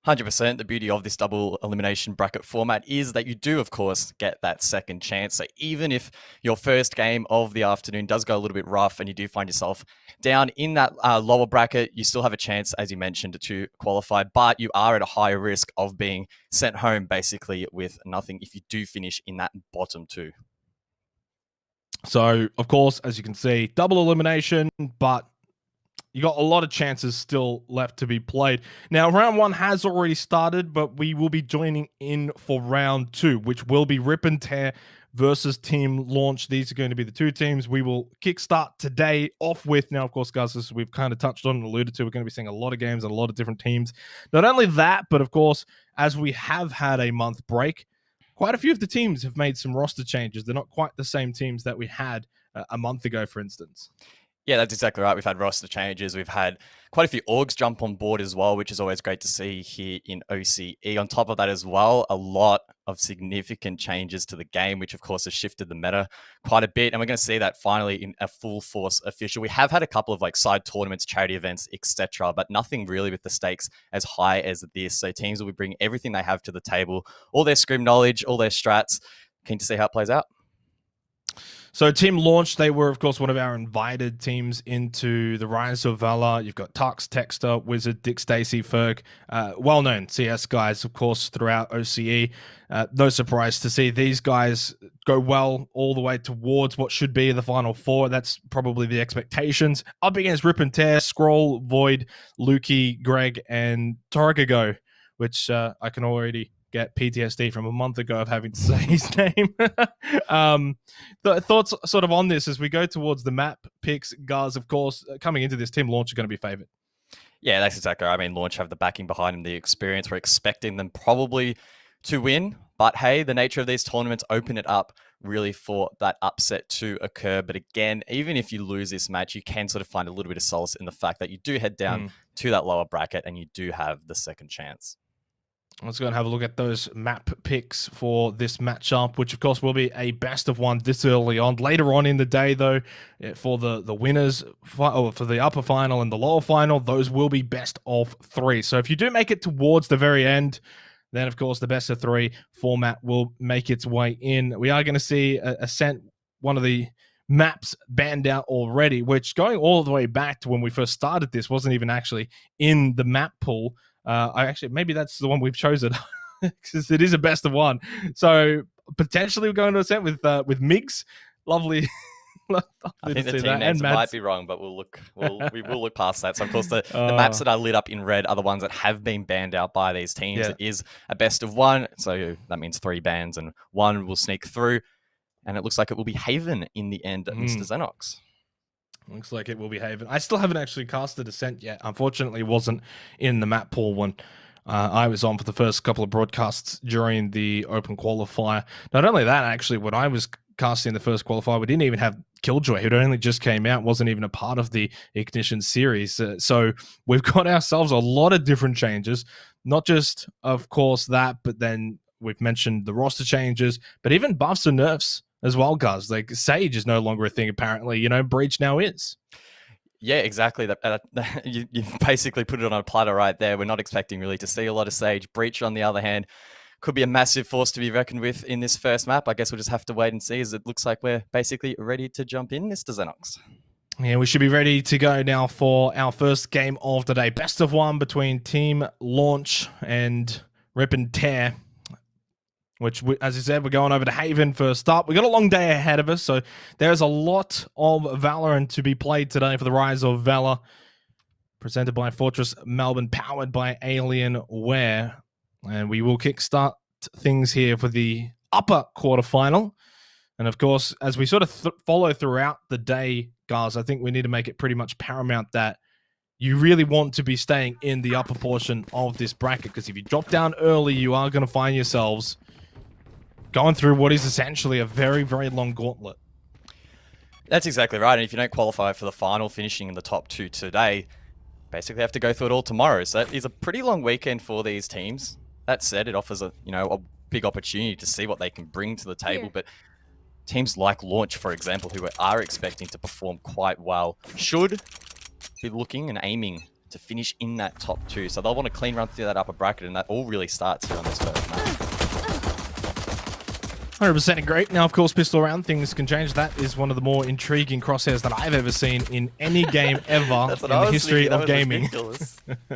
100%. The beauty of this double elimination bracket format is that you do, of course, get that second chance. So even if your first game of the afternoon does go a little bit rough and you do find yourself down in that lower bracket, you still have a chance, as you mentioned, to qualify, but you are at a higher risk of being sent home basically with nothing if you do finish in that bottom two. So, of course, as you can see, double elimination, but you got a lot of chances still left to be played. Now, round one has already started, but we will be joining in for round two, which will be Rip and Tear versus Team Launch. These are going to be the two teams we will kickstart today off with. Now, of course, guys, as we've kind of touched on and alluded to, we're going to be seeing a lot of games and a lot of different teams. Not only that, but of course, as we have had a month break, quite a few of the teams have made some roster changes. They're not quite the same teams that we had a month ago, for instance. Yeah, that's exactly right. We've had roster changes. We've had quite a few orgs jump on board as well, which is always great to see here in OCE. On top of that as well, a lot of significant changes to the game, which of course has shifted the meta quite a bit. And we're going to see that finally in a full force official. We have had a couple of like side tournaments, charity events, etc., but nothing really with the stakes as high as this. So teams will be bringing everything they have to the table, all their scrim knowledge, all their strats. Keen to see how it plays out. So Team Launch, they were, of course, one of our invited teams into the Rise of Valour. You've got Tux, Texter, Wizard, Dick, Stacy, Ferg, well-known CS guys, of course, throughout OCE. No surprise to see these guys go well all the way towards what should be the Final Four. That's probably the expectations. Up against Rip and Tear, Scroll, Void, Lukey, Greg, and Torgago, which I can already get PTSD from a month ago of having to say his name. The thoughts sort of on this as we go towards the map picks, guys, of course, coming into this, Team Launch are going to be favored. Yeah, that's exactly right. I mean, Launch have the backing behind them, the experience. We're expecting them probably to win, but hey, the nature of these tournaments open it up really for that upset to occur. But again, even if you lose this match, you can sort of find a little bit of solace in the fact that you do head down to that lower bracket and you do have the second chance. Let's go and have a look at those map picks for this matchup, which of course will be a best of one this early on. Later on in the day, though, for the winners, for the upper final and the lower final, those will be best of three. So if you do make it towards the very end, then of course the best of three format will make its way in. We are going to see Ascent, one of the maps banned out already, which going all the way back to when we first started this wasn't even actually in the map pool. Maybe that's the one we've chosen because it is a best of one. So potentially we're going to Ascent with Migs. Lovely. I think the team names might be wrong, but we will look past that. So of course the maps that are lit up in red are the ones that have been banned out by these teams. Yeah. It is a best of one, so that means 3 bans and 1 will sneak through. And it looks like it will be Haven in the end, Mr. Xenox. Looks like it will be Haven. I still haven't actually casted Ascent yet. Unfortunately, it wasn't in the map pool when I was on for the first couple of broadcasts during the open qualifier. Not only that, actually, when I was casting the first qualifier, we didn't even have Killjoy, who only just came out, wasn't even a part of the Ignition series. So we've got ourselves a lot of different changes. Not just, of course, that, but then we've mentioned the roster changes, but even buffs and nerfs as well, guys. Like Sage is no longer a thing, apparently. Breach now is. Yeah, exactly. You basically put it on a platter right there. We're not expecting really to see a lot of Sage. Breach, on the other hand, could be a massive force to be reckoned with in this first map. I guess we'll just have to wait and see, as it looks like we're basically ready to jump in, Mr. Xenox. Yeah, we should be ready to go now for our first game of the day. Best of one between Team Launch and Rip and Tear. Which, as I said, we're going over to Haven first up. We've got a long day ahead of us, so there's a lot of Valorant to be played today for the Rise of Valour. Presented by Fortress Melbourne, powered by Alienware. And we will kickstart things here for the upper quarterfinal. And of course, as we sort of follow throughout the day, guys, I think we need to make it pretty much paramount that you really want to be staying in the upper portion of this bracket, because if you drop down early, you are going to find yourselves going through what is essentially a very, very long gauntlet. That's exactly right. And if you don't qualify for the final, finishing in the top 2 today, basically have to go through it all tomorrow. So that is a pretty long weekend for these teams. That said, it offers a big opportunity to see what they can bring to the table. Yeah. But teams like Launch, for example, who are expecting to perform quite well, should be looking and aiming to finish in that top 2. So they'll want to clean run through that upper bracket, and that all really starts here on this first map. 100% agree. Now, of course, pistol round, things can change. That is one of the more intriguing crosshairs that I've ever seen in any game ever in the history of gaming.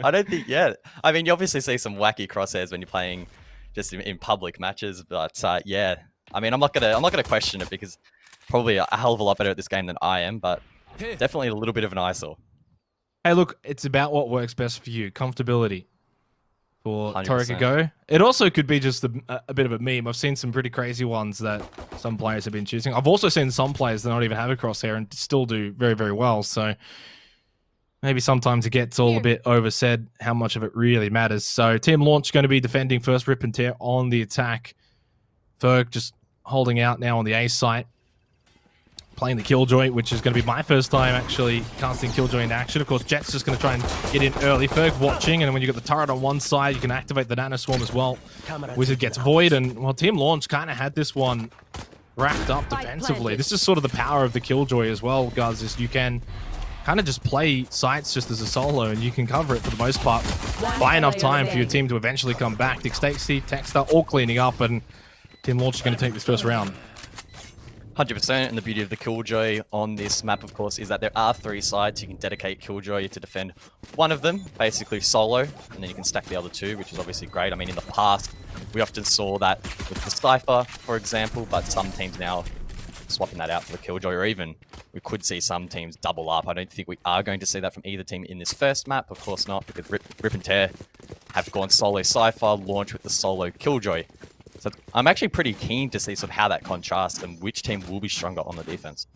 I don't think, yeah. I mean, you obviously see some wacky crosshairs when you're playing just in public matches, but yeah. I mean, I'm not gonna question it because probably a hell of a lot better at this game than I am, but definitely a little bit of an eyesore. Hey, look, it's about what works best for you. Comfortability. For 100%. Torika Go. It also could be just a bit of a meme. I've seen some pretty crazy ones that some players have been choosing. I've also seen some players that not even have a crosshair and still do very, very well. So maybe sometimes it gets all a bit oversaid how much of it really matters. So Team Launch going to be defending first, Rip and Tear on the attack. Ferg just holding out now on the A site. Playing the Killjoy, which is going to be my first time actually casting Killjoy into action. Of course, Jet's just going to try and get in early. Ferg watching, and then when you've got the turret on one side, you can activate the Nano Swarm as well. Wizard gets Void, and well, Team Launch kind of had this one wrapped up defensively. This is sort of the power of the Killjoy as well, guys, is you can kind of just play sites just as a solo, and you can cover it for the most part. Buy enough time for your team to eventually come back. Dick Stacey, Texter, all cleaning up, and Team Launch is going to take this first round. 100%, and the beauty of the Killjoy on this map, of course, is that there are 3 sides. You can dedicate Killjoy to defend one of them, basically solo, and then you can stack the other 2, which is obviously great. I mean, in the past, we often saw that with the Cypher, for example, but some teams now swapping that out for the Killjoy, or even we could see some teams double up. I don't think we are going to see that from either team in this first map. Of course not, because Rip and Tear have gone solo Cypher, launch with the solo Killjoy. So I'm actually pretty keen to see sort of how that contrasts and which team will be stronger on the defense.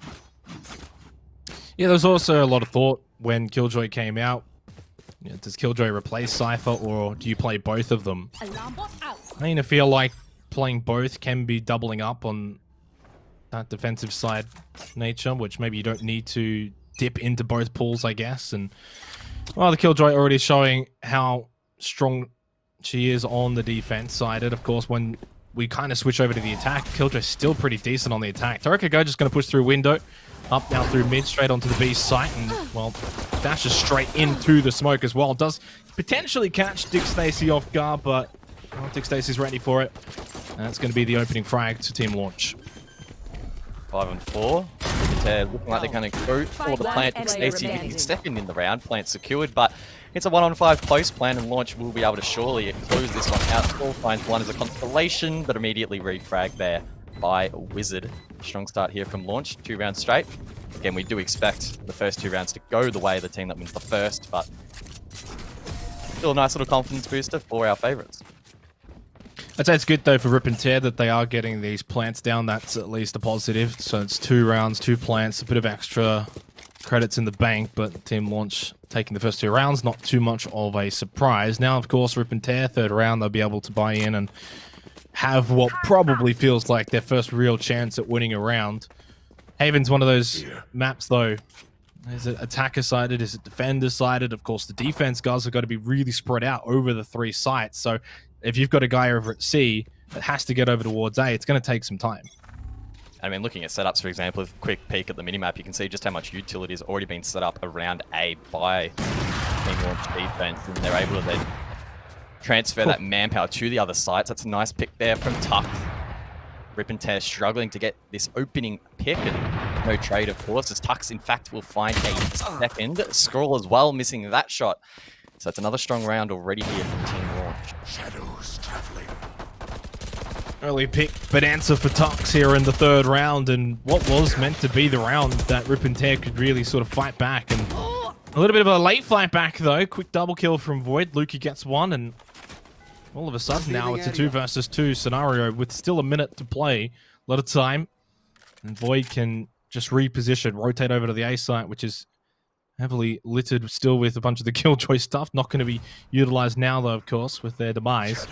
Yeah, there was also a lot of thought when Killjoy came out. You know, does Killjoy replace Cypher, or do you play both of them? I mean, I feel like playing both can be doubling up on that defensive side nature, which maybe you don't need to dip into both pools, I guess. And well, the Killjoy already showing how strong she is on the defense side. And of course, when we kind of switch over to the attack, Killjoy's still pretty decent on the attack. Torika Go just going to push through window, up now through mid, straight onto the B site, and well, dashes straight into the smoke as well. Does potentially catch Dick Stacey off guard, but well, Dick Stacey's ready for it. And that's going to be the opening frag to Team Launch. 5 and 4. They're looking like they're going to go for the plant. Dick Stacey getting second in the round. Plant secured, but it's a 1-on-5 close plan, and Launch will be able to surely close this one out. All finds one as a constellation, but immediately refragged there by Wizard. Strong start here from Launch, 2 rounds straight. Again, we do expect the first 2 rounds to go the way of the team that wins the first, but still a nice little confidence booster for our favorites. I'd say it's good, though, for Rip and Tear that they are getting these plants down. That's at least a positive. So it's 2 rounds, 2 plants, a bit of extra credits in the bank, but Team Launch taking the first 2 rounds, not too much of a surprise. Now, of course, Rip and Tear, 3rd round, they'll be able to buy in and have what probably feels like their first real chance at winning a round. Haven's one of those maps, though. Is it attacker-sided? Is it defender-sided? Of course, the defense guys have got to be really spread out over the 3 sites. So if you've got a guy over at C that has to get over towards A, it's going to take some time. I mean, looking at setups, for example, a quick peek at the minimap, you can see just how much utility has already been set up around A by Team Launch defense, and they're able to then transfer that manpower to the other sites. That's a nice pick there from Tuck. Rip and Tear struggling to get this opening pick, and no trade, of course, as Tux, in fact, will find a second. Scroll as well, missing that shot. So it's another strong round already here from Team Launch. Shadows traveling. Early pick, but answer for Tux here in the 3rd round, and what was meant to be the round that Rip and Tear could really sort of fight back. And a little bit of a late fight back, though. Quick double kill from Void. Lukey gets one, and all of a sudden now it's a 2 versus 2 scenario with still a minute to play. A lot of time. And Void can just reposition, rotate over to the A site, which is heavily littered still with a bunch of the Killjoy stuff. Not going to be utilized now, though, of course, with their demise.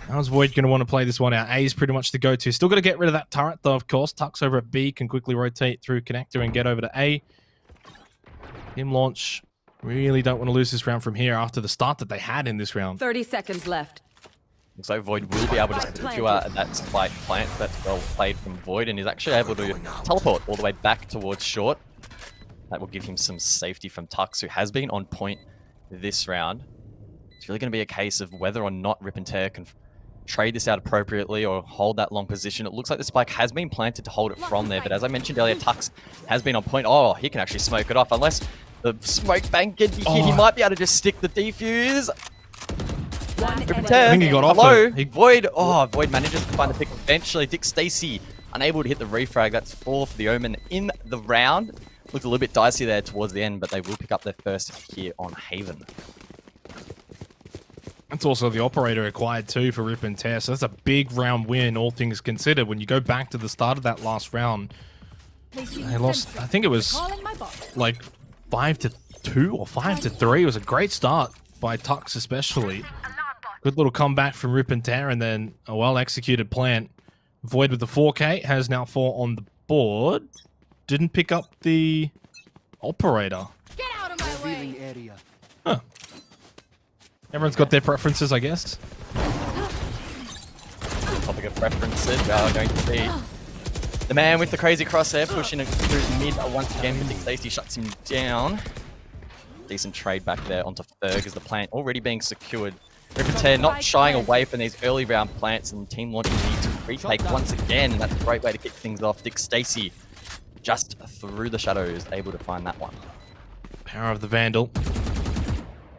How's Void going to want to play this one out? A is pretty much the go-to. Still got to get rid of that turret, though, of course. Tux over at B can quickly rotate through connector and get over to A. Team Launch really don't want to lose this round from here after the start that they had in this round. 30 seconds left. Looks like Void will be able to secure that spike plant. That's well played from Void, and is actually able to teleport all the way back towards short. That will give him some safety from Tux, who has been on point this round. It's really going to be a case of whether or not Rip and Tear can trade this out appropriately or hold that long position. It looks like the spike has been planted to hold it from there, but as I mentioned earlier, Tux has been on point. Oh, he can actually smoke it off. Unless the smoke bank can be hit, he might be able to just stick the defuse. Rip and Tear, I think he got off it. Void. Oh, Void manages to find the pick eventually. Dick Stacy unable to hit the refrag. That's 4 for the Omen in the round. Looked a little bit dicey there towards the end, but they will pick up their first here on Haven. That's also the operator acquired too for Rip and Tear, so that's a big round win, all things considered. When you go back to the start of that last round, they lost, I think it was like 5-2 or 5-3. It was a great start by Tux especially. Good little comeback from Rip and Tear, and then a well-executed plant. Void with the 4K has now 4 on the board. Didn't pick up the operator. Get out of my way. Huh. Everyone's got their preferences, I guess. Topic of preferences, we are going to see the man with the crazy crosshair pushing through mid once again. Dick Stacy shuts him down. Decent trade back there onto Ferg as the plant already being secured. Rip and Tear not shying away from these early round plants, and Team Launch need to retake once again, and that's a great way to kick things off. Dick Stacy just through the shadows, able to find that one. Power of the Vandal,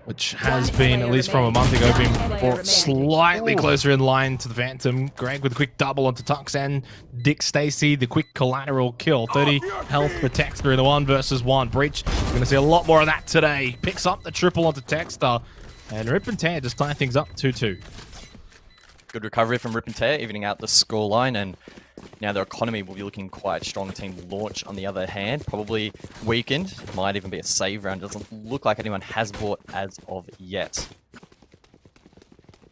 which has been, at least from a month ago, been brought slightly closer in line to the Phantom. Greg with a quick double onto Tux and Dick Stacy, the quick collateral kill. 30 health for Texter in the 1-versus-1 breach. We're going to see a lot more of that today. Picks up the triple onto Texter, and Rip and Tear just tie things up 2-2. Good recovery from Rip and Tear, evening out the scoreline, and now their economy will be looking quite strong. Team Launch, on the other hand, probably weakened. Might even be a save round. Doesn't look like anyone has bought as of yet.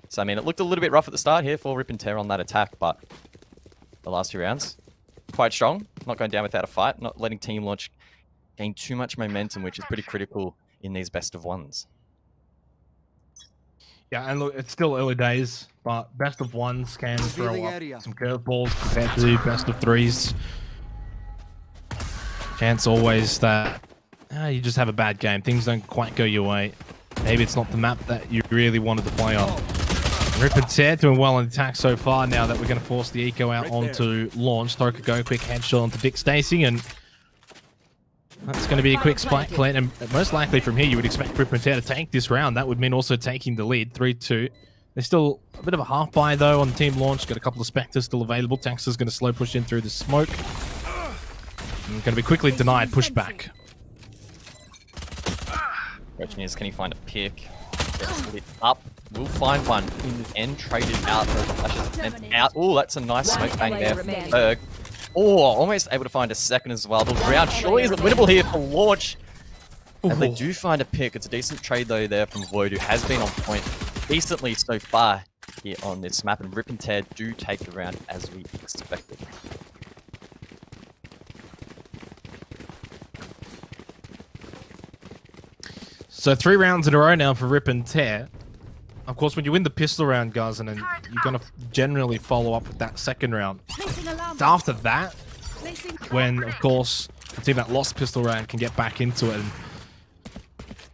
So, I mean, it looked a little bit rough at the start here for Rip and Tear on that attack, but the last 2 rounds, quite strong. Not going down without a fight. Not letting Team Launch gain too much momentum, which is pretty critical in these best of ones. Yeah, and look, it's still early days, but best of ones can throw up some curveballs compared to best of threes. Chance always that you just have a bad game. Things don't quite go your way. Maybe it's not the map that you really wanted to play on. Rip and Tear doing well on the attack so far. Now that we're going to force the eco out onto Launch. Toka go quick headshot onto Dick Stacy, and that's going to be a quick spike plant, and most likely from here you would expect Rip and Tear to take this round. That would mean also taking the lead, 3-2. There's still a bit of a half buy though on Team Launch. Got a couple of Spectres still available. Texter's going to slow push in through the smoke. And going to be quickly denied pushback. Question is, can he find a pick? Gets lit up. We'll find one in the end. Traded out. And out. Oh, that's a nice smoke bang there from Ferg. Oh, almost able to find a second as well. The round surely isn't winnable here for Launch. And they do find a pick. It's a decent trade though there from Void, who has been on point decently so far here on this map. And Rip and Tear do take the round as we expected. So 3 rounds in a row now for Rip and Tear. Of course, when you win the pistol round, guys, and then you're going to generally follow up with that second round. It's after that, when, of course, the team that lost pistol round can get back into it.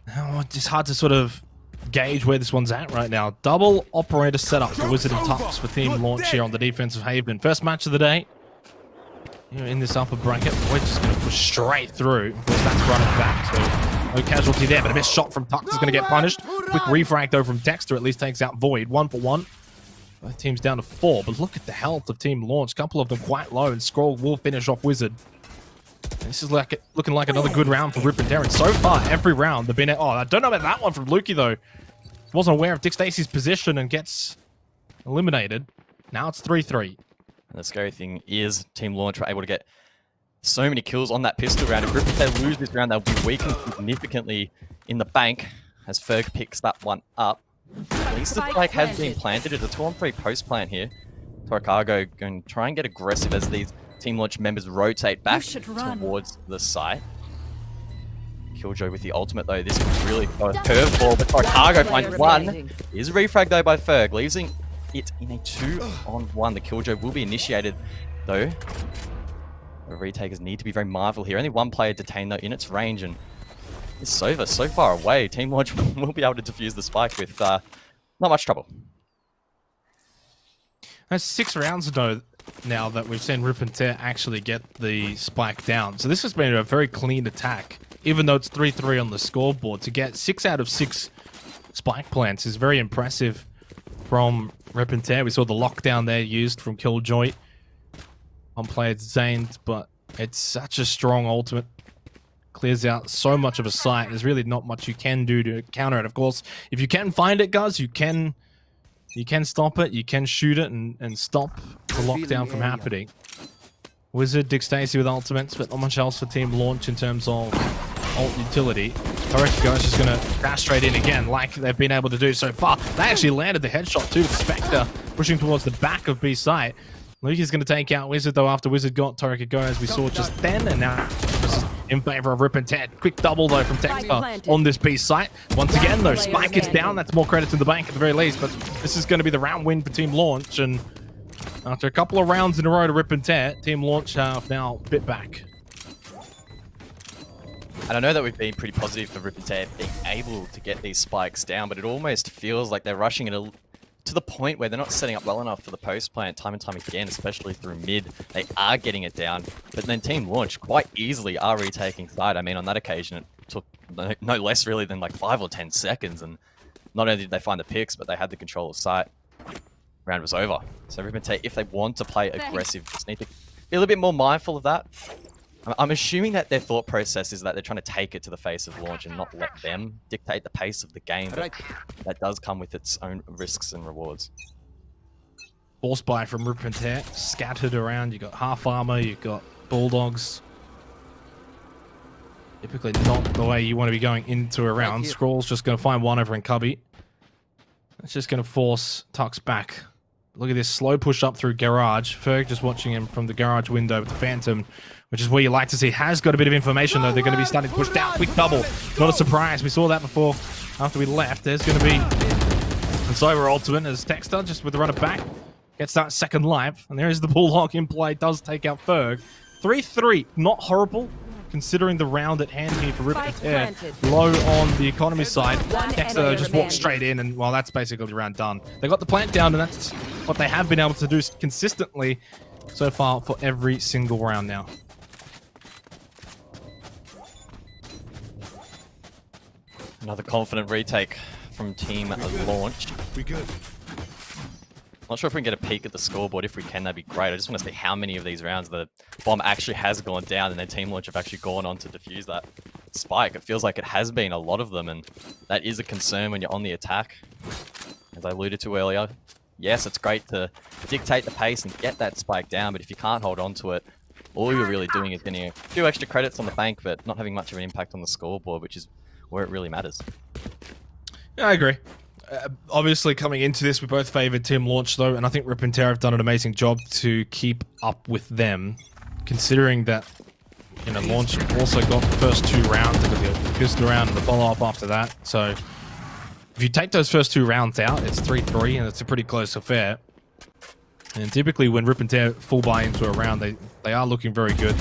And it's hard to sort of gauge where this one's at right now. Double operator setup for Wizard and Tux for Team Launch here on the defensive Haven. First match of the day. You're in this upper bracket. We're just going to push straight through. Of course, that's running back, so no casualty there, but a missed shot from Tux is going to get punished. Quick refrag, though, from Texter. At least takes out Void. 1 for 1. Both teams down to 4, but look at the health of Team Launch. A couple of them quite low, and Scroll will finish off Wizard. This is looking like another good round for Rip and Tear. So far, every round, they've been... Oh, I don't know about that one from Lukey, though. Wasn't aware of Dick Stacy's position and gets eliminated. Now it's 3-3. And the scary thing is Team Launch were able to get so many kills on that pistol round. If Rip and Tear lose this round, they'll be weakened significantly in the bank as Ferg picks that one up. At least the spike has been planted. It's a 2-on-3 post plant here. Torcargo going to try and get aggressive as these Team Launch members rotate back towards the site. Killjoy with the ultimate though. This is really a curveball, but Torcargo finds one. Is refrag though by Ferg, leaving it in a 2-on-1. The Killjoy will be initiated though. The retakers need to be very mindful here. Only one player detained though in its range, and It's Sova so far away. Team Launch will be able to defuse the spike with not much trouble. That's 6 rounds ago now that we've seen Rip and Tear actually get the spike down. So this has been a very clean attack, even though it's 3-3 on the scoreboard. To get 6 out of 6 spike plants is very impressive from Rip and Tear. We saw the lockdown there used from Killjoy on player Zane, but it's such a strong ultimate. Clears out so much of a site. There's really not much you can do to counter it. Of course, if you can find it, guys, you can stop it. You can shoot it and stop the lockdown from happening. Wizard, Dick Stacy with ultimates, but not much else for Team Launch in terms of ult utility. Torek is just going to crash straight in again, like they've been able to do so far. They actually landed the headshot too with Spectre pushing towards the back of B site. Luke is going to take out Wizard though after Wizard got Torek as we saw just then, and now this is in favor of Rip and Ted. Quick double though from Texter on this B site. Once again though, Spike is down. That's more credit to the bank at the very least, but this is going to be the round win for Team Launch, and after a couple of rounds in a row to Rip and Tear, Team Launch have now bit back. And I know that we've been pretty positive for Rip and Tear being able to get these spikes down, but it almost feels like they're rushing it to the point where they're not setting up well enough for the post plant time and time again, especially through mid. They are getting it down, but then Team Launch quite easily are retaking side. I mean, on that occasion, it took no less really than like 5 or 10 seconds, and not only did they find the picks, but they had the control of site. Round was over. So Rip and Tear, if they want to play aggressive, just need to be a little bit more mindful of that. I'm assuming that their thought process is that they're trying to take it to the face of Launch and not let them dictate the pace of the game. But that does come with its own risks and rewards. Force buy from Rip and Tear, scattered around. You got half armor, you've got bulldogs. Typically not the way you want to be going into a round. Scrawl's just going to find one over in Cubby. It's just going to force Tux back. Look at this slow push up through Garage. Ferg just watching him from the Garage window with the Phantom, which is where you like to see. Has got a bit of information, though. They're going to be starting to push down. Quick double. Not a surprise. We saw that before after we left. There's going to be a Cyber ultimate as Texter just with the runner back. Gets that second life. And there is the Bulldog in play. Does take out Ferg. 3-3. Not horrible, considering the round at hand here for Rip and Tear. Low on the economy side. Texter just walked straight in, and well, that's basically the round done. They got the plant down, and that's what they have been able to do consistently so far for every single round now. Another confident retake from Team Launch. We good. Not sure if we can get a peek at the scoreboard. If we can, that'd be great. I just want to see how many of these rounds the bomb actually has gone down and then Team Launch have actually gone on to defuse that spike. It feels like it has been a lot of them, and that is a concern when you're on the attack. As I alluded to earlier, yes, it's great to dictate the pace and get that spike down, but if you can't hold on to it, all you're really doing is getting a few extra credits on the bank, but not having much of an impact on the scoreboard, which is where it really matters. Yeah, I agree. Obviously, coming into this, we both favoured Team Launch, though, and I think Rip and Tear have done an amazing job to keep up with them, considering that, you know, Launch also got the first 2 rounds. They got the pistol round and the follow-up after that. So, if you take those first 2 rounds out, it's 3-3, and it's a pretty close affair. And typically, when Rip and Tear full buy into a round, they are looking very good.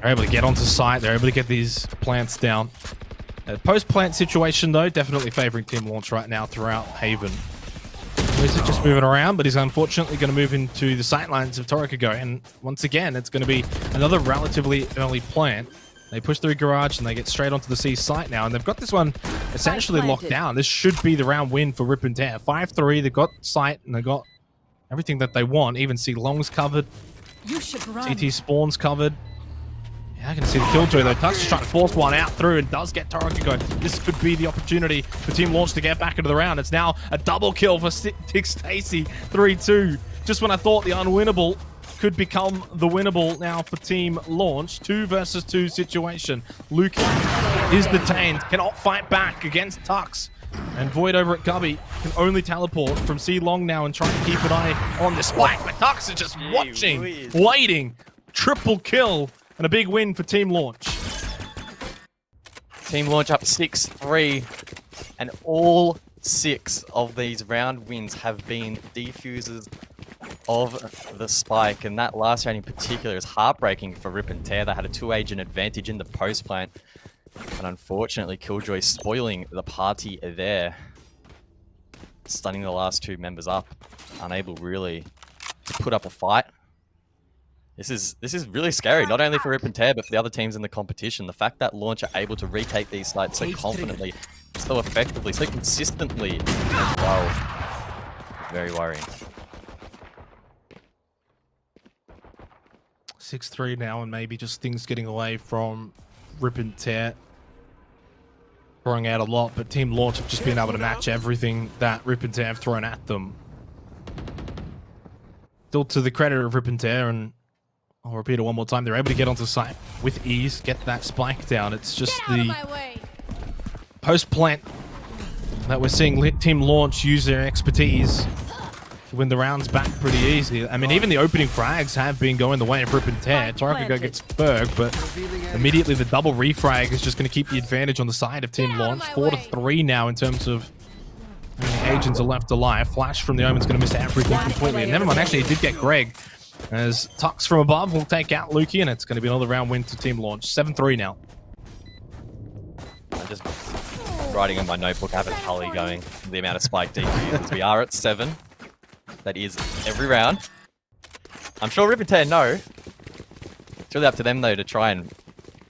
They're able to get onto site. They're able to get these plants down. Post-plant situation, though, definitely favouring Team Launch right now throughout Haven. Wizard just moving around, but he's unfortunately going to move into the sightlines of Torikago. And once again, it's going to be another relatively early plant. They push through Garage and they get straight onto the C site now. And they've got this one essentially locked down. This should be the round win for Rip and Tear. 5-3, they've got sight and they've got everything that they want. Even C Long's covered. You should run. CT Spawn's covered. I can see the Killjoy though. Tux is trying to force one out through and does get Torikago. This could be the opportunity for Team Launch to get back into the round. It's now a double kill for Dick Stacy. 3-2. Just when I thought the unwinnable could become the winnable now for Team Launch. 2 versus 2 situation. Luke is detained. Cannot fight back against Tux. And Void over at Gubby can only teleport from C Long now and try to keep an eye on the spike. But Tux is just watching, waiting. Triple kill. And a big win for Team Launch. Team Launch up 6-3, and all 6 of these round wins have been defuses of the spike, and that last round in particular is heartbreaking for Rip and Tear. They had a 2-agent advantage in the post plant. And unfortunately, Killjoy spoiling the party there. Stunning the last two members up. Unable really to put up a fight. This is really scary, not only for Rip and Tear, but for the other teams in the competition. The fact that Launch are able to retake these sites so confidently, so effectively, so consistently as well. Very worrying. 6-3 now, and maybe just things getting away from Rip and Tear. Throwing out a lot, but Team Launch have just been able to match everything that Rip and Tear have thrown at them. Still to the credit of Rip and Tear, and I'll repeat it one more time, they're able to get onto site with ease, get that spike down. It's just the post-plant that we're seeing Team Launch use their expertise to win the rounds back pretty easy. I mean, even the opening frags have been going the way of Rip and Tear. Torakago gets Berg, but immediately the double refrag is just going to keep the advantage on the side of Team Launch. 4-3 now in terms of how many agents are left alive. Flash from the Omen's going to miss everything completely. And never mind, actually, he did get Greg. As Tux from above will take out Lukey, and it's going to be another round win to Team Launch. 7-3 now. I'm just writing in my notebook, I have a tally going, the amount of spike defuse. We are at 7. That is every round. I'm sure Rip and Tear know. It's really up to them, though, to try and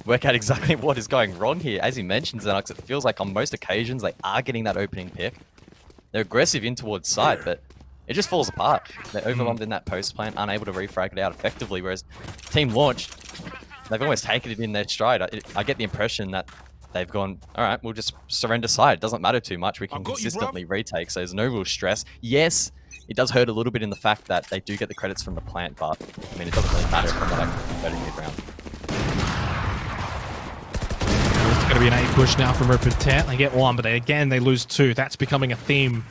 work out exactly what is going wrong here. As he mentions, Xenox, it feels like on most occasions they are getting that opening pick. They're aggressive in towards side, but it just falls apart. They're overwhelmed in that post plant, unable to refrag it out effectively, whereas Team Launch, they've almost taken it in their stride. I get the impression that they've gone, all right, we'll just surrender side. It doesn't matter too much. We can consistently retake, so there's no real stress. Yes, it does hurt a little bit in the fact that they do get the credits from the plant, but I mean, it doesn't really matter from what I can go to mid-round. It's going to be an A push now from Rip and Tear. They get 1, but again, they lose 2. That's becoming a theme.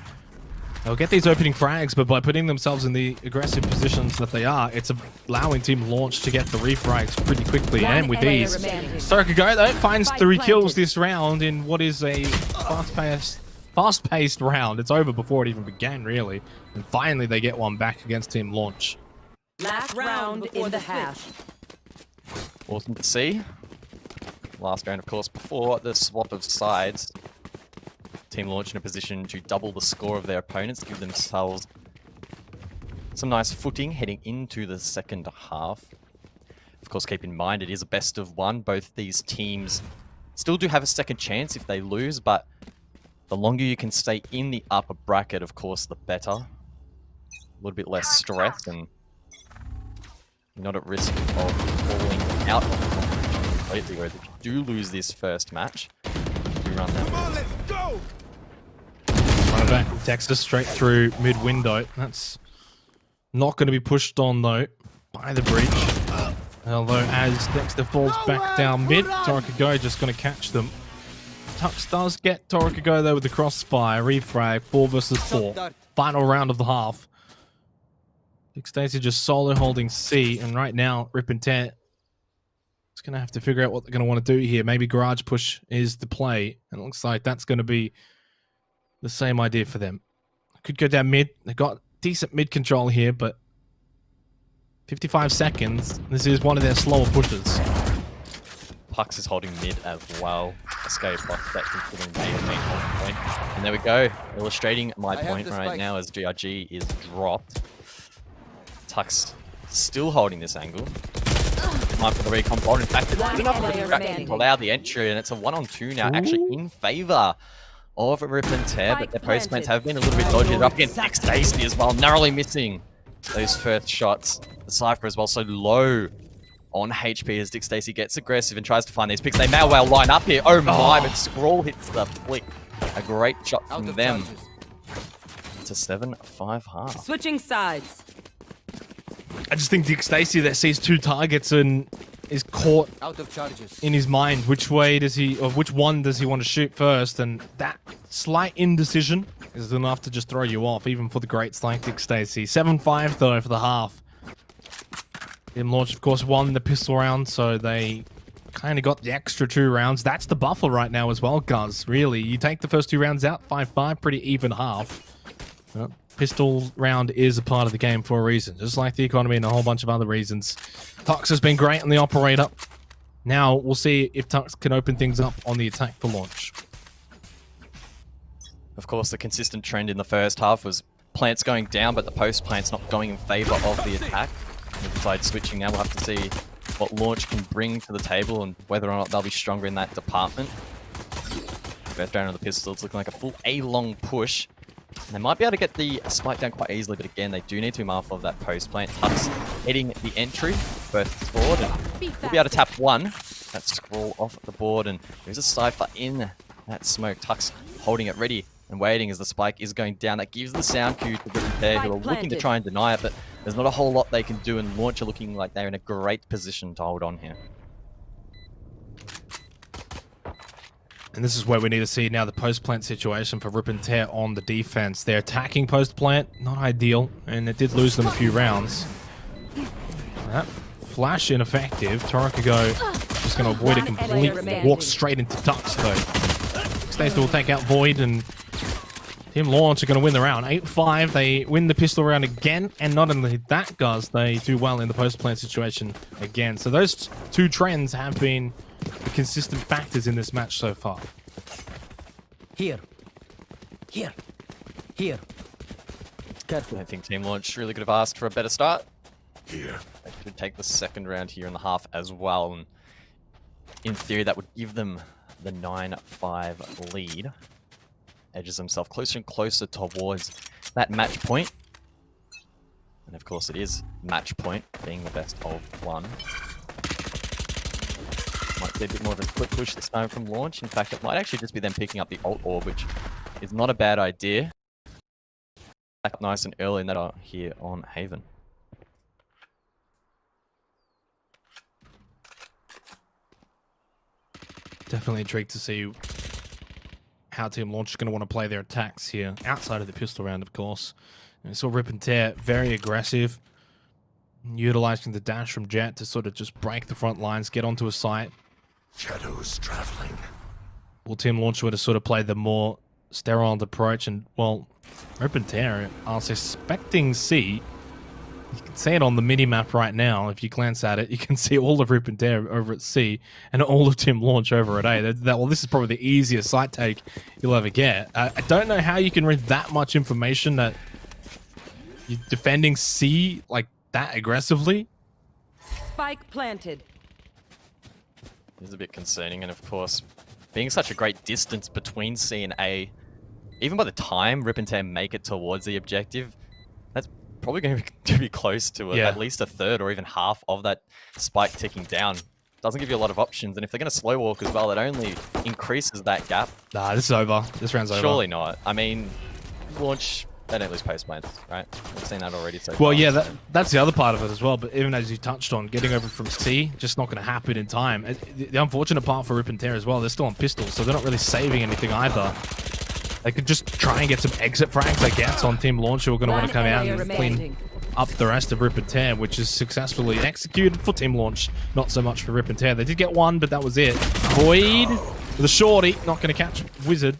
They'll get these opening frags, but by putting themselves in the aggressive positions that they are, it's allowing Team Launch to get the refrags pretty quickly and with ease. Torakago, though, finds 3 kills this round in what is a fast-paced round. It's over before it even began, really. And finally, they get one back against Team Launch. Last round in the half. Awesome to see. Last round, of course, before the swap of sides. Team Launch in a position to double the score of their opponents, give themselves some nice footing heading into the second half. Of course, keep in mind, it is a best of 1. Both these teams still do have a second chance if they lose, but the longer you can stay in the upper bracket, of course, the better. A little bit less stress, and you're not at risk of falling out of the competition completely, whereas if you do lose this first match, you run that. Come on, let's go! Running back from Texas straight through mid window. That's not going to be pushed on, though, by the breach. Although as Dexter falls back down mid, Torakago just going to catch them. Tux does get Torakago, though, with the crossfire. Refrag, 4 versus 4. Final round of the half. Big Stacy just solo holding C, and right now, Rip and Tear is going to have to figure out what they're going to want to do here. Maybe Garage Push is the play, and it looks like that's going to be the same idea for them. Could go down mid. They've got decent mid control here, but 55 seconds. This is one of their slower pushes. Pux is holding mid as well. Escape prospect considering they main hold point. And there we go. Illustrating my point right now as GRG is dropped. Tux still holding this angle. Time for the recon ball. In fact, it's good enough for the distraction to allow the entry, and it's a 1-on-2 now, actually in favor of Rip and Tear, but their postmates have been a little bit dodgy. They're up against Dick Stacy as well, narrowly missing those first shots. The Cypher as well, so low on HP as Dick Stacy gets aggressive and tries to find these picks. They may well line up here. Oh my, but Scroll hits the flick. A great shot from them. It's a 7-5 half. Switching sides. I just think Dick Stacy that sees 2 targets and is caught Out of charges. in his mind. Which way does he, or which one does he want to shoot first? And that slight indecision is enough to just throw you off, even for the greats like Dick Stacy. 7-5 though for the half. Team Launch, of course, won the pistol round, so they kind of got the extra 2 rounds. That's the buffer right now as well, Guz. Really, you take the first 2 rounds out, 5-5, pretty even half. Well, pistol round is a part of the game for a reason, just like the economy and a whole bunch of other reasons. Tox has been great on the operator. Now we'll see if Tux can open things up on the attack for launch. Of course, the consistent trend in the first half was plants going down, but the post plants not going in favor of the attack. Besides switching now, we'll have to see what launch can bring to the table and whether or not they'll be stronger in that department. First round of the pistol, it's looking like a full A-long push. And they might be able to get the spike down quite easily, but again, they do need to be mindful of that post plant. Tux hitting the entry, bursts forward, and we'll be able to tap one. That scroll off the board, and there's a Cypher in that smoke. Tux holding it ready and waiting as the spike is going down. That gives the sound cue to the pair who are looking to try and deny it, but there's not a whole lot they can do, and Launch are looking like they're in a great position to hold on here. And this is where we need to see now the post plant situation for Rip and Tear on the defense. They're attacking post plant, not ideal, and it did lose them a few rounds. That flash ineffective. Torakago just going to avoid it completely. Walks straight into Tux though. Stays will take out Void, and Team Launch are going to win the round. 8-5, they win the pistol round again, and not only that, guys, they do well in the post plant situation again. So those two trends have been the consistent factors in this match so far. Here. Careful. I think Team Launch really could have asked for a better start. Here. They could take the second round here in the half as well, and in theory that would give them the 9-5 lead. Edges themselves closer and closer towards that match point. And of course it is match point, being the best of one. Might be a bit more of a quick push this time from Launch. In fact, it might actually just be them picking up the ult orb, which is not a bad idea. Back up nice and early in that here on Haven. Definitely intrigued to see how Team Launch is going to want to play their attacks here, outside of the pistol round, of course. And we saw Rip and Tear very aggressive, utilizing the dash from Jet to sort of just break the front lines, get onto a site. Shadows traveling. Will Team Launch would have sort of played the more sterile approach, and, well, Rip and Tear are suspecting C. You can see it on the mini-map right now. If you glance at it, you can see all of Rip and Tear over at C and all of Team Launch over at A. Well, this is probably the easiest site take you'll ever get. I don't know how you can read that much information that you're defending C like that aggressively. Spike planted. It is a bit concerning, and of course, being such a great distance between C and A, even by the time Rip and Tear make it towards the objective, that's probably going to be close to at least a third or even half of that spike ticking down. Doesn't give you a lot of options, and if they're going to slow walk as well, it only increases that gap. Nah, this is over. This round's over. Surely not. I mean, Launch, they don't lose post plants, right? We've seen that already so Well, far. yeah, that's the other part of it as well. But even as you touched on, getting over from C, just not going to happen in time. The unfortunate part for Rip and Tear as well, they're still on pistols, so they're not really saving anything either. They could just try and get some exit frags, I guess, on Team Launch, who are going to want to come out and clean up the rest of Rip and Tear, which is successfully executed for Team Launch. Not so much for Rip and Tear. They did get one, but that was it. Void with a shorty, not going to catch Wizard.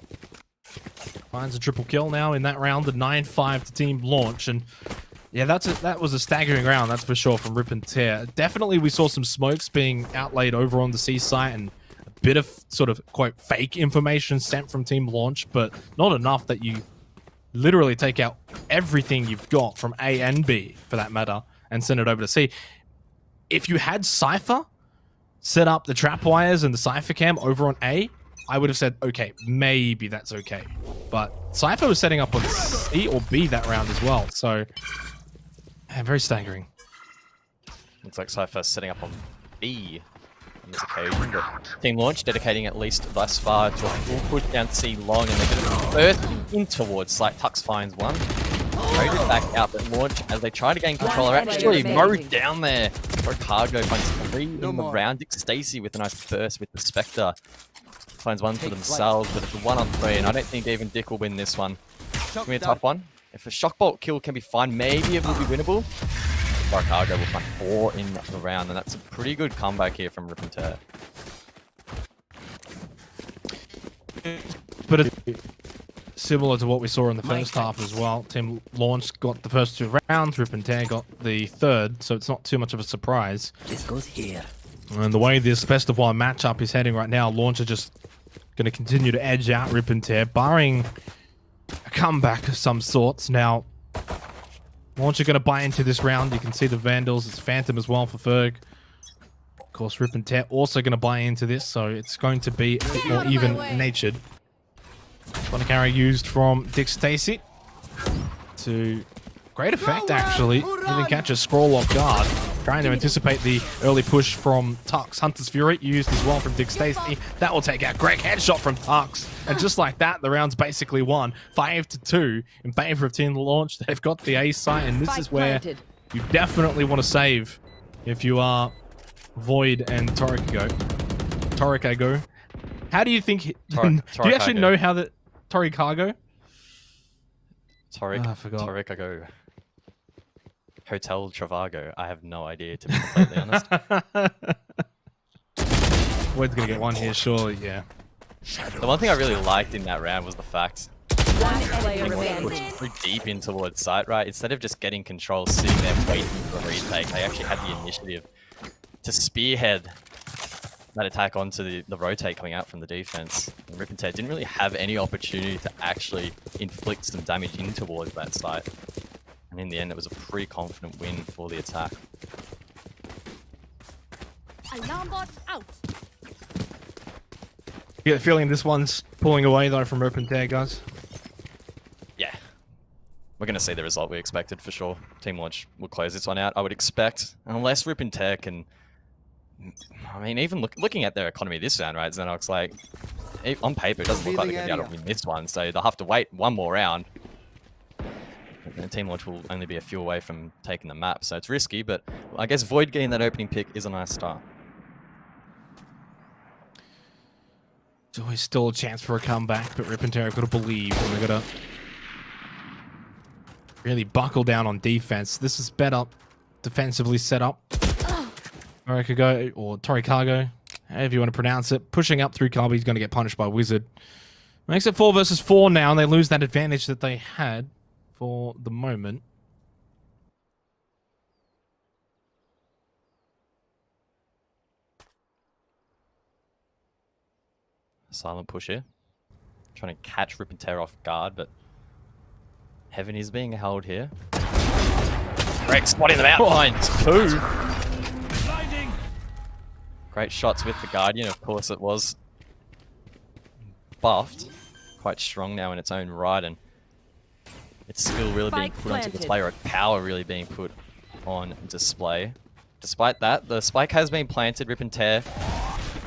Finds a triple kill now in that round, the 9-5 to Team Launch, and yeah, that was a staggering round, that's for sure, from Rip and Tear. Definitely, we saw some smokes being outlaid over on the C site, and a bit of sort of quote fake information sent from Team Launch, but not enough that you literally take out everything you've got from A and B, for that matter, and send it over to C. If you had Cypher set up the trap wires and the Cypher cam over on A, I would have said, okay, maybe that's okay. But Cypher was setting up on C or B that round as well, so yeah, very staggering. Looks like Cypher setting up on B on this occasion, but Team Launch dedicating at least thus far to a full push down C long, and they're going to burst in towards site. Tux finds one. Traded back out, but Launch, as they try to gain control, are actually mowed down there. Cargo finds 3 in the round. Dick Stacy with a nice burst with the Spectre. Finds one for themselves, but it's a 1-on-3, and I don't think even Dick will win this one. It's going to be a tough one. If a shock bolt kill can be fine, maybe it will be winnable. Cargo will find 4 in the round, and that's a pretty good comeback here from Rip and Tear. But it's similar to what we saw in the first half as well. Team Launch got the first 2 rounds, Rip and Tear got the third, so it's not too much of a surprise. This goes here. And the way this best of one matchup is heading right now, Launch are just going to continue to edge out Rip and Tear, barring a comeback of some sorts. Now, Launch are going to buy into this round. You can see the Vandals. It's Phantom as well for Ferg. Of course, Rip and Tear also going to buy into this, so it's going to be a bit more even-natured. One carry used from Dick Stacy to great effect, actually. Even catch a scroll off guard. Trying to anticipate the early push from Tux. Hunter's Fury used as well from Dick Stacy. That will take out. Great headshot from Tux. And just like that, the round's basically won. 5-2 in favor of Team Launch. They've got the A site, and this is where you definitely want to save if you are Void and Torikago. How do you think... do you actually know how the... Torikago? I forgot. Torikago. Hotel Travago. I have no idea, to be completely honest. Void's gonna get one here, surely, yeah. The one thing I really liked in that round was the fact pushed deep in towards site, right? Instead of just getting control, sitting there waiting for a retake, they actually had the initiative to spearhead that attack onto the rotate coming out from the defense. And Rip and Tear didn't really have any opportunity to actually inflict some damage in towards that site. And in the end, it was a pretty confident win for the attack. Alarm bot out. You get the feeling this one's pulling away, though, from Rip and Tear, guys? Yeah. We're going to see the result we expected, for sure. Team Launch will close this one out, I would expect. Unless Rip and Tear can... I mean, even looking at their economy this round, right, Xenox, like, on paper, it doesn't look like they're going to be able to win this one, so they'll have to wait one more round. And Team Launch will only be a few away from taking the map, so it's risky, but I guess Void getting that opening pick is a nice start. There's always still a chance for a comeback, but Rip and Tear have got to believe, and they've got to really buckle down on defense. This is better defensively set up. Torikago, or Torikago, however you want to pronounce it. Pushing up through Kirby, he's going to get punished by Wizard. Makes it 4 versus 4 now, and they lose that advantage that they had for the moment. Silent push here. Trying to catch Rip and Tear off guard, but Heaven is being held here. Greg spotting them out behind 2. Great shots with the Guardian, of course it was buffed. Quite strong now in its own right, and its skill really being put onto display, or power really being put on display. Despite that, the spike has been planted. Rip and Tear,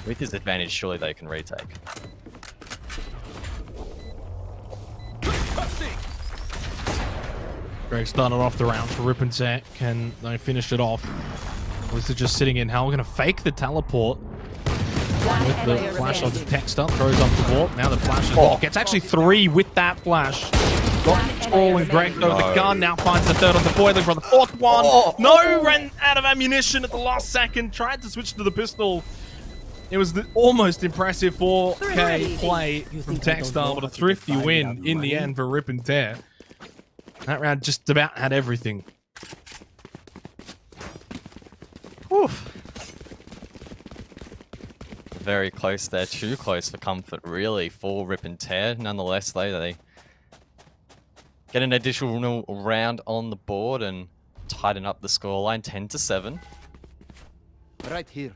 with his advantage, surely they can retake. Greg started off the round for Rip and Tear. Can they finish it off? This is just sitting in hell. We're going to fake the teleport with the flash of the text up. Throws up the wall. Now the flash as well. Gets actually 3 with that flash. Got Troll and Greg though. The gun now finds the 3rd on the boiling for the 4th one. No, ran out of ammunition at the last second. Tried to switch to the pistol. It was almost impressive 4K play from Textile, but a thrifty win in the end for Rip and Tear. That round just about had everything. Oof. Very close there, too close for comfort, really, for Rip and Tear. Nonetheless, though, they get an additional round on the board and tighten up the scoreline 10-7. Right here.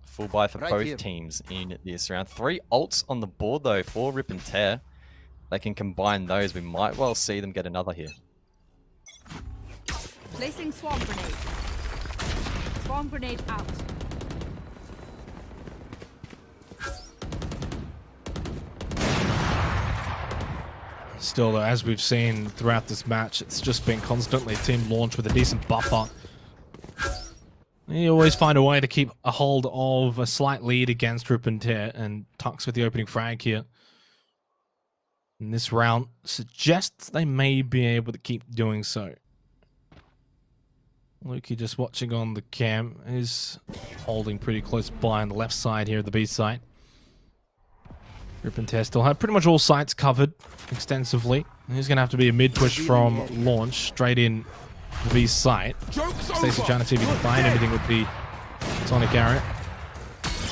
Full buy for both teams in this round. 3 ults on the board, though, for Rip and Tear. They can combine those. We might well see them get another here. Placing swarm grenade. Swarm grenade out. Still, though, as we've seen throughout this match, it's just been constantly Team Launch with a decent buffer. You always find a way to keep a hold of a slight lead against Rip and Tear, and Tux with the opening frag here. And this round suggests they may be able to keep doing so. Lukey just watching on the cam is holding pretty close by on the left side here at the B site. Rip and Tear still have pretty much all sites covered extensively. He's going to have to be a mid push from Launch straight in the B site. Stacey trying to see if he can find anything with the Sonic Arrow.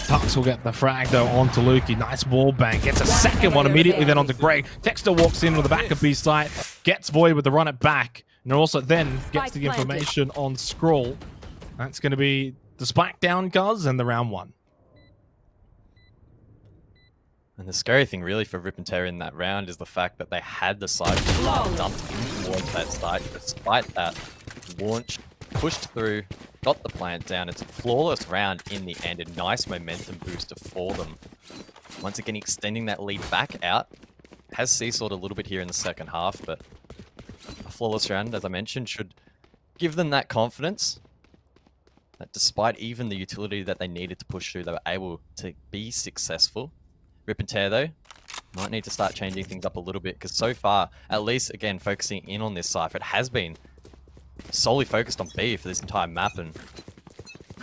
Tux will get the frag though onto Lukey. Nice wall bang. Gets a second one immediately then onto Greg. Texter walks in with the back of B site. Gets Void with the run it back. And also then gets the information on Scroll. That's going to be the spike down, guys, and the round one. And the scary thing really for Rip and Terror in that round is the fact that they had the side dumped towards that site. Despite that, Launch pushed through, got the plant down. It's a flawless round in the end. A nice momentum booster for them. Once again, extending that lead back out. Has seesawed a little bit here in the second half, but a flawless round, as I mentioned, should give them that confidence that despite even the utility that they needed to push through, they were able to be successful. Rip and Tear, though, might need to start changing things up a little bit, because so far, at least, again, focusing in on this Cypher, it has been solely focused on B for this entire map, and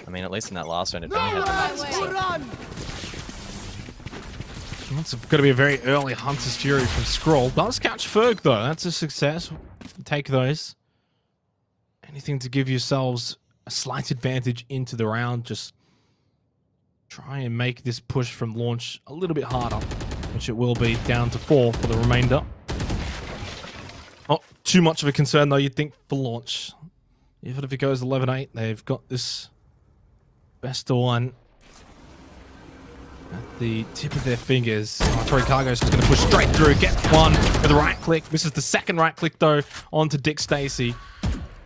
I mean, at least in that last round, it only had the max. It's going to be a very early Hunter's Fury from Scroll. Does catch Ferg, though. That's a success. Take those. Anything to give yourselves a slight advantage into the round. Just try and make this push from Launch a little bit harder, which it will be down to 4 for the remainder. Not too much of a concern, though, you'd think, for Launch. Even if it goes 11-8, they've got this best of one at the tip of their fingers. Tori Cargo's just going to push straight through, get one with the right click. Misses the second right click, though, onto Dick Stacy.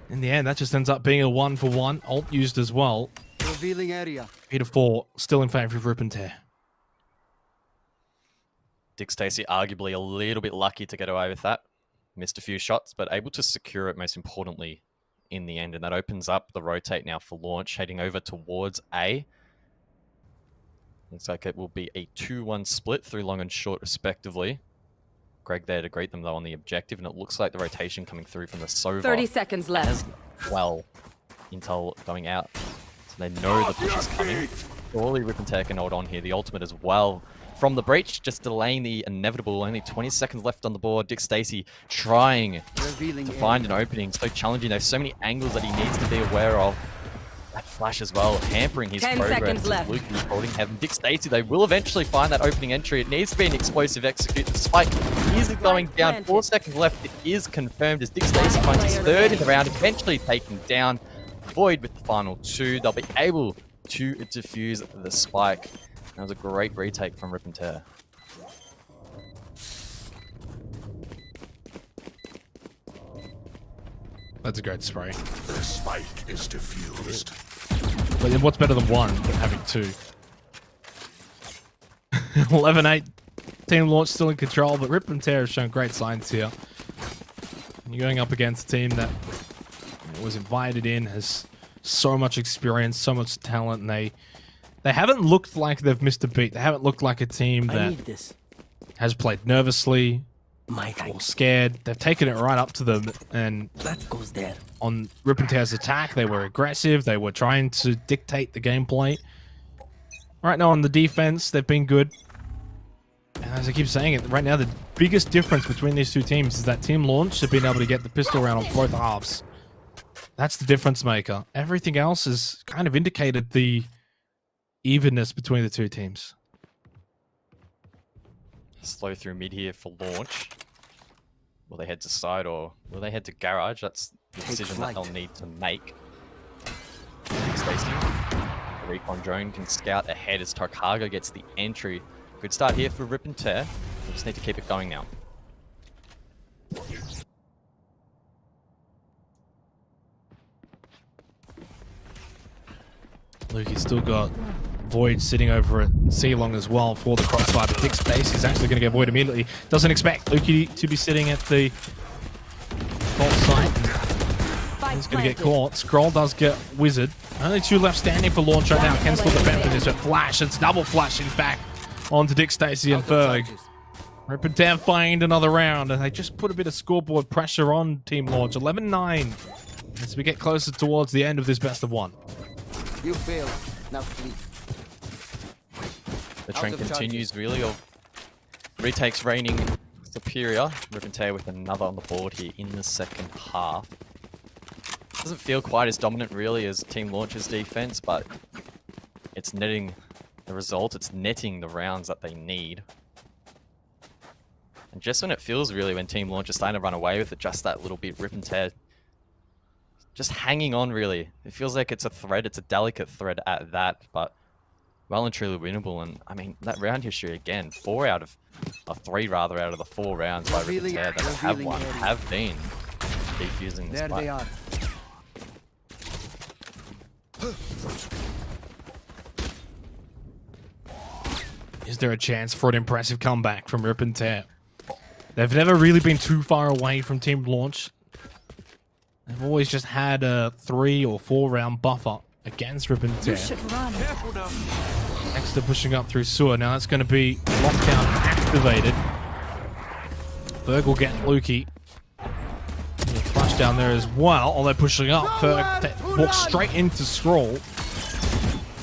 In the end, that just ends up being a 1-for-1. Ult used as well. Revealing area. 3-4, still in favor of Rip and Tear. Dick Stacy arguably a little bit lucky to get away with that. Missed a few shots, but able to secure it most importantly in the end. And that opens up the rotate now for Launch, heading over towards A. Looks like it will be a 2-1 split through long and short respectively. Greg there to greet them though on the objective, and it looks like the rotation coming through from the Sova 30 seconds left. as well. Intel going out, so they know the push is coming. Surely Rip and Tear can hold on here. The ultimate as well from the breach, just delaying the inevitable. Only 20 seconds left on the board. Dick Stacy trying to find an opening. So challenging. There's so many angles that he needs to be aware of. That flash as well, hampering his 10 progress. seconds left. Luke is holding heaven. Dick Stacy, they will eventually find that opening entry. It needs to be an explosive execute. The spike is going down. Planted. 4 seconds left. It is confirmed as Dick Stacy finds his third in the round, eventually taken down. Void with the final 2. They'll be able to defuse the spike. That was a great retake from Rip and Tear. That's a great spray. The spike is diffused. But then what's better than one than having 2? 11-8. Team Launch still in control, but Rip and Tear have shown great signs here. You're going up against a team that was invited in, has so much experience, so much talent, and they haven't looked like they've missed a beat. They haven't looked like a team that has played nervously or scared. They've taken it right up to them, and That goes there. on Rip and Tear's attack, they were aggressive. They were trying to dictate the gameplay. Right now on the defense, they've been good. And as I keep saying it, right now the biggest difference between these two teams is that Team Launch have been able to get the pistol round on both halves. That's the difference maker. Everything else has kind of indicated the evenness between the two teams. Slow through mid here for Launch. Will they head to side or will they head to garage? That's the decision that they'll need to make. Stacy, the recon drone can scout ahead as Tarkaga gets the entry. Good start here for Rip and Tear. We just need to keep it going now. Luke, he's still got Void sitting over at C-Long as well for the crossfire, but Dick Space is actually going to get Void immediately. Doesn't expect Lukey to be sitting at the fault site. He's going to get caught. Scroll does get Wizard. Only 2 left standing for Launch right now. Can still defend with this, but Flash, it's double flashing back onto Dick Stacy and Ferg. Rip and Tear find another round, and they just put a bit of scoreboard pressure on Team Launch. 11-9 as we get closer towards the end of this best of 1. You failed. Now flee. The trend continues really of retakes reigning superior. Rip and Tear with another on the board here in the second half. Doesn't feel quite as dominant really as Team Launch's defense, but it's netting the result. It's netting the rounds that they need. And just when it feels really, when Team Launch is starting to run away with it, just that little bit, Rip and Tear just hanging on, really. It feels like it's a thread. It's a delicate thread at that, but well and truly winnable. And I mean, that round history again, 3 out of the 4 rounds by Rip and Tear that have won have been defusing this There they fight. are. Is there a chance for an impressive comeback from Rip and Tear? They've never really been too far away from Team Launch. They've always just had a 3 or 4 round buffer against Rip and Tear. You should run. Next they're pushing up through sewer. Now that's going to be lockdown activated. Berg will get Lukey. Flash down there as well. Oh, they're pushing up. Berg walks straight into Scroll.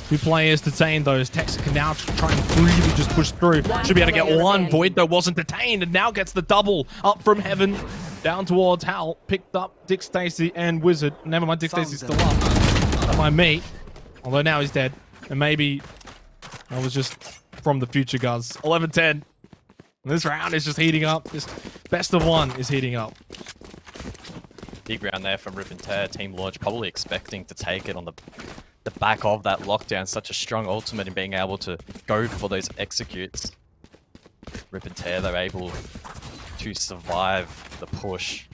2 players detained. Those Texas can now try and freely just push through. Should be able to get one. Void though wasn't detained and now gets the double up from heaven. Down towards Hal. Picked up Dick Stacy and Wizard. Never mind, Dick Stacy's still up. Not my mate. Although now he's dead. And maybe that was just from the future, guys. 11-10. This round is just heating up. This best of 1 is heating up. Big round there from Rip and Tear. Team Launch probably expecting to take it on the back of that lockdown. Such a strong ultimate in being able to go for those executes. Rip and Tear, they're able to survive the push.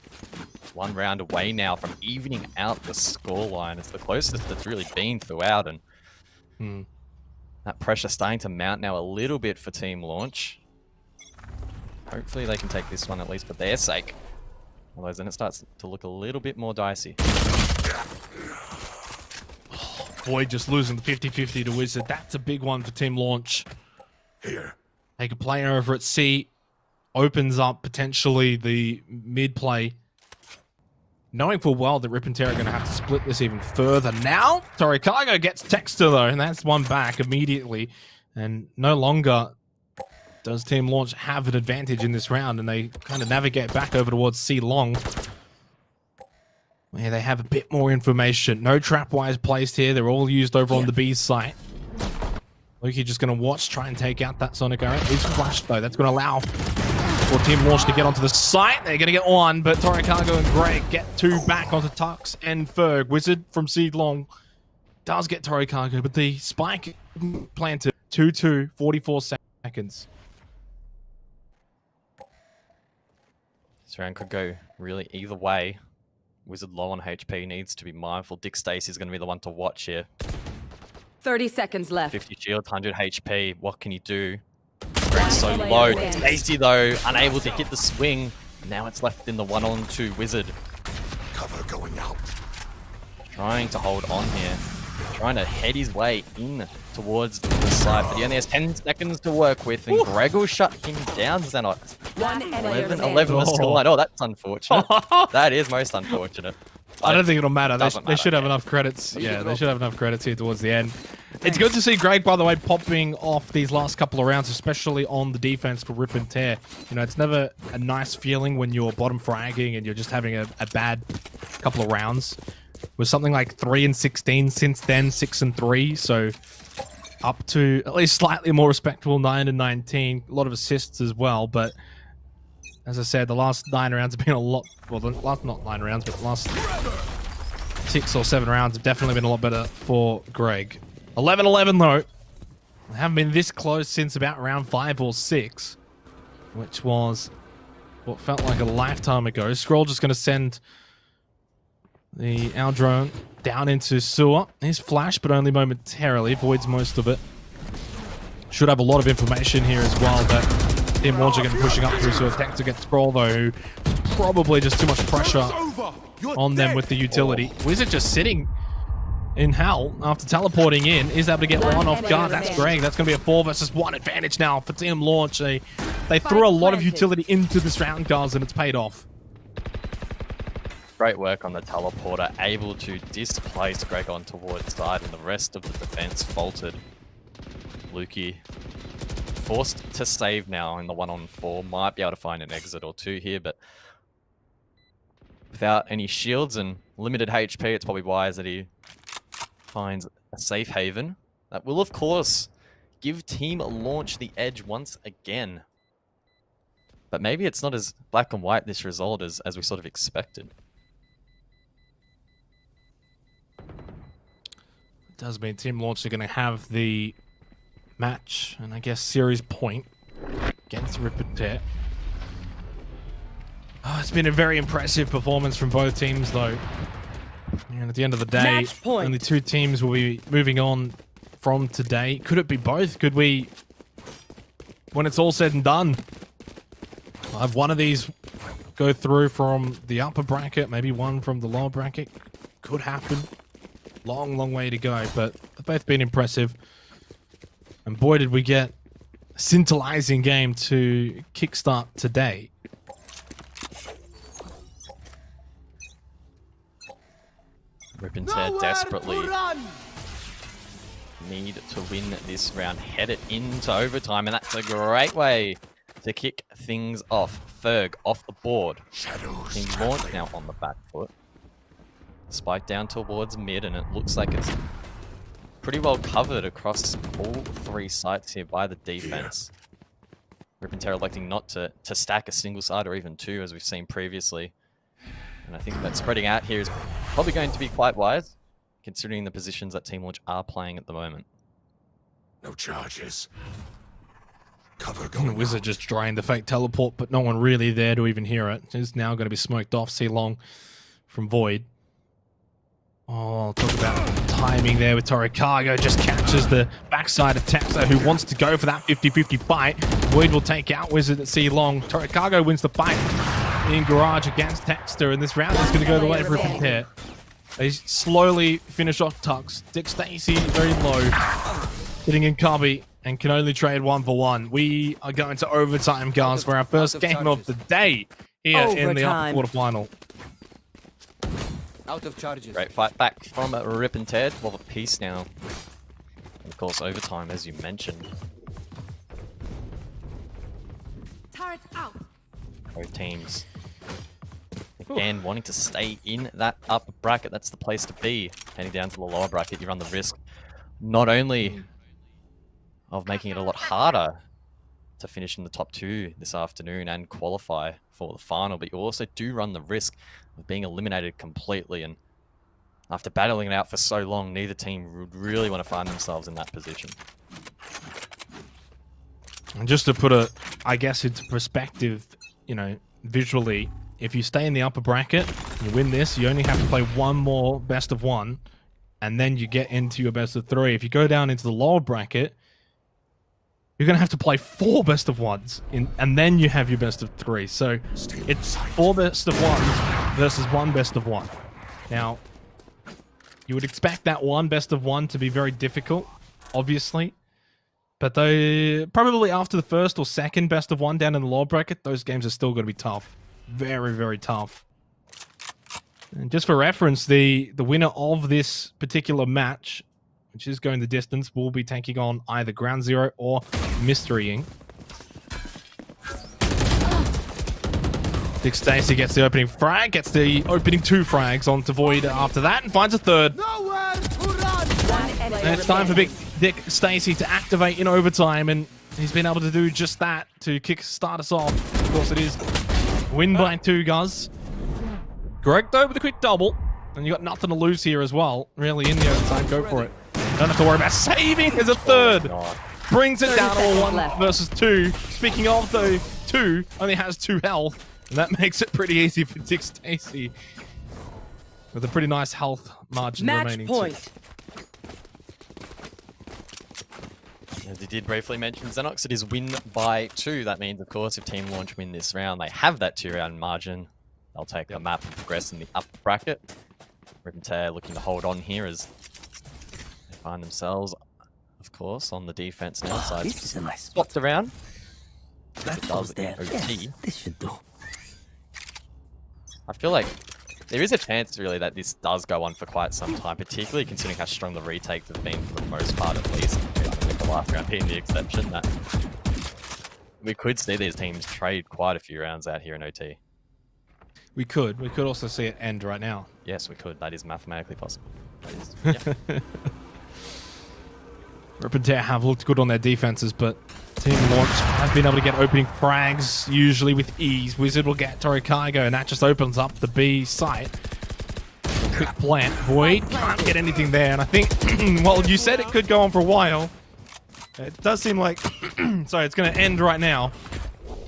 1 round away now from evening out the scoreline. It's the closest it's really been throughout, and that pressure starting to mount now a little bit for Team Launch. Hopefully they can take this one at least for their sake. Otherwise then it starts to look a little bit more dicey. Void just losing the 50-50 to Wizard. That's a big one for Team Launch. Here. Take a player over at C. Opens up potentially the mid play. Knowing full well that Rip and Tear are going to have to split this even further. Now, Torikago gets Texter though, and that's 1 back immediately. And no longer does Team Launch have an advantage in this round, and they kind of navigate back over towards C long. Where they have a bit more information. No trap wires placed here. They're all used over on the B site. Lukey just going to watch, try and take out that Sonic Arrow. He's flashed though. That's going to allow for Team Launch to get onto the site. They're going to get 1, but Torikago and Greg get 2 back onto Tux and Ferg. Wizard from Seed Long does get Torikago, but the spike planted. 2-2, 44 seconds. This round could go really either way. Wizard low on HP, needs to be mindful. Dick Stacy's going to be the one to watch here. 30 seconds left. 50 shield, 100 HP. What can he do? Greg's so low. Stacy, though, unable to hit the swing. Now it's left in the 1-on-2 Wizard. Cover going out. Trying to hold on here. Trying to head his way in towards the side. But he only has 10 seconds to work with. And Greg will shut him down, Xenox. 11 was still line. Oh, that's unfortunate. That is most unfortunate. I don't think it'll matter. They should have yeah. enough credits. Yeah, they should have enough credits here towards the end. It's good to see Greg, by the way, popping off these last couple of rounds, especially on the defense for Rip and Tear. You know, it's never a nice feeling when you're bottom fragging and you're just having a bad couple of rounds. It was something like 3-16 since then, 6-3. So up to at least slightly more respectable 9-19. A lot of assists as well, but as I said, the last 9 rounds have been a lot. Well, the last not 9 rounds, but the last 6 or 7 rounds have definitely been a lot better for Greg. 11-11 though. They haven't been this close since about round 5 or 6, which was what felt like a lifetime ago. Scroll just going to send our drone down into sewer. He's flash, but only momentarily. Voids most of it. Should have a lot of information here as well, but Team Launch are going to be pushing up through sewer. Tech to get Scroll though, who probably just too much pressure on them with the utility. Wizard just sitting in hell after teleporting in. Is able to get 1 off guard. That's Greg. That's going to be a 4 versus 1 advantage now for Team Launch. They threw a lot of utility into this round, guys, and it's paid off. Great work on the teleporter, able to displace Greg on towards side, and the rest of the defense faltered. Lukey forced to save now in the 1-on-4. Might be able to find an exit or 2 here, but without any shields and limited HP, it's probably wise that he finds a safe haven. That will, of course, give Team Launch the edge once again. But maybe it's not as black and white, this result, as we sort of expected. It does mean Team Launch are going to have the match and I guess series point against Ripper. Oh, it's been a very impressive performance from both teams, though. And at the end of the day, Match point. only 2 teams will be moving on from today. Could it be both? Could we, when it's all said and done, have one of these go through from the upper bracket, maybe one from the lower bracket? Could happen. Long, long way to go, but they've both been impressive. And boy, did we get a scintillating game to kickstart today. Rip and Tear desperately need to win this round, head it into overtime, and that's a great way to kick things off. Ferg off the board. Shadows Team Launch now on the back foot. Spike down towards mid, and it looks like it's pretty well covered across all 3 sites here by the defense. Rip and Tear electing not to stack a single side or even 2, as we've seen previously. And I think that spreading out here is probably going to be quite wise, considering the positions that Team Launch are playing at the moment. No charges. Cover The going Wizard out. just trying the fake teleport, but no one really there to even hear it. It's now going to be smoked off. See Long from Void. Oh, talk about timing there with Torricago. Just catches the backside of Texter, who wants to go for that 50-50 fight. Void will take out Wizard at C Long. Torricago wins the fight in Garage against Texter, and this round is going to go the way of Rip and Tear. They slowly finish off Tux. Dick Stacy very low, hitting in Cubby, and can only trade 1 for 1. We are going to overtime, guys, for our first game of the day here in the upper quarterfinal. Out of charges. Great fight back from Rip and Tear. 12 apiece now. And of course, overtime, as you mentioned. Turret out. Both teams, again, wanting to stay in that upper bracket. That's the place to be. Heading down to the lower bracket, you run the risk not only of making it a lot harder to finish in the top 2 this afternoon and qualify for the final, but you also do run the risk of being eliminated completely. And after battling it out for so long, neither team would really want to find themselves in that position. And just to put it, I guess, into perspective, you know, visually, if you stay in the upper bracket, you win this, you only have to play 1 more best of 1, and then you get into your best of 3. If you go down into the lower bracket, you're going to have to play 4 best of 1s, and then you have your best of 3. So it's 4 best of 1s versus 1 best of 1. Now, you would expect that 1 best of 1 to be very difficult, obviously. But they probably after the first or second best of 1 down in the lower bracket, those games are still going to be tough. Very, very tough. And just for reference, the winner of this particular match, which is going the distance, will be taking on either Ground Zero or Mystery Inc. Dick Stacy gets the opening frag, gets the opening 2 frags onto Void after that, and finds a third. Nowhere to run! And it's time for Big Dick Stacy to activate in overtime, and he's been able to do just that to start us off. Of course, it is win by 2, guys. Greg, though, with a quick double, and you got nothing to lose here as well. Really, in the overtime, go for it. Don't have to worry about saving as a third. Brings it down to 1 versus 2. Speaking of, though, 2 only has 2 health, and that makes it pretty easy for Dick Stacy. With a pretty nice health margin remaining. Match point. As he did briefly mention, Xenox, it is win by 2. That means, of course, if Team Launch win this round, they have that 2-round margin. They'll take the map and progress in the upper bracket. Rip and Tear looking to hold on here as they find themselves, of course, on the defense now. Side This is a nice spot. swapped around. That It goes does there. in Yes, OT. this should do. I feel like there is a chance, really, that this does go on for quite some time, particularly considering how strong the retakes have been for the most part, at least. I think the last round being the exception. That we could see these teams trade quite a few rounds out here in OT. We could. We could also see it end right now. Yes, we could. That is mathematically possible. That is, yeah. Rip and Tear have looked good on their defenses, but Team Launch have been able to get opening frags, usually with ease. Wizard will get Torikaigo, and that just opens up the B site. Quick plant. Void can't get anything there, and I think, well, you said it could go on for a while. It does seem like, sorry, it's going to end right now.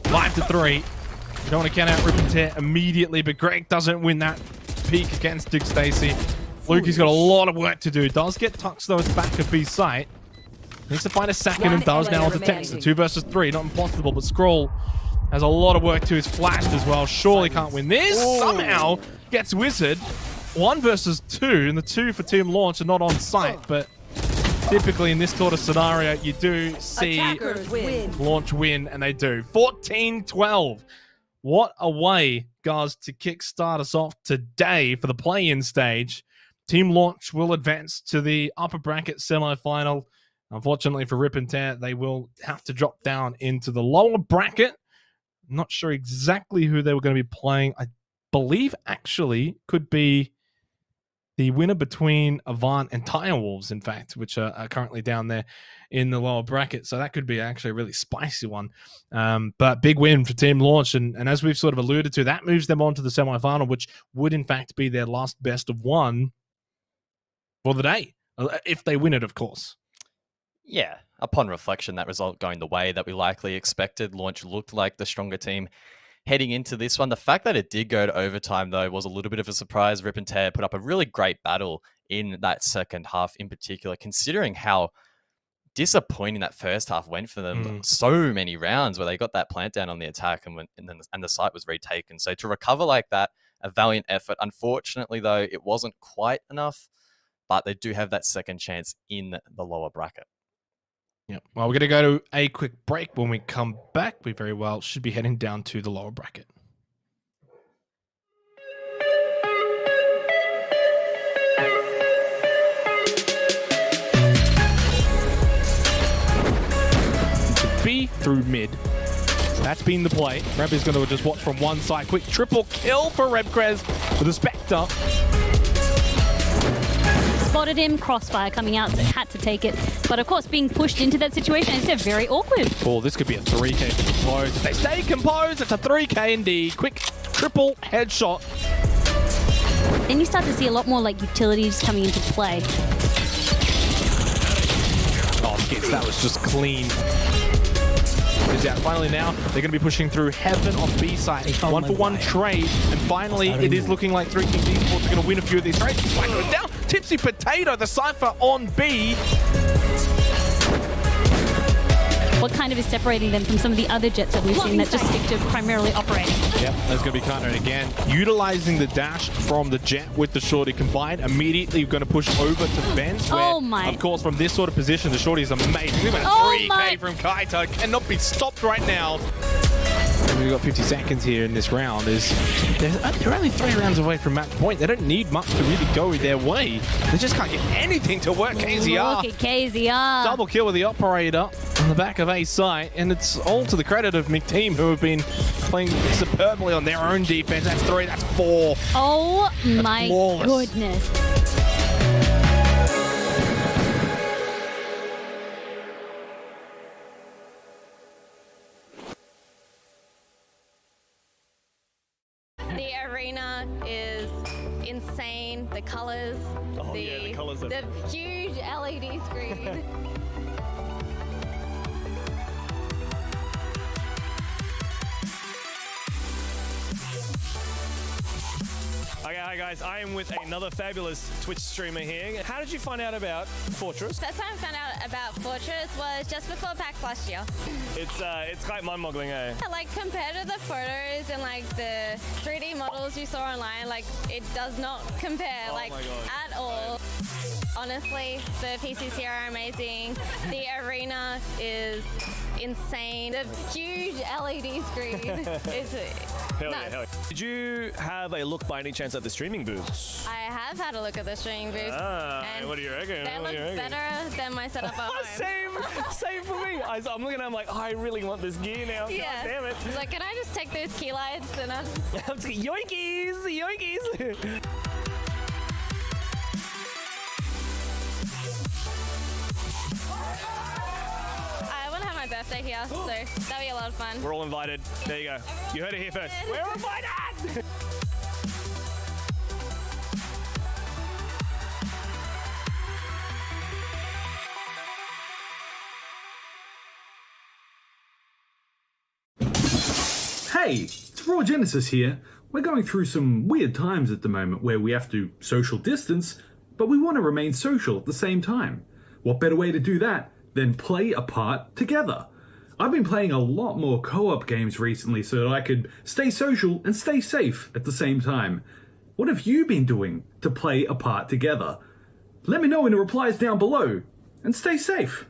5-3. You don't want to count out Rip and Tear immediately, but Greg doesn't win that peak against Duke Stacy. Lukey's got a lot of work to do. Does get Tux though at the back of B site. Needs to find a second and does now onto Tex. 2 versus 3, not impossible, but Scroll has a lot of work to his flashed as well. Surely can't win this. Somehow gets Wizard. 1 versus 2, and the 2 for Team Launch are not on site, but typically in this sort of scenario, you do see Launch win, and they do. 14-12. What a way, guys, to kickstart us off today for the play-in stage. Team Launch will advance to the upper bracket semi-final. Unfortunately for Rip and Tear, they will have to drop down into the lower bracket. I'm not sure exactly who they were going to be playing. I believe actually could be the winner between Avant and Tire Wolves, in fact, which are currently down there in the lower bracket. So that could be actually a really spicy one. But big win for Team Launch. And as we've sort of alluded to, that moves them on to the semi-final, which would in fact be their last best of one for the day. If they win it, of course. Yeah, upon reflection, that result going the way that we likely expected. Launch looked like the stronger team heading into this one. The fact that it did go to overtime, though, was a little bit of a surprise. Rip and Tear put up a really great battle in that second half in particular, considering how disappointing that first half went for them. So many rounds where they got that plant down on the attack and the site was retaken. So to recover like that, a valiant effort. Unfortunately, though, it wasn't quite enough, but they do have that second chance in the lower bracket. Yeah. Well, we're going to go to a quick break. When we come back, we very well should be heading down to the lower bracket. B through mid. That's been the play. Reb is going to just watch from one side. Quick triple kill for Rebkrez with a Spectre. Spotted him, crossfire coming out, so had to take it. But of course, being pushed into that situation, it's very awkward. Oh, this could be a 3K composed. If they stay composed, it's a 3K indeed. Quick triple headshot. Then you start to see a lot more like utilities coming into play. Oh, Skits, that was just clean. Is out. Finally now, they're going to be pushing through Heaven on B side. 1-for-1 trade, and finally it is looking like 3 Kings Esports are going to win a few of these trades. Swag goes down. Tipsy Potato, the Cypher on B. What kind of is separating them from some of the other jets that we've seen that just stick to primarily operating? Yep, that's going to be countered again. Utilizing the dash from the jet with the shorty combined, immediately going to push over to Vents. Where, of course, from this sort of position, the shorty is amazing. We've got a 3K from Kaito. Cannot be stopped right now. And we've got 50 seconds here in this round. They're only 3 rounds away from match point. They don't need much to really go their way. They just can't get anything to work. KZR. Look at KZR. Double kill with the operator on the back of A site. And it's all to the credit of McTeam, who have been playing superbly on their own defense. That's 3, that's 4. Oh my flawless. goodness. The arena is insane. The colors, the huge LED screen. Okay, hi guys, I am with another fabulous Twitch streamer here. How did you find out about Fortress? First time I found out about Fortress was just before PAX last year. It's quite mind-boggling, eh? Like compared to the photos and like the 3D models you saw online, like it does not compare at all. Honestly, the PCs here are amazing. The arena is insane. The huge LED screen is Hell yeah. Did you have a look by any chance at the streaming booths? I have had a look at the streaming booths. And what do you reckon? They look better than my setup at home. Same for me. I'm looking at them like, I really want this gear now. Yeah. God damn it. Like, can I just take those key lights and yoinkies, yoinkies. So that'll be a lot of fun. We're all invited. There you go. You heard it here first. We're all invited! Hey, it's Raw Genesis here. We're going through some weird times at the moment where we have to social distance, but we want to remain social at the same time. What better way to do that than play a part together? I've been playing a lot more co-op games recently so that I could stay social and stay safe at the same time. What have you been doing to play a part together? Let me know in the replies down below, and stay safe.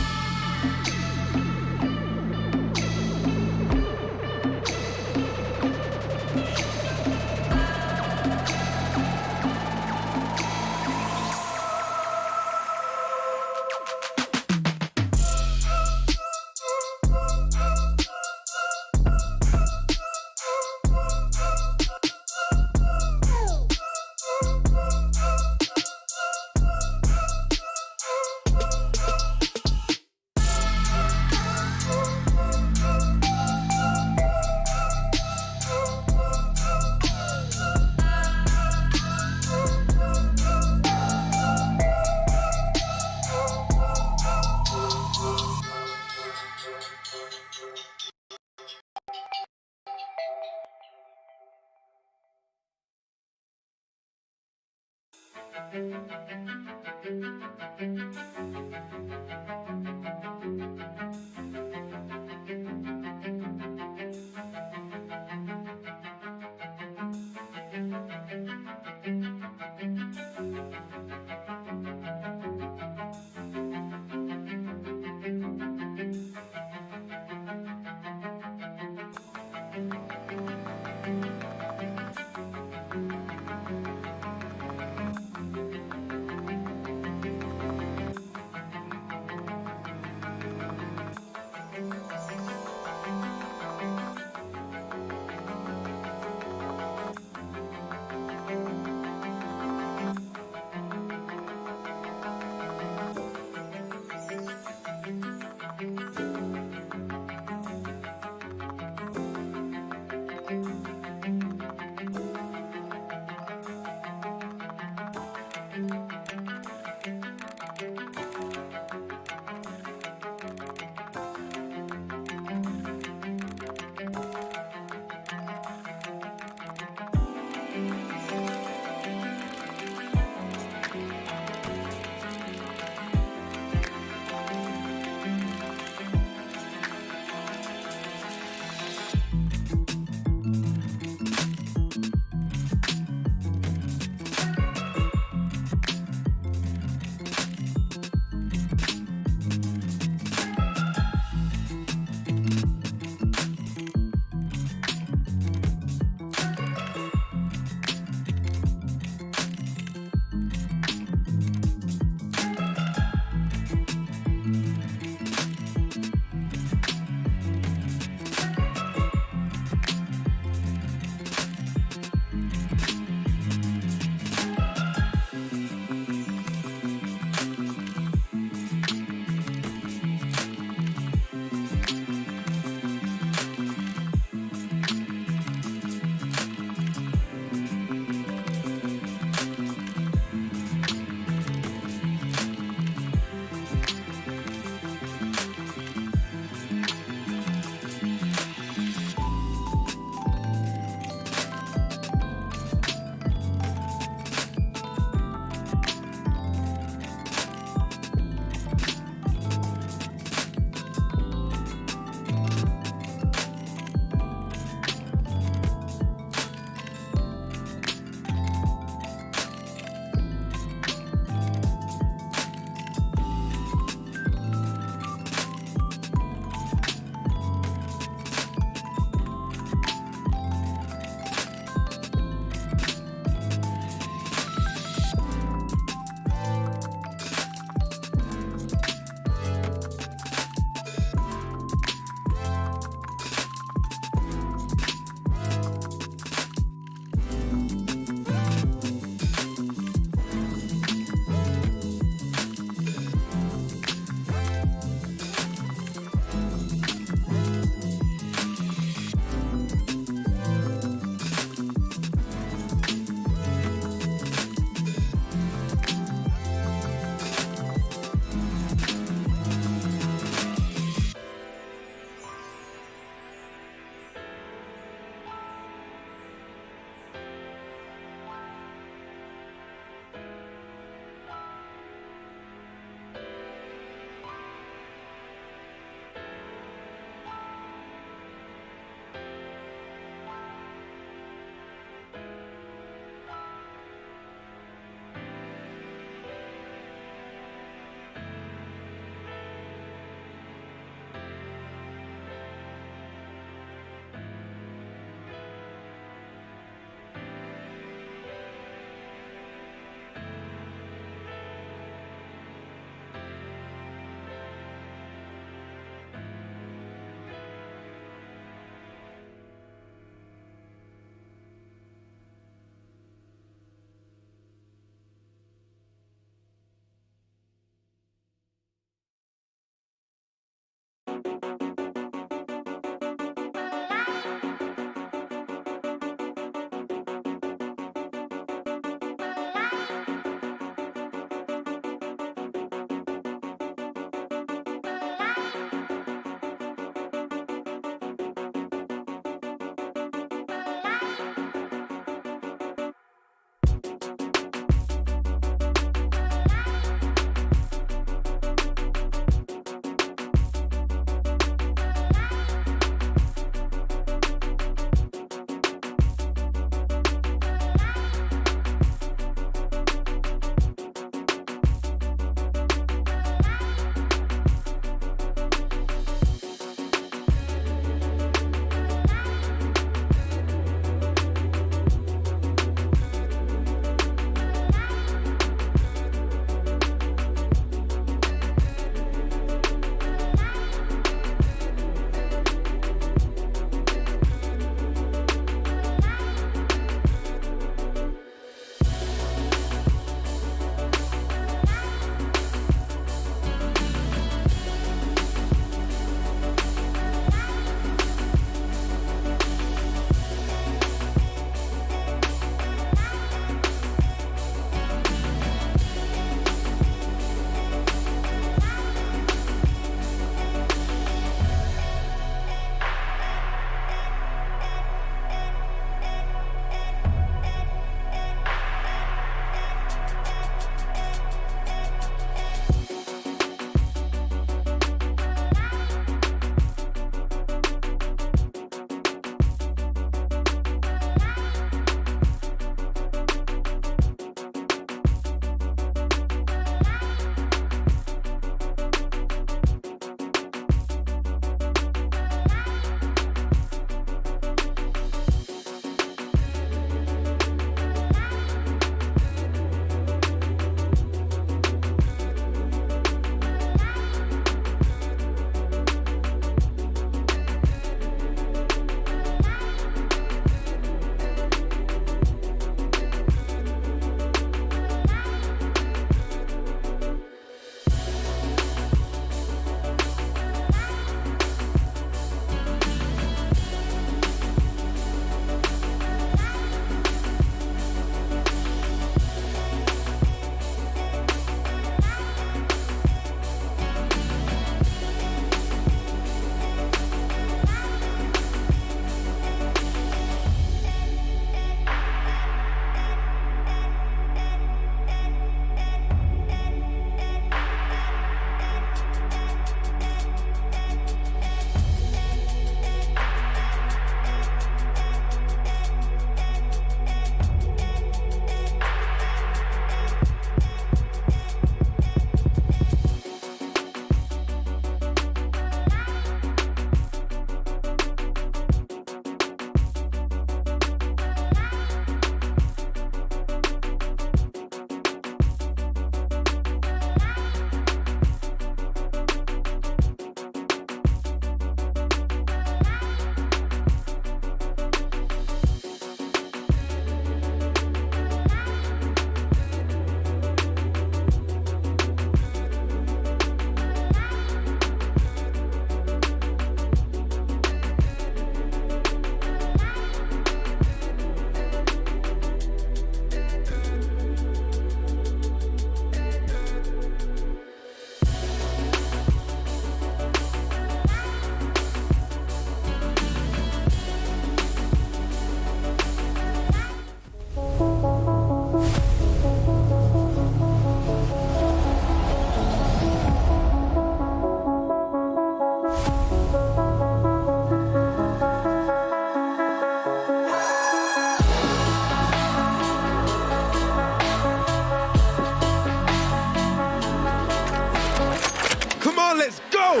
on, let's go!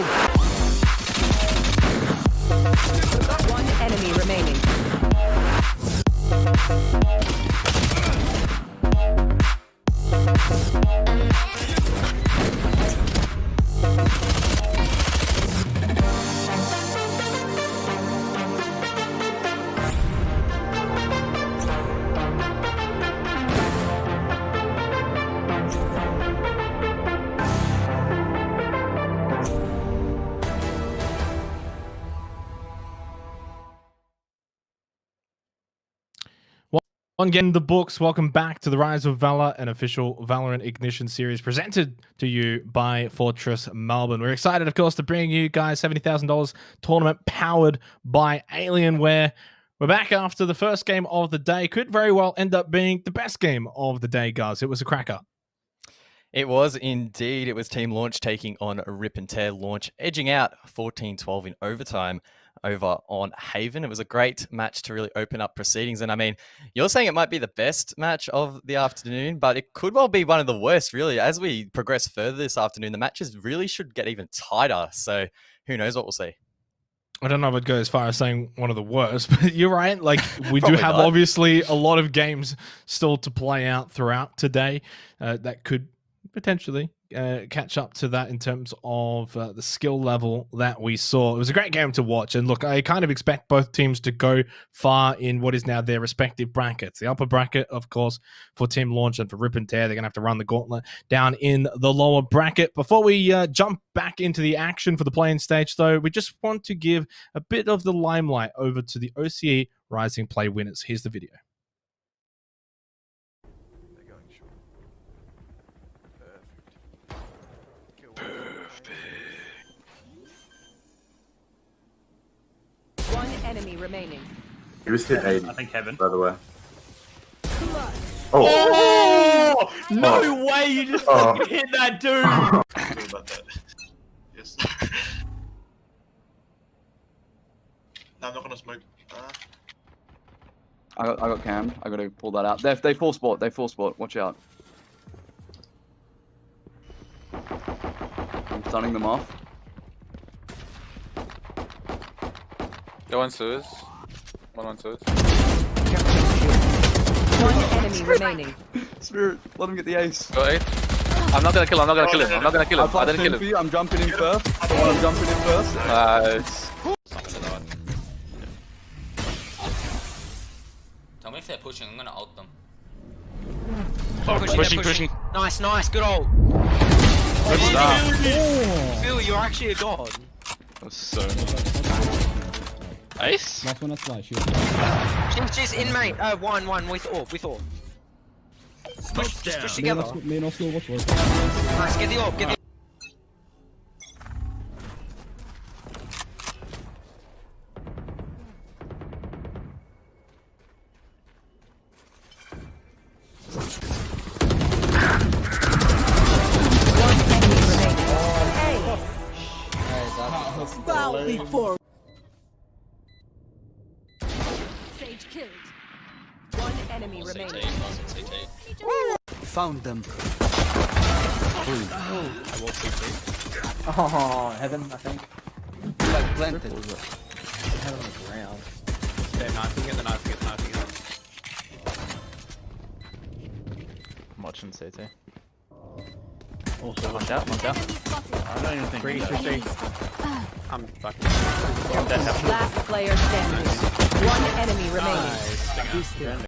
One enemy remaining. Again, the books. Welcome back to the Rise of Valor, an official Valorant Ignition series presented to you by Fortress Melbourne. We're excited, of course, to bring you guys $70,000 tournament powered by Alienware. We're back after the first game of the day. Could very well end up being the best game of the day, guys. It was a cracker. It was indeed. It was Team Launch taking on Rip and Tear. Launch edging out 14-12 in overtime over on Haven. It was a great match to really open up proceedings. And I mean, you're saying it might be the best match of the afternoon, but it could well be one of the worst, really. As we progress further this afternoon, the matches really should get even tighter. So who knows what we'll see. I don't know if I'd go as far as saying one of the worst, but you're right. Like, we do have not. obviously a lot of games still to play out throughout today that could potentially catch up to that in terms of the skill level that we saw. It was a great game to watch. And look, I kind of expect both teams to go far in what is now their respective brackets. The upper bracket, of course, for Team Launch, and for Rip and Tear, they're going to have to run the gauntlet down in the lower bracket. Before we jump back into the action for the playing stage, though, we just want to give a bit of the limelight over to the OCE Rising Play winners. Here's the video. One enemy remaining. He was hit 80. I think Heaven. By the way. Oh! No way you just fucking hit that dude! About that. Yes. No, I'm not gonna smoke. I got cammed. I got to pull that out. They full sport. They full sport. Watch out. I'm stunning them off. Go on sewers. One on sewers. One enemy remaining. Spirit, let him get the ace. Go 8. I'm not gonna kill him. I'm not gonna kill him. I'm not gonna kill him. I didn't kill him. I'm jumping in first. I'm jumping in first. Nice. Tell me if they're pushing. I'm gonna ult them. Pushing. Nice, nice, good ult. Good stuff. Phil, you're actually a god. That's so nice. Last one, that's fly, shoot. She's in mate. One with orb, Push together. Main off school, watch work. Nice, get the orb, get the Before. Sage killed. One enemy remaining. Found them. Oh, Heaven, I think. Like planted. Heaven on the ground. Get the knife, get the knife. I'm watching CT. Also, watch out. I don't even think. 3. I'm fucking. I'm dead. Last player standing. One enemy remaining.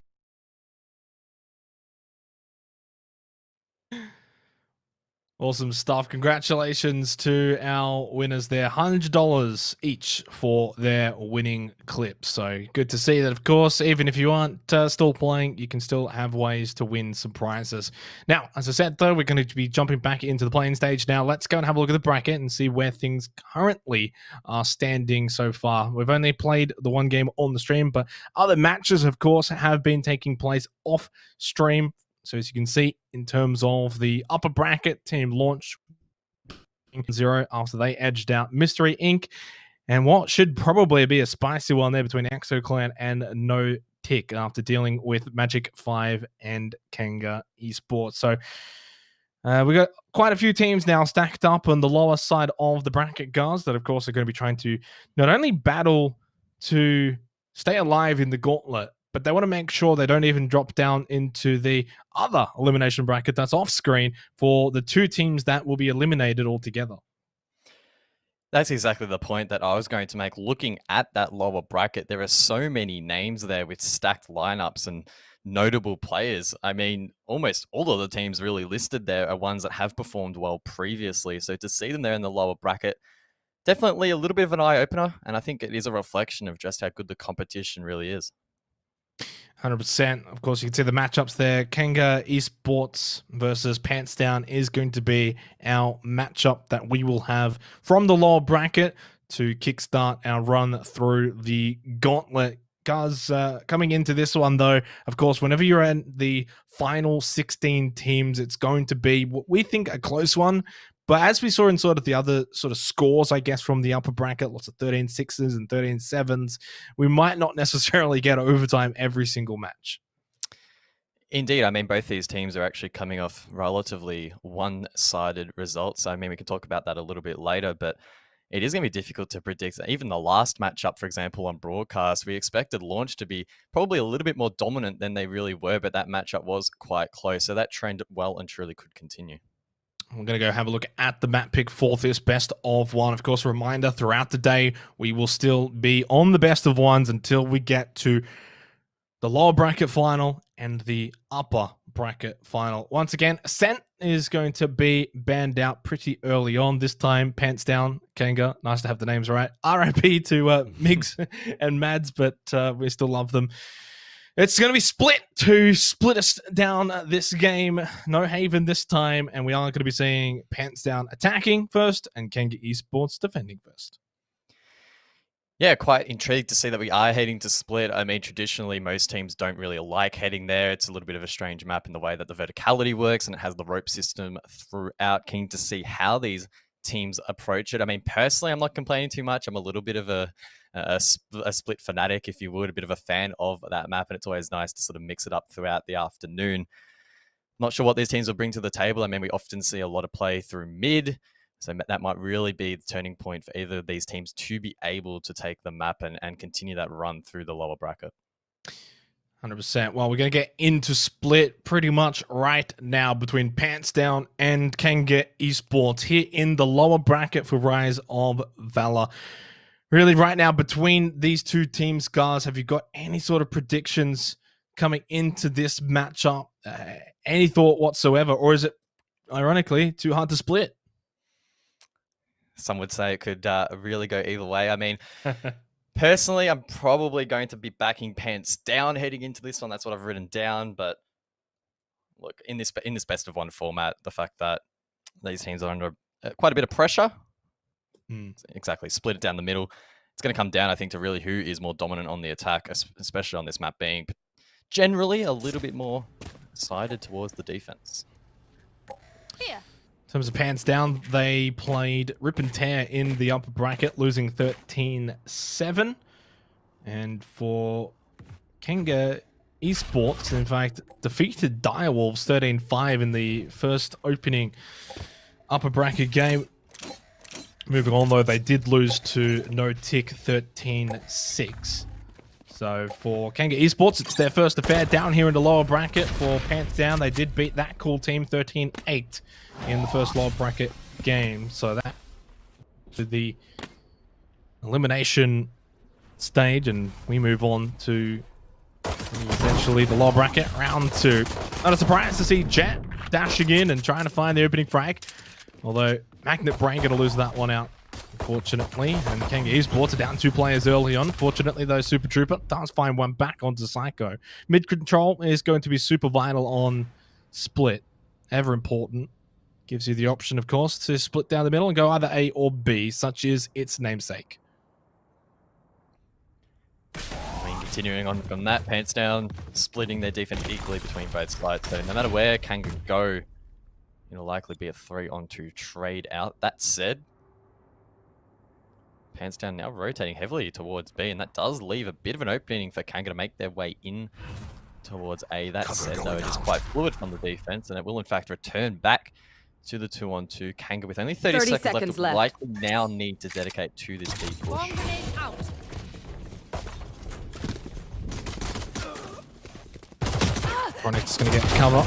Awesome stuff. Congratulations to our winners there. $100 each for their winning clips. So good to see that, of course, even if you aren't still playing, you can still have ways to win some prizes. Now, as I said, though, we're going to be jumping back into the playing stage now. Let's go and have a look at the bracket and see where things currently are standing so far. We've only played the one game on the stream, but other matches, of course, have been taking place off stream. So as you can see, in terms of the upper bracket, Team Launch 0 after they edged out Mystery Inc. And what should probably be a spicy one there between ExoClan and No Tick after dealing with Magic 5 and Kanga Esports. So We got quite a few teams now stacked up on the lower side of the bracket, guys, that of course are going to be trying to not only battle to stay alive in the gauntlet, but they want to make sure they don't even drop down into the other elimination bracket that's off screen for the two teams that will be eliminated altogether. That's exactly the point that I was going to make. Looking at that lower bracket, there are so many names there with stacked lineups and notable players. I mean, almost all of the teams really listed there are ones that have performed well previously. So to see them there in the lower bracket, definitely a little bit of an eye-opener. And I think it is a reflection of just how good the competition really is. 100%. Of course, you can see the matchups there. Kanga Esports versus Pants Down is going to be our matchup that we will have from the lower bracket to kickstart our run through the gauntlet. Guys, coming into this one, though, of course, whenever you're in the final 16 teams, it's going to be what we think a close one. But as we saw in sort of the other sort of scores, I guess, from the upper bracket, lots of 13-6s and 13-7s, we might not necessarily get overtime every single match. Indeed. I mean, both these teams are actually coming off relatively one-sided results. I mean, we can talk about that a little bit later, but it is going to be difficult to predict. Even the last matchup, for example, on broadcast, we expected Launch to be probably a little bit more dominant than they really were, but that matchup was quite close. So that trend well and truly could continue. I'm going to go have a look at the map pick for this best of one. Of course, a reminder, throughout the day, we will still be on the best of ones until we get to the lower bracket final and the upper bracket final. Once again, Ascent is going to be banned out pretty early on. This time, Pants Down, Kanga, nice to have the names right. RIP to Migs and Mads, but we still love them. It's going to be split us down this game. No Haven this time, and we are going to be seeing Pants Down attacking first and Kanga Esports defending first. Yeah, quite intrigued to see that we are heading to split. I mean, traditionally, most teams don't really like heading there. It's a little bit of a strange map in the way that the verticality works, and it has the rope system throughout. Keen to see how these teams approach it. I mean, personally, I'm not complaining too much. I'm a little bit of a split fanatic, if you would, a bit of a fan of that map, and it's always nice to sort of mix it up throughout the afternoon. Not sure what these teams will bring to the table. I mean, we often see a lot of play through mid, so that might really be the turning point for either of these teams to be able to take the map and continue that run through the lower bracket. 100%. Well, we're going to get into split pretty much right now between Pants Down and Kanga Esports here in the lower bracket for Rise of Valor. Really, right now, between these two teams, guys, have you got any sort of predictions coming into this matchup? Any thought whatsoever? Or is it, ironically, too hard to split? Some would say it could really go either way. I mean, personally, I'm probably going to be backing Pants Down heading into this one. That's what I've written down. But look, in this best of one format, the fact that these teams are under quite a bit of pressure, exactly, split it down the middle. It's going to come down, I think, to really who is more dominant on the attack, especially on this map being generally a little bit more sided towards the defense. Yeah. In terms of Pants Down, they played Rip and Tear in the upper bracket, losing 13-7. And for Kanga Esports, in fact, defeated Direwolves 13-5 in the first opening upper bracket game. Moving on, though, they did lose to No Tick 13-6. So for Kanga Esports, it's their first affair down here in the lower bracket. For Pants Down, they did beat that cool team 13-8 in the first lower bracket game. So that to the elimination stage, and we move on to essentially the lower bracket round 2. Not a surprise to see Jet dashing in and trying to find the opening frag, although Magnet Brain going to lose that one out, unfortunately. And Kanga Esports are down 2 players early on. Fortunately, though, Super Trooper does find one back onto Psycho. Mid control is going to be super vital on split. Ever important. Gives you the option, of course, to split down the middle and go either A or B, such is its namesake. I mean, continuing on from that, Pants Down splitting their defense equally between both sides. So no matter where Kanga go, it'll likely be a 3-on-2 trade out. That said, Pants Down now rotating heavily towards B, and that does leave a bit of an opening for Kanga to make their way in towards A. That said, though, it is quite fluid from the defense, and it will in fact return back to the 2-on-2. Kanga with only 30 seconds left. Likely now need to dedicate to this deep push. Bomb grenade out. Chronix going to get cover.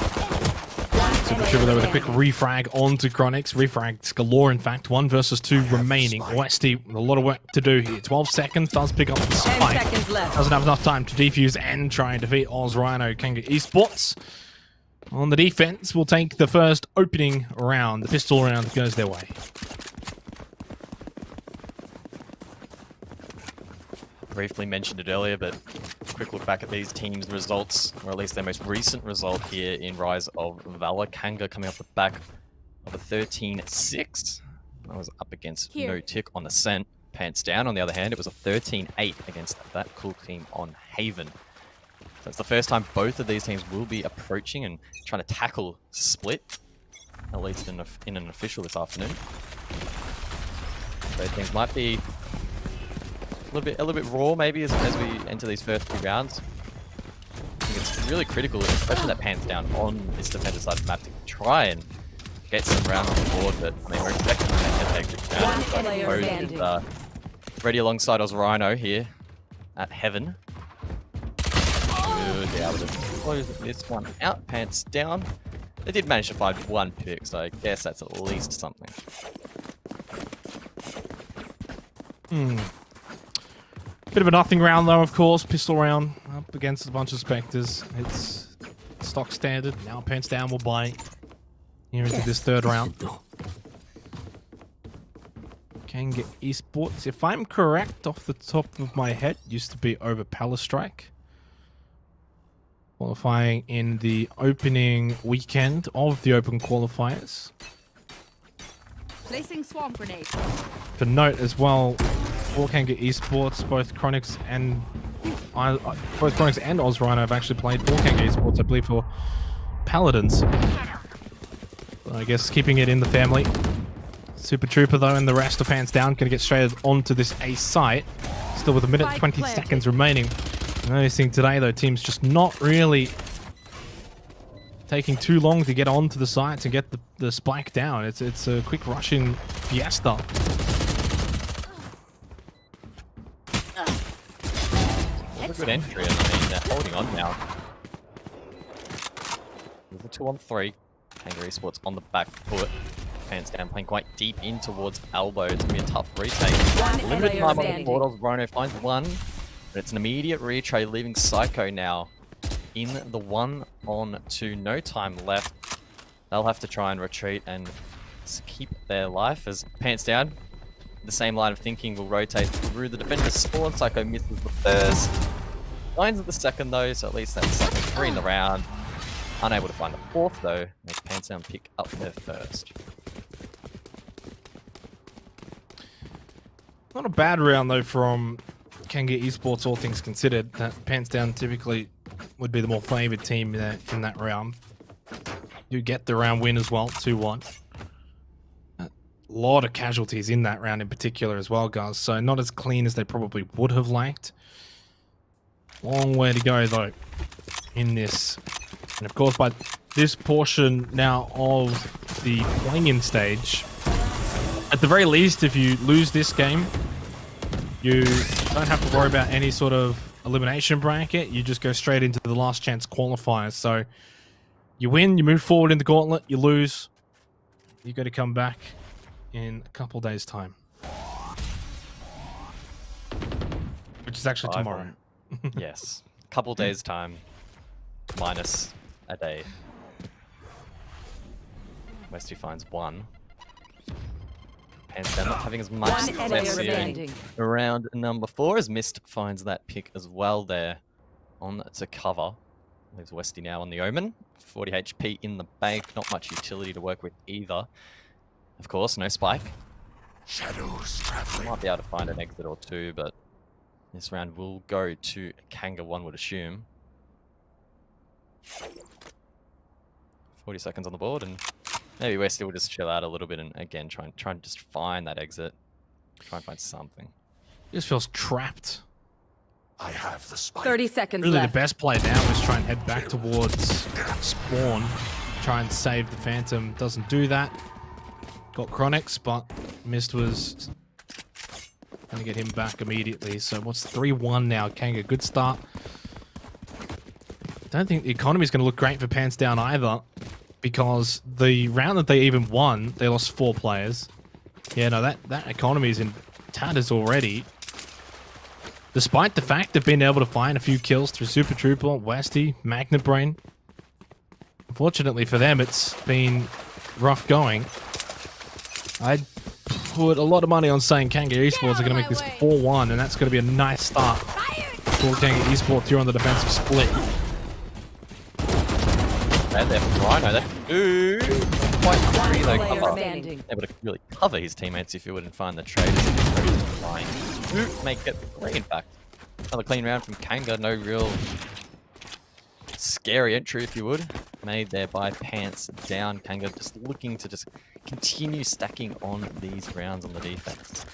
Super Trooper there with a quick refrag onto Chronix. Refrags galore, in fact. 1 versus 2 remaining. Westy with a lot of work to do here. 12 seconds, does pick up the 10 spike. seconds left. Doesn't have enough time to defuse and try and defeat Oz Rhino. Kanga Esports on the defense will take the first opening round. The pistol round goes their way. Briefly mentioned it earlier, but quick look back at these teams' results, or at least their most recent result here in Rise of Valor. Kanga coming off the back of a 13-6. That was up against No Tick on Ascent. Pants Down, on the other hand, it was a 13-8 against that cool team on Haven. So it's the first time both of these teams will be approaching and trying to tackle Split, at least in an official this afternoon. Both teams might be a little bit raw maybe as we enter these first 2 rounds. I think it's really critical, especially that Pants Down on this defender side of the map, to try and get some rounds on the board. But I mean, we're expecting to take this round. Ready alongside Oz Rhino here at Heaven. Good, able to close this one out. Pants Down. They did manage to find 1 pick, so I guess that's at least something. Bit of a nothing round though, of course. Pistol round up against a bunch of Spectres. It's stock standard. Now Pants Down will buy here into this 3rd round. Kanga Esports, if I'm correct off the top of my head, used to be over Palace Strike. Qualifying in the opening weekend of the Open Qualifiers. Placing swamp grenade. To note as well, for Kanga Esports, both Chronix and Oz Rhino have actually played for Kanga Esports, I believe, for Paladins. So I guess keeping it in the family. Super Trooper though, and the rest of Pants Down going to get straight onto this A site. Still with 1 minute 20 seconds remaining. Noticing today though, teams just not really taking too long to get onto the sites and get the spike down. It's a quick rushing fiesta. Good entry, and I mean, they're holding on now. With a 2-on-3. Kanga Esports on the back foot. Pants Down playing quite deep in towards elbow. It's going to be a tough retake. Limited time on the board. Oz Rhino finds 1, but it's an immediate retray, leaving Psycho now in the 1-on-2. No time left. They'll have to try and retreat and keep their life as Pants Down, the same line of thinking, will rotate through the defender's spawn. Psycho misses the first. Finds the second though, so at least that's 3 in the round. Unable to find the 4th though. Makes Pants Down pick up their first. Not a bad round though from Kanga Esports, all things considered. That Pants Down typically would be the more favoured team in that round. You get the round win as well, 2-1. A lot of casualties in that round in particular as well, guys. So not as clean as they probably would have liked. Long way to go though in this. And of course, by this portion now of the playing stage, at the very least, if you lose this game, you don't have to worry about any sort of elimination bracket. You just go straight into the last chance qualifiers. So you win, you move forward in the gauntlet, you lose, you got to come back in a couple days' time. Which is actually tomorrow. Yes. Couple days' time, minus a day. Westy finds 1. Pants Down not having as much success here. Around number 4 as Mist finds that pick as well there on to cover. Leaves Westy now on the Omen. 40 HP in the bank, not much utility to work with either. Of course, no spike. Shadows traveling. Might be able to find an exit or 2, but this round will go to Kanga, one would assume. 40 seconds on the board, and maybe Westy will just chill out a little bit and again try and just find that exit. Try and find something. He just feels trapped. I have the spike. 30 seconds really left. The best play now is try and head back towards spawn. Try try and save the Phantom. Doesn't do that. Got Chronix, but Mist was going to get him back immediately. So what's 3-1 now? Kanga, good start. Don't think the economy is going to look great for Pants Down either, because the round that they even won, they lost 4 players. Yeah, no, that economy is in tatters already. Despite the fact they've been able to find a few kills through Super Trooper, Westy, Magnet Brain. Unfortunately for them, it's been rough going. I'd put a lot of money on saying Kanga Esports are going to make this 4-1, and that's going to be a nice start for Kanga Esports here on the defensive split. And they're Rhino, they do quite really cover. Able to really cover his teammates if he wouldn't find the traders flying. Make it 3, in fact. Another clean round from Kanga, no real scary entry, if you would. Made there by Pants Down. Kanga just looking to just continue stacking on these rounds on the defense.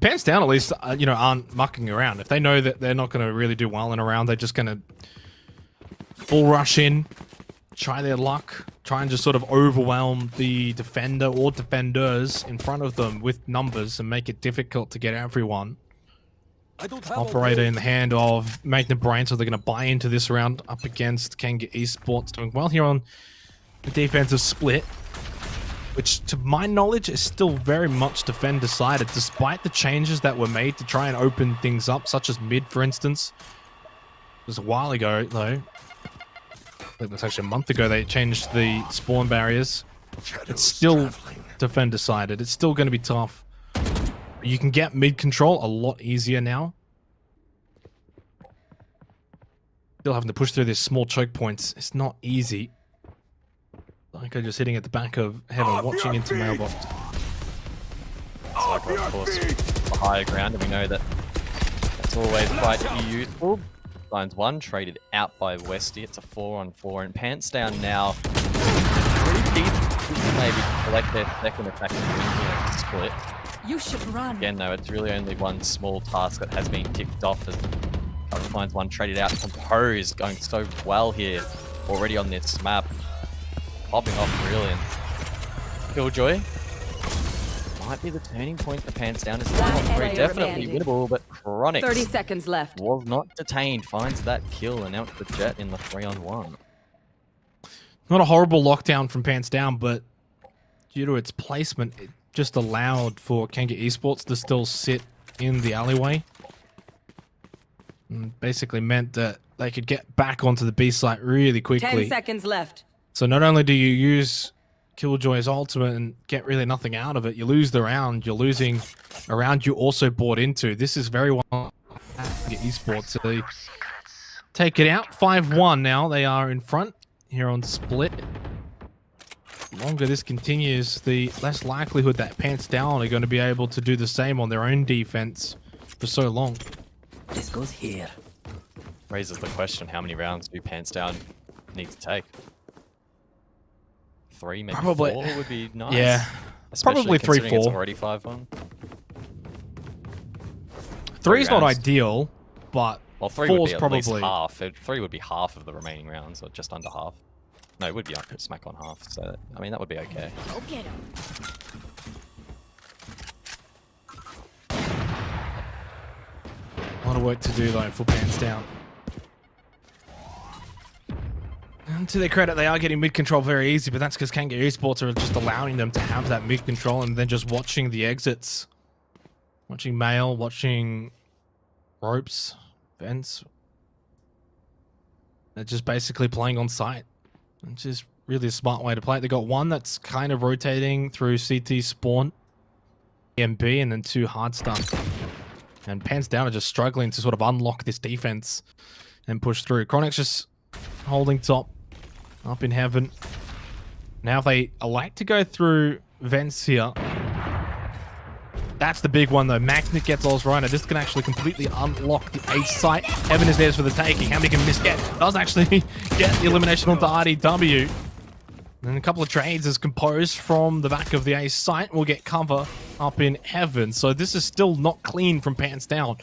Pants Down, at least, you know, aren't mucking around. If they know that they're not going to really do well in a round, they're just going to full rush in, try their luck, try and just sort of overwhelm the defender or defenders in front of them with numbers and make it difficult to get everyone. Operator in the hand of Magnet Brain, so they're going to buy into this round up against Kanga Esports, doing well here on the defensive split, which to my knowledge is still very much defend decided, despite the changes that were made to try and open things up, such as mid, for instance. It was a while ago, though. I think that's actually a month ago they changed the spawn barriers. It's still defend decided. It's still going to be tough. You can get mid control a lot easier now. Still having to push through these small choke points. It's not easy. Like I'm just hitting at the back of heaven, watching into mailbox. So, of course, the higher ground, and we know that that's always quite useful. Lines 1 traded out by Westy. It's a 4-on-4, and Pants Down now. Pretty deep. Maybe collect their second attack and split. You should run. Again, though, it's really only one small task that has been ticked off as Lines 1 traded out. Compose going so well here already on this map. Popping off really, and Killjoy might be the turning point for Pants Down. It's not very definitely winnable, but Chronix 30 seconds left. Was not detained, finds that kill, and out the Jet in the 3-on-1. Not a horrible lockdown from Pants Down, but due to its placement, it just allowed for Kanga Esports to still sit in the alleyway. And basically meant that they could get back onto the B site really quickly. 10 seconds left. So not only do you use Killjoy's ultimate and get really nothing out of it, you lose the round, you're losing a round you also bought into. This is very well Esports. So they take it out. 5-1 now. They are in front here on split. The longer this continues, the less likelihood that Pants Down are going to be able to do the same on their own defense for so long. This goes here. Raises the question, how many rounds do Pants Down need to take? 3, maybe Probably 4 would be nice. Yeah, Especially probably 3-4. It's already 5-1. 3 is not ideal, but well, 3 would be at least half. 3 would be half of the remaining rounds, or just under half. No, it would be smack on half. So I mean, that would be okay. Go get him. A lot of work to do though for Pants Down. And to their credit, they are getting mid control very easy, but that's because Kanga Esports are just allowing them to have that mid control and then just watching the exits. Watching mail, watching ropes, vents. They're just basically playing on site. Which is really a smart way to play it. They got one that's kind of rotating through CT spawn, MB, and then 2 hard stuff. And Pants Down are just struggling to sort of unlock this defense and push through. Chronix just holding top up in heaven. Now if they elect to go through vents here, that's the big one though. Magnet gets Oz Rhino. This can actually completely unlock the A site. Heaven is theirs for the taking. How many can Miss get? Does actually get the elimination onto RDW. And a couple of trades as Composed from the back of the A site will get cover up in heaven. So this is still not clean from Pants Down.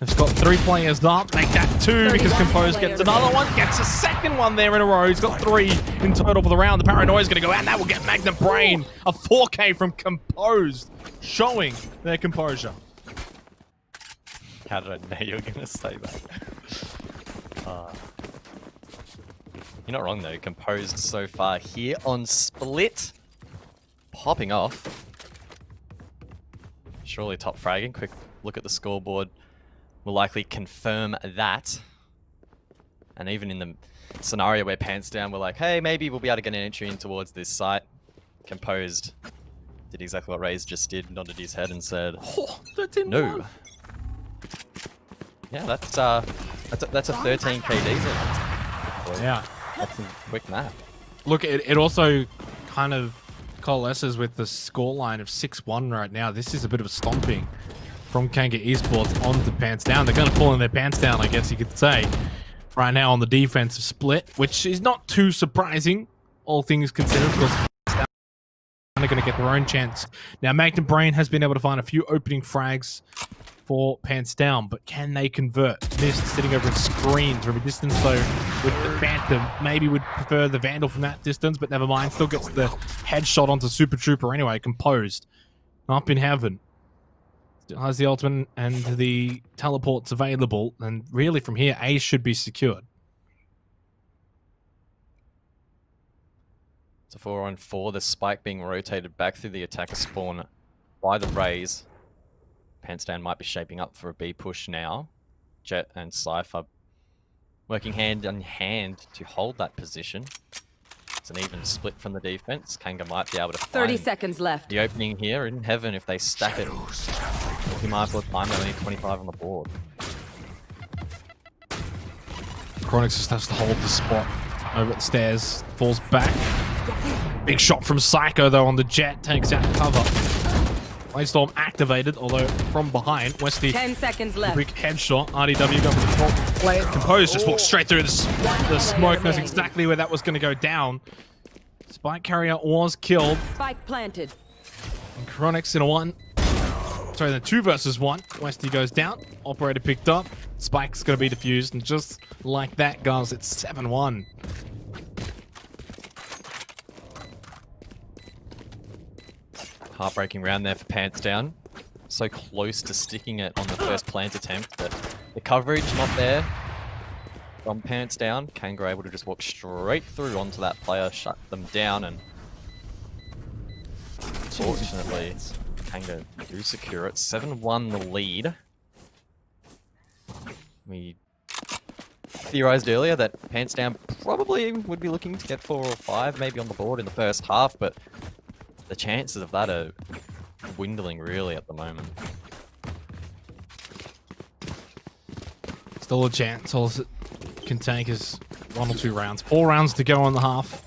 It's got 3 players up. Make that 2 because Compose gets another one. Gets a second one there in a row. He's got 3 in total for the round. The Paranoia is going to go out, and that will get Magnum Brain. A 4K from Composed, showing their composure. How did I know you were going to say that? You're not wrong, though. Composed so far here on Split. Popping off. Surely top fragging. Quick look at the scoreboard will likely confirm that. And even in the scenario where Pants Down were like, hey, maybe we'll be able to get an entry in towards this site. Composed did exactly what Raze just did, nodded his head and said, oh, no. Yeah, that's a 13 KD. Yeah. That's a quick map. Look, it also kind of coalesces with the scoreline of 6-1 right now. This is a bit of a stomping from Kanga Esports onto Pants Down. They're going to pull in their pants down, I guess you could say, right now on the defensive split, which is not too surprising, all things considered. Of course, they're going to get their own chance. Now, Magnum Brain has been able to find a few opening frags for Pants Down, but can they convert? Mist sitting over in screens from a distance, though, with the Phantom. Maybe would prefer the Vandal from that distance, but never mind. Still gets the headshot onto Super Trooper anyway. Composed. Up in heaven. Still has the ultimate and the teleports available, and really from here, A should be secured. It's a 4-on-4. The spike being rotated back through the attacker spawn by the Raze. Pants Down might be shaping up for a B push now. Jet and Cypher working hand in hand to hold that position. It's an even split from the defense. Kanga might be able to find 30 seconds left. the opening here in heaven if they stack it. He might have got time, they only need 25 on the board. Chronix just has to hold the spot over at the stairs. Falls back. Big shot from Psycho, though, on the Jet. Takes out cover. Storm activated, although from behind, Westy. 10 seconds left. Big headshot. RDW going for the top play. Composed just walked straight through the smoke. Knows exactly where that was going to go down. Spike carrier was killed. Spike planted. And Chronix in a 1. Sorry, the 2 versus 1. Westy goes down. Operator picked up. Spike's going to be defused, and just like that, guys, it's 7-1. Heartbreaking round there for Pants Down. So close to sticking it on the first plant attempt, but the coverage not there from Pants Down. Kanga able to just walk straight through onto that player, shut them down, and fortunately, Kanga do secure it. 7-1 the lead. We theorized earlier that Pants Down probably would be looking to get 4 or 5 maybe on the board in the first half, but the chances of that are dwindling really at the moment. Still a chance. All it can take is 1 or 2 rounds. 4 rounds to go on the half.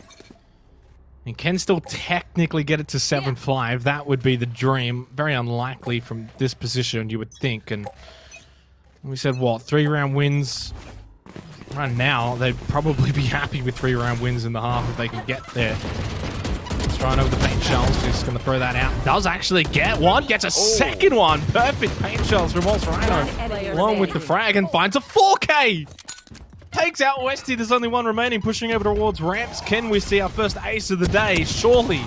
And can still technically get it to 7-5. That would be the dream. Very unlikely from this position, you would think. And we said, what, 3-round wins? Right now, they'd probably be happy with 3-round wins in the half if they can get there. Trying over the paint shells, just going to throw that out. Does actually get one, gets a second one. Perfect paint shells from Waltz Rhino. Along with the frag and finds a 4K. Takes out Westy, there's only 1 remaining, pushing over towards ramps. Can we see our first ace of the day? Surely.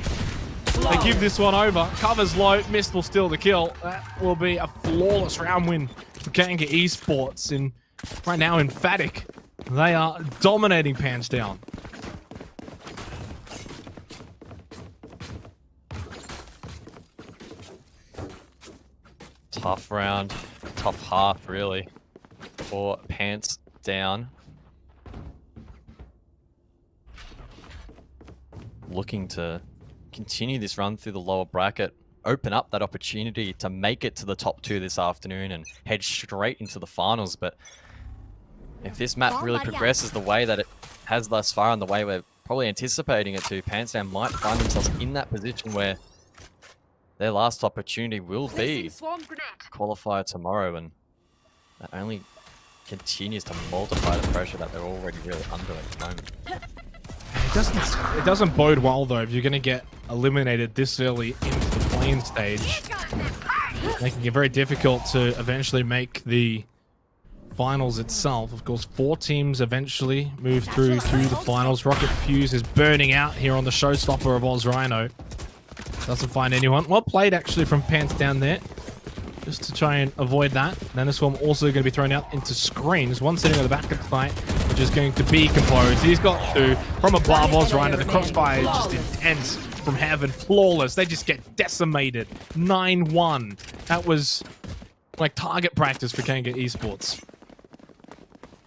They give this one over. Covers low, Mist will steal the kill. That will be a flawless round win for Kanga Esports. And right now, emphatic. They are dominating Pants Down. Tough round, tough half really for Pants Down. Looking to continue this run through the lower bracket, open up that opportunity to make it to the top 2 this afternoon and head straight into the finals. But if this map really progresses the way that it has thus far and the way we're probably anticipating it to, Pants Down might find themselves in that position where their last opportunity will be qualifier tomorrow, and that only continues to multiply the pressure that they're already really under at the moment. It doesn't bode well though if you're going to get eliminated this early into the playing stage, making it very difficult to eventually make the finals itself. Of course, 4 teams eventually move through to the finals. Rocket Fuse is burning out here on the showstopper of Oz Rhino. Doesn't find anyone. Well played, actually, from Pants down there, just to try and avoid that. Then this one also going to be thrown out into screens. One sitting on the back of the site, which is going to be composed. He's got 2 from above Oz Rhino. The crossfire is just intense from heaven. Flawless. They just get decimated. 9-1. That was like target practice for Kanga Esports.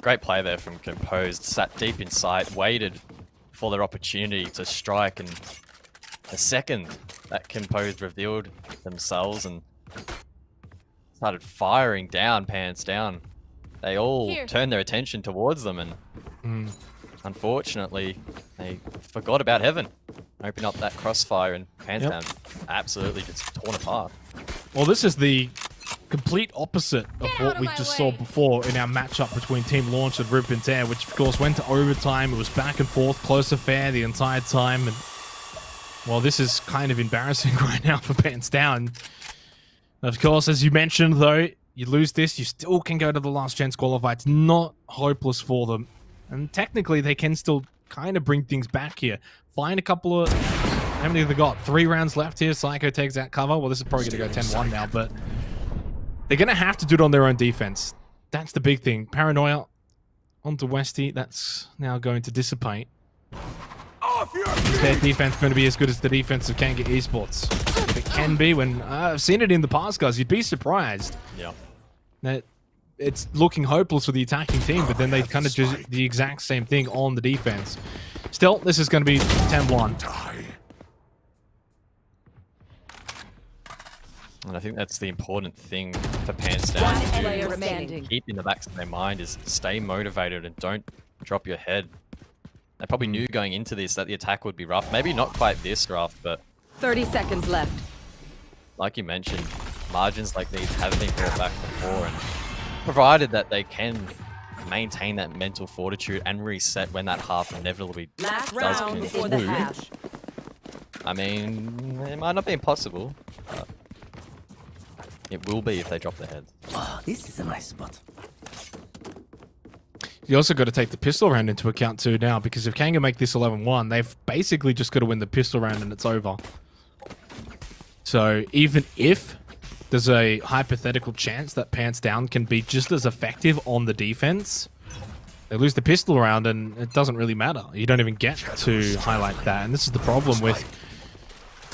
Great play there from Composed. Sat deep in sight, waited for their opportunity to strike, and the second that Composed revealed themselves and started firing down, Pants down, they all turned their attention towards them, and unfortunately they forgot about Heaven. Open up that crossfire, and Pants down absolutely just torn apart. Well, this is the complete opposite of what we just saw before in our matchup between Team Launch and Rip and Tear, which of course went to overtime. It was back and forth, close affair the entire time, and well, this is kind of embarrassing right now for Pants Down. Of course, as you mentioned, though, you lose this, you still can go to the last chance qualify. It's not hopeless for them. And technically, they can still kind of bring things back here. Find a couple of... How many have they got? 3 rounds left here. Psycho takes that cover. Well, this is probably going to go 10-1 now, but they're going to have to do it on their own defense. That's the big thing. Paranoia onto Westy. That's now going to dissipate. Is their defense going to be as good as the defense of Kanga Esports? If it can be, when I've seen it in the past, guys, you'd be surprised. Yeah. That it's looking hopeless for the attacking team, but then they kind of do the exact same thing on the defense. Still, this is going to be 10-1. And I think that's the important thing for Pants Down to do. Keep in the backs of their mind is stay motivated and don't drop your head. They probably knew going into this that the attack would be rough. Maybe not quite this rough, but 30 seconds left. like you mentioned, margins like these have been brought back before, and provided that they can maintain that mental fortitude and reset when that half inevitably Last does round before the conclude. hash. I mean, it might not be impossible, but it will be if they drop their heads. Oh, this is a nice spot. You also got to take the pistol round into account too now, because if Kanga make this 11-1, they've basically just got to win the pistol round and it's over. So even if there's a hypothetical chance that Pants Down can be just as effective on the defense, they lose the pistol round and it doesn't really matter. You don't even get to highlight that. And this is the problem with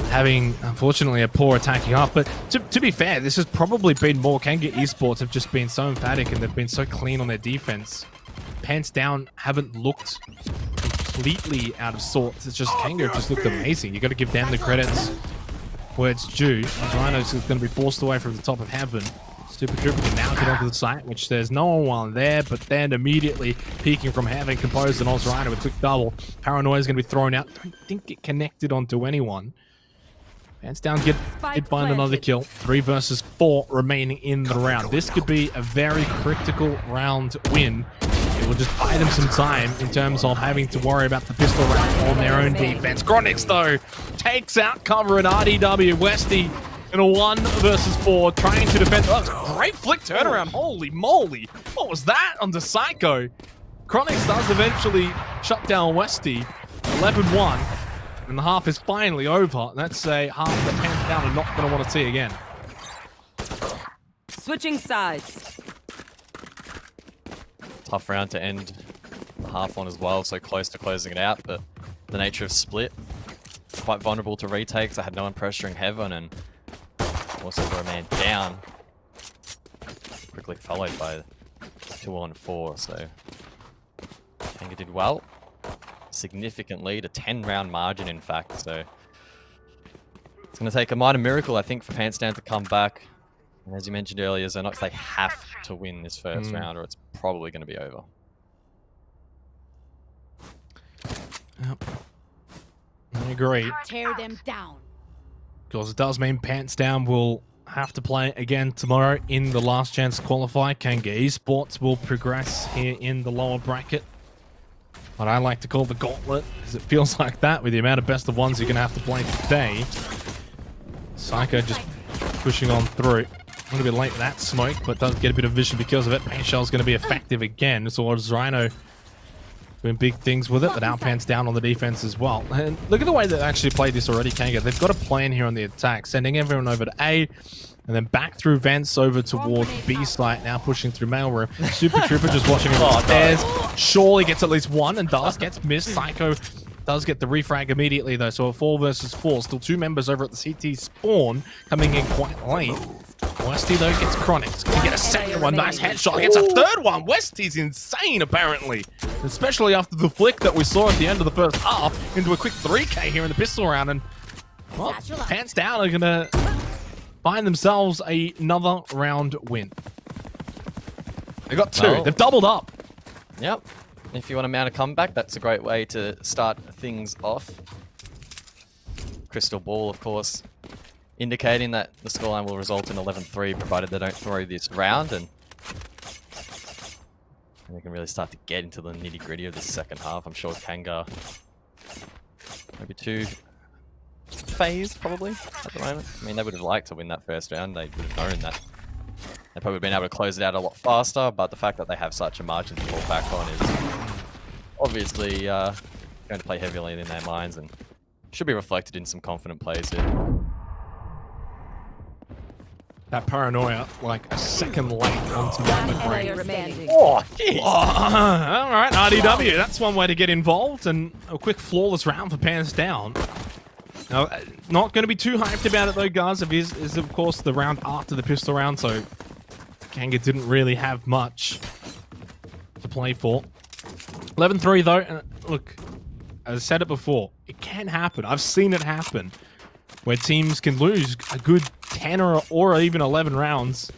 having, unfortunately, a poor attacking up. But to be fair, this has probably been more Kanga Esports have just been so emphatic and they've been so clean on their defense. Pants Down haven't looked completely out of sorts. It's just Kanga just looked amazing. You got to give them the credits where it's due. Rhino's going to be forced away from the top of heaven. Super Trooper can now get onto the site, which there's no one there, but then immediately peeking from heaven, Composed and Oz Rhino with quick double. Paranoia is going to be thrown out. Don't think it connected onto anyone. Pants Down did find another kill. 3 versus 4 remaining in the round. This could be a very critical round win. It will just buy them some time in terms of having to worry about the pistol round on their own defense. Chronix, though, takes out cover at RDW. Westy in a 1 versus 4, trying to defend. Oh, great flick turnaround. Holy moly. What was that under Psycho? Chronix does eventually shut down Westy. 11-1. And the half is finally over. That's a half that Pants Down are not going to want to see again. Switching sides. Tough round to end the half on as well, so close to closing it out, but the nature of split, quite vulnerable to retakes. I had no one pressuring Heaven, and also got a man down. Quickly followed by 2-on-4, so Kanga did well. Significant lead, a 10-round margin, in fact, so it's going to take a minor miracle, I think, for Pants Down to come back. And as you mentioned earlier, Xenox, they have to win this first round, or it's probably going to be over. Yep. I agree. Tear them down. Because it does mean Pants Down will have to play again tomorrow in the last chance to qualify. Kanga Esports will progress here in the lower bracket. What I like to call the gauntlet, because it feels like that with the amount of best of ones you're going to have to play today. Psycho just pushing on through. A little bit late with that smoke, but does get a bit of vision because of it. Paint Shell's going to be effective again. So Rhino doing big things with it, but Outpants down on the defense as well. And look at the way they actually played this already, Kanga. They've got a plan here on the attack, sending everyone over to A, and then back through vents over towards B site, now pushing through mailroom. Super Trooper just watching him on the stairs. Surely gets at least one, and does. Gets missed. Psycho does get the refrag immediately, though. So a 4 versus 4. Still 2 members over at the CT spawn, coming in quite late. Westy, though, gets Chronic. He's going to get a second one. Nice headshot. Gets a third one. Westy's insane, apparently. Especially after the flick that we saw at the end of the first half into a quick 3K here in the pistol round. And, well, Pants Down are going to find themselves another round win. They got 2. Well, they've doubled up. Yep. If you want to mount a comeback, that's a great way to start things off. Crystal Ball, of course, indicating that the scoreline will result in 11-3, provided they don't throw this round, and they can really start to get into the nitty-gritty of the second half. I'm sure Kanga maybe too phased, probably, at the moment. I mean, they would have liked to win that first round. They would have known that. They probably would have been able to close it out a lot faster, but the fact that they have such a margin to fall back on is obviously going to play heavily in their minds and should be reflected in some confident plays here. That paranoia, like a second late onto remaining. Oh, jeez. All right, RDW. That's one way to get involved, and a quick flawless round for Pants Down. Now, not going to be too hyped about it though, guys. It is of course the round after the pistol round, so Kanga didn't really have much to play for. 11-3 though, and look, as I said it before, it can happen. I've seen it happen, where teams can lose a good 10 or even 11 rounds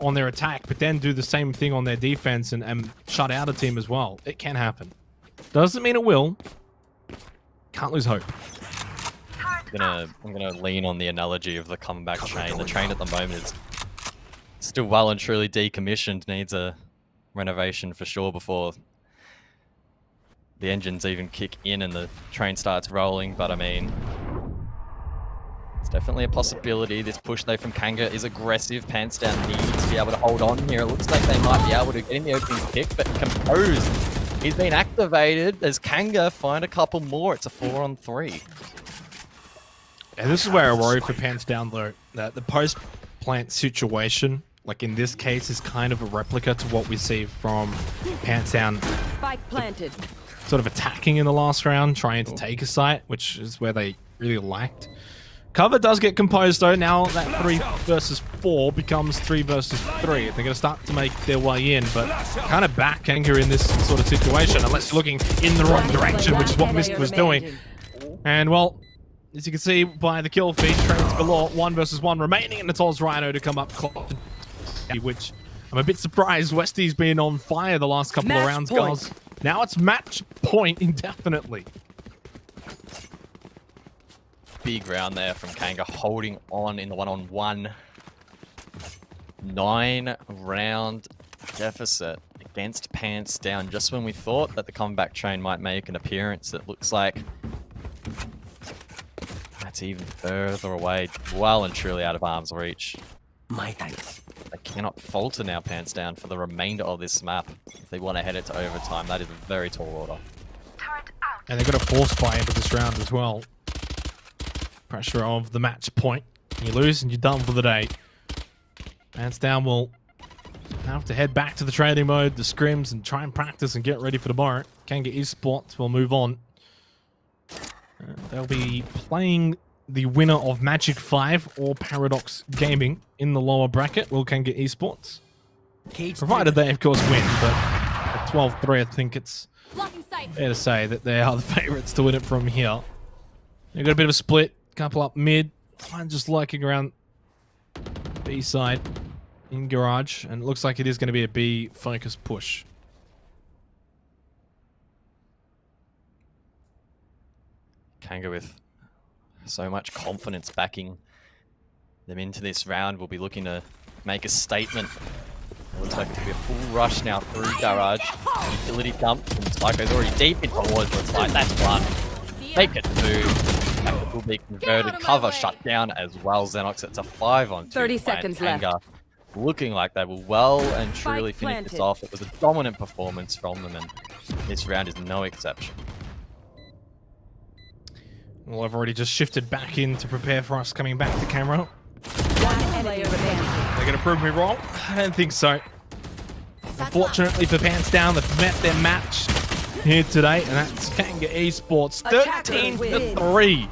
on their attack, but then do the same thing on their defense and shut out a team as well. It can happen. Doesn't mean it will. Can't lose hope. I'm gonna lean on the analogy of the comeback train. The train at the moment is still well and truly decommissioned, needs a renovation for sure before the engines even kick in and the train starts rolling. But I mean, it's definitely a possibility. This push though from Kanga is aggressive. Pants Down needs to be able to hold on here. It looks like they might be able to get in the opening pick, but Composed, he's been activated as Kanga find a couple more. It's a 4-on-3. Yeah, this is where I worry for Pants Down though, that the post-plant situation, like in this case, is kind of a replica to what we see from Pants Down. Spike planted. Sort of attacking in the last round, trying to take a site, which is where they really lacked. Cover does get composed though. Now that 3 versus 4 becomes 3 versus 3. They're going to start to make their way in, but kind of back Kanga in this sort of situation, unless you're looking in the wrong direction, which is what Mist was doing. And well, as you can see by the kill feed, trains galore, 1 versus 1 remaining, and it's Oz Rhino to come up close, which I'm a bit surprised Westy's been on fire the last couple of rounds, guys. Now it's match point indefinitely. Big round there from Kanga, holding on in the 1-on-1. 9-round deficit against Pants Down. Just when we thought that the comeback train might make an appearance, it looks like that's even further away, well and truly out of arm's reach. My thanks. They cannot falter now, Pants Down, for the remainder of this map. If they want to head it to overtime, that is a very tall order. And they've got a force buy into this round as well. Pressure of the match point. You lose and you're done for the day. Pants Down will have to head back to the trading mode, the scrims, and try and practice and get ready for tomorrow. Kanga Esports will move on. They'll be playing the winner of Magic 5 or Paradox Gaming in the lower bracket. Will Kanga Esports. Provided they, of course, win, but at 12-3, I think it's fair to say that they are the favorites to win it from here. They've got a bit of a split. Couple up mid. One just lurking around B side in garage. And it looks like it is going to be a B focused push. Kanga with so much confidence backing them into this round will be looking to make a statement. It looks like it could be a full rush now through garage. Utility dump from Psycho's already deep into the woods. Looks like that's one. Take it two. That will be converted. Cover shut down as well. Xenox, it's a 5-on-2. 30 seconds left. looking like they will well and truly Spike finish this planted. off. It was a dominant performance from them, and this round is no exception. Well, I've already just shifted back in to prepare for us coming back to camera. One enemy remaining. They're going to prove me wrong? I don't think so. Unfortunately for Pants Down, they've met their match here today, and that's Kanga Esports 13-3.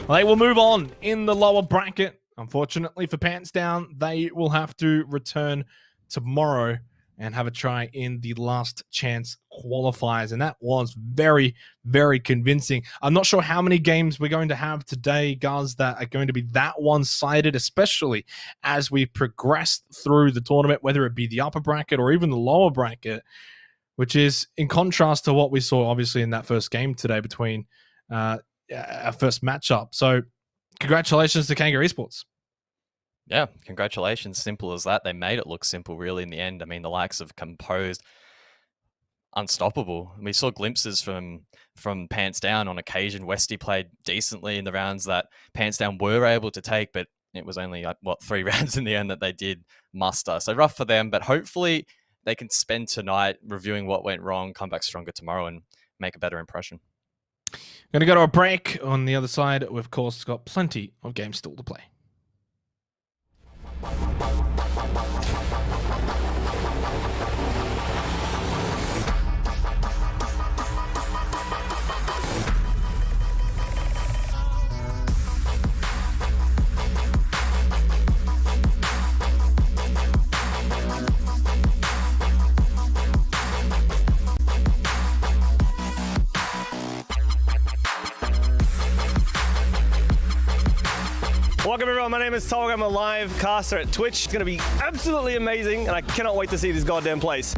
They will move on in the lower bracket. Unfortunately for Pants Down, they will have to return tomorrow and have a try in the last chance qualifiers. And that was very, very convincing. I'm not sure how many games we're going to have today, guys, that are going to be that one-sided, especially as we progress through the tournament, whether it be the upper bracket or even the lower bracket, which is in contrast to what we saw, obviously, in that first game today between our first matchup. So congratulations to Kanga Esports. Yeah, congratulations. Simple as that. They made it look simple, really, in the end. I mean, the likes of Composed, unstoppable. We saw glimpses from Pants Down on occasion. Westy played decently in the rounds that Pants Down were able to take, but it was only, 3 rounds in the end that they did muster. So rough for them, but hopefully they can spend tonight reviewing what went wrong, come back stronger tomorrow, and make a better impression. Going to go to a break. On the other side, we've, of course, got plenty of games still to play. Welcome everyone, my name is Tolga. I'm a live caster at Twitch. It's going to be absolutely amazing, and I cannot wait to see this goddamn place.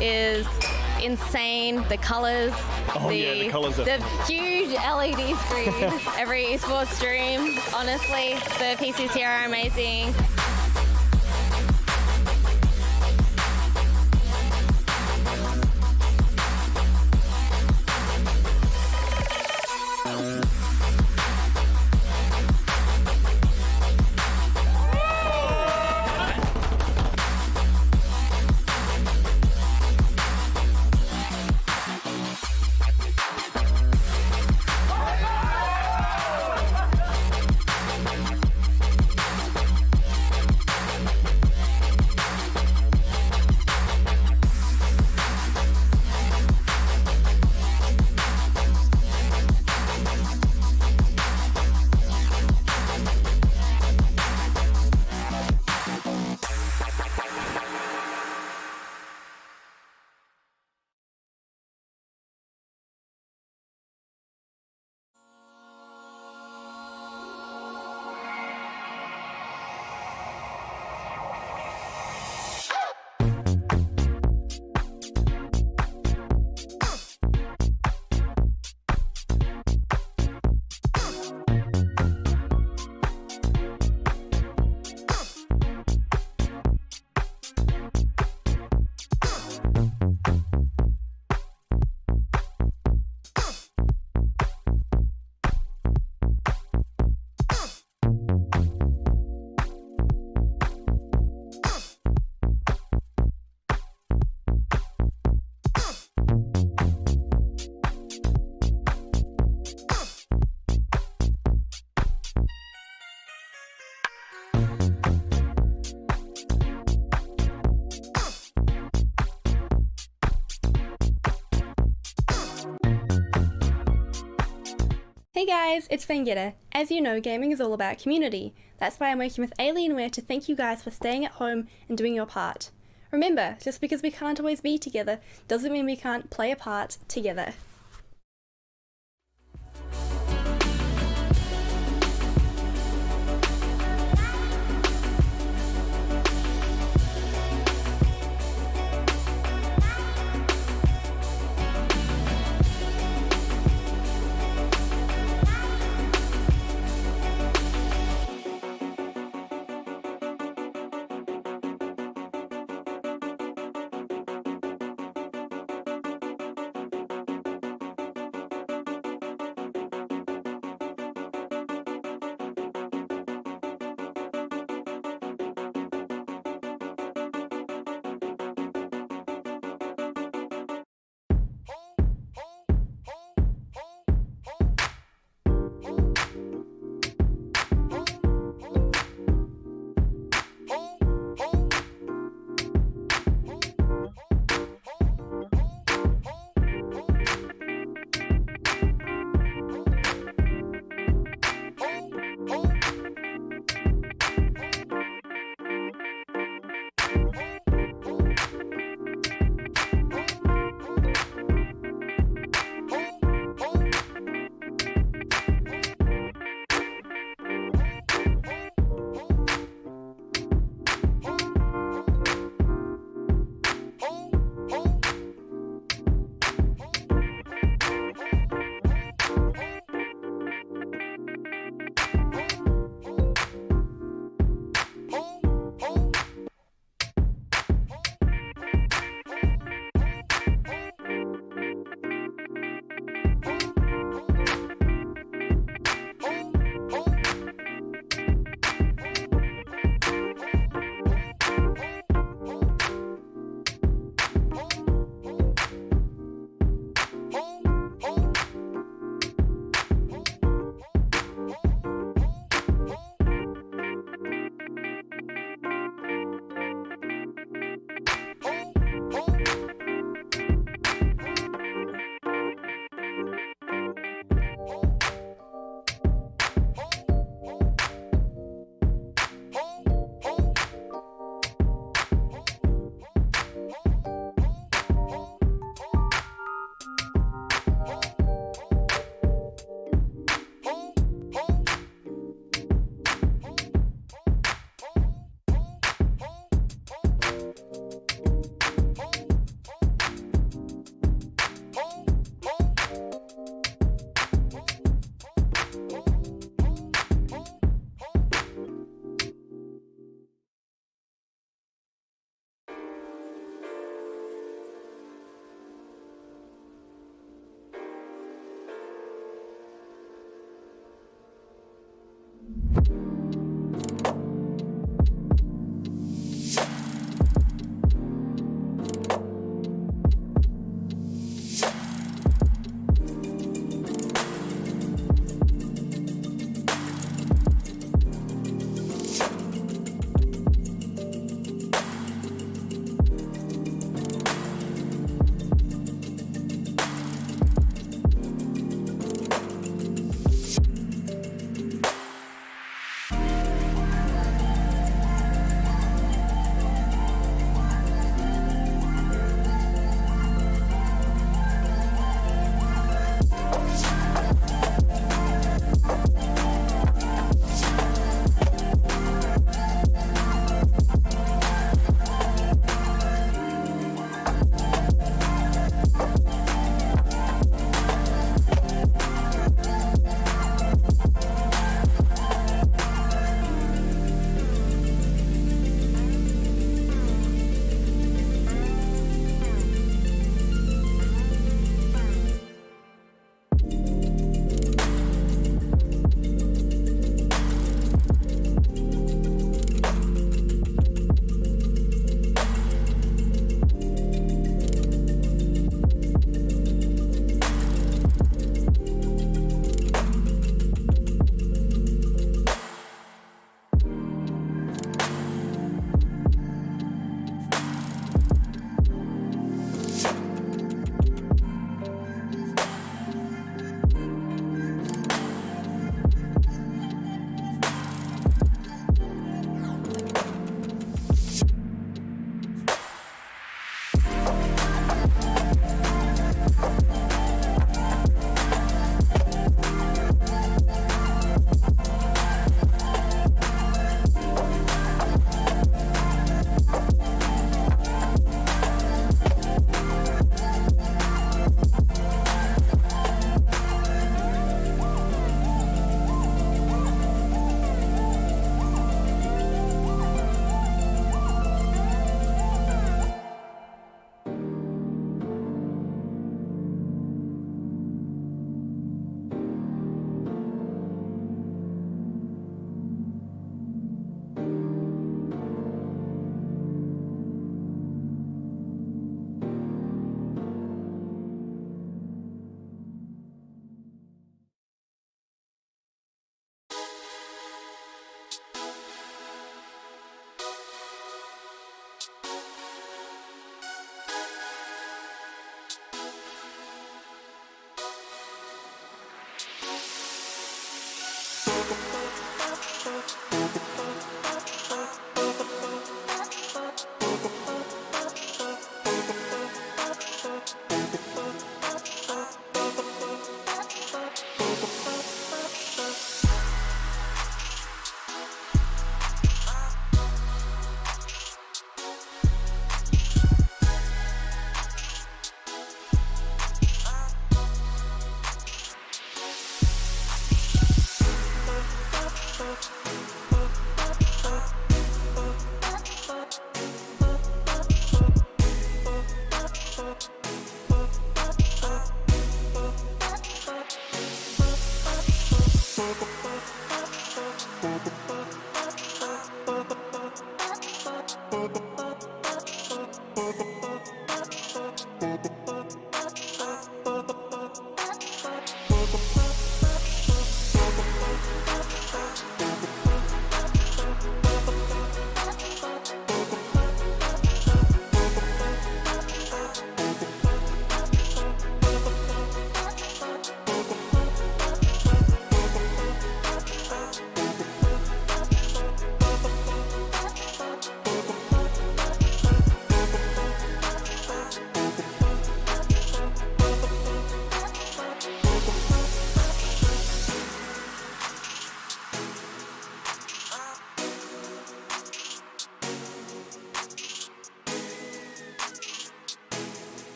Is insane. The colors, the colors are... the huge LED screen. Every esports stream, honestly, the PCs here are amazing. Hey guys, it's Fangetta. As you know, gaming is all about community. That's why I'm working with Alienware to thank you guys for staying at home and doing your part. Remember, just because we can't always be together doesn't mean we can't play a part together.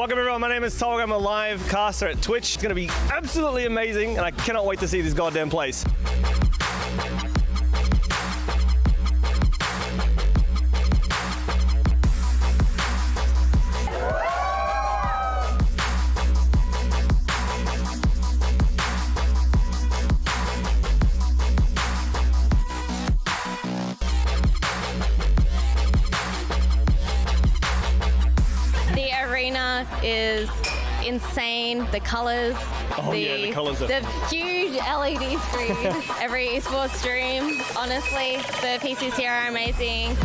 Welcome everyone, my name is Tolga. I'm a live caster at Twitch. It's going to be absolutely amazing, and I cannot wait to see this goddamn place. The arena is insane. The colors, the colours are... the huge LED screen. Every esports stream. Honestly, the PCs here are amazing.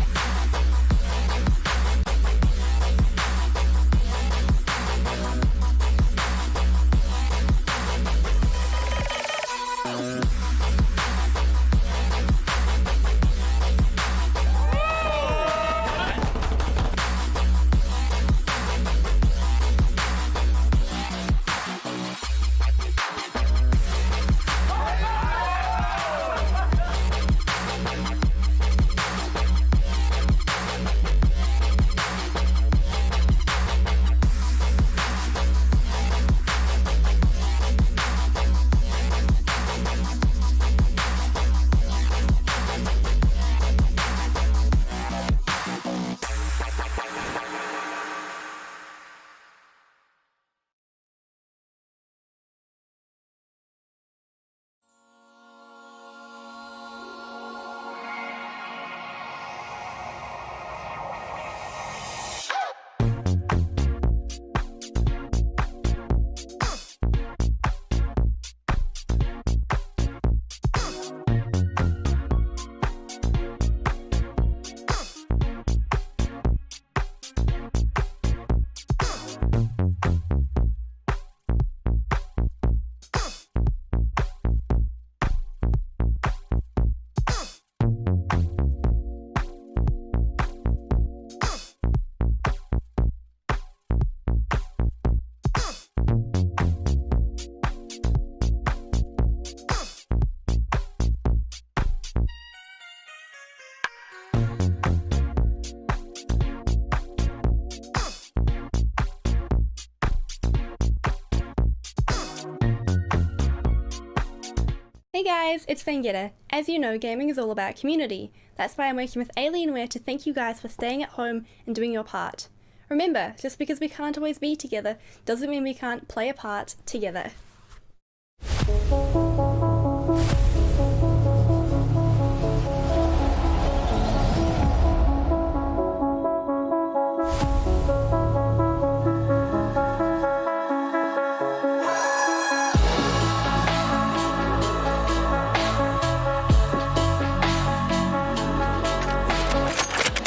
Hey guys, it's Fangetta. As you know, gaming is all about community. That's why I'm working with Alienware to thank you guys for staying at home and doing your part. Remember, just because we can't always be together doesn't mean we can't play a part together.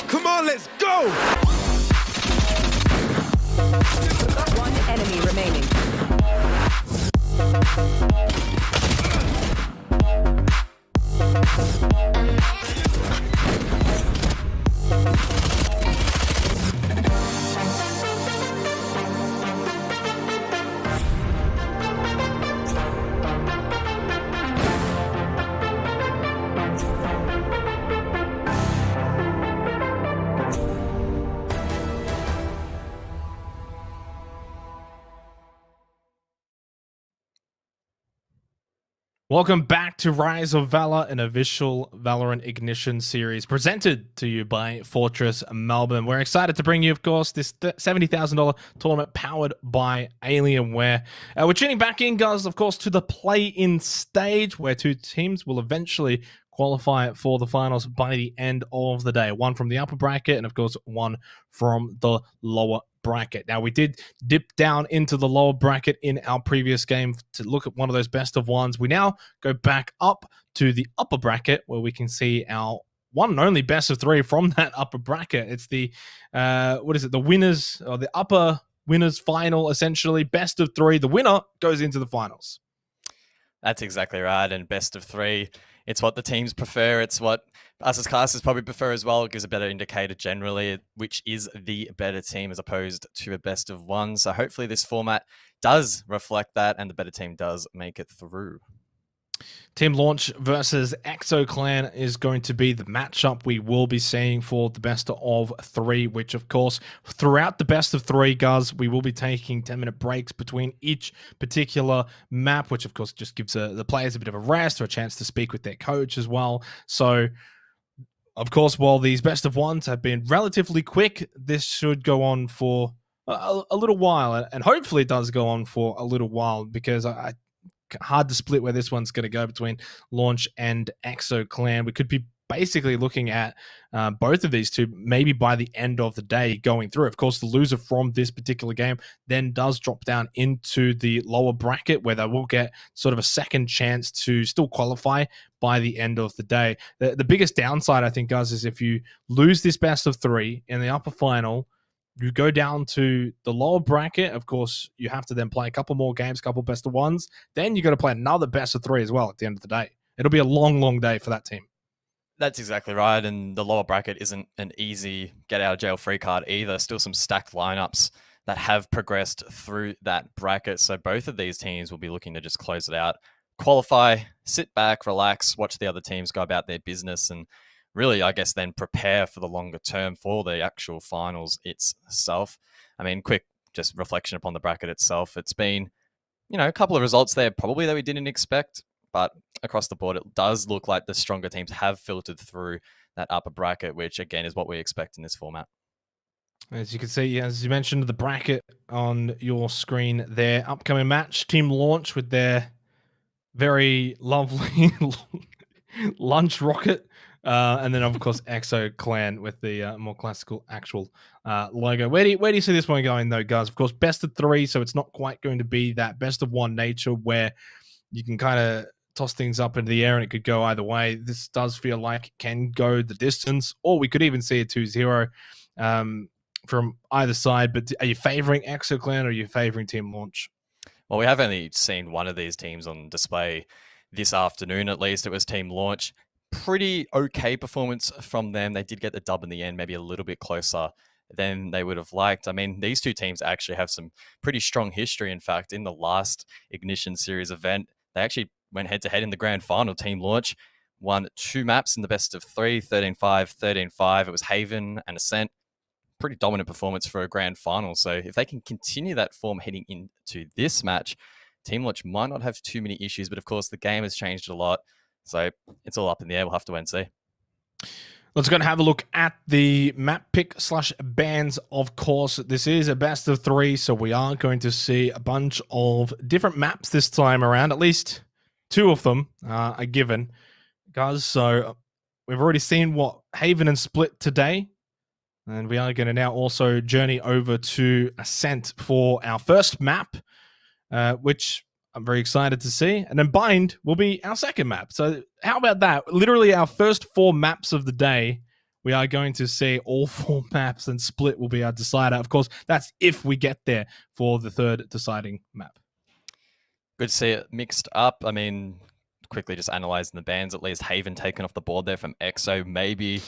Come on, let's go! One enemy remaining. Welcome back to Rise of Valor, an official Valorant Ignition series presented to you by Fortress Melbourne. We're excited to bring you, of course, this $70,000 tournament powered by Alienware. We're tuning back in, guys, of course, to the play-in stage where two teams will eventually qualify for the finals by the end of the day. One from the upper bracket and, of course, one from the lower bracket. Now, we did dip down into the lower bracket in our previous game to look at one of those best of ones. We now go back up to the upper bracket where we can see our one and only best of three from that upper bracket. It's the the winners, or the upper winners final, essentially. Best of three. The winner goes into the finals. That's exactly right. And best of three, it's what the teams prefer. It's what us as casters probably prefer as well. It gives a better indicator generally, which is the better team as opposed to a best of one. So hopefully this format does reflect that and the better team does make it through. Team Launch versus Exo Clan is going to be the matchup we will be seeing for the best of 3, which of course, throughout the best of 3, guys, we will be taking 10-minute breaks between each particular map, which of course just gives the players a bit of a rest or a chance to speak with their coach as well. So, of course, while these best of 1s have been relatively quick, this should go on for a little while, and hopefully it does go on for a little while, because I hard to split where this one's going to go between Launch and Exo Clan. We could be basically looking at both of these two maybe by the end of the day going through. Of course, the loser from this particular game then does drop down into the lower bracket, where they will get sort of a second chance to still qualify by the end of the day. The biggest downside, I think, guys, is if you lose this best of 3 in the upper final, you go down to the lower bracket. Of course, you have to then play a couple more games, a couple best of 1s. Then you got to play another best of 3 as well at the end of the day. It'll be a long, long day for that team. That's exactly right. And the lower bracket isn't an easy get out of jail free card either. Still some stacked lineups that have progressed through that bracket. So both of these teams will be looking to just close it out, qualify, sit back, relax, watch the other teams go about their business, and really, I guess, then prepare for the longer term for the actual finals itself. I mean, quick just reflection upon the bracket itself. It's been, a couple of results there probably that we didn't expect, but across the board, it does look like the stronger teams have filtered through that upper bracket, which again is what we expect in this format. As you can see, as you mentioned, the bracket on your screen there. Upcoming match, Team Launch with their very lovely lunch rocket. And then, of course, Exo Clan with the more classical actual logo. Where do you see this one going, though, guys? Of course, best of 3, so it's not quite going to be that best of 1 nature where you can kind of toss things up into the air and it could go either way. This does feel like it can go the distance, or we could even see a 2-0 from either side. But are you favoring Exo Clan or are you favoring Team Launch? Well, we have only seen one of these teams on display this afternoon, at least. It was Team Launch. Pretty okay performance from them. They did get the dub in the end, maybe a little bit closer than they would have liked. I mean, these two teams actually have some pretty strong history. In fact, in the last Ignition Series event, they actually went head-to-head in the grand final. Team Launch won 2 maps in the best of 3, 13-5, 13-5. It was Haven and Ascent. Pretty dominant performance for a grand final. So if they can continue that form heading into this match, Team Launch might not have too many issues. But of course, the game has changed a lot. So it's all up in the air. We'll have to wait and see. Let's go and have a look at the map pick / bans. Of course, this is a best of 3, so we are going to see a bunch of different maps this time around. At least 2 of them are given, guys. So we've already seen what Haven and Split today, and we are going to now also journey over to Ascent for our first map, which I'm very excited to see. And then Bind will be our second map. So how about that? Literally our first 4 maps of the day, we are going to see all 4 maps, and Split will be our decider. Of course, that's if we get there for the third deciding map. Good to see it mixed up. I mean, quickly just analysing the bans, at least Haven taken off the board there from Exo. Maybe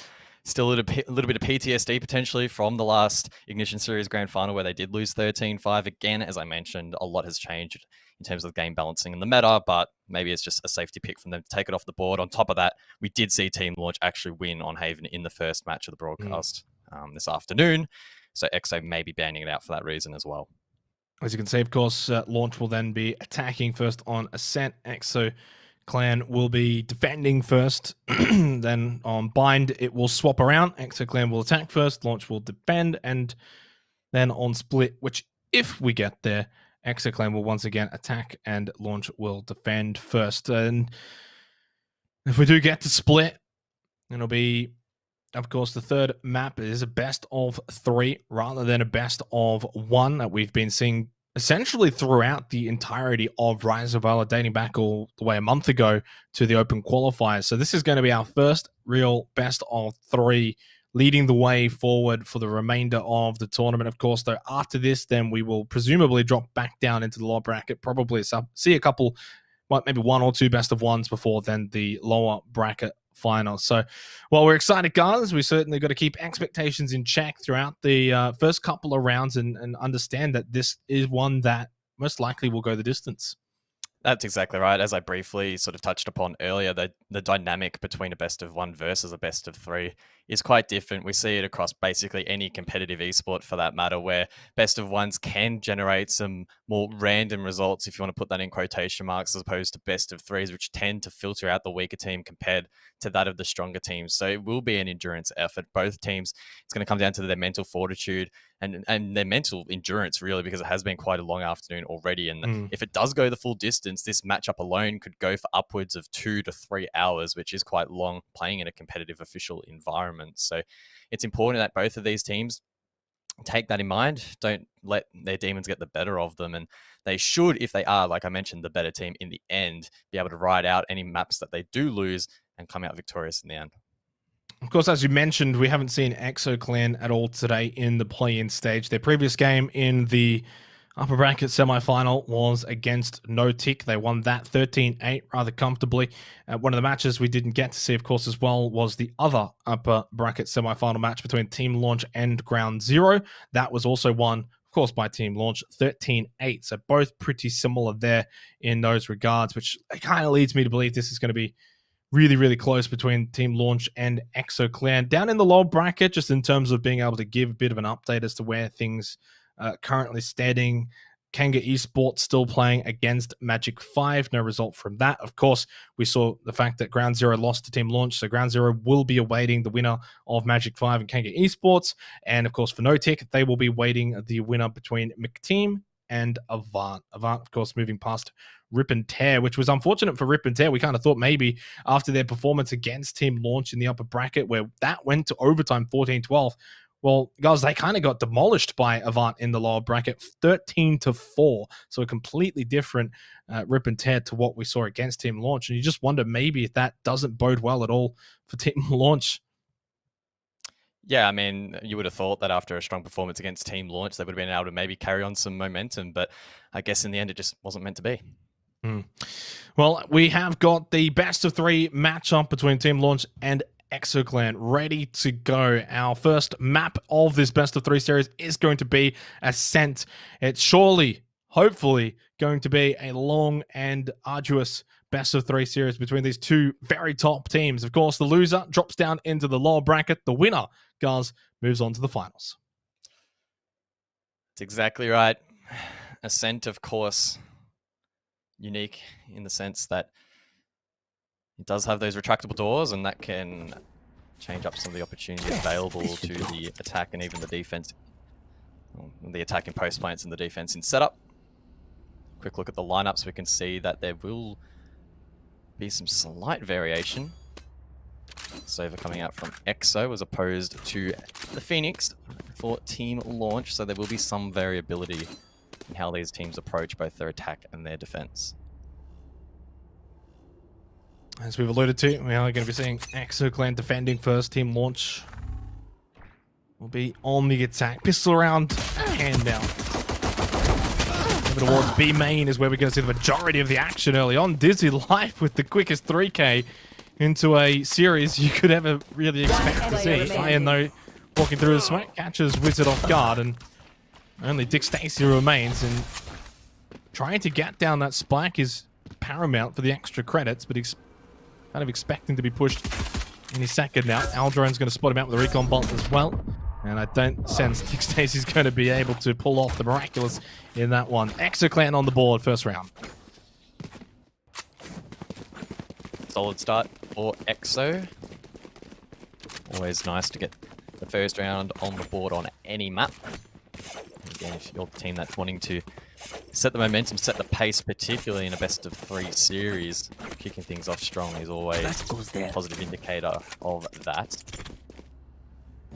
still a little bit of PTSD potentially from the last Ignition Series Grand Final where they did lose 13-5. Again, as I mentioned, a lot has changed in terms of game balancing and the meta, but maybe it's just a safety pick from them to take it off the board. On top of that, we did see Team Launch actually win on Haven in the first match of the broadcast this afternoon. So Exo may be banning it out for that reason as well. As you can see, of course, Launch will then be attacking first on Ascent. Exo Clan will be defending first. Then on Bind, it will swap around. Exo Clan will attack first, Launch will defend, and then on Split, which if we get there, Exo Clan will once again attack and Launch will defend first. And if we do get to Split, it'll be, of course, the third map is a best of 3 rather than a best of 1 that we've been seeing essentially throughout the entirety of Rise of Valour, dating back all the way a month ago to the Open Qualifiers. So this is going to be our first real best of 3, leading the way forward for the remainder of the tournament. Of course, though, after this, then we will presumably drop back down into the lower bracket, probably see a couple, maybe 1 or 2 best of 1s before then the lower bracket final. So while we're excited, guys, we certainly got to keep expectations in check throughout the first couple of rounds and understand that this is one that most likely will go the distance. That's exactly right. As I briefly sort of touched upon earlier, the dynamic between a best of one versus a best of three is quite different. We see it across basically any competitive esport for that matter, where best of ones can generate some more random results, if you want to put that in quotation marks, as opposed to best of threes, which tend to filter out the weaker team compared to that of the stronger teams. So it will be an endurance effort. Both teams, it's going to come down to their mental fortitude and their mental endurance, really, because it has been quite a long afternoon already. And if it does go the full distance, this matchup alone could go for upwards of 2 to 3 hours, which is quite long playing in a competitive official environment. So it's important that both of these teams take that in mind. Don't let their demons get the better of them. And they should, if they are, like I mentioned, the better team in the end, be able to ride out any maps that they do lose and come out victorious in the end. Of course, as you mentioned, we haven't seen ExoClan at all today in the play-in stage. Their previous game in the upper bracket semi-final was against No-Tick. They won that 13-8 rather comfortably. One of the matches we didn't get to see, of course, as well, was the other upper bracket semi-final match between Team Launch and Ground Zero. That was also won, of course, by Team Launch 13-8. So both pretty similar there in those regards, which kind of leads me to believe this is going to be really, really close between Team Launch and ExoClan. Down in the lower bracket, just in terms of being able to give a bit of an update as to where things are currently standing. Kanga Esports still playing against Magic 5. No result from that. Of course, we saw the fact that Ground Zero lost to Team Launch, so Ground Zero will be awaiting the winner of Magic 5 and Kanga Esports. And of course, for No-Tick, they will be waiting the winner between McTeam and Avant. Avant, of course, moving past Rip and Tear, which was unfortunate for Rip and Tear. We kind of thought maybe after their performance against Team Launch in the upper bracket, where that went to overtime 14-12, well, guys, they kind of got demolished by Avant in the lower bracket, 13-4. So a completely different Rip and Tear to what we saw against Team Launch. And you just wonder maybe if that doesn't bode well at all for Team Launch. Yeah, I mean, you would have thought that after a strong performance against Team Launch, they would have been able to maybe carry on some momentum, but I guess in the end, it just wasn't meant to be. Well, we have got the best of three matchup between Team Launch and ExoClan ready to go. Our first map of this best of three series is going to be Ascent. It's surely, hopefully, going to be a long and arduous best of three series between these two very top teams. Of course, the loser drops down into the lower bracket. The winner, guys, moves on to the finals. That's exactly right. Ascent, of course, unique in the sense that it does have those retractable doors, and that can change up some of the opportunities available to the attack and even the defense. The attack in post plants and the defense in setup. Quick look at the lineups, we can see that there will be some slight variation. Sova coming out from EXO as opposed to the Phoenix for Team Launch, so there will be some variability in how these teams approach both their attack and their defense. As we've alluded to, we are going to be seeing ExoClan defending first. Team Launch will be on the attack. Pistol round, hand down. Over towards B main is where we're going to see the majority of the action early on. Dizzy Life with the quickest 3K into a series you could ever really expect to see. Iron, though, walking through the smoke, catches Wizard off guard, and only Dick Stacy remains. And trying to get down that spike is paramount for the extra credits, but he's kind of expecting to be pushed any second now. Aldron's going to spot him out with a recon bolt as well. And I don't sense Dick Stacy's going to be able to pull off the miraculous in that one. ExoClan on the board, first round. Solid start for EXO. Always nice to get the first round on the board on any map. Again, if you're the team that's wanting to set the momentum, set the pace, particularly in a best of three series, kicking things off strong is always a positive indicator of that.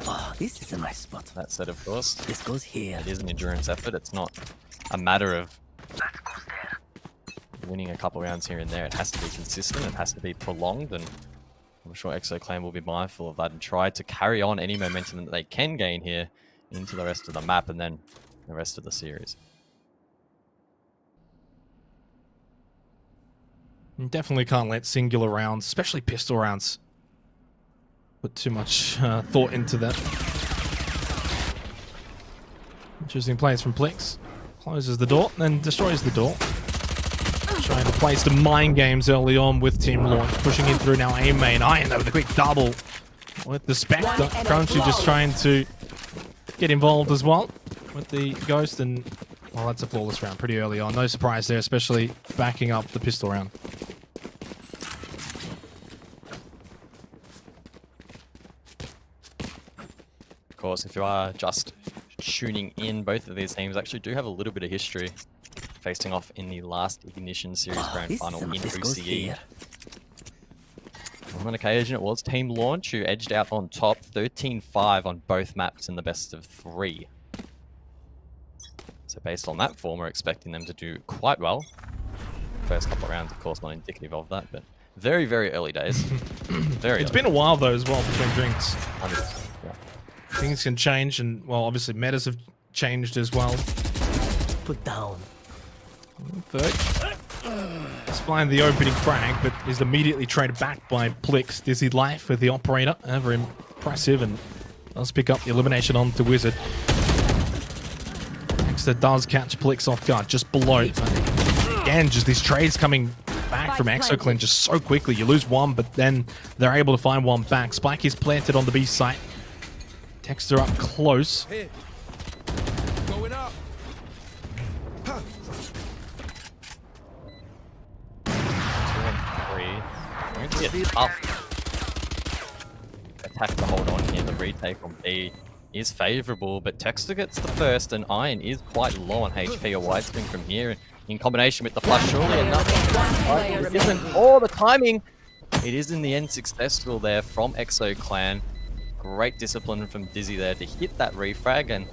Oh, this is a nice spot. That said, of course, this goes here. It is an endurance effort. It's not a matter of winning a couple rounds here and there. It has to be consistent. It has to be prolonged, and I'm sure ExoClan will be mindful of that and try to carry on any momentum that they can gain here into the rest of the map and then the rest of the series. You definitely can't let singular rounds, especially pistol rounds, put too much thought into that. Interesting plays from Plex. Closes the door, then destroys the door. Trying to play some mind games early on with Team Launch. Pushing in through now A main. Iron though with a quick double. With the Spectre. Crunchy just trying to get involved as well with the Ghost. And, well, that's a flawless round pretty early on. No surprise there, especially backing up the pistol round. Of course, if you are just tuning in, both of these teams actually do have a little bit of history facing off in the last Ignition Series Grand Final in OCE. On one occasion, it was Team Launch who edged out on top 13-5 on both maps in the best of 3. So based on that form, we're expecting them to do quite well. First couple of rounds, of course, not indicative of that, but very, very early days. It's been a while, though, as well, between drinks. Yeah. Things can change, and, well, obviously, metas have changed as well. Put down. Third. Let's find the opening frag, but is immediately traded back by Plix. Dizzy Life with the operator. Ever impressive, and does pick up the elimination onto Wizard. Dexter does catch Plix off guard just below. Again, just these trades coming back from Exoclin just so quickly. You lose one, but then they're able to find one back. Spike is planted on the B site. Dexter up close. Going up. Going to get tough. Attack to hold on here. The retake on B is favourable, but Texter gets the first, and Iron is quite low on HP. A wide swing from here in combination with the flush. Surely enough. Oh, the timing! It is in the end successful there from Exo Clan. Great discipline from Dizzy there to hit that refrag and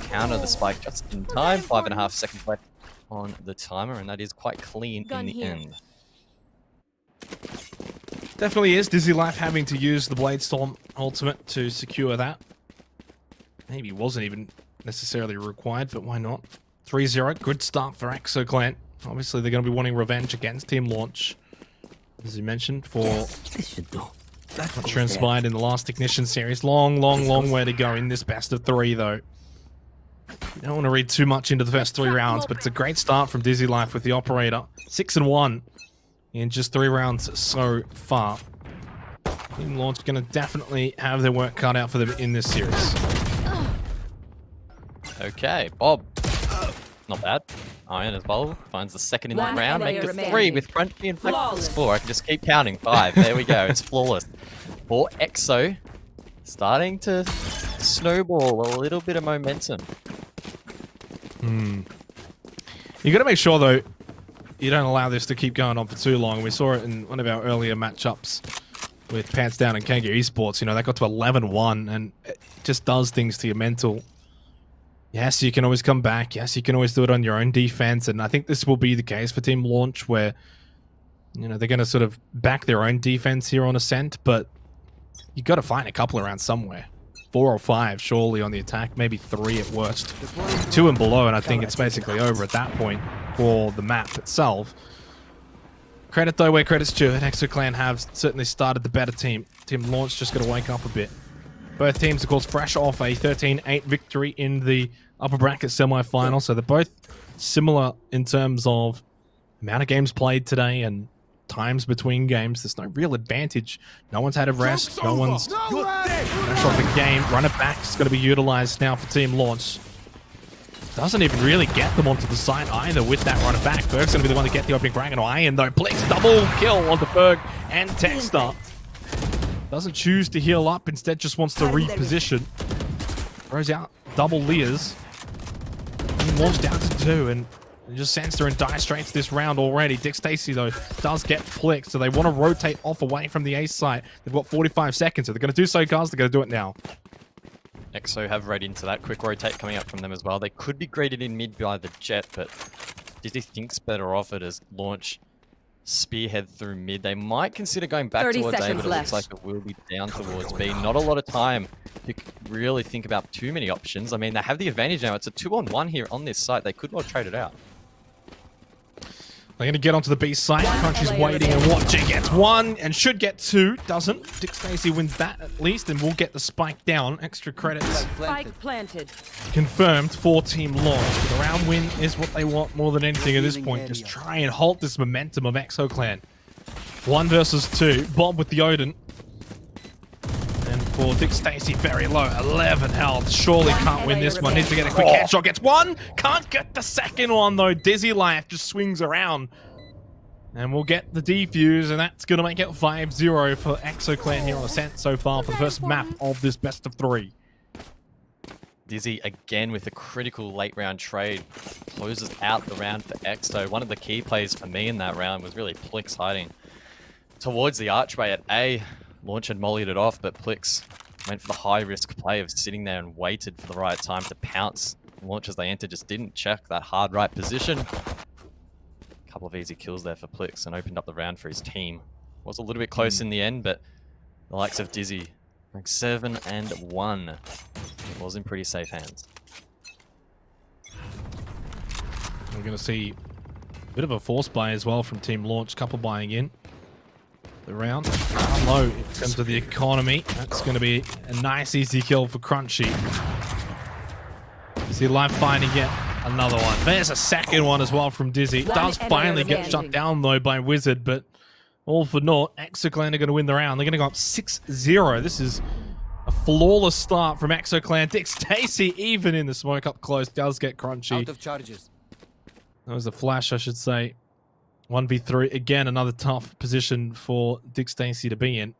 counter the spike just in time. 5.5 seconds left on the timer, and that is quite clean in the end. Definitely is. Dizzy Life having to use the Bladestorm ultimate to secure that. Maybe wasn't even necessarily required, but why not? 3-0, good start for Exoclan. Obviously, they're going to be wanting revenge against Team Launch, as you mentioned, for what transpired in the last Ignition series. Long way to go in this best of 3, though. You don't want to read too much into the first 3 rounds, but it's a great start from Dizzy Life with the operator. 6-1 in just 3 rounds so far. Team Launch going to definitely have their work cut out for them in this series. Okay, Bob. Not bad. Iron as well. Finds the second in the round. Make it 3 with Crunchy and Flex 4. I can just keep counting. 5. There we go. It's flawless. For Exo, starting to snowball a little bit of momentum. You got to make sure, though, you don't allow this to keep going on for too long. We saw it in one of our earlier matchups with Pants Down and Kangaroo Esports. You know, that got to 11-1, and it just does things to your mental. Yes, you can always come back. Yes, you can always do it on your own defense. And I think this will be the case for Team Launch, where, you know, they're going to sort of back their own defense here on Ascent, but you got to find a couple around somewhere. 4 or 5, surely, on the attack. Maybe 3 at worst. 2 and below, and I think it's basically over at that point for the map itself. Credit, though, where credit's due. Exoclan have certainly started the better team. Team Launch just got to wake up a bit. Both teams, of course, fresh off a 13-8 victory in the upper bracket semi-final, so they're both similar in terms of amount of games played today and times between games. There's no real advantage. No one's had a rest. No one's fresh off the game. Run it back is going to be utilized now for Team Launch. Doesn't even really get them onto the side either with that run it back. Berg's going to be the one to get the opening frag, and Iron, though, Plix double kill onto Berg and Texter. Doesn't choose to heal up, instead just wants to reposition. Throws out double Lears. Launched down to 2, and just Sandster and Die straight's this round already. Dick Stacy, though, does get Plix, so they want to rotate off away from the ace site. They've got 45 seconds, so they're going to do so, guys. They're going to do it now. Exo have read into that. Quick rotate coming up from them as well. They could be graded in mid by the Jet, but Dizzy thinks better of it as Launch spearhead through mid. They might consider going back towards A, but it looks like it will be down towards B. Not a lot of time to really think about too many options. I mean, they have the advantage now. It's a 2-on-1 here on this site. They could well trade it out. They're going to get onto the B site. Crunchy's waiting and watching. Gets one and should get two. Doesn't. Dick Stacy wins that at least and will get the spike down. Extra credits. Spike planted. Confirmed for Team Launch. The round win is what they want more than anything at this point. Just try and halt this momentum of ExoClan. 1 versus 2. Bob with the Odin. And for Dick Stacy, very low. 11 health. Surely can't win this one. Needs to get a quick headshot. Gets one. Can't get the second one though. Dizzy Life just swings around. And we'll get the defuse, and that's going to make it 5-0 for ExoClan here on Ascent so far for the first map of this best of 3. Dizzy again with a critical late round trade. Closes out the round for Exo. One of the key plays for me in that round was really Plix hiding towards the archway at A. Launch had mollied it off, but Plix went for the high-risk play of sitting there and waited for the right time to pounce. Launch as they entered just didn't check that hard right position. A couple of easy kills there for Plix and opened up the round for his team. Was a little bit close in the end, but the likes of Dizzy ranked 7-1. It was in pretty safe hands. We're going to see a bit of a force buy as well from Team Launch. Couple buying in. The round low in terms of the economy. That's going to be a nice easy kill for Crunchy. See Life finding yet another one. There's a second one as well from Dizzy. Does finally get shut down though by Wizard, but all for naught. ExoClan are going to win the round. They're going to go up 6-0. This is a flawless start from ExoClan. Dick Stacy, even in the smoke up close, does get Crunchy. Out of charges. That was a flash, I should say. 1v3. Again, another tough position for Dick Stacy to be in.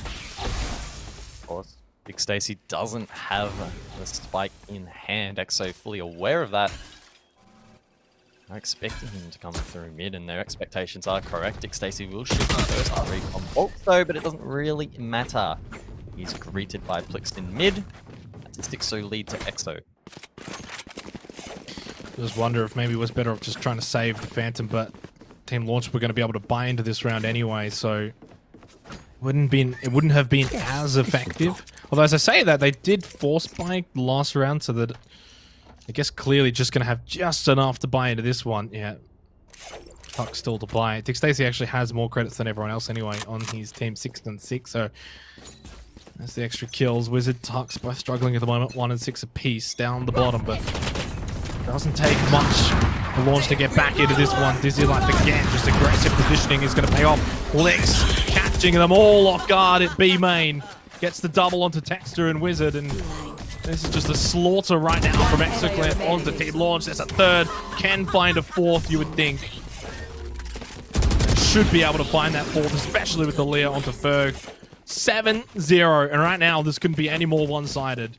Of course, Dick Stacy doesn't have the spike in hand. Exo fully aware of that. Are expecting him to come through mid, and their expectations are correct. Dick Stacy will shoot the first recon bolt though, but it doesn't really matter. He's greeted by Plix in mid. Stixo lead to Exo. Just wonder if maybe it was better off just trying to save the Phantom, but Team Launch were going to be able to buy into this round anyway, so it wouldn't have been as effective. Although as I say that, they did force buy last round, so that I guess clearly just going to have just enough to buy into this one. Yeah, Tuck still to buy. Dick Stacy actually has more credits than everyone else anyway on his team, 6-6, so that's the extra kills. Wizard, Tux both struggling at the moment, 1 and 6 apiece down the bottom, but doesn't take much for Launch to get back into this one. Dizzy Life again, just aggressive positioning is going to pay off. Plix catching them all off guard at B main. Gets the double onto Texter and Wizard, and this is just a slaughter right now from ExoClan onto Team Launch. There's a third, can find a fourth, you would think. Should be able to find that fourth, especially with the Leah onto Ferg. 7-0, and right now this couldn't be any more one-sided.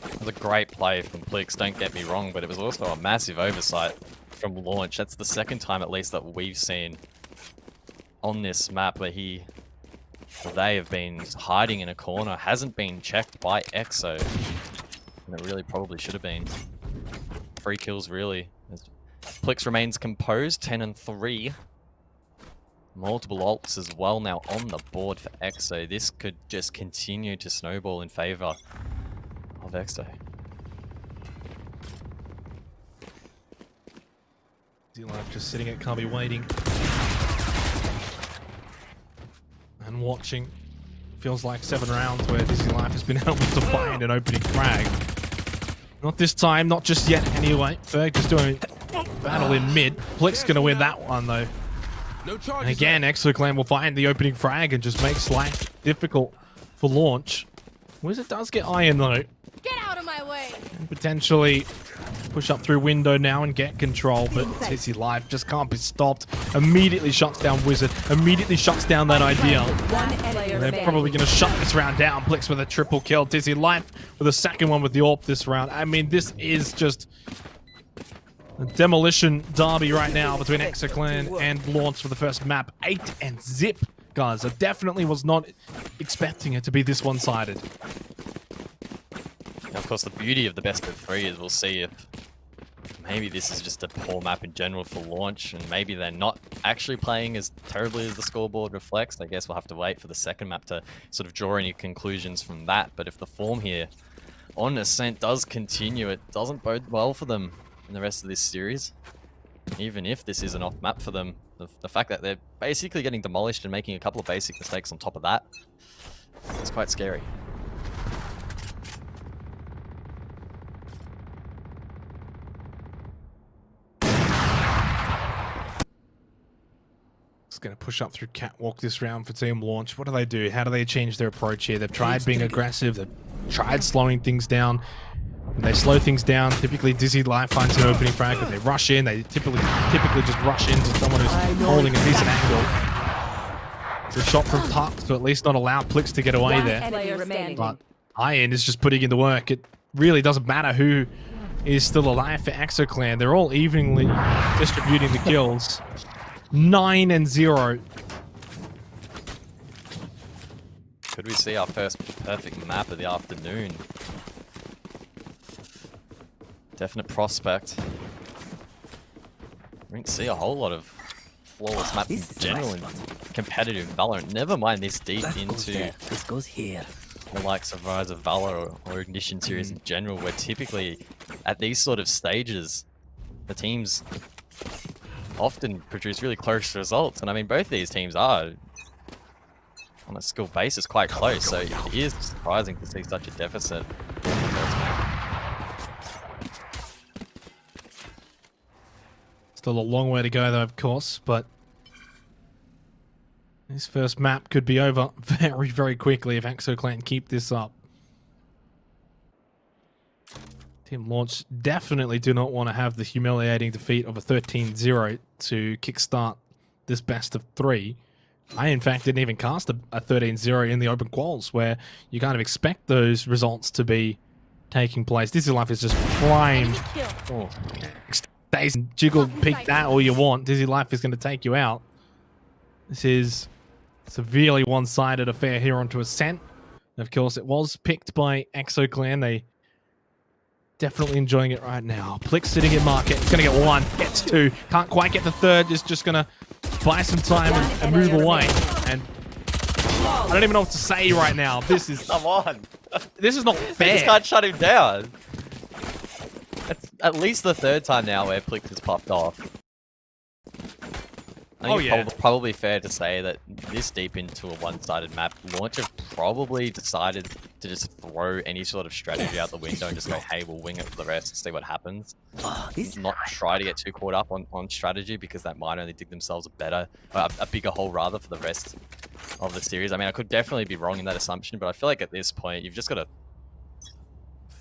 It was a great play from Plix, don't get me wrong, but it was also a massive oversight from Launch. That's the second time at least that we've seen on this map where they have been hiding in a corner, hasn't been checked by Exo, and it really probably should have been. 3 kills really. Plix remains composed, 10-3. Multiple ults as well now on the board for Exo. This could just continue to snowball in favor of Exo. Life just sitting at Cubby waiting and watching. Feels like 7 rounds where Dizzy Life has been able to find an opening frag. Not this time, not just yet anyway. Ferg just doing battle in mid. Plix gonna win that one though. No charges. And again, ExoClan will find the opening frag and just makes life difficult for Launch. Wizard does get iron though. Get out of my way! And potentially push up through window now and get control, but Dizzy Life just can't be stopped. Immediately shuts down Wizard, immediately shuts down that idea. And they're probably going to shut this round down. Plix with a triple kill. Dizzy Life with a second one with the AWP this round. I mean, this is just a demolition derby right now between ExoClan and Launch for the first map. 8 and zip, guys. I definitely was not expecting it to be this one-sided. Now, of course, the beauty of the best of 3 is we'll see if maybe this is just a poor map in general for launch, and maybe they're not actually playing as terribly as the scoreboard reflects. I guess we'll have to wait for the second map to sort of draw any conclusions from that. But if the form here on Ascent does continue, it doesn't bode well for them in the rest of this series. Even if this is an off map for them, the fact that they're basically getting demolished and making a couple of basic mistakes on top of that, it's quite scary. Going to push up through Catwalk this round for Team Launch. What do? How do they change their approach here? They've tried being aggressive. They've tried slowing things down. When they slow things down, typically Dizzy Life finds an opening frag, but they rush in. They typically just rush into someone who's holding a decent angle. It's a shot from Tuck to at least not allow Plix to get away there. But Iron is just putting in the work. It really doesn't matter who is still alive for ExoClan. They're all evenly distributing the kills. 9 and 0. Could we see our first perfect map of the afternoon? Definite prospect. We didn't see a whole lot of flawless maps in general in competitive Valorant. Never mind this deep into this goes here. The likes of Rise of Valor or Ignition series in general, where typically at these sort of stages, the teams often produce really close results. And I mean, both these teams are, on a skill basis, quite close. So it is surprising to see such a deficit. Still a long way to go, though, of course, but this first map could be over very, very quickly if ExoClan keep this up. Team Launch definitely do not want to have the humiliating defeat of a 13-0 to kickstart this best of 3. I, in fact, didn't even cast a 13-0 in the open quals, where you kind of expect those results to be taking place. Dizzy Life is just primed. Oh. Stays and jiggle, peek that all you want. Dizzy Life is going to take you out. This is severely one-sided affair here onto Ascent. And of course, it was picked by ExoClan. They definitely enjoying it right now. Plix sitting in market. It's going to get 1, gets 2. Can't quite get the 3rd. Is just going to buy some time and move away. And I don't even know what to say right now. This is... Come on. This is not fair. You just can't shut him down. It's at least the 3rd time now where Plix has popped off. I think it's probably fair to say that this deep into a one-sided map, Launch have probably decided to just throw any sort of strategy out the window and just go, hey, we'll wing it for the rest and see what happens. Not try to get too caught up on strategy, because that might only dig themselves a bigger hole rather for the rest of the series. I mean, I could definitely be wrong in that assumption, but I feel like at this point, you've just got to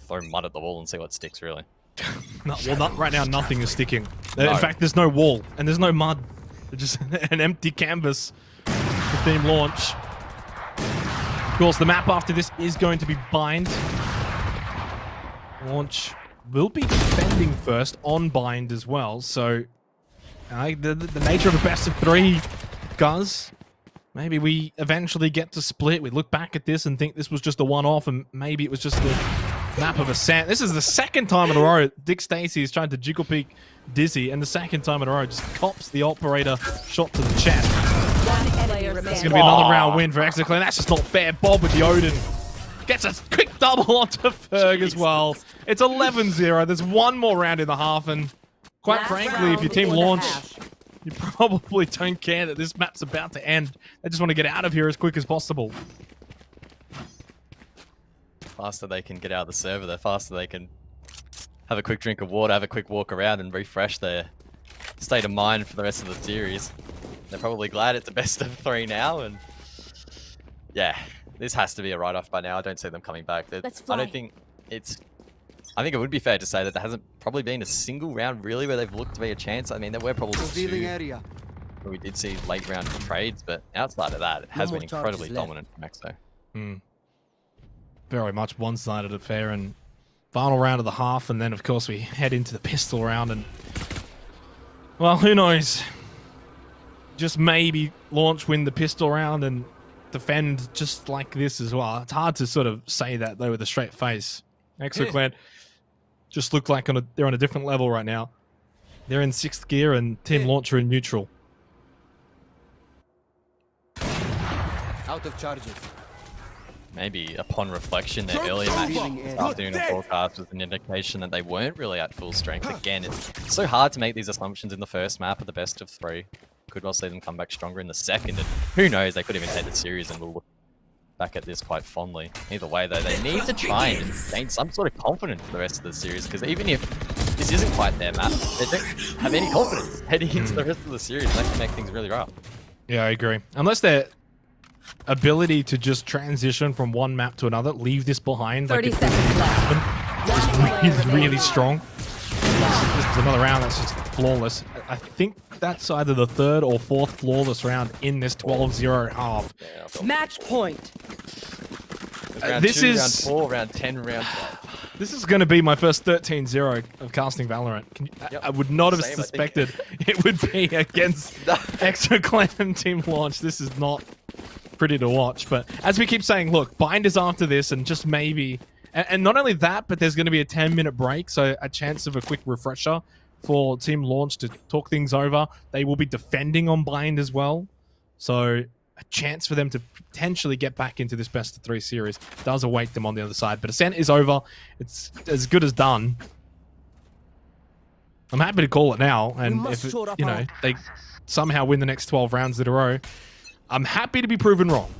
throw mud at the wall and see what sticks, really. Right now, nothing is sticking. In fact, there's no wall and there's no mud. Just an empty canvas for Team Launch. Of course, the map after this is going to be Bind. Launch will be defending first on Bind as well. So the nature of a best of 3 does. Maybe we eventually get to split. We look back at this and think this was just a one-off, and maybe it was just the map of Ascent. This is the 2nd time in a row Dick Stacey is trying to jiggle peek Dizzy, and the 2nd time in a row just cops the operator shot to the chest. It's going to be another round win for ExoClan. That's just not fair. Bob with the Odin gets a quick double onto Ferg as well. It's 11-0. There's one more round in the half, and quite frankly, if your team Launch, you probably don't care that this map's about to end. They just want to get out of here as quick as possible. Faster they can get out of the server, the faster they can have a quick drink of water, have a quick walk around and refresh their state of mind for the rest of the series. They're probably glad it's a best of 3 now, and yeah, this has to be a write-off by now. I don't see them coming back. I don't think it's... I think it would be fair to say that there hasn't probably been a single round really where they've looked to be a chance. I mean, there were probably 2 where we did see late round trades, but outside of that, it has been incredibly dominant from EXO. Very much one-sided affair, and final round of the half, and then of course we head into the pistol round, and well, who knows? Just maybe Launch win the pistol round and defend just like this as well. It's hard to sort of say that though with a straight face. ExoClan just look like they're on a different level right now. They're in 6th gear and Team Launch are in neutral. Out of charges. Maybe upon reflection, their earlier match this afternoon of broadcast was an indication that they weren't really at full strength. Again, it's so hard to make these assumptions in the first map of the best of 3. Could well see them come back stronger in the second, and who knows, they could even take the series, and we'll look back at this quite fondly. Either way, though, they need to try and gain some sort of confidence for the rest of the series, because even if this isn't quite their map, they don't have any confidence heading into the rest of the series. That can make things really rough. Yeah, I agree. Unless their ability to just transition from one map to another, leave this behind, 30 seconds left. is really strong. This is another round that's just flawless. I think that's either the 3rd or 4th flawless round in this 12-0 half. Match point. Round This 2, is round 4, round 10, round 12. This is going to be my first 13-0 of casting Valorant. I would not have suspected it would be against ExoClan Team Launch. This is not pretty to watch. But as we keep saying, look, Bind is after this, and just maybe... And not only that, but there's going to be a 10-minute break, so a chance of a quick refresher for Team Launch to talk things over. They will be defending on Bind as well. So a chance for them to potentially get back into this best of 3 series does await them on the other side. But Ascent is over. It's as good as done. I'm happy to call it now. And if it, you know, they somehow win the next 12 rounds in a row, I'm happy to be proven wrong.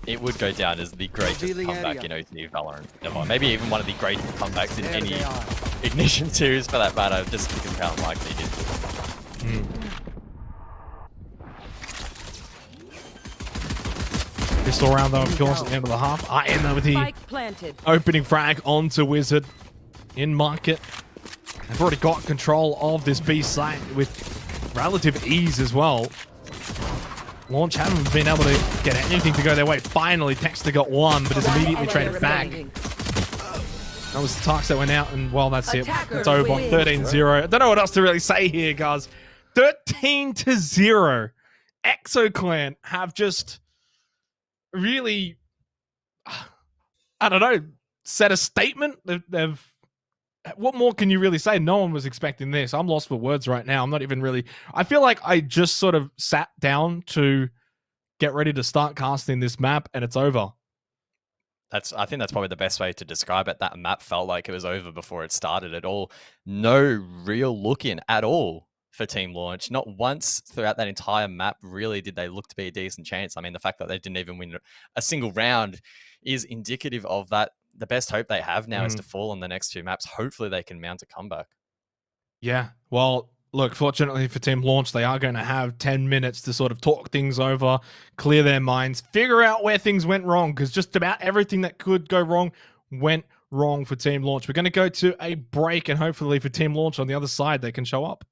It would go down as the greatest comeback in OCE Valorant ever. Maybe even one of the greatest comebacks in any Ignition series for that matter, just because of how unlikely it is. Pistol round though, of course, at the end of the half. I end up with the opening frag onto Wizard in market. They've already got control of this B site with relative ease as well. Launch haven't been able to get anything to go their way. Finally, Texter got one, but is immediately traded back. That was the Tarks that went out, and well, that's it. It's over. 13-0. I don't know what else to really say here, guys. 13-0. ExoClan have just really, I don't know, set a statement. They've what more can you really say? No one was expecting this. I'm lost for words right now. I'm not even really... I feel like I just sort of sat down to get ready to start casting this map, and it's over. I think that's probably the best way to describe it. That map felt like it was over before it started at all. No real look in at all for Team Launch. Not once throughout that entire map really did they look to be a decent chance. I mean, the fact that they didn't even win a single round is indicative of that. The best hope they have now is to fall on the next 2 maps. Hopefully they can mount a comeback. Yeah, well, look, fortunately for Team Launch, they are going to have 10 minutes to sort of talk things over, clear their minds, figure out where things went wrong, because just about everything that could go wrong went wrong for Team Launch. We're going to go to a break, and hopefully for Team Launch on the other side, they can show up.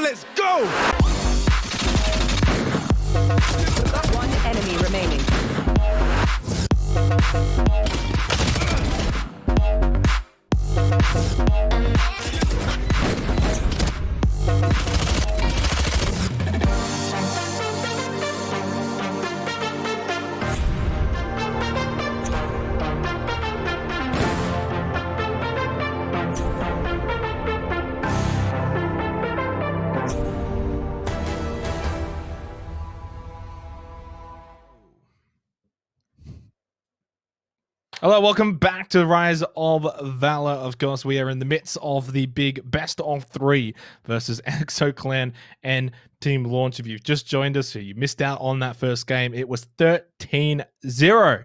Let's go! One enemy remaining. Hello, welcome back to Rise of Valor. Of course, we are in the midst of the big best of 3 versus EXO Clan and Team Launch. If you've just joined us, so you missed out on that first game, it was 13-0.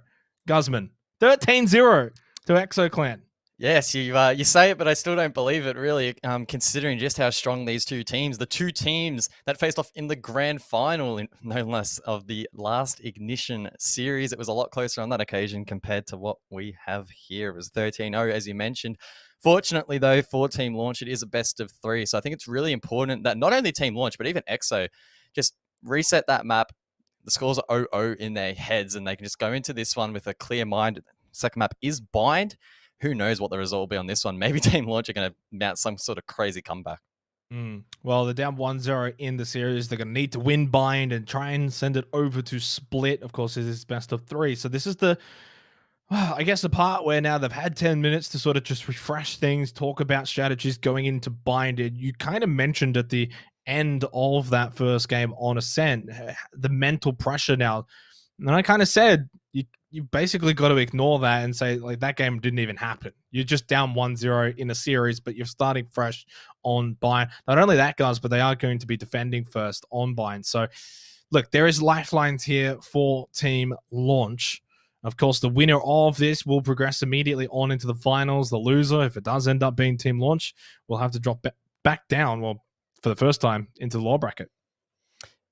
Guzman, 13-0 to EXO Clan. Yes, you say it, but I still don't believe it, really, considering just how strong these two teams, the two teams that faced off in the grand final, no less, of the last Ignition series. It was a lot closer on that occasion compared to what we have here. It was 13-0, as you mentioned. Fortunately, though, for Team Launch, it is a best of 3. So I think it's really important that not only Team Launch, but even EXO just reset that map. The scores are 0-0 in their heads, and they can just go into this one with a clear mind. Second map is Bind. Who knows what the result will be on this one? Maybe Team Launch are going to mount some sort of crazy comeback. Well, they're down 1-0 in the series. They're going to need to win Bind and try and send it over to Split. Of course, it is best of 3. So this is the, I guess, the part where now they've had 10 minutes to sort of just refresh things, talk about strategies going into Bind. You kind of mentioned at the end of that first game on Ascent, the mental pressure now. And I kind of said, you basically got to ignore that and say, like, that game didn't even happen. You're just down 1-0 in a series, but you're starting fresh on Bind. Not only that, guys, but they are going to be defending first on Bind. So, look, there is lifelines here for Team Launch. Of course, the winner of this will progress immediately on into the finals. The loser, if it does end up being Team Launch, will have to drop back down, well, for the first time, into the lower bracket.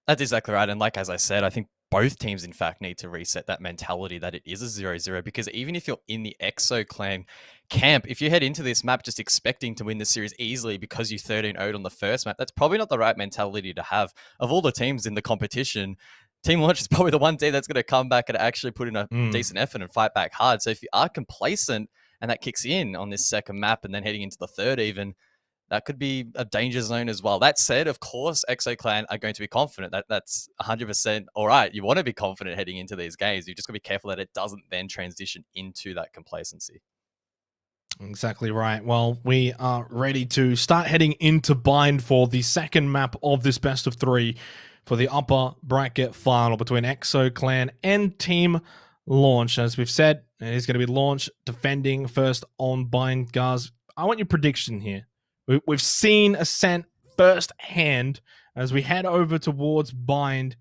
That's exactly right. And like, as I said, I think both teams, in fact, need to reset that mentality that it is a 0-0, because even if you're in the EXO Clan camp, if you head into this map just expecting to win the series easily because you 13-0'd on the first map, that's probably not the right mentality to have. Of all the teams in the competition, Team Launch is probably the one team that's going to come back and actually put in a decent effort and fight back hard. So if you are complacent and that kicks in on this second map and then heading into the third even, that could be a danger zone as well. That said, of course, EXO Clan are going to be confident. That's 100% all right. You want to be confident heading into these games. You just got to be careful that it doesn't then transition into that complacency. Exactly right. Well, we are ready to start heading into Bind for the second map of this best of 3 for the upper bracket final between EXO Clan and Team Launch. As we've said, it is going to be Launch defending first on Bind. Guys, I want your prediction here. We've seen Ascent firsthand as we head over towards Bind.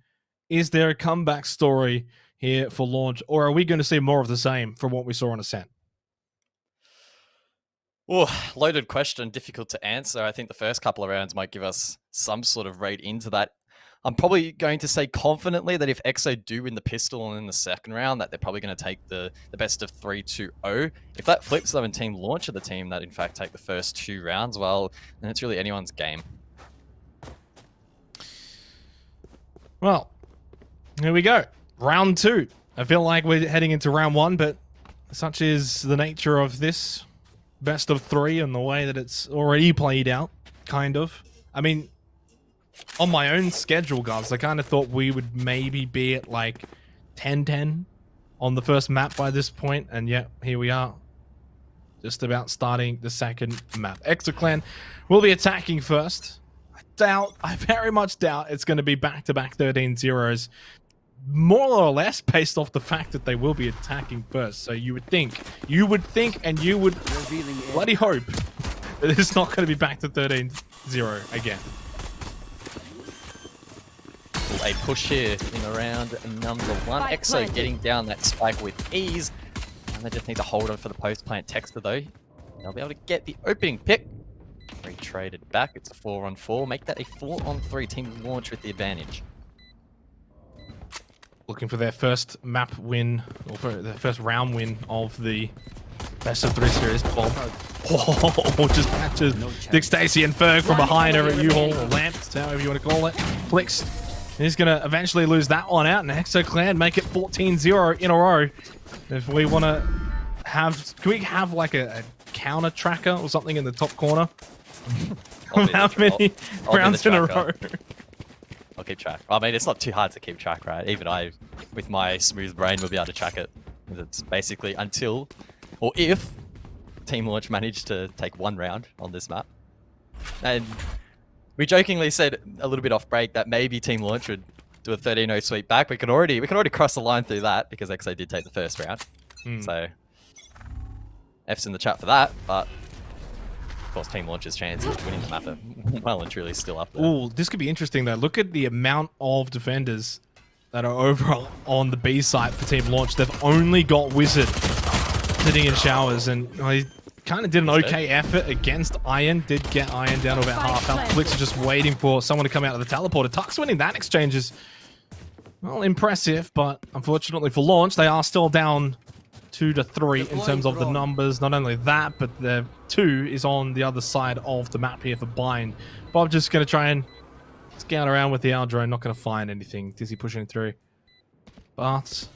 Is there a comeback story here for Launch, or are we going to see more of the same from what we saw on Ascent? Oh, loaded question, difficult to answer. I think the first couple of rounds might give us some sort of read into that. I'm probably going to say confidently that if EXO do win the pistol in the second round, that they're probably going to take the best of 3-2-0. If that flips, though, and Team Launch are the team that, in fact, take the first 2 rounds, well, then it's really anyone's game. Well, here we go. Round 2. I feel like we're heading into round 1, but such is the nature of this best of 3 and the way that it's already played out, kind of. I mean, on my own schedule, guys, I kind of thought we would maybe be at like 10-10 on the first map by this point, and yet here we are, just about starting the second map. EXO Clan will be attacking first. I very much doubt it's going to be back-to-back 13-0s, more or less based off the fact that they will be attacking first. So you would think, and you would bloody hope that it's not going to be back to 13-0 again. A push here in around number 1. EXO getting down that spike with ease. And they just need to hold on for the post-plant Texter, though. They'll be able to get the opening pick. Retraded back. It's a 4-on-4. Make that a 4-on-3. Team Launch with the advantage. Looking for their first map win, or for their first round win of the best of 3 series. Bob. Oh, just catches Dick Stacy and Ferg from behind over at U-Haul, or Lamps, however you want to call it. Flicks. He's going to eventually lose that one out, and EXO Clan make it 14-0 in a row. If we want to have... Can we have like a counter tracker or something in the top corner? How many rounds in a row? I'll keep track. I mean, it's not too hard to keep track, right? Even I, with my smooth brain, will be able to track it. It's basically until, or if, Team Launch managed to take 1 round on this map. And we jokingly said a little bit off break that maybe Team Launch would do a 13-0 sweep back. We can already cross the line through that because EXO did take the first round. So F's in the chat for that, but of course Team Launch's chance of winning the map are well and truly still up there. Ooh, this could be interesting though. Look at the amount of defenders that are over on the B site for Team Launch. They've only got Wizard sitting in showers, and he kind of did an okay effort against Iron. Did get Iron down to about half health. Flix are just waiting for someone to come out of the teleporter. Tuck's winning that exchange is, well, impressive, but unfortunately for Launch, they are still down 2-3 in terms of the numbers. Not only that, but the 2 is on the other side of the map here for Bind. Bob just going to try and scout around with the R drone. Not going to find anything. Dizzy pushing through. But,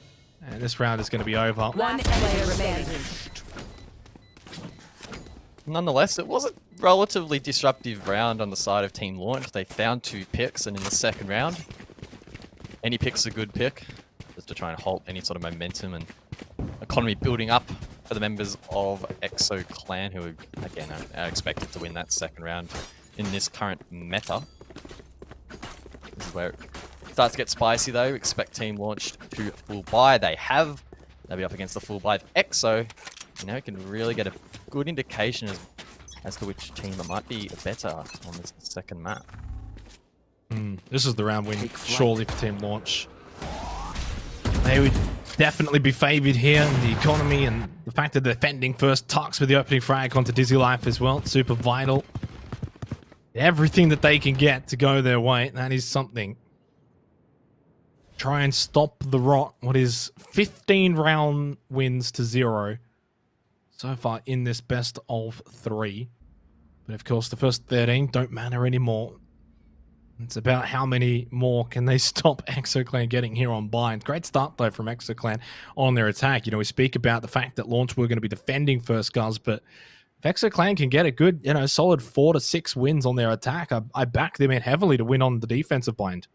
and this round is going to be over. One player remaining. Nonetheless, it was a relatively disruptive round on the side of Team Launch. They found 2 picks, and in the second round, any pick's a good pick, just to try and halt any sort of momentum and economy building up for the members of EXO Clan, who, again, are expected to win that second round in this current meta. This is where it starts to get spicy, though. Expect Team Launch to full buy. They have. They'll be up against the full buy of EXO. You know, you can really get a good indication as to which team that might be better on this second map. This is the round win, surely, for Team Launch. They would definitely be favoured here in the economy, and the fact that they're defending first Tux with the opening frag onto Dizzy Life as well. Super vital. Everything that they can get to go their way, that is something. Try and stop the rot. What is 15 round wins to 0 so far in this best of 3. But of course, the first 13 don't matter anymore. It's about how many more can they stop EXO Clan getting here on Bind. Great start, though, from EXO Clan on their attack. You know, we speak about the fact that Launch were going to be defending first, guys, but if EXO Clan can get a good, you know, solid 4 to 6 wins on their attack, I back them in heavily to win on the defensive Bind.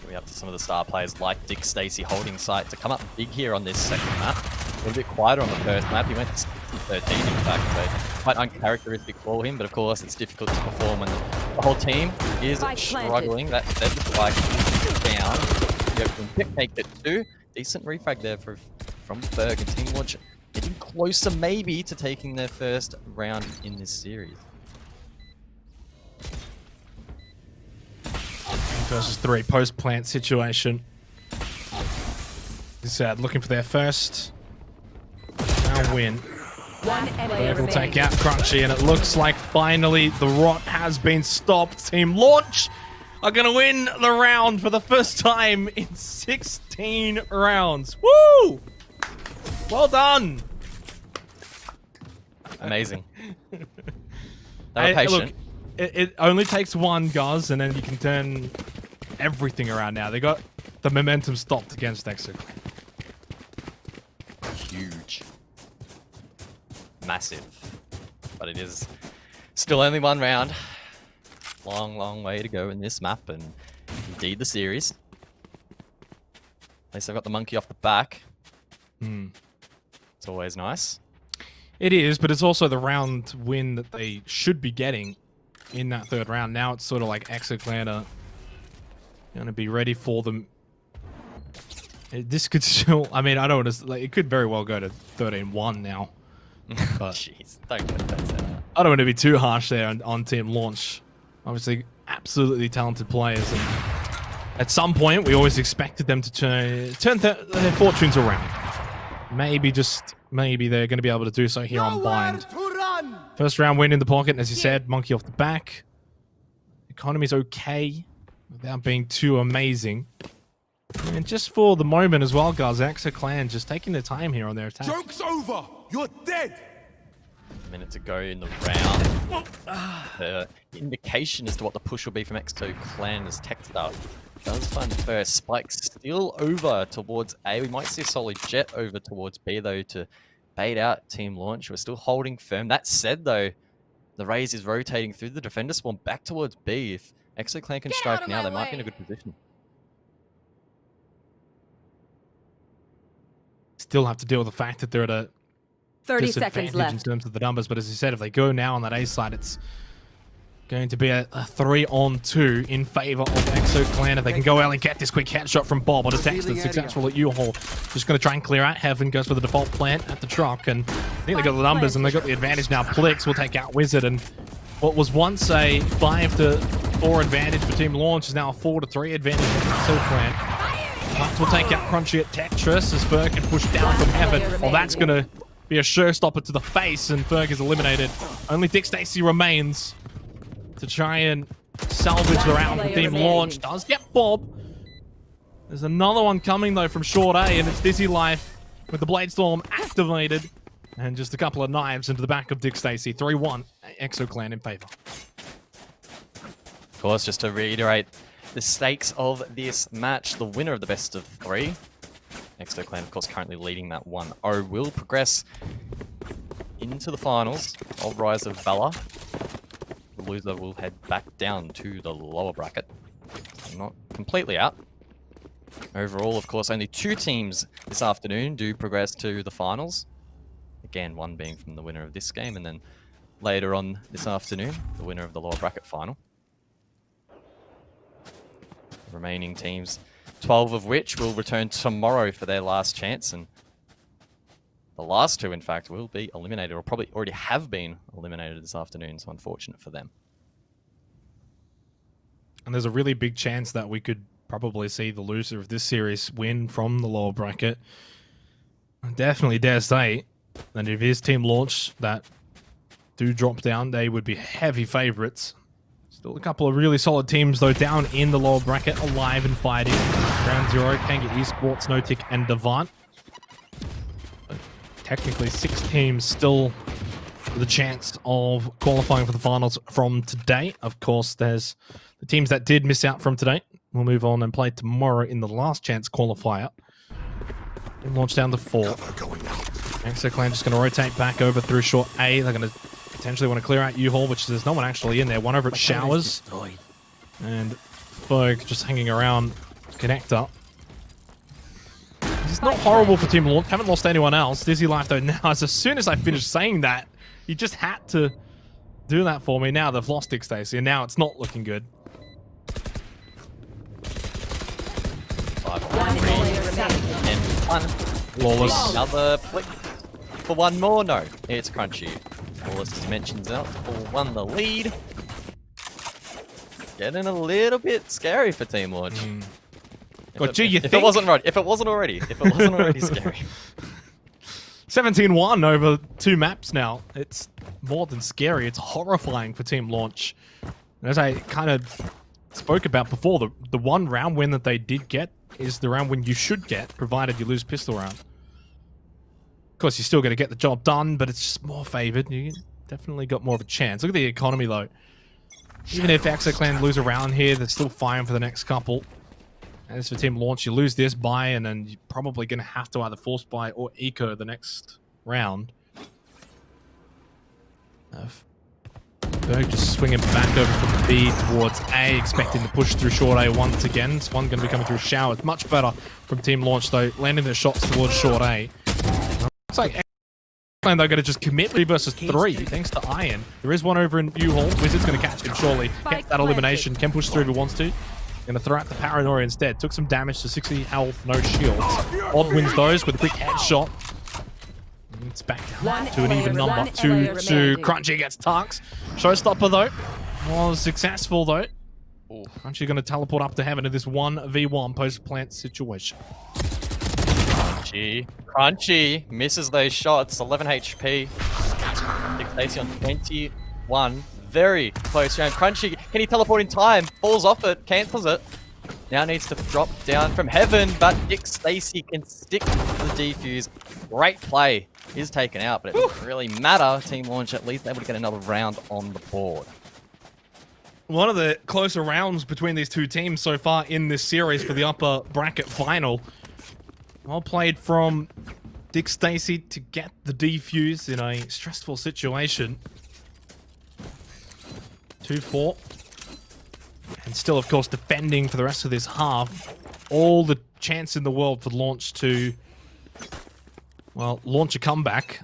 We up to some of the star players like Dick Stacey holding site to come up big here on this second map. A little bit quieter on the first map. He went to 13 in fact, so quite uncharacteristic for him, but of course it's difficult to perform when the whole team is struggling. That said, the spike is down. The opening pick take it 2. Decent refrag there from Berg, and Team Launch getting closer maybe to taking their first round in this series. Versus 3 post-plant situation. Sad, looking for their first round win. Berg will take out Crunchy, and it looks like finally the rot has been stopped. Team Launch are going to win the round for the first time in 16 rounds. Woo! Well done. Amazing. They were patient. Look, it only takes one, guys, and then you can turn everything around now. They got the momentum stopped against EXO. Huge. Massive. But it is still only one round. Long, long way to go in this map, and indeed the series. At least I've got the monkey off the back. It's always nice. It is, but it's also the round win that they should be getting in that third round. Now it's sort of like EXO Clan are going to be ready for them. This could still, I mean, I don't want to, like, it could very well go to 13-1 now. But jeez, don't get that. I don't want to be too harsh there on Team Launch. Obviously, absolutely talented players. And at some point, we always expected them to turn their fortunes around. Maybe, just maybe, they're going to be able to do so here on Bind. First round win in the pocket, as you said, monkey off the back. Economy's okay without being too amazing. And just for the moment as well, guys, EXO Clan just taking their time here on their attack. Joke's over! You're dead! A minute to go in the round. The indication as to what the push will be from EXO Clan is text up. Does find the first spike still over towards A. We might see a solid jet over towards B, though, to bait out Team Launch. We're still holding firm. That said, though, the Raze is rotating through the defender spawn back towards B. If EXO Clan can strike now, they might be in a good position. Still have to deal with the fact that they're at a 30 seconds left in terms of the numbers, but as you said, if they go now on that A side, it's Going to be a 3-on-2 in favor of Exo Clan. If they can go early, get this quick headshot from Bob on a text that's successful at U-Haul. Just going to try and clear out Heaven, goes for the default plant at the truck, and I think they got the numbers and they got the advantage now. Plix will take out Wizard, and what was once a 5-4 advantage for Team Launch is now a 4-3 advantage for Exo Clan. Plants will take out Crunchy at Tetris as Ferg can push down from Heaven. Well, that's going to be a showstopper to the face, and Ferg is eliminated. Only Dick Stacy remains to try and salvage the round for Team Launch. Does get Bob. There's another one coming though from Short A, and it's Dizzy Life with the Blade Storm activated. And just a couple of knives into the back of Dick Stacy. 3-1, Exo Clan in favor. Of course, just to reiterate the stakes of this match, the winner of the best of 3, Exo Clan, of course, currently leading that 1-0, will progress into the finals of Rise of Valour. The loser will head back down to the lower bracket. So not completely out. Overall, of course, only 2 teams this afternoon do progress to the finals. Again, one being from the winner of this game, and then later on this afternoon, the winner of the lower bracket final. The remaining teams, 12 of which will return tomorrow for their last chance, and the last 2, in fact, will be eliminated, or probably already have been eliminated this afternoon, so unfortunate for them. And there's a really big chance that we could probably see the loser of this series win from the lower bracket. I definitely dare say that if his Team Launch that do drop down, they would be heavy favorites. Still a couple of really solid teams, though, down in the lower bracket, alive and fighting. Ground Zero, Kanga Esports, Notic, and Devant. Technically 6 teams still with a chance of qualifying for the finals from today. Of course, there's the teams that did miss out from today. We'll move on and play tomorrow in the last chance qualifier. And launch down to 4. Exo Clan just going to rotate back over through Short A. They're going to potentially want to clear out U-Haul, which there's no one actually in there. One over at Showers. And Ferg just hanging around Connector. It's not horrible for Team Launch. Haven't lost anyone else. Dizzy Life, though, now, as soon as I finished saying that, he just had to do that for me. Now they've lost Dick Stacy, and now it's not looking good. 5, 3, and 1. Lawless. Another flick for one more. No, it's Crunchy. Lawless dimensions out for 1 the lead. Getting a little bit scary for Team Launch. If it wasn't already scary. 17-1 over 2 maps now. It's more than scary. It's horrifying for Team Launch. As I kind of spoke about before, the one round win that they did get is the round win you should get, provided you lose pistol round. Of course, you're still going to get the job done, but it's just more favored. You definitely got more of a chance. Look at the economy, though. Even if Exo Clan lose a round here, they're still fine for the next couple. As for Team Launch, you lose this buy, and then you're probably going to have to either force buy or eco the next round. Berg just swinging back over from B towards A, expecting to push through Short A once again. It's one going to be coming through Shower. It's much better from Team Launch, though, landing their shots towards Short A. Looks like they're going to just commit 3 versus 3, thanks to Iron. There is one over in U-Haul. Wizard's going to catch him, surely. Get that elimination. Can push through if he wants to. Going to throw out the Paranoia instead. Took some damage to 60 health, no shields. Odd wins those with a quick headshot. It's back down to an even number. 2-2. Crunchy gets Tux. Showstopper, though, was successful, though. Crunchy going to teleport up to Heaven in this 1v1 post-plant situation. Crunchy misses those shots. 11 HP. Dick Stacy on 21. Very close round. Crunchy, can he teleport in time? Falls off it, cancels it. Now needs to drop down from Heaven, but Dick Stacy can stick to the defuse. Great play. Is taken out, but it doesn't really matter. Team Launch at least able to get another round on the board. One of the closer rounds between these 2 teams so far in this series for the upper bracket final. Well played from Dick Stacy to get the defuse in a stressful situation. 2-4. And still, of course, defending for the rest of this half. All the chance in the world for Launch to, well, launch a comeback.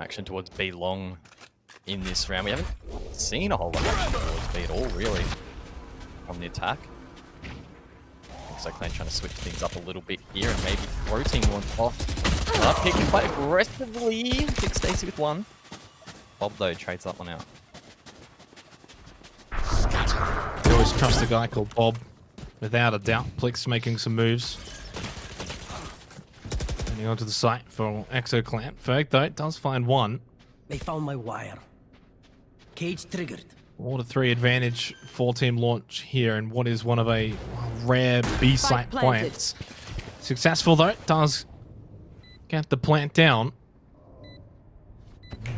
action towards B long in this round. We haven't seen a whole lot of action towards B at all, really, from the attack. Looks like they're trying to switch things up a little bit here and maybe floating one off. Picking quite aggressively. Dick Stacy with one. Bob, though, trades that one out. You always trust a guy called Bob. Without a doubt, Plix making some moves. Heading onto the site for ExoClan. Ferg, though, does find one. They found my wire. Cage triggered. 4-3 advantage for Team Launch here in what is one of a rare B-site plants. Successful, though. Does get the plant down.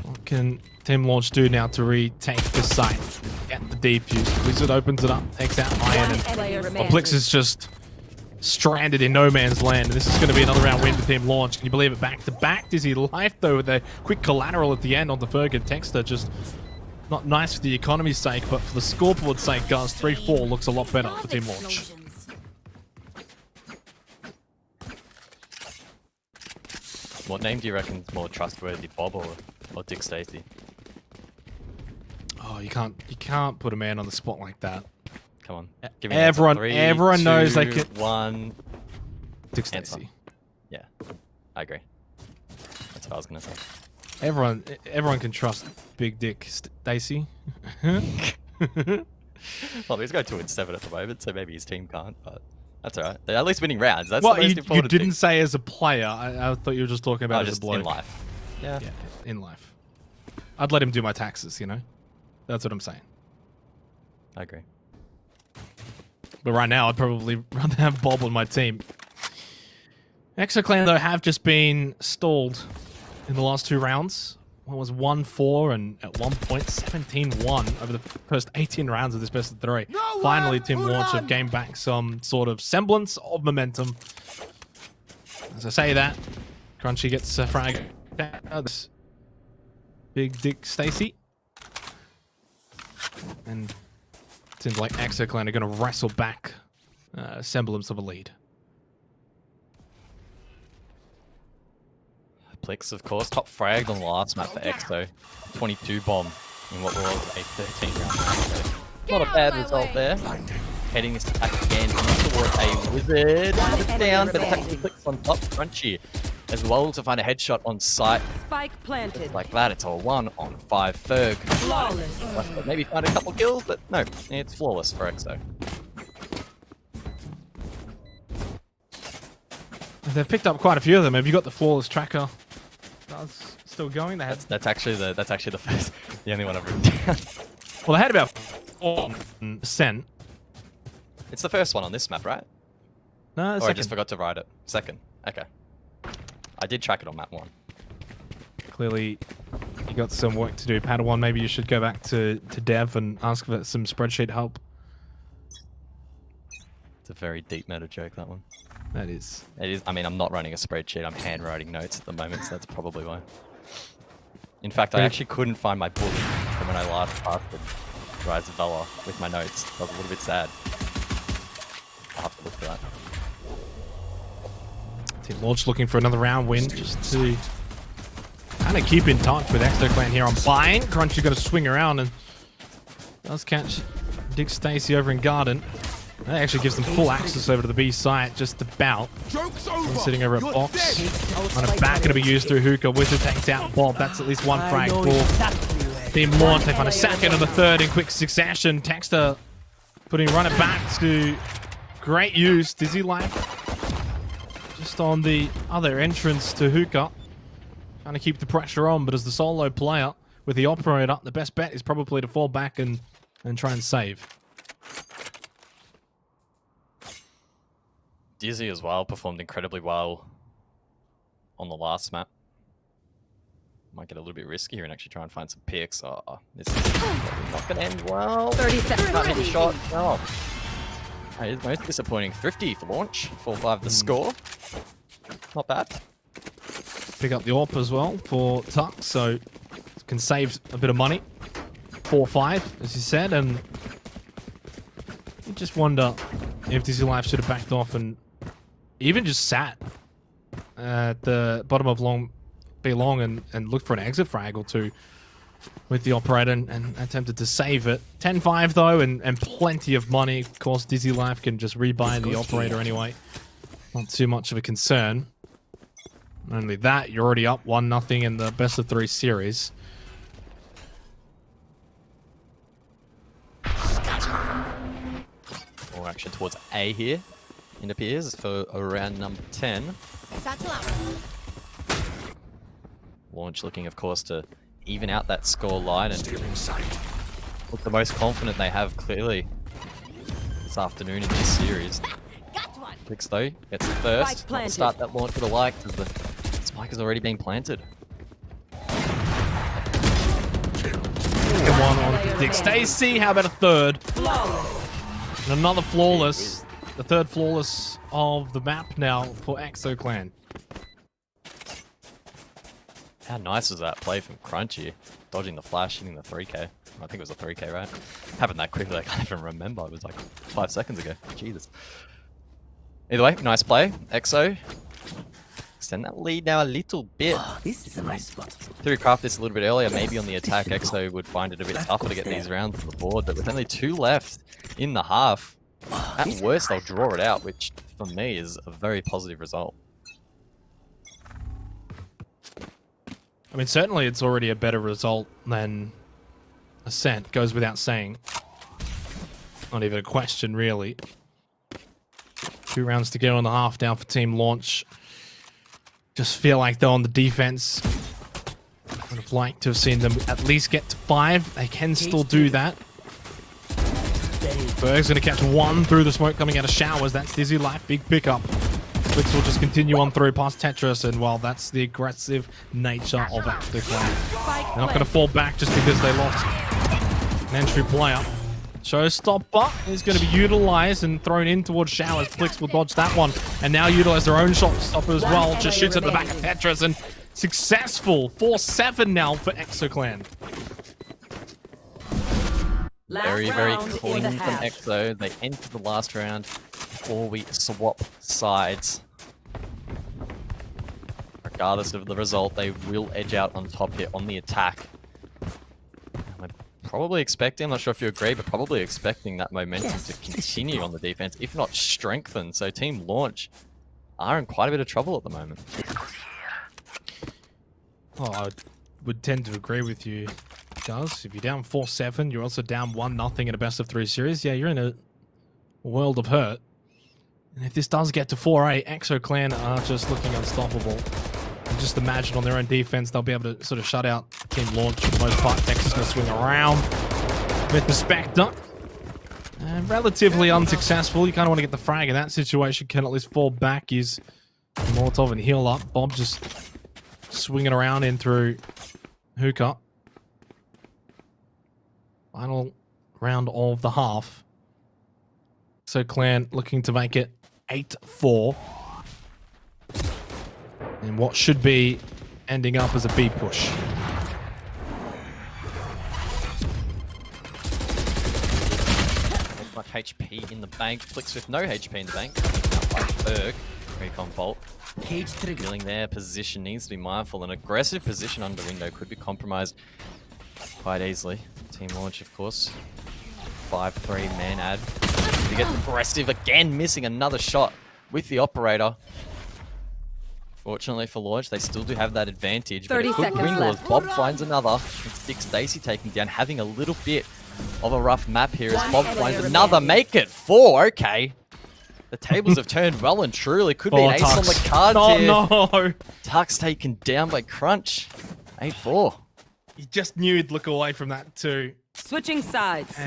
What can Team Launch do now to retake the site? Get the defuse. Blizzard opens it up, takes out Iron, and Plix is just stranded in no man's land. And this is going to be another round win for Team Launch. Can you believe it? Back to back. Dizzy Life, though, with a quick collateral at the end on the Ferg and Texter. Just not nice for the economy's sake, but for the scoreboard's sake, guys, 3-4 looks a lot better for Team Launch. What name do you reckon is more trustworthy, Bob or Dick Stacy? Oh, you can't put a man on the spot like that. Come on. Give me everyone knows they can. 1. Dick Stacy. Yeah, I agree. That's what I was gonna say. Everyone can trust Big Dick Stacy. Well, he's going 2-7 at the moment, so maybe his team can't, but that's alright. They're at least winning rounds. That's Well, the most you important didn't thing. say as a player. I thought you were just talking about as a bloke. In life. Yeah. Yeah, in life. I'd let him do my taxes, you know? That's what I'm saying. I agree. But right now, I'd probably rather have Bob on my team. ExoClan, though, have just been stalled in the last 2 rounds. One was 1-4 and at one point 17-1 over the first 18 rounds of this best of 3. Finally, Team Launch have gained back some sort of semblance of momentum. As I say that, Crunchy gets a frag. This Big Dick Stacy. And it seems like ExoClan are going to wrestle back a semblance of a lead. Plix, of course, top fragged on the last map for Exo. 22 bomb in what was a 13-round match. So not a bad result there. Heading this attack again towards a wizard. It's down, but it's actually Plix on top. Crunchy as well to find a headshot on site. Spike planted. Just like that, it's a 1 on 5 Ferg. Flawless. Maybe find a couple kills, but no, it's flawless for Exo. They've picked up quite a few of them. Have you got the flawless tracker? That's still going. They had... That's actually the first, the only one I've written down. Well, they had about 4%. It's the first one on this map, right? No, or I just forgot to write it. Second. Okay. I did track it on map 1. Clearly, you got some work to do, Padawan. Maybe you should go back to Dev and ask for some spreadsheet help. It's a very deep meta joke, that one. That is. It is. I mean, I'm not running a spreadsheet. I'm handwriting notes at the moment, so that's probably why. In fact, I actually couldn't find my book from when I last passed Rise of Valour with my notes. I was a little bit sad. I'll have to look for that. Team Launch looking for another round win just to kind of keep in touch with ExoClan here on Bind. Crunchy got to swing around and does catch Dick Stacy over in Garden. That actually gives them full access over to the B site, just about. Sitting over at box. On a back, going to be used through Hookah. Wizard takes out Bob. That's at least one frag for Team Launch. They find a second and a third in quick succession. Texter putting runner back to great use. Dizzy Life just on the other entrance to Hookah. Trying to keep the pressure on, but as the solo player with the operator, the best bet is probably to fall back and try and save. Dizzy as well performed incredibly well on the last map. Might get a little bit risky here and actually try and find some picks. Oh, this is not going to end well. 30 seconds. Not hit a shot. Oh. It's most disappointing. Thrifty for Launch. 4-5 the score. Not bad. Pick up the AWP as well for Tuck, so can save a bit of money. 4-5, as you said, and you just wonder if Dizzy Life should have backed off and even just sat at the bottom of long be long and looked for an exit frag or two with the operator and attempted to save it. 10-5 though, and plenty of money. Of course, Dizzy Life can just rebuy the operator anyway. Not too much of a concern. Not only that, you're already up 1-0 in the best of 3 series. More action towards A here, it appears, for round number 10. Launch looking, of course, to even out that score line and look the most confident they have clearly this afternoon in this series. Clicks though, gets the first. Not to start that launch with a like because the spike has already been planted. One on Dick Stacy. How about a third? And another flawless. The third flawless of the map now for Exo Clan. How nice was that play from Crunchy? Dodging the flash, hitting the 3k. I think it was a 3k, right? Happened that quickly, I can't even remember. It was like 5 seconds ago. Jesus. Either way, nice play. Exo. Extend that lead now a little bit. This is a nice spot. Through craft this a little bit earlier, maybe on the attack, Exo would find it a bit tougher to get these rounds on the board, but with only 2 left in the half, at worst they'll draw it out, which for me is a very positive result. I mean, certainly it's already a better result than Ascent, goes without saying. Not even a question, really. 2 rounds to go in the half down for Team Launch. Just feel like they're on the defense. Would have liked to have seen them at least get to 5. They can still do that. Berg's going to catch 1 through the smoke coming out of showers. That's Dizzy Life. Big pickup. Blitz will just continue on through past Tetris, and well, that's the aggressive nature of Exo Clan. They're not going to fall back just because they lost an entry player. Showstopper is going to be utilized and thrown in towards Showers. Blix will dodge that one, and now utilize their own shotstopper as well. Just shoots at the back of Tetris, and successful. 4-7 now for Exo Clan. Very, very clean from Exo. They enter the last round before we swap sides. Regardless of the result, they will edge out on top here on the attack. I'm probably expecting, I'm not sure if you agree, but probably expecting that momentum to continue on the defense, if not strengthen. So Team Launch are in quite a bit of trouble at the moment. Oh, I would tend to agree with you, Gus. If you're down 4-7, you're also down 1-0 in a best of 3 series. Yeah, you're in a world of hurt. And if this does get to 4-8, Exo Clan are just looking unstoppable. And just imagine on their own defense, they'll be able to sort of shut out Team Launch for the most part. Texas is going to swing around with the Spectre. Relatively unsuccessful. You kind of want to get the frag in that situation. Can at least fall back, use Molotov and heal up. Bob just swinging around in through Hookah. Final round of the half. So Clan looking to make it 8-4. And what should be ending up as a B push. Not much HP in the bank. Flicks with no HP in the bank. Out by Berg. Recon Bolt. Feeling their position needs to be mindful. An aggressive position under window could be compromised quite easily. Team Launch, of course. 5-3 man ad. To get aggressive again, missing another shot with the operator. Fortunately for Launch, they still do have that advantage. 30 but seconds win left. as Bob finds another. It's Dick Stacy taking down, having a little bit of a rough map here as Bob finds another. Make it 4. Okay. The tables have turned well and truly. Could be an ace on the cards here. No. Tuck's taken down by Crunch. 8-4. You just knew he'd look away from that too. Switching sides.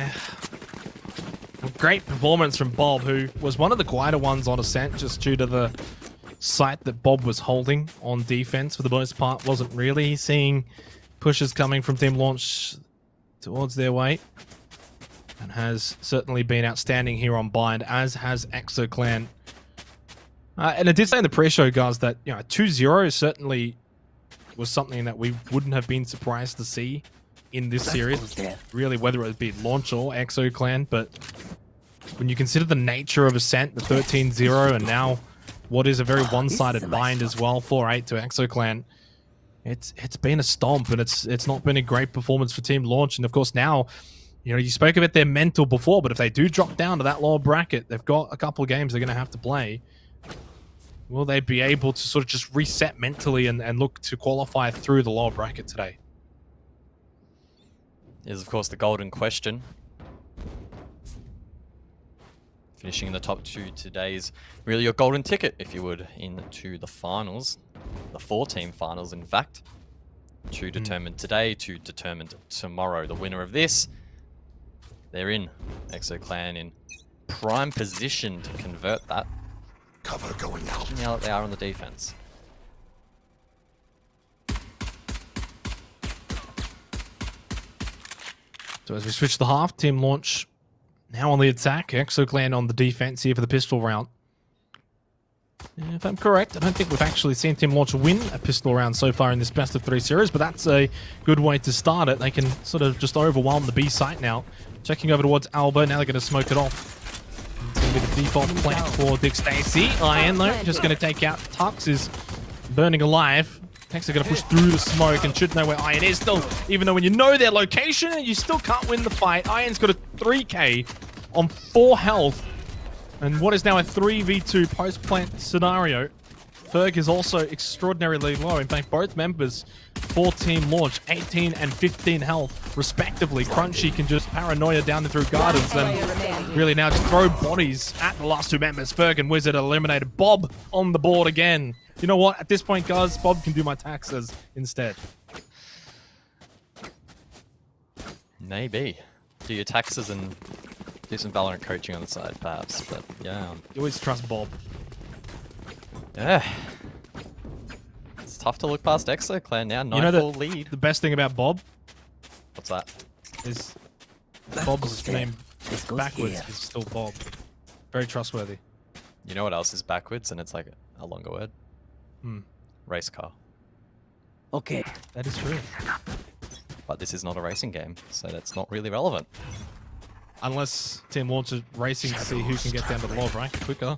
Great performance from Bob, who was one of the quieter ones on Ascent, just due to the sight that Bob was holding on defense for the most part. Wasn't really seeing pushes coming from Team Launch towards their way. And has certainly been outstanding here on Bind, as has Exo Clan. And I did say in the pre-show, guys, that 2-0 certainly was something that we wouldn't have been surprised to see in this series. Really, whether it would be Launch or Exo Clan. But when you consider the nature of Ascent, the 13-0, and now what is a very one-sided bind as well, 4-8 to Exo Clan, it's been a stomp, and it's not been a great performance for Team Launch. And of course now, you know, you spoke about their mental before, but if they do drop down to that lower bracket, they've got a couple of games they're going to have to play. Will they be able to sort of just reset mentally and look to qualify through the lower bracket today? Is of course the golden question. Finishing in the top 2 today's really your golden ticket, if you would, into the finals. The 4-team finals, in fact. 2 determined today, 2 determined tomorrow. The winner of this, they're in. ExoClan in prime position to convert that. Cover going out. Now that they are on the defense. So as we switch the half, Team Launch now on the attack. ExoClan on the defense here for the pistol round. And if I'm correct, I don't think we've actually seen Team Launch win a pistol round so far in this best of 3 series, but that's a good way to start it. They can sort of just overwhelm the B site now. Checking over towards Alba, now they're going to smoke it off. It's going to be the default plan for Dick Stacy. Iron, though, just going to take out Tux, is burning alive. Tex are going to push through the smoke and should know where Iron is still, even though when you know their location, you still can't win the fight. Iron's got a 3k on 4 health. And what is now a 3v2 post-plant scenario. Ferg is also extraordinarily low. In fact, both members for Team Launch, 18 and 15 health, respectively. Crunchy can just paranoia down and through gardens and really now just throw bodies at the last 2 members. Ferg and Wizard eliminated. Bob on the board again. You know what? At this point, guys, Bob can do my taxes instead. Maybe. Do your taxes and do some Valorant coaching on the side, perhaps. But yeah. You always trust Bob. Yeah. It's tough to look past ExoClan now. 9-4 You know lead. The best thing about Bob? What's that? Is Bob's name backwards is still Bob. Very trustworthy. You know what else is backwards, and it's like a longer word? Race car. Okay. That is true. But this is not a racing game, so that's not really relevant. Unless Team Launch is racing to see who can get down to the lower bracket quicker,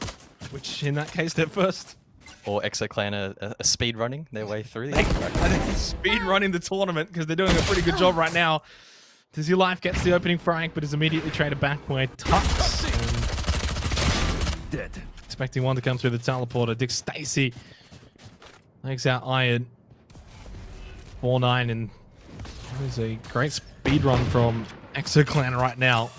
which in that case they're first. Or ExoClan are speed running their way through the I think he's speed running the tournament because they're doing a pretty good job right now. Dizzy Life gets the opening frag, but is immediately traded back by Tux. Dead. Expecting one to come through the teleporter. Dick Stacy takes out Iron. 4-9, and there's a great speed run from ExoClan right now.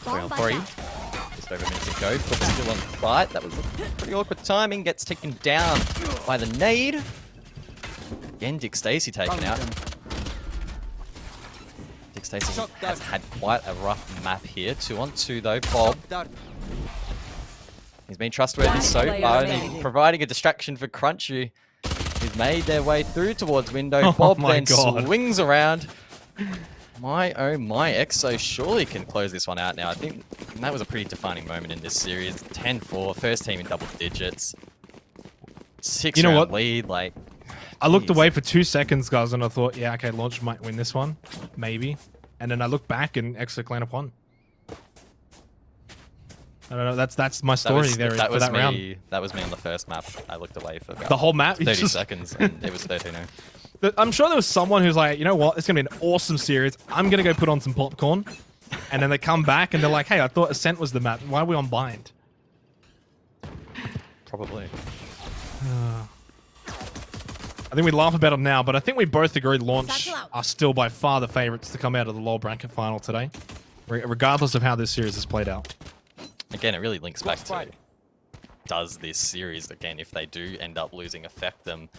3-on-3. Just over a minute to go. Cook's still on the fight. That was pretty awkward timing. Gets taken down by the nade. Again, Dick Stacy taken out. Dick Stacy has had quite a rough map here. 2-on-2 though. Bob. He's been trustworthy so far, and he's providing a distraction for Crunchy, who's made their way through towards window. Bob then swings around. My oh my, EXO surely can close this one out now. I think that was a pretty defining moment in this series. 10-4, first team in double digits. 6-round lead, like... I looked away for 2 seconds, guys, and I thought, yeah, okay, Launch might win this one. Maybe. And then I looked back and ExoClan have won. I don't know, that's my story for that round. That was me on the first map. I looked away for about the whole map? 30 seconds, and it was 13-0. I'm sure there was someone who's like, you know what, it's going to be an awesome series. I'm going to go put on some popcorn. And then they come back and they're like, hey, I thought Ascent was the map. Why are we on Bind? Probably. I think we laugh about them now, but I think we both agree Launch are still by far the favorites to come out of the lower bracket final today, regardless of how this series has played out. Again, it really links back to, does this series, again, if they do end up losing, affect them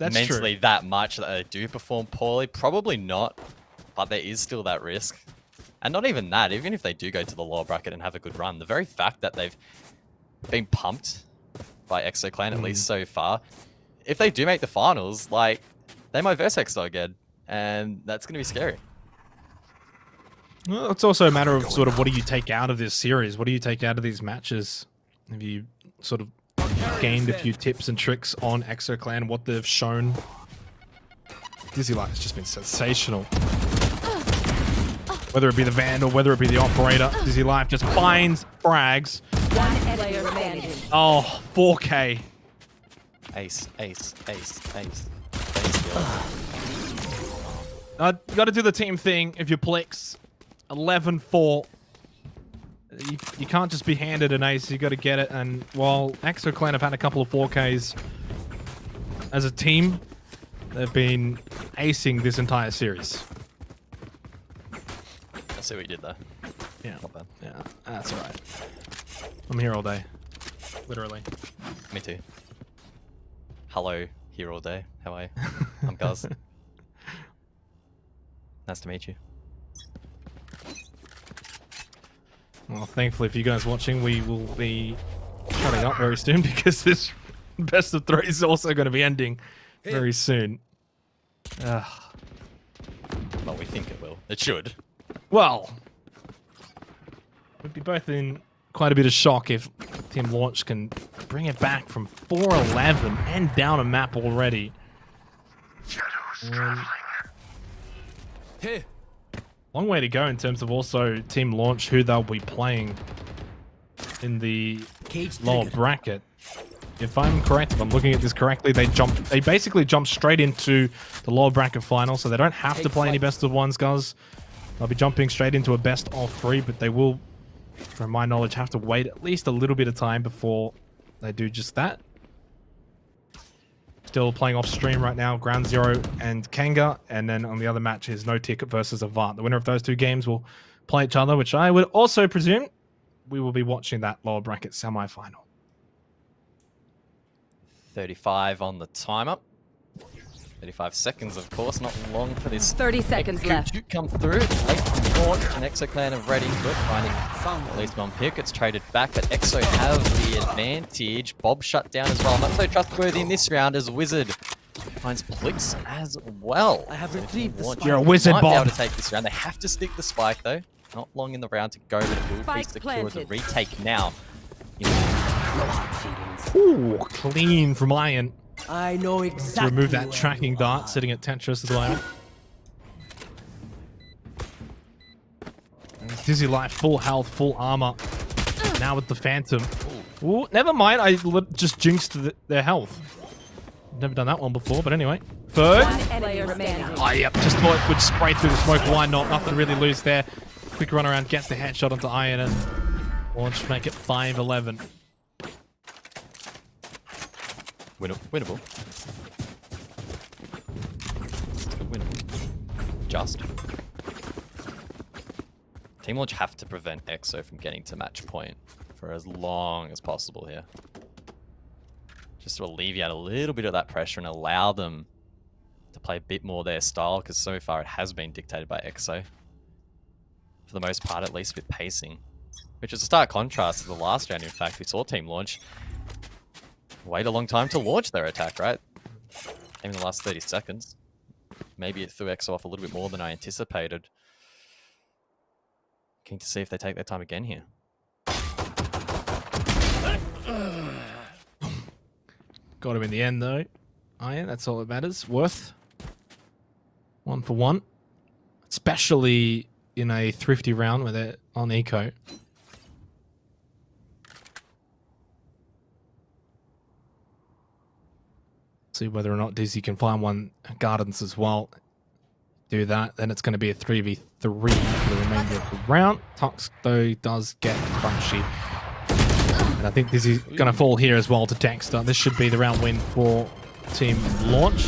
mentally that much that they do perform poorly? Probably not, but there is still that risk. And not even that, even if they do go to the lower bracket and have a good run, the very fact that they've been pumped by ExoClan, at least so far, if they do make the finals, like, they might verse EXO again, and that's going to be scary. Well, it's also a matter of sort of what do you take out of this series? What do you take out of these matches? Have you sort of gained a few tips and tricks on ExoClan, what they've shown? Dizzy Light has just been sensational. Whether it be the Vandal, whether it be the Operator, Dizzy Life just finds frags. One enemy remaining. Oh, 4K. Ace. You got to do the team thing. If you Plex 11-4, you can't just be handed an ace. You got to get it. And while EXO Clan have had a couple of 4Ks as a team, they've been acing this entire series. I see what you did there. Yeah, not bad. Yeah, that's all right. I'm here all day, literally. Me too. Hello, here all day. How are you? I'm Guz. Nice to meet you. Well, thankfully for you guys watching, we will be shutting up very soon because this best of 3 is also going to be ending very soon. Well, we think it will. It should. Well, we'd be both in quite a bit of shock if Team Launch can bring it back from 4-11 and down a map already. Long way to go in terms of also Team Launch, who they'll be playing in the lower bracket. If I'm correct, if I'm looking at this correctly, they basically jump straight into the lower bracket final, so they don't have to play any best of ones, guys. They'll be jumping straight into a best of 3, but they will, from my knowledge, have to wait at least a little bit of time before they do just that. Still playing off stream right now, Ground Zero and Kanga, and then on the other match is No Ticket versus Avant. The winner of those 2 games will play each other, which I would also presume we will be watching that lower bracket semi-final. 35 on the timer. 35 seconds, of course, not long for this. 30 seconds left. To come through. Late launch, and EXO Clan are ready for it, finding at least one pick. It's traded back, but EXO have the advantage. Bob shut down as well. Not so trustworthy in this round as Wizard finds Plix as well. I have retrieved the spike. You're a wizard, might be able Bob. to take this round. They have to stick the spike, though. Not long in the round to go, but it will be secure the retake now. Ooh, clean from Iron. I know exactly. To remove that tracking dart sitting at Tetris at the moment. Dizzy Life, full health, full armor. Now with the Phantom. Ooh, never mind. I just jinxed their health. Never done that one before, but anyway. Third. Oh, yep. Just thought it would spray through the smoke. Why not? Nothing to really lose there. Quick run around, gets the headshot onto Iron, and Launch make it 5-11. Winnable. Still winnable. Just. Team Launch have to prevent EXO from getting to match point for as long as possible here. Just to alleviate a little bit of that pressure and allow them to play a bit more their style, because so far it has been dictated by EXO. For the most part, at least with pacing. Which is a stark contrast to the last round, in fact. We saw Team Launch wait a long time to launch their attack, right? In the last 30 seconds. Maybe it threw EXO off a little bit more than I anticipated. Keen to see if they take their time again here. Got him in the end, though. Iron, that's all that matters. Worth. 1 for 1. Especially in a thrifty round where they're on eco. See whether or not Dizzy can find one Gardens as well. Do that, then it's going to be a 3v3 for the remainder of the round. Tux, though, does get crunchy. And I think Dizzy's going to fall here as well to Dexter. This should be the round win for Team Launch.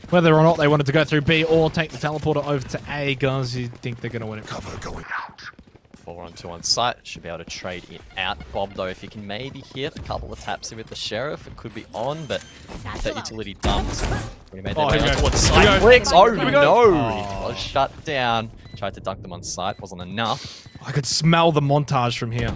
Whether or not they wanted to go through B or take the teleporter over to A, guys, you think they're going to win it. Cover going out. 4-on-2 on site. Should be able to trade it out. Bob, though, if he can maybe hit a couple of taps here with the Sheriff, it could be on, but that utility dumped. When he made that way towards side flicks. Oh, no! He was shut down. Tried to dunk them on site. Wasn't enough. I could smell the montage from here.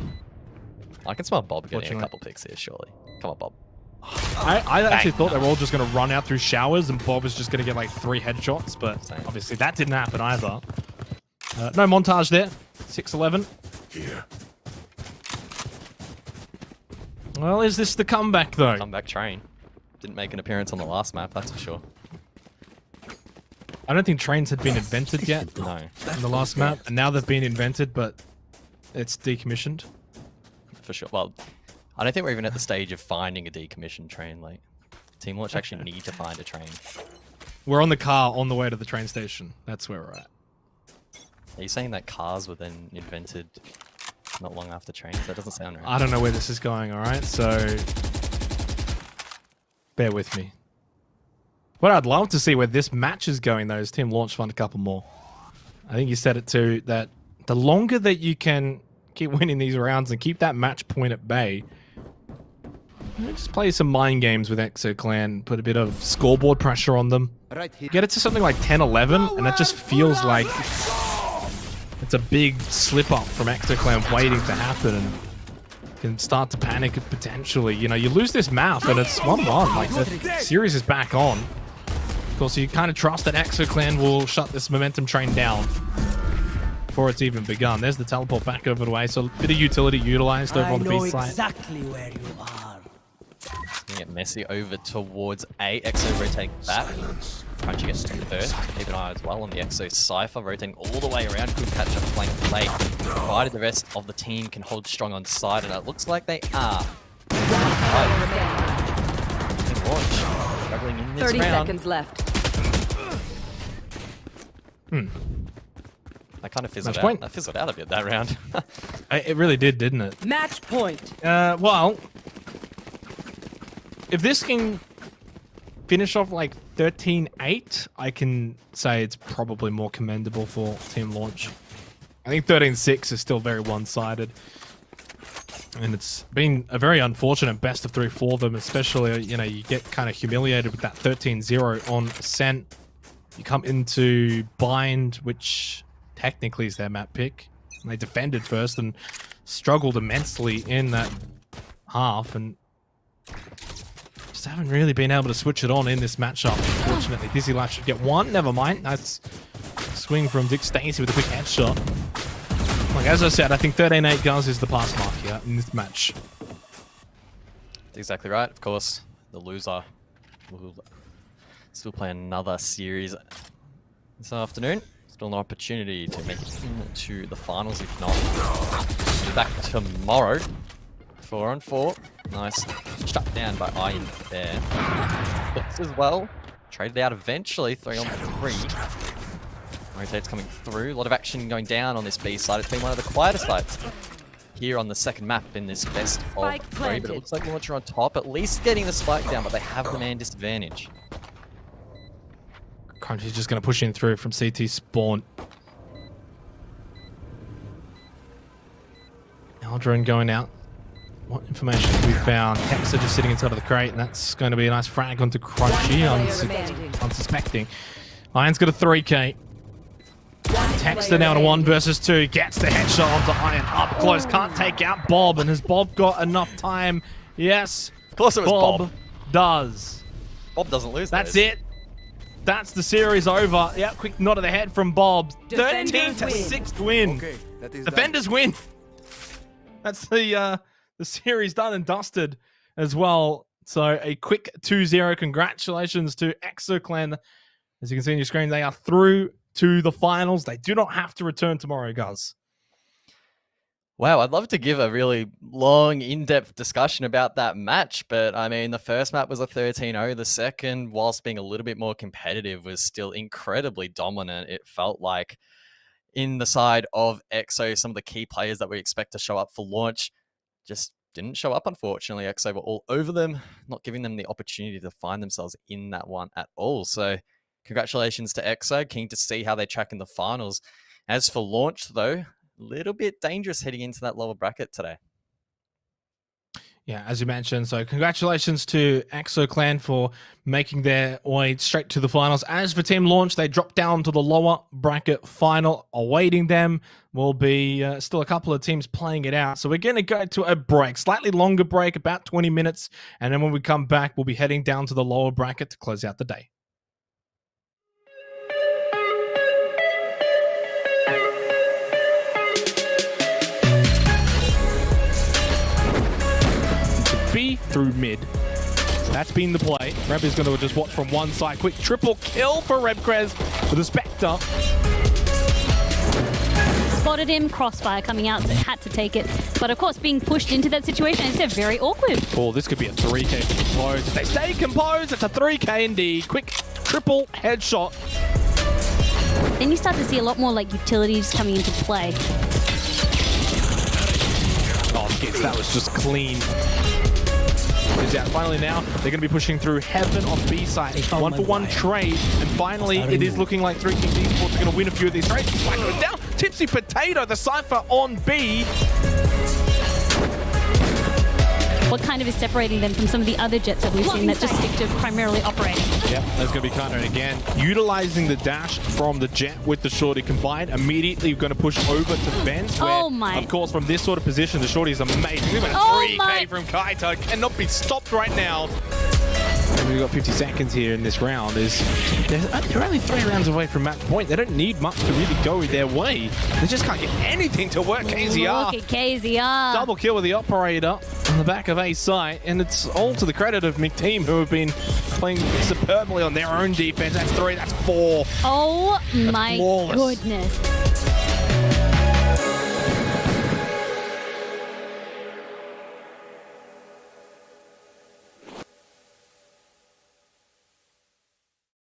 I can smell Bob getting a couple picks here, surely. Come on, Bob. I actually thought they were all just going to run out through showers and Bob was just going to get like 3 headshots, but obviously that didn't happen either. No montage there. 6-11. Here. Well, is this the comeback, though? Comeback train. Didn't make an appearance on the last map, that's for sure. I don't think trains had been invented yet. No. In the last map, and now they've been invented, but it's decommissioned. For sure. Well, I don't think we're even at the stage of finding a decommissioned train. Like, Team Launch actually need to find a train. We're on the car on the way to the train station. That's where we're at. Are you saying that cars were then invented not long after trains? That doesn't sound right. I don't know where this is going, alright? So, bear with me. What I'd love to see where this match is going, though, is Team Launch find a couple more. I think you said it too, that the longer that you can keep winning these rounds and keep that match point at bay, just play some mind games with ExoClan, put a bit of scoreboard pressure on them. Get it to something like 10-11, and that just feels like it's a big slip up from ExoClan waiting to happen, and can start to panic potentially. You know, you lose this map and it's 1-1. Like, the series is back on. Of course, you kind of trust that ExoClan will shut this momentum train down before it's even begun. There's the teleport back over the way, so a bit of utility utilized over on the B side. Exactly where you are. Get messy over towards A. Exo rotating back. Crunchy gets to first. Keep an eye as well on the Exo Cypher, rotating all the way around. Could catch a flank late, provided the rest of the team can hold strong on side, and it looks like they are. Struggling in this 30 round. seconds left. That kind of fizzled Match out. point. That fizzled out a bit that round. It really did, didn't it? Match point. Well, if this can finish off like 13-8, I can say it's probably more commendable for Team Launch. I think 13-6 is still very one-sided. And it's been a very unfortunate best of 3 for them, especially, you know, you get kind of humiliated with that 13-0 on Ascent. You come into Bind, which technically is their map pick. And they defended first and struggled immensely in that half, and just haven't really been able to switch it on in this matchup, unfortunately. Dizzy Life should get one. Never mind. Nice swing from Dick Stacey with a quick headshot. Like, as I said, I think 13-8 guns is the pass mark here in this match. That's exactly right. Of course, the loser will still play another series this afternoon. Still an opportunity to make it into the finals, if not. We'll be back tomorrow. 4-on-4. Nice shut down by Iron there. Hooks as well. Traded out eventually. 3-on-3. Rotates coming through. A lot of action going down on this B side. It's been one of the quieter sides here on the second map in this best of 3. But it looks like Launcher on top, at least getting the spike down, but they have the man disadvantage. Crunchy's just going to push in through from CT spawn. Aldrin going out. What information have we found? Hexa just sitting inside of the crate, and that's going to be a nice frag onto Crunchy, unsuspecting. Iron's got a 3K. Texter now to 1 versus 2. Gets the headshot onto Iron. Up close. Can't take out Bob. And has Bob got enough time? Yes. Of course it was Bob. Does. Bob doesn't lose. That's it. That's the series over. Yeah, quick nod of the head from Bob. 13-6 win. Okay, that is Defenders win. That's the series done and dusted as well. So a quick 2-0. Congratulations to ExoClan. As you can see on your screen, they are through to the finals. They do not have to return tomorrow, guys. Wow, I'd love to give a really long, in-depth discussion about that match, but I mean, the first map was a 13-0. The second, whilst being a little bit more competitive, was still incredibly dominant. It felt like in the side of EXO, some of the key players that we expect to show up for launch just didn't show up, unfortunately. EXO were all over them, not giving them the opportunity to find themselves in that one at all. So congratulations to EXO. Keen to see how they track in the finals. As for launch, though, a little bit dangerous heading into that lower bracket today. Yeah, as you mentioned, so congratulations to ExoClan for making their way straight to the finals. As for Team Launch, they dropped down to the lower bracket final. Awaiting them will be still a couple of teams playing it out. So we're going to go to a break, slightly longer break, about 20 minutes. And then when we come back, we'll be heading down to the lower bracket to close out the day. B through mid. That's been the play. Reb is going to just watch from one side. Quick triple kill for Rebcrez with a Spectre. spotted him. Crossfire coming out, so had to take it. But of course, being pushed into that situation, it's very awkward. Oh, this could be a 3K composed. If they stay composed, it's a 3K indeed. Quick triple headshot. Then you start to see a lot more like utilities coming into play. Oh, Gits, that was just clean. Is out finally now. They're going to be pushing through Heaven on B side. 1-for-1 trade. And finally, it is looking like 3 Kings Esports are going to win a few of these trades. Swag goes down. Tipsy Potato, the Cypher on B. What kind of is separating them from some of the other jets that we've seen that just stick to primarily operating? Yep, that's going to be Carter. And again, utilizing the dash from the jet with the shorty combined, immediately going to push over to Benz. Where, oh my. Of course, from this sort of position, the shorty is amazing. We've got a 3K from Kaito. Cannot be stopped right now. And we've got 50 seconds here in this round. They're only 3 rounds away from match point. They don't need much to really go their way. They just can't get anything to work. KZR. Look at KZR. Double kill with the operator on the back of A site. And it's all to the credit of McTeam, who have been playing superbly on their own defense. That's 3, that's 4. Oh my flawless. goodness.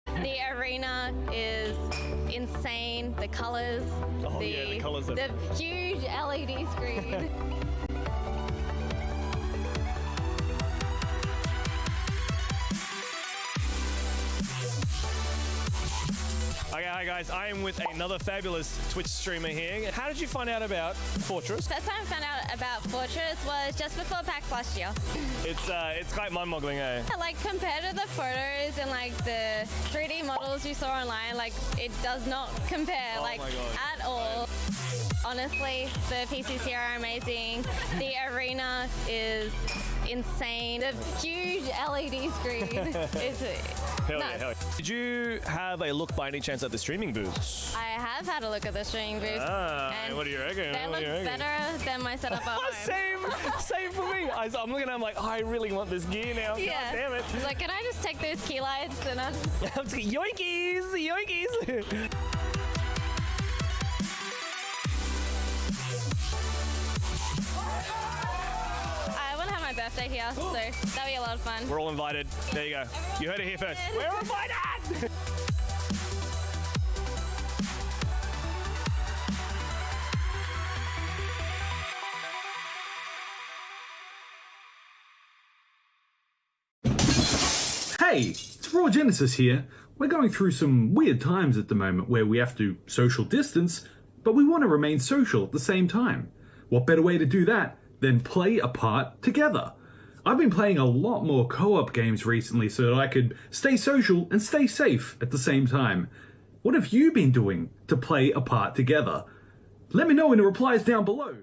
The arena is insane. The colors, the huge LED screen. Okay, hi guys, I am with another fabulous Twitch streamer here. How did you find out about Fortress? First time I found out about Fortress was just before PAX last year. It's quite mind-boggling, eh? Like compared to the photos and like the 3D models you saw online, like it does not compare at all. Honestly, the PCs here are amazing. The arena is insane. The huge LED screen is Hell nuts. yeah. Did you have a look by any chance at the streaming booths? I have had a look at the streaming booths. And what do you reckon? They look better than my setup at home. Same for me. I'm looking at it, I'm like, I really want this gear now. Yeah. God damn it. Like, can I just take those key lights and I just... Yoinkies! Yoinkies! I want to have my birthday here, so that'll be a lot of fun. We're all invited. There you go. You heard it here first. We're invited! Hey, it's Raw Genesis here. We're going through some weird times at the moment where we have to social distance, but we want to remain social at the same time. What better way to do that than play a part together? I've been playing a lot more co-op games recently so that I could stay social and stay safe at the same time. What have you been doing to play a part together? Let me know in the replies down below.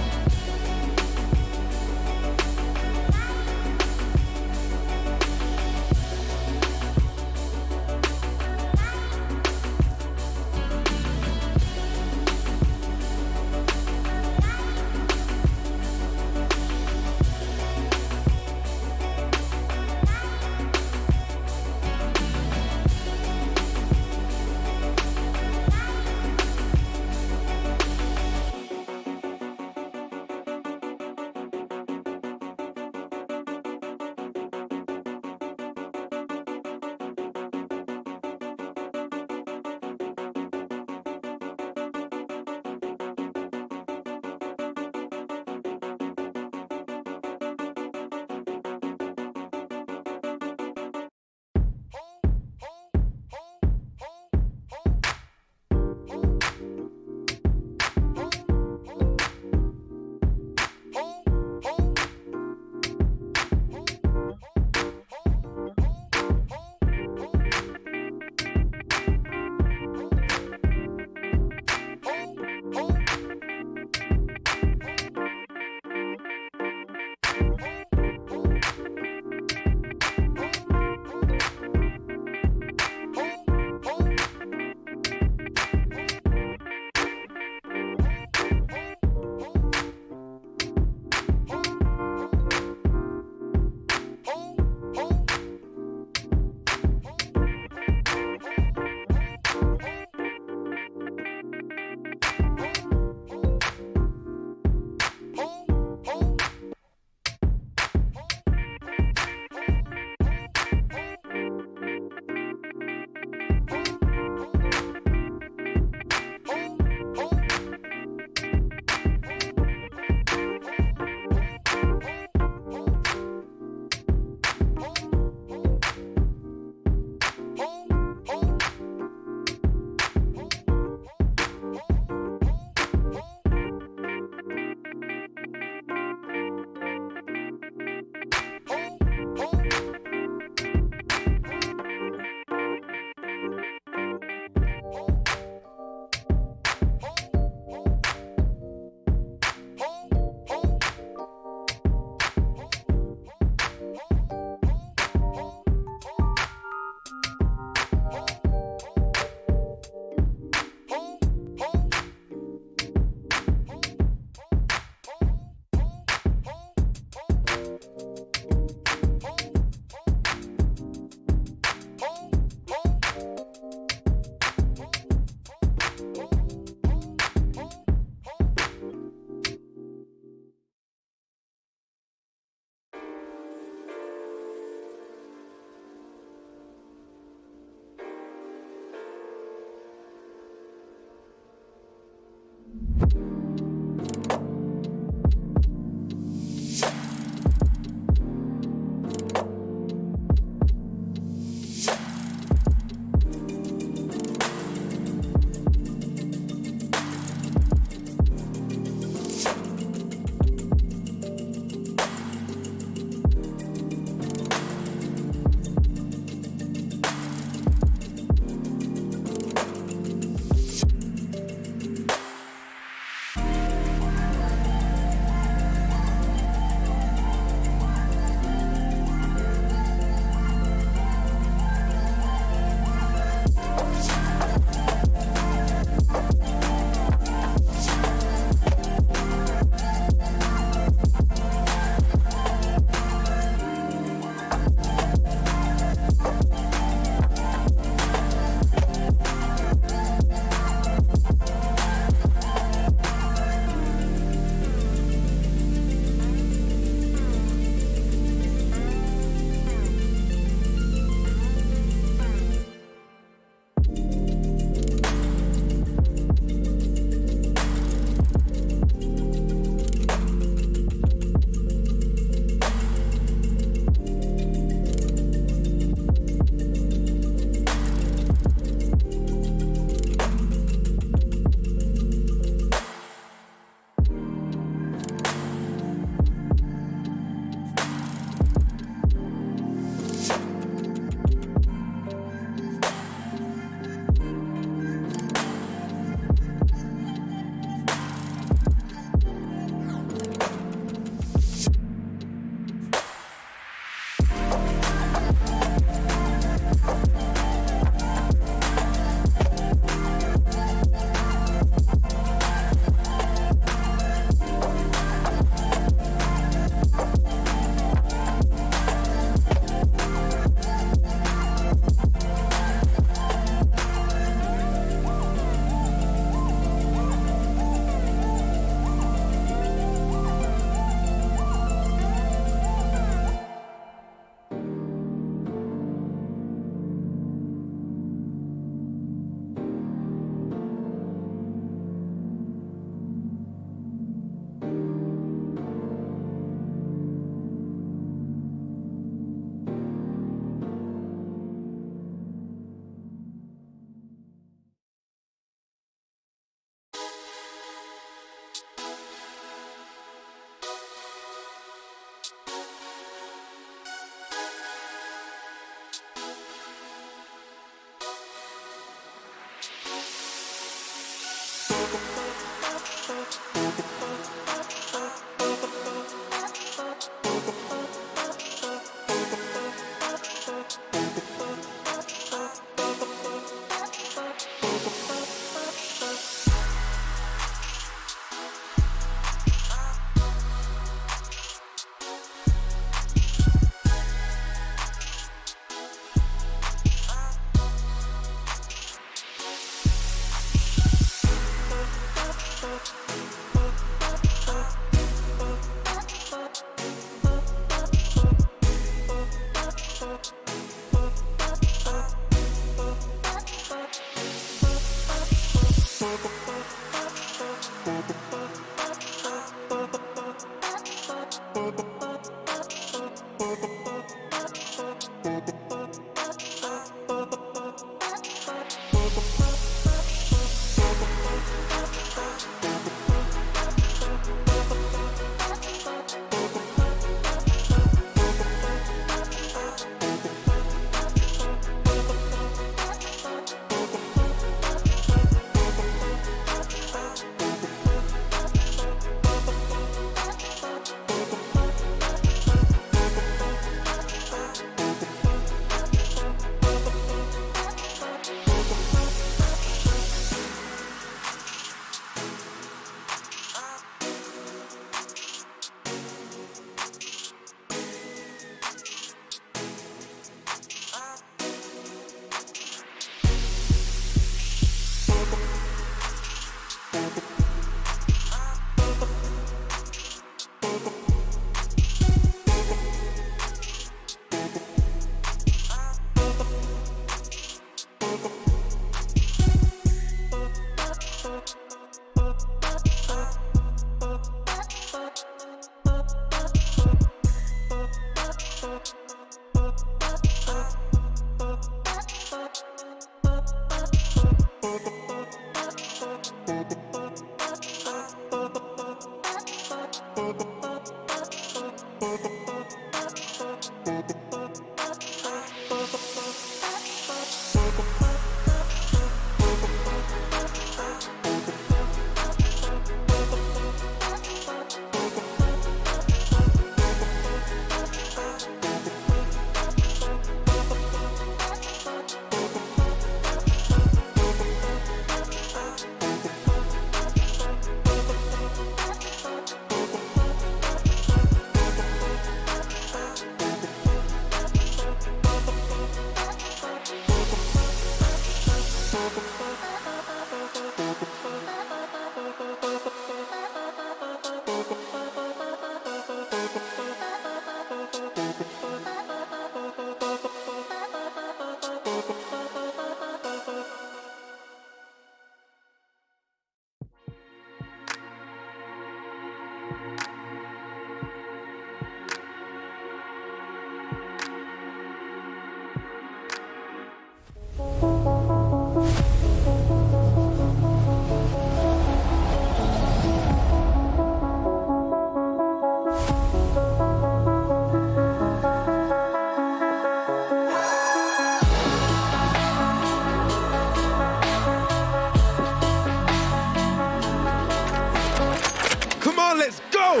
Let's go!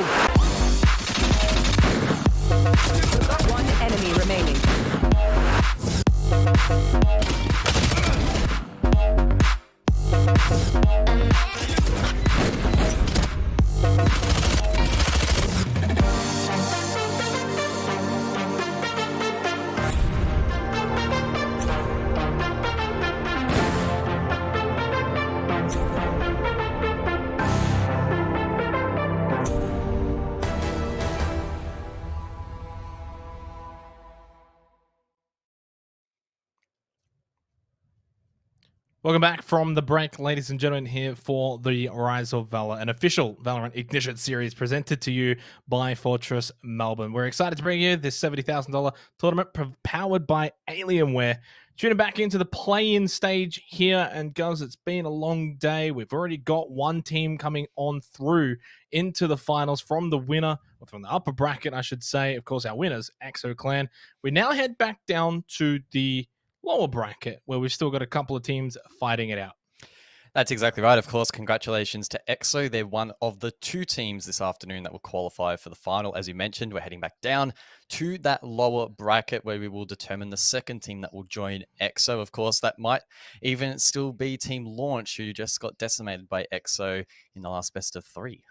One enemy remaining. Welcome back from the break, ladies and gentlemen, here for the Rise of Valor, an official Valorant Ignition series presented to you by Fortress Melbourne. We're excited to bring you this $70,000 tournament powered by Alienware. Tuning back into the play-in stage here, and guys, it's been a long day. We've already got one team coming on through into the finals from the winner, or from the upper bracket, I should say. Of course, our winners, Axo Clan. We now head back down to the lower bracket, where we've still got a couple of teams fighting it out. That's exactly right. Of course, congratulations to EXO. They're one of the 2 teams this afternoon that will qualify for the final. As you mentioned, we're heading back down to that lower bracket where we will determine the second team that will join EXO. Of course, that might even still be Team Launch, who just got decimated by EXO in the last best of 3.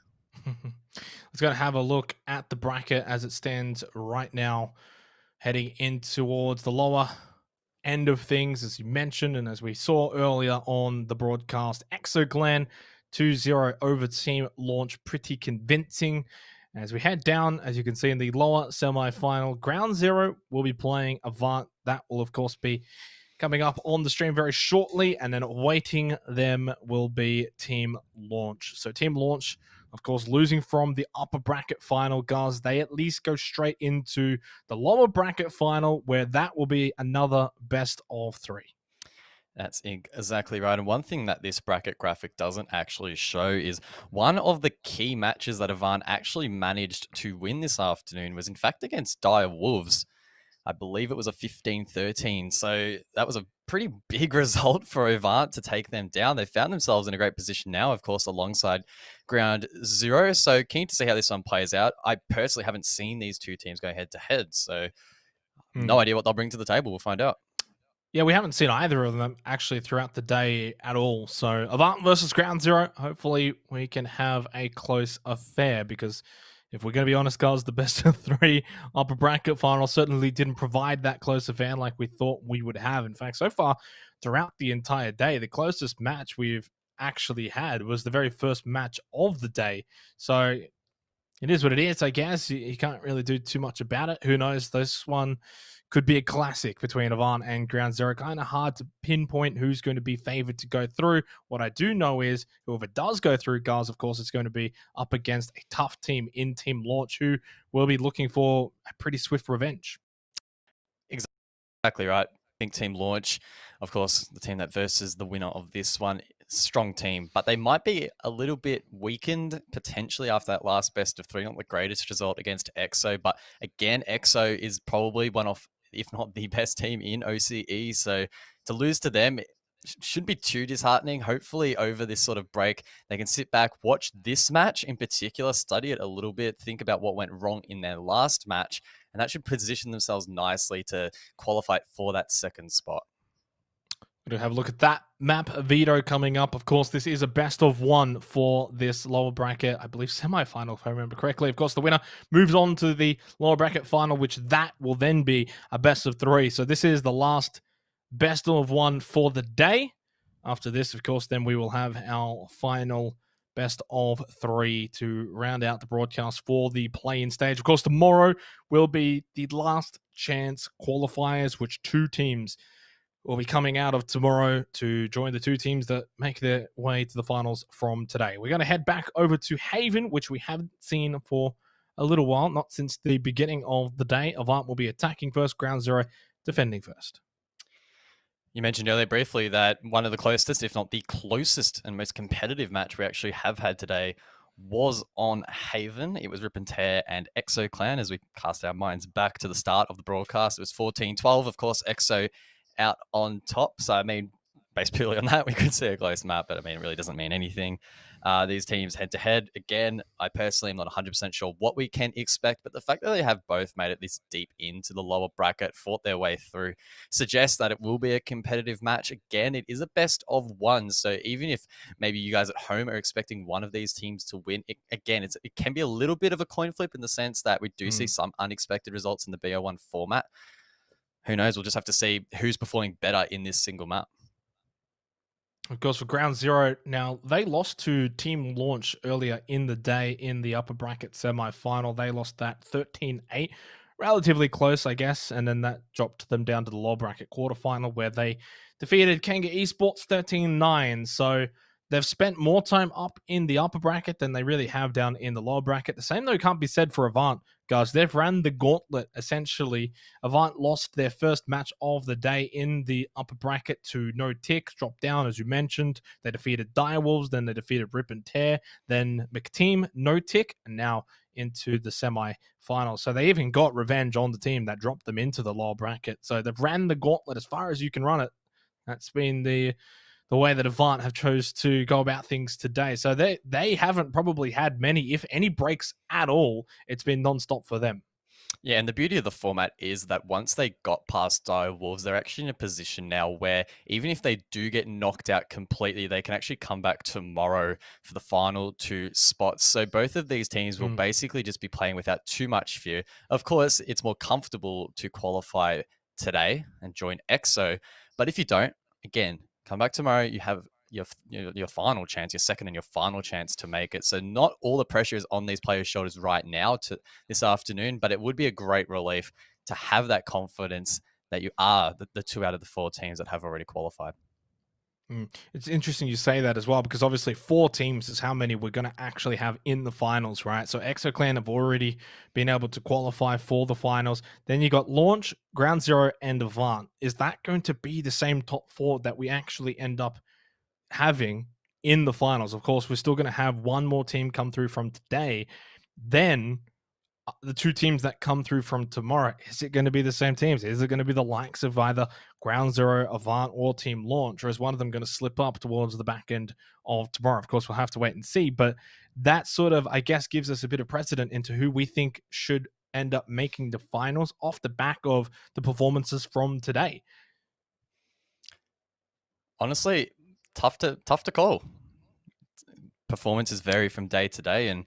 Let's go and have a look at the bracket as it stands right now, heading in towards the lower end of things, as you mentioned, and as we saw earlier on the broadcast. EXO Clan 2-0 over Team Launch, pretty convincing. As we head down, as you can see in the lower semi-final, Ground Zero will be playing Avant. That will, of course, be coming up on the stream very shortly, and then awaiting them will be Team Launch. So Team Launch, of course, losing from the upper bracket final, guys. They at least go straight into the lower bracket final, where that will be another best of 3. That's exactly right. And one thing that this bracket graphic doesn't actually show is one of the key matches that Avant actually managed to win this afternoon was, in fact, against Dire Wolves. I believe it was a 15-13. So that was a pretty big result for Avant to take them down. They found themselves in a great position now, of course, alongside Ground Zero. So keen to see how this one plays out. I personally haven't seen these 2 teams go head to head. So no idea what they'll bring to the table. We'll find out. Yeah, we haven't seen either of them actually throughout the day at all. So Avant versus Ground Zero. Hopefully we can have a close affair, because if we're going to be honest, guys, the best of 3 upper bracket final certainly didn't provide that close affair like we thought we would have. In fact, so far throughout the entire day, the closest match we've actually had was the very first match of the day. So it is what it is, I guess. You can't really do too much about it. Who knows? This one could be a classic between Avant and Ground Zero. Kind of hard to pinpoint who's going to be favored to go through. What I do know is whoever does go through, guys, of course, it's going to be up against a tough team in Team Launch, who will be looking for a pretty swift revenge. Exactly right. I think Team Launch, of course, the team that versus the winner of this one, strong team, but they might be a little bit weakened potentially after that last best of 3. Not the greatest result against EXO, but again, EXO is probably one of, if not the best team in OCE. So to lose to them shouldn't be too disheartening. Hopefully over this sort of break, they can sit back, watch this match in particular, study it a little bit, think about what went wrong in their last match, and that should position themselves nicely to qualify for that second spot. We're going to have a look at that map veto coming up. Of course, this is a best of 1 for this lower bracket, I believe semi-final, if I remember correctly. Of course, the winner moves on to the lower bracket final, which that will then be a best of 3. So this is the last best of 1 for the day. After this, of course, then we will have our final best of 3 to round out the broadcast for the play-in stage. Of course, tomorrow will be the last chance qualifiers, which 2 teams will be coming out of tomorrow to join the 2 teams that make their way to the finals from today. We're going to head back over to Haven, which we haven't seen for a little while, not since the beginning of the day. Avant will be attacking first, Ground Zero defending first. You mentioned earlier briefly that one of the closest, if not the closest and most competitive match we actually have had today was on Haven. It was Rip and Tear and EXO Clan. As we cast our minds back to the start of the broadcast, it was 14-12. Of course, EXO out on top. So, I mean, based purely on that, we could see a close map, but I mean, it really doesn't mean anything. These teams head to head. Again, I personally am not 100% sure what we can expect, but the fact that they have both made it this deep into the lower bracket, fought their way through, suggests that it will be a competitive match. Again, it is a best of 1. So even if maybe you guys at home are expecting one of these teams to win, it can be a little bit of a coin flip in the sense that we do see some unexpected results in the BO1 format. Who knows? We'll just have to see who's performing better in this single map. Of course, for Ground Zero, now they lost to Team Launch earlier in the day in the upper bracket semi-final. They lost that 13-8, relatively close, I guess, and then that dropped them down to the lower bracket quarterfinal where they defeated Kanga Esports 13-9. So they've spent more time up in the upper bracket than they really have down in the lower bracket. The same, though, can't be said for Avant, guys. They've ran the gauntlet, essentially. Avant lost their first match of the day in the upper bracket to No Tick, dropped down, as you mentioned. They defeated Direwolves, then they defeated Rip and Tear, then McTeam, No Tick, and now into the semi-final. So they even got revenge on the team that dropped them into the lower bracket. So they've ran the gauntlet as far as you can run it. That's been the the way that Avant have chose to go about things today. So they haven't probably had many, if any, breaks at all. It's been non-stop for them. Yeah, and the beauty of the format is that once they got past Dire Wolves, they're actually in a position now where even if they do get knocked out completely, they can actually come back tomorrow for the final 2 spots. So both of these teams will basically just be playing without too much fear. Of course, it's more comfortable to qualify today and join EXO. But if you don't, again, come back tomorrow, you have your final chance, your second and your final chance to make it. So not all the pressure is on these players' shoulders right now to this afternoon, but it would be a great relief to have that confidence that you are the 2 out of the 4 teams that have already qualified. It's interesting you say that as well, because obviously 4 teams is how many we're going to actually have in the finals, right? So EXOClan have already been able to qualify for the finals. Then you got Launch, Ground Zero, and Avant. Is that going to be the same top 4 that we actually end up having in the finals? Of course, we're still going to have one more team come through from today. Then the 2 teams that come through from tomorrow, is it going to be the same teams? Is it going to be the likes of either Ground Zero, Avant, or Team Launch, or is one of them going to slip up towards the back end of tomorrow? Of course, we'll have to wait and see, but that sort of, I guess, gives us a bit of precedent into who we think should end up making the finals off the back of the performances from today. Honestly, tough to call. Performances vary from day to day and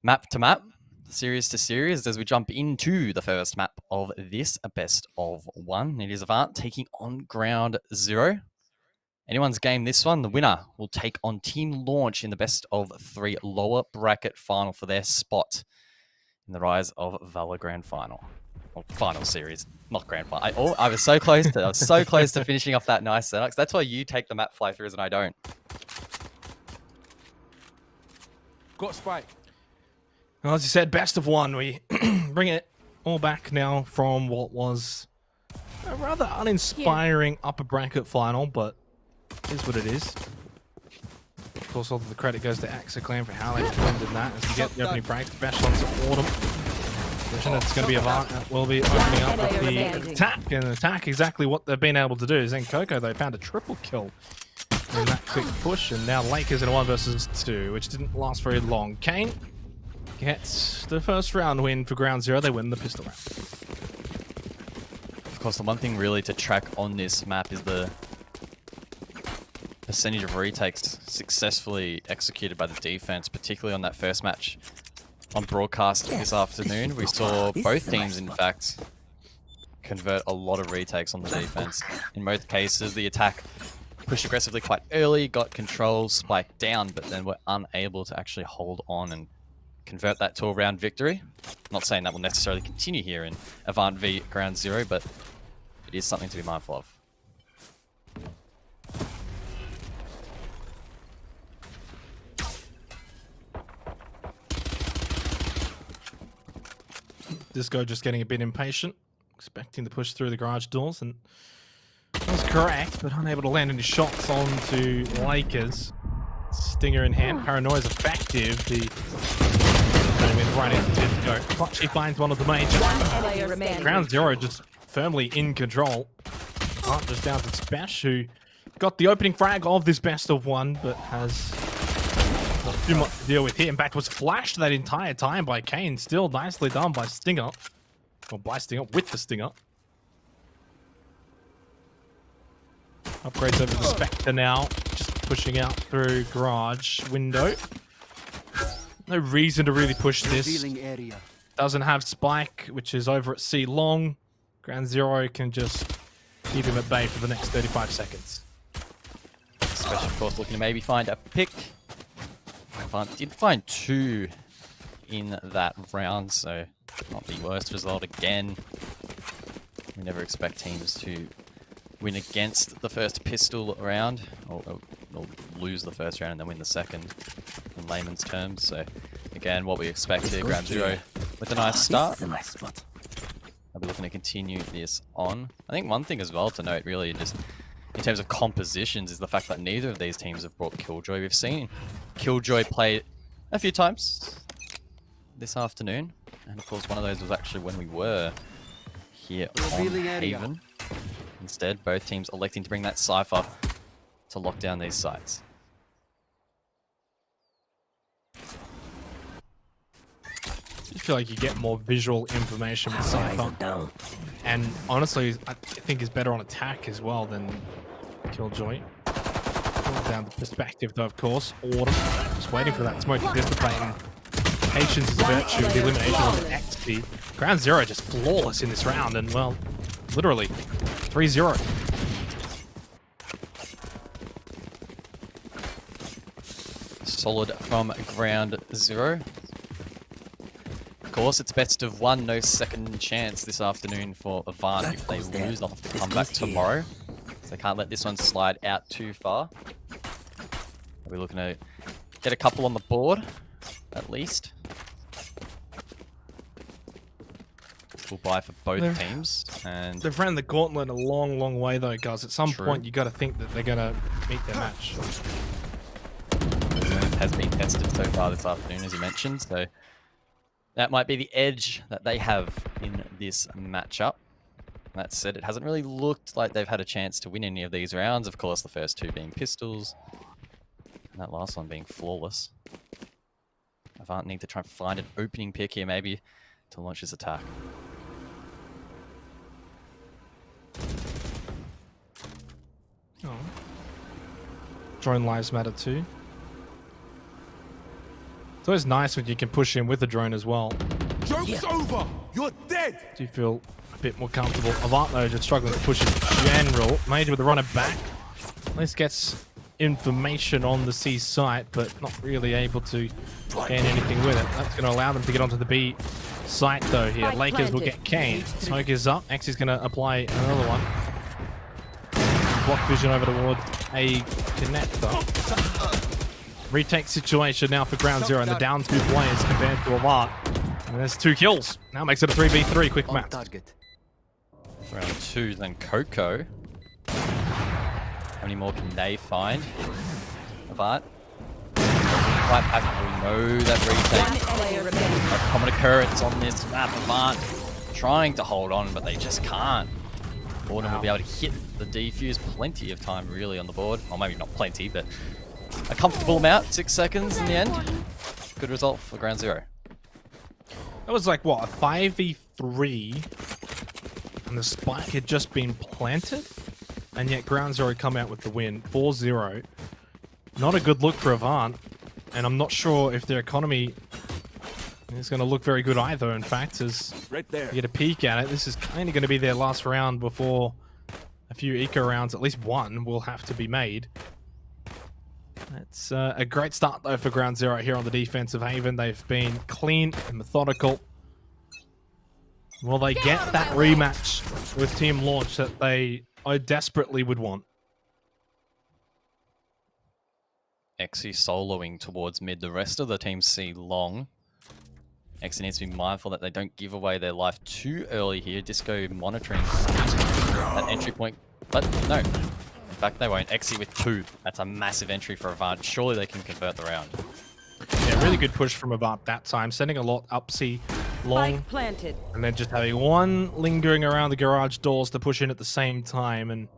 map to map, series to series, as we jump into the first map of this best of 1. It is Avant taking on Ground Zero. Anyone's game this one, the winner will take on Team Launch in the best of 3 lower bracket final for their spot in the Rise of Valour Grand Final. Or final series, not grand final. I was so close to finishing off that nice setup. That's why you take the map fly-throughs and I don't. Got spike. Well, as you said, best of 1. We bring it all back now from what was a rather uninspiring upper bracket final, but it is what it is. Of course, all the credit goes to EXOClan for how they defended that as we get the opening break. Special on support them. It's going to be Avant that will be opening up with the attack, and attack exactly what they've been able to do. Zen Coco, they found a triple kill in that quick push, and now Lakers in a 1 versus 2, which didn't last very long. Kane gets the first round win for Ground Zero. They win the pistol round. Of course, the one thing really to track on this map is the percentage of retakes successfully executed by the defense, particularly on that first match on broadcast this afternoon. We saw both teams, in fact, convert a lot of retakes on the defense. In both cases, the attack pushed aggressively quite early, got control, spiked down, but then were unable to actually hold on and convert that to a round victory. Not saying that will necessarily continue here in Avant v Ground Zero, but it is something to be mindful of. Disco just getting a bit impatient, expecting to push through the garage doors, and was correct, but unable to land any shots onto Lakers. Stinger in hand, Paranoia's effective. The right into Disco. Clutchy finds one of the majors. Ground Zero just firmly in control. Just down to Spash, who got the opening frag of this best of 1, but has not too much to deal with here. In fact, was flashed that entire time by Kane. Still nicely done by Stinger. Or by Stinger, with the Stinger. Upgrades over the Spectre now. Just pushing out through garage window. No reason to really push this. Doesn't have Spike, which is over at C long. Ground Zero can just keep him at bay for the next 35 seconds. Special, of course, looking to maybe find a pick. Did find 2 in that round, so not the worst result again. We never expect teams to win against the first pistol round, or lose the first round and then win the second, in layman's terms. So again, what we expect here, Ground Zero with a nice start. I'll be looking to continue this on. I think one thing as well to note, really, just in terms of compositions, is the fact that neither of these teams have brought Killjoy. We've seen Killjoy play a few times this afternoon, and of course one of those was actually when we were here on Haven. Instead, both teams electing to bring that Cypher to lock down these sites. I feel like you get more visual information with Cypher. And honestly, I think he's better on attack as well than Killjoy. Down the perspective though, of course. Autumn, just waiting for that smoke to dissipate. And patience is a virtue. The elimination of XP. Ground Zero just flawless in this round, and well, literally 3-0. Solid from Ground Zero. Of course, it's best of one, no second chance this afternoon for Avant if they lose off the comeback tomorrow. So they can't let this one slide out too far. We're looking to get a couple on the board, at least. Full buy for both teams. And they've ran the gauntlet a long, long way though, guys. At some point, you got to think that they're going to meet their match. It has been tested so far this afternoon, as you mentioned. So that might be the edge that they have in this matchup. That said, it hasn't really looked like they've had a chance to win any of these rounds. Of course, the first two being pistols. And that last one being flawless. Avant need to try and find an opening pick here, maybe, to launch his attack. Oh. Drone lives matter too. It's always nice when you can push in with the drone as well. Joke's over! You're dead! Do you feel a bit more comfortable? Avant though, just struggling to push in general. Made with the runner back. At least gets information on the C site, but not really able to gain anything with it. That's going to allow them to get onto the B site though here. Lakers will get Kane. Smoke is up. X is going to apply another one. Block vision over towards a connector. Retake situation now for Ground Zero, and the down 2 players compared to Avant. And there's 2 kills. Now makes it a 3v3. Quick match. Round 2 then Coco. How many more can they find? Avant. Right back, we know that retake. A common occurrence on this map. Avant trying to hold on, but they just can't. Autumn will be able to hit the defuse plenty of time really on the board. Or maybe not plenty, but a comfortable amount. 6 seconds in the end. Good result for Ground Zero. That was like, what, a 5v3? And the spike had just been planted? And yet Ground Zero come out with the win. 4-0. Not a good look for Avant. And I'm not sure if their economy is going to look very good either, in fact, as you get a peek at it. This is kind of going to be their last round before a few eco rounds, at least one, will have to be made. It's a great start, though, for Ground Zero here on the defensive haven. They've been clean and methodical. Will they get that rematch with Team Launch that they desperately would want? Exy soloing towards mid. The rest of the team see long. Exy needs to be mindful that they don't give away their life too early here. Disco monitoring that entry point. But no. In fact, they won't. Exy with 2. That's a massive entry for Avant. Surely they can convert the round. Yeah, really good push from Avant that time. Sending a lot up C long. Planted. And then just having one lingering around the garage doors to push in at the same time. And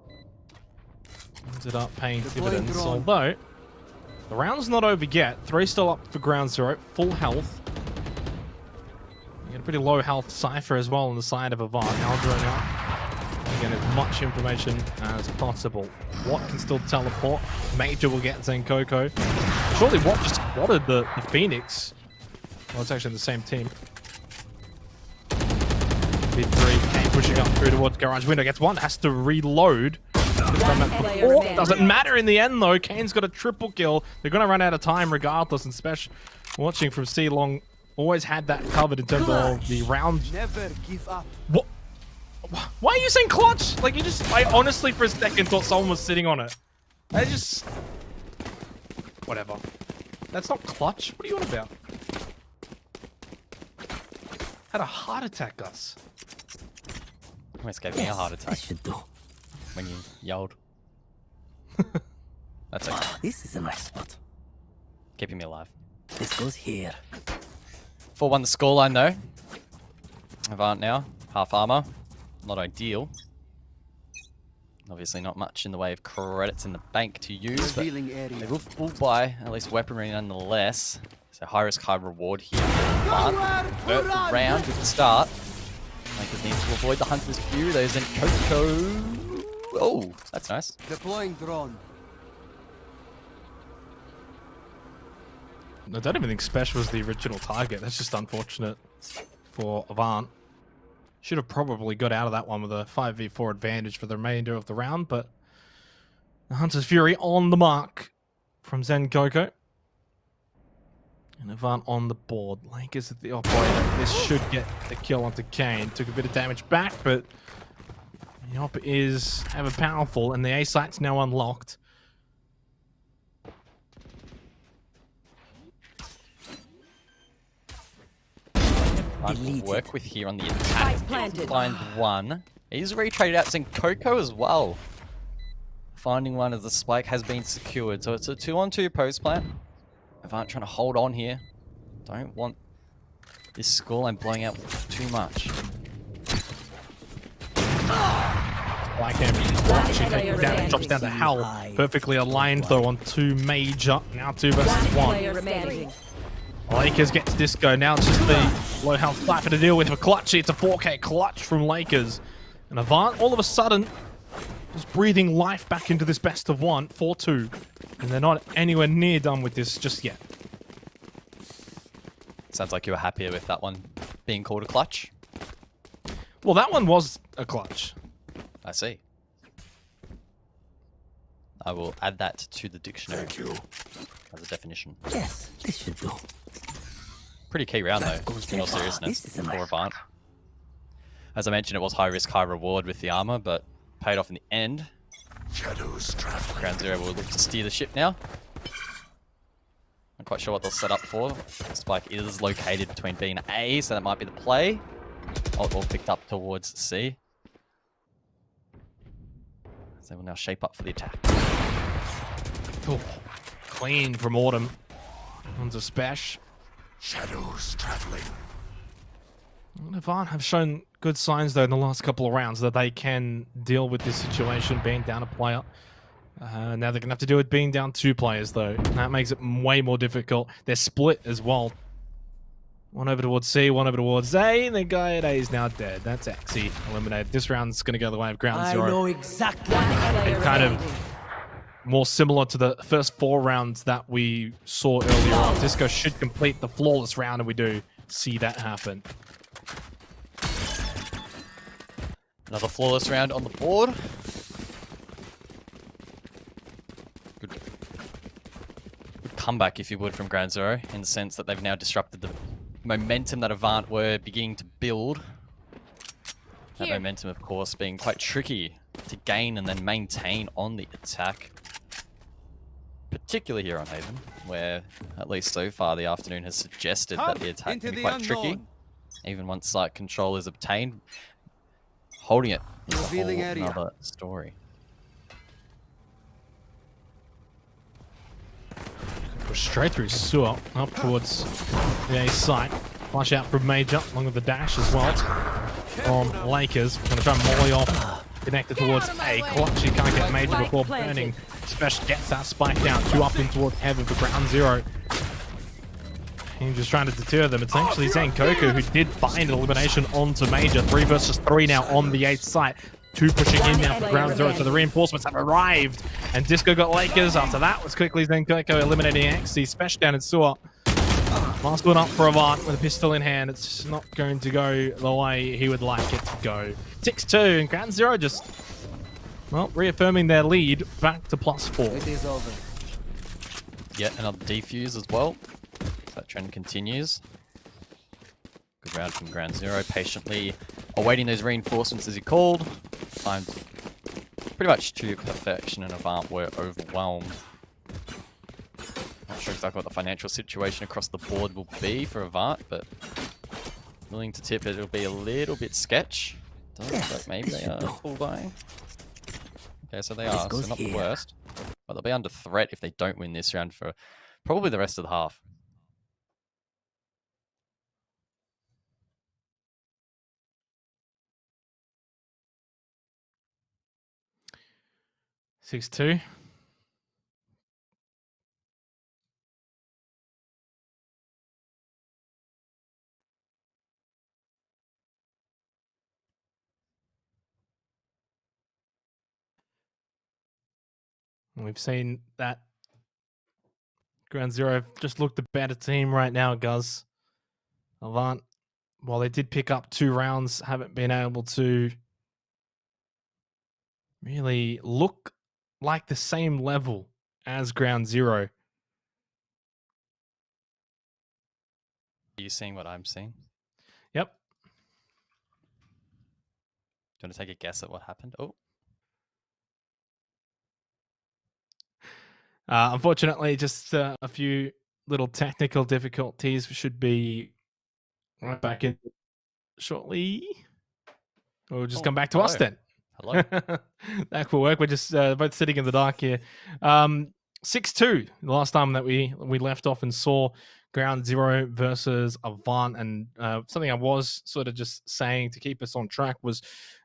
ended up paying dividends. Although, the round's not over yet. 3 still up for Ground Zero. Full health. You get a pretty low health Cypher as well on the side of Avant. Aldro now. Again, as much information as possible. Watt can still teleport. Major will get Zen Coco. Surely Watt just spotted the Phoenix. Well, it's actually the same team. Mid 3, Kane pushing up through towards garage window. Gets 1, has to reload. Doesn't matter in the end though. Kane's got a triple kill. They're going to run out of time regardless. And Spesh, watching from C long, always had that covered in terms of the round. Never give up. What? Why are you saying clutch? Like, you just... I honestly for a second thought someone was sitting on it. I just... Whatever. That's not clutch. What are you on about? Had a heart attack, Gus. Almost gave me a heart attack when you yelled. That's okay. This is a nice spot. Keeping me alive. This goes here. 4-1 the scoreline though. Avant now. Half armor. Not ideal. Obviously not much in the way of credits in the bank to use, but Revealing area. they will buy at least weaponry nonetheless. So high risk, high reward here. Third round at the start. Lakers need to avoid the Hunter's View. There's in Coco. Oh, that's nice. Deploying drone. I don't even think Spesh was the original target. That's just unfortunate for Avant. Should have probably got out of that one with a 5v4 advantage for the remainder of the round, but the Hunter's Fury on the mark from Zen Coco. And Avant on the board. Lakers at the operator. This should get the kill onto Kane. Took a bit of damage back, but the op is ever powerful, and the A site's now unlocked. Will work with here on the attack. Find one. He's retraded out Zen Coco as well. Finding one as the spike has been secured. So it's a 2-on-2 post plant. Avant trying to hold on here. Don't want this scoreline blowing out too much. Black Hammer she taking down, drops down to Hell. Perfectly aligned though on 2 major. Now 2 versus 1. Lakers gets Disco. Now it's just the low health Cypher to deal with for Clutchy. It's a 4K clutch from Lakers. And Avant all of a sudden just breathing life back into this best of 1, 4-2. And they're not anywhere near done with this just yet. Sounds like you were happier with that one being called a clutch. Well, that one was a clutch. I see. I will add that to the dictionary. Thank you. As a definition. Yes, this should do. Pretty key round though, in all seriousness, for Avant. As I mentioned, it was high risk, high reward with the armor, but paid off in the end. Shadows traveling. Ground Zero will look to steer the ship now. Not quite sure what they'll set up for. Spike is located between B and A, so that might be the play. All picked up towards C. So they will now shape up for the attack. Oh, clean from Autumn. Onto Spesh. Shadows traveling. Avant have shown good signs though in the last couple of rounds that they can deal with this situation, being down a player. Now they're going to have to do it being down 2 players though. That makes it way more difficult. They're split as well. One over towards C, one over towards A, and the guy at A is now dead. That's Axie eliminated. This round's going to go the way of Ground Zero. I know exactly. And kind of more similar to the first 4 rounds that we saw earlier on. Disco should complete the flawless round, and we do see that happen. Another flawless round on the board. Good comeback, if you would, from Ground Zero, in the sense that they've now disrupted the momentum that Avant were beginning to build. That momentum, of course, being quite tricky to gain and then maintain on the attack. Particularly here on Haven, where, at least so far, the afternoon has suggested that the attack can be quite tricky. Even once site control is obtained, holding it is a whole another story. Push straight through sewer, up towards the A site. Flash out from Major, along with the dash as well. From Lakers, going to try and molly off. Connected towards A. Clutch, you can't get Major before burning. Special gets that spike down. 2 up in towards Heaven for Ground Zero. He's just trying to deter them. It's actually Zen Coco who did find elimination onto Major. 3 versus 3 now on the 8th site. 2 pushing in now for Ground Zero, so the reinforcements have arrived. And Disco got Lakers. After that was quickly Zen Coco eliminating Axie. Special down in sewer. Last one up for Avant with a pistol in hand. It's not going to go the way he would like it to go. 6-2, and Ground Zero just, well, reaffirming their lead back to +4. It is over. Yet another defuse as well. That trend continues. Good round from Ground Zero, patiently awaiting those reinforcements as he called. Timed pretty much to perfection, and Avant were overwhelmed. Not sure exactly what the financial situation across the board will be for Avant, but willing to tip it'll be a little bit sketch. Does look like maybe they are full buying. Okay, so they are, so not the worst. But they'll be under threat if they don't win this round for probably the rest of the half. 6-2. We've seen that Ground Zero just looked the better team right now, Guz. Avant, while they did pick up 2 rounds, haven't been able to really look like the same level as Ground Zero. Are you seeing what I'm seeing? Yep. Do you want to take a guess at what happened? Oh. Unfortunately, just a few little technical difficulties. Should be right back in shortly. We'll just come back to us then. Hello. That will work. We're just both sitting in the dark here. 6-2. The last time that we left off and saw Ground Zero versus Avant, and something I was sort of just saying to keep us on track was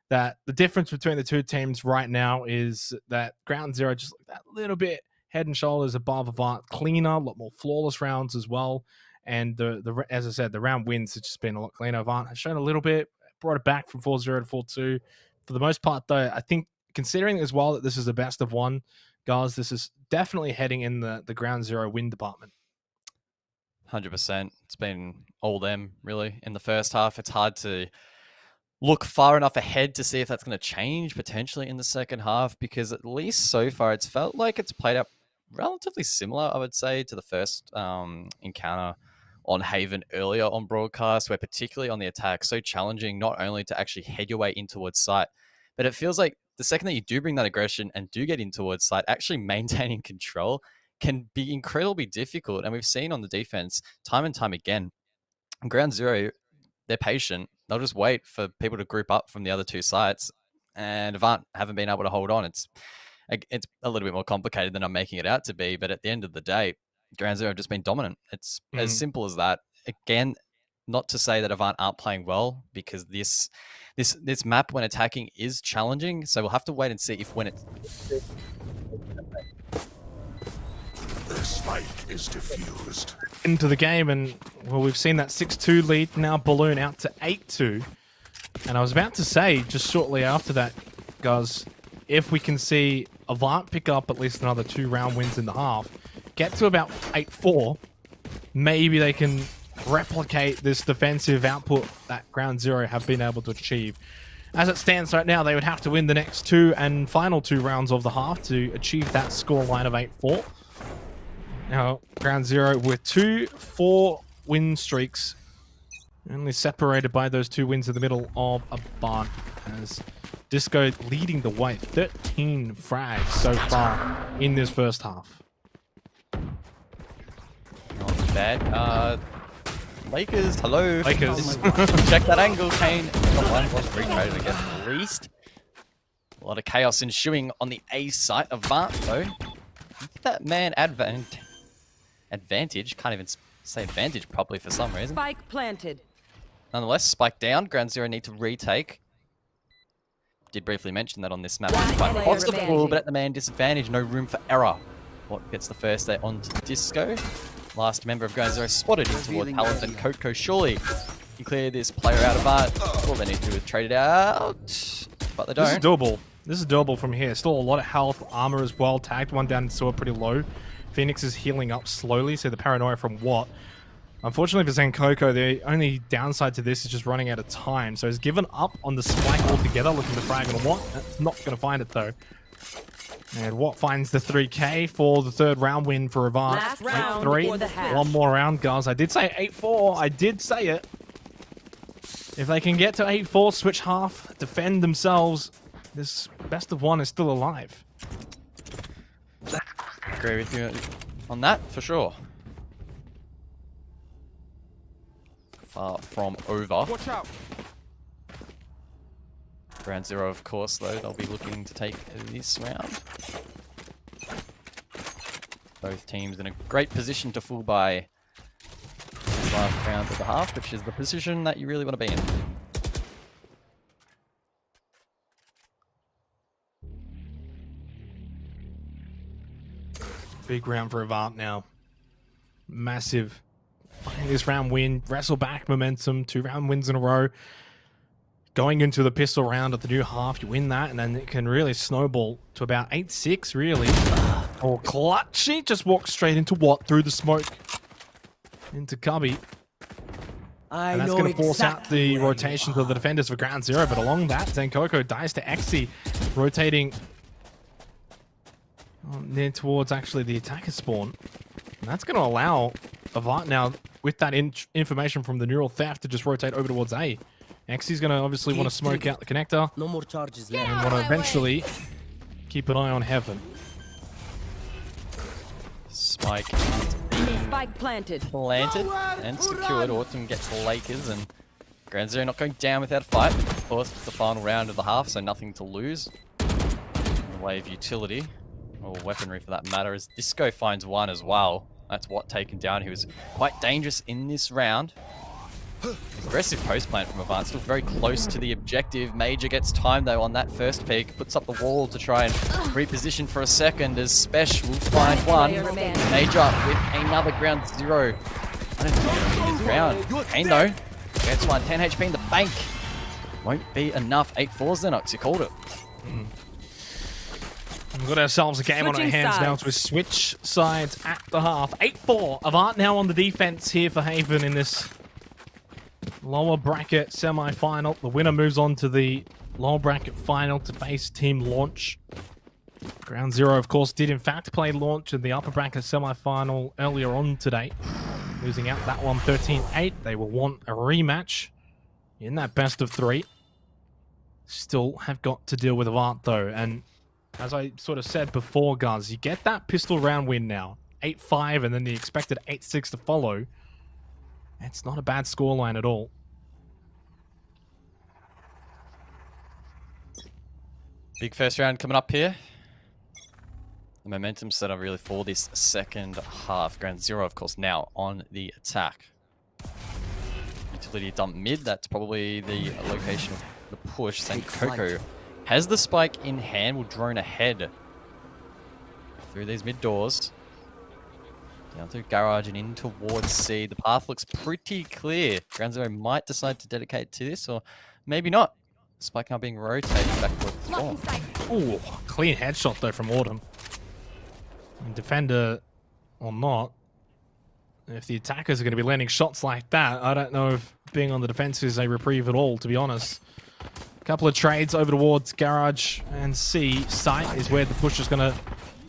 that the difference between the two teams right now is that Ground Zero just looked that little bit head and shoulders above Avant, cleaner, a lot more flawless rounds as well. And the as I said, the round wins have just been a lot cleaner. Avant has shown a little bit, brought it back from 4-0 to 4-2. For the most part, though, I think considering as well that this is the best of one, guys, this is definitely heading in the Ground Zero win department. 100%. It's been all them, really, in the first half. It's hard to look far enough ahead to see if that's going to change potentially in the second half, because at least so far it's felt like it's played up relatively similar, I would say, to the first encounter on Haven earlier on broadcast, where particularly on the attack, so challenging not only to actually head your way in towards site, but it feels like the second that you do bring that aggression and do get in towards site, actually maintaining control can be incredibly difficult. And we've seen on the defense time and time again, Ground Zero, they're patient. They'll just wait for people to group up from the other two sites, and Avant haven't been able to hold on. It's a little bit more complicated than I'm making it out to be, but at the end of the day, Ground Zero have just been dominant. It's as simple as that. Again, not to say that Avant aren't playing well, because this map when attacking is challenging. So we'll have to wait and see if when it's The spike is diffused. Into the game, and well, we've seen that 6-2 lead now balloon out to 8-2. And I was about to say just shortly after that, guys, if we can see Avant pick up at least another 2 round wins in the half, get to about 8-4, maybe they can replicate this defensive output that Ground Zero have been able to achieve. As it stands right now, they would have to win the next 2 and final 2 rounds of the half to achieve that scoreline of 8-4. Now, Ground Zero with 2 4-win streaks, only separated by those 2 wins in the middle of Avant, as Disco leading the way. 13 frags so far in this first half. not bad. Lakers, hello. Lakers. Check that angle, Kane. The one was retraded again, at least. A lot of chaos ensuing on the A site. Avant, though. That man advantage. Can't even say advantage properly for some reason. Spike planted. Nonetheless, spike down. Ground Zero need to retake. Did briefly mention that on this map it's quite possible, but at the man disadvantage, no room for error. What gets the first day onto Disco? Last member of Ground Zero spotted in towards Talent and Coco. Surely can clear this player out of Art. All they need to do is trade it out, but they don't. This is doable. This is doable from here. Still a lot of health, armor as well. Tagged one down into sewer pretty low. Phoenix is healing up slowly, so the paranoia from what? Unfortunately for Zencoco, the only downside to this is just running out of time. So he's given up on the spike altogether, looking to frag on Watt. That's not going to find it though. And Watt finds the 3K for the 3rd round win for Avant. 8-3. One more round, guys. I did say 8-4. I did say it. If they can get to 8-4, switch half, defend themselves, this best of one is still alive. Agree with you on that, for sure. Far from over. Watch out. Ground Zero, of course, though, they'll be looking to take this round. Both teams in a great position to fall by this last round of the half, which is the position that you really want to be in. Big round for Avant now. Massive. Find this round win, wrestle back momentum, 2 round wins in a row. Going into the pistol round at the new half, you win that, and then it can really snowball to about 8-6, really. Or Clutchy just walks straight into what? Through the smoke. Into Cubby. And that's going to force out the rotations of the defenders for ground zero, but along that, Zenkoko dies to Exy, rotating near towards actually the attacker spawn. And that's going to allow Avant now, with that information from the neural theft, to just rotate over towards A. Exy's going to obviously want to smoke out the connector. No more charges left. And want to eventually keep an eye on Heaven. Spike planted and secured. Autumn gets the Lakers, and Ground Zero not going down without a fight. Of course, it's the final round of the half, so nothing to lose in the way of utility or weaponry for that matter, as Disco finds one as well. That's what taken down. He was quite dangerous in this round. Aggressive post plant from Avant, still very close to the objective. Major gets time though on that first peek, puts up the wall to try and reposition for a second, as Spesh will find one. Major with another ground zero. I don't think he'll his round. Kane though gets one, 10 HP in the bank. Won't be enough. 8-4 Xenox, you called it. We've got ourselves a game on our hands now to switch sides at the half. 8-4. Avant now on the defense here for Haven in this lower bracket semi-final. The winner moves on to the lower bracket final to face Team Launch. Ground Zero, of course, did in fact play Launch in the upper bracket semi-final earlier on today, losing out that one 13-8. They will want a rematch in that best of 3. Still have got to deal with Avant though, and as I sort of said before, guys, you get that pistol round win now. 8-5 and then the expected 8-6 to follow. It's not a bad scoreline at all. Big first round coming up here. The momentum set up really for this second half. Ground Zero, of course, now on the attack. Utility dump mid. That's probably the location of the push. Zenkoko has the spike in hand. Will drone ahead through these mid doors. Down through garage and in towards C. The path looks pretty clear. Ground Zero might decide to dedicate to this, or maybe not. Spike now being rotated back towards the spawn. Ooh, clean headshot though from Autumn. And defender or not, if the attackers are going to be landing shots like that, I don't know if being on the defense is a reprieve at all, to be honest. A couple of trades over towards garage and C. Site is where the push is going to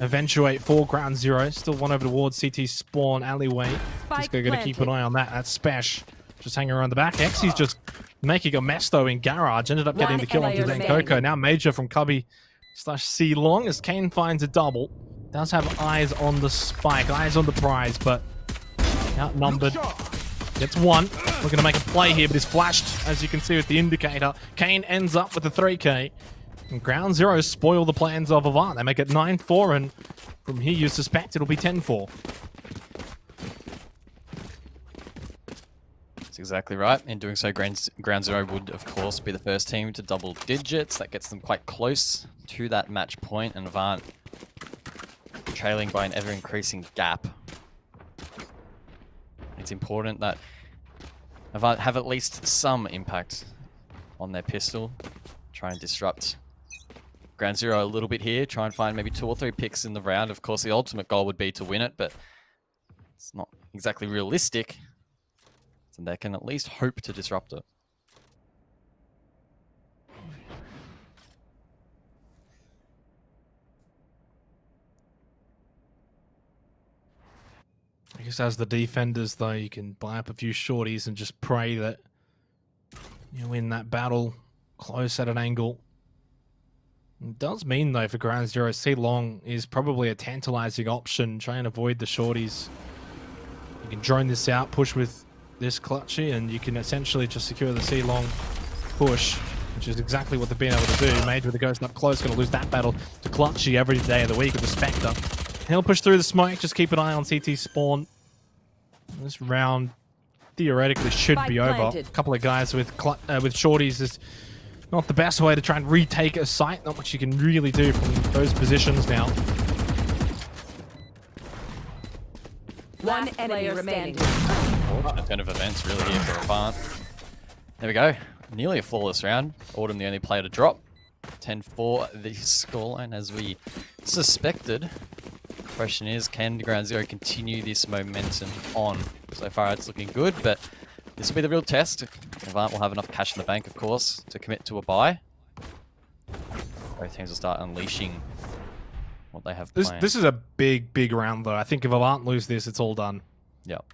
eventuate for Ground Zero. Still one over towards CT spawn alleyway. Just going to keep an eye on that. That's Spesh just hanging around the back. Xy's just making a mess though in garage. Ended up getting the kill onto Zenkoko. Now Major from Cubby / C long as Kane finds a double. Does have eyes on the spike, eyes on the prize, but outnumbered. Gets one. Looking to make a play here, but is flashed, as you can see with the indicator. Kane ends up with the 3K. And Ground Zero spoil the plans of Avant. They make it 9-4, and from here you suspect it'll be 10-4. That's exactly right. In doing so, Ground Zero would, of course, be the first team to double digits. That gets them quite close to that match point, and Avant trailing by an ever-increasing gap. It's important that Avant have at least some impact on their pistol. Try and disrupt Ground Zero a little bit here. Try and find maybe 2 or 3 picks in the round. Of course, the ultimate goal would be to win it, but it's not exactly realistic. So they can at least hope to disrupt it. I guess as the defenders, though, you can buy up a few shorties and just pray that you win that battle close at an angle. It does mean, though, for Ground Zero, C long is probably a tantalizing option. Try and avoid the shorties. You can drone this out, push with this clutchy, and you can essentially just secure the C long push, which is exactly what they've been able to do. Mage with the ghost up close, going to lose that battle to clutchy every day of the week with the Spectre. He'll push through the smoke, just keep an eye on CT spawn. This round theoretically should be over. A couple of guys with shorties is not the best way to try and retake a site. Not much you can really do from those positions now. One enemy remaining. A turn of events really here for Avant. There we go. Nearly a flawless round. Autumn the only player to drop. 10-4 the scoreline as we suspected. Question is, can Ground Zero continue this momentum on? So far it's looking good, but this will be the real test. Avant will have enough cash in the bank, of course, to commit to a buy. Both teams will start unleashing what they have planned. This is a big round, though. I think if Avant lose this, it's all done. Yep.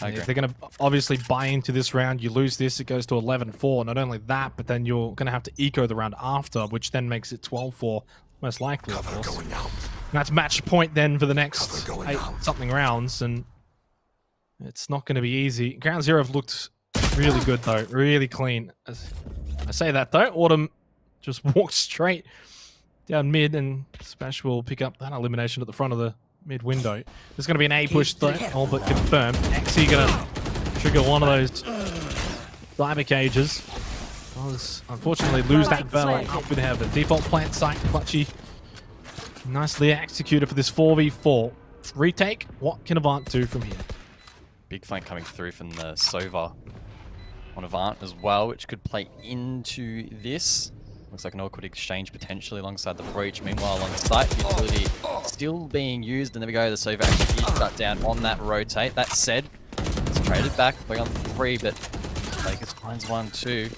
If they're going to obviously buy into this round, you lose this, it goes to 11-4. Not only that, but then you're going to have to eco the round after, which then makes it 12-4, most likely, of course. And that's match point then for the next 8-something rounds, and it's not going to be easy. Ground Zero have looked really good, though. Really clean. As I say that, though, Autumn just walked straight down mid, and Smash will pick up that elimination at the front of the mid window. There's going to be an A push, though, all but confirmed. XE going to trigger one of those diver cages. Unfortunately, lose that battle up with the default plant site. Clutchy nicely executed for this 4v4. Retake, what can Avant do from here? Big flank coming through from the Sova on Avant as well, which could play into this. Looks like an awkward exchange potentially alongside the breach. Meanwhile, on the site, the utility still being used. And there we go, the Sova actually is shut down on that rotate. That said, it's traded back, play on 3, but Lakers finds 1-2.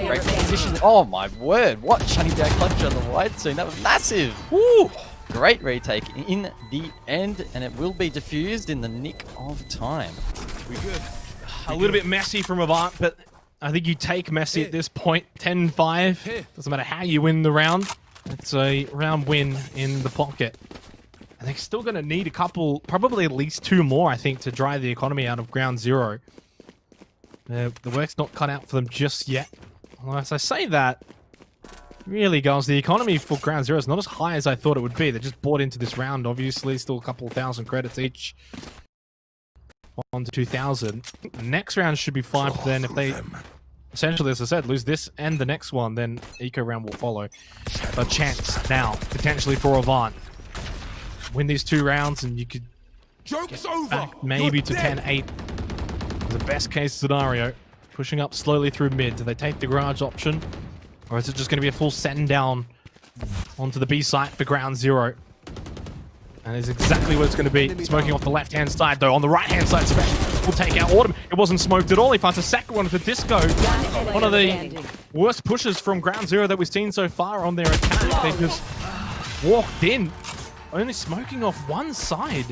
Great position. Oh my word, what shutting down clutch on the wide scene. That was massive. Woo! Great retake in the end, and it will be diffused in the nick of time. We good. A little bit messy from Avant, but I think you take Messi at this point. 10-5. Doesn't matter how you win the round. It's a round win in the pocket. And they're still going to need a couple, probably at least 2 more, I think, to drive the economy out of Ground Zero. The work's not cut out for them just yet. Although, as I say that, really, guys, the economy for Ground Zero is not as high as I thought it would be. They just bought into this round, obviously. Still a couple of thousand credits each. 1 to 2,000. Next round should be fine for them. If they essentially, as I said, lose this and the next one, then eco round will follow. A chance now, potentially for Avant. Win these 2 rounds and you could get back maybe to 10-8. The best case scenario. Pushing up slowly through mid. Do they take the garage option? Or is it just going to be a full send down onto the B site for Ground Zero? And it's exactly what it's going to be. Smoking off the left-hand side, though. On the right-hand side, Smash will take out Autumn. It wasn't smoked at all. He finds a second one for Disco. One of the worst pushes from Ground Zero that we've seen so far on their attack. They just walked in, only smoking off one side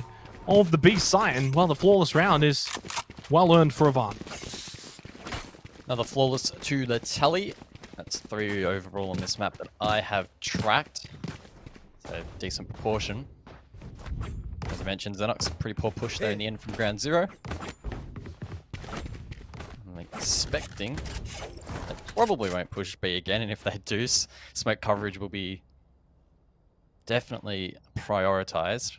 of the B site. And, well, the flawless round is well earned for Avant. Another flawless to the tally. That's 3 overall on this map that I have tracked. So, decent proportion. As I mentioned, Xenox, pretty poor push there in the end from Ground Zero. I'm expecting they probably won't push B again, and if they do, smoke coverage will be definitely prioritized.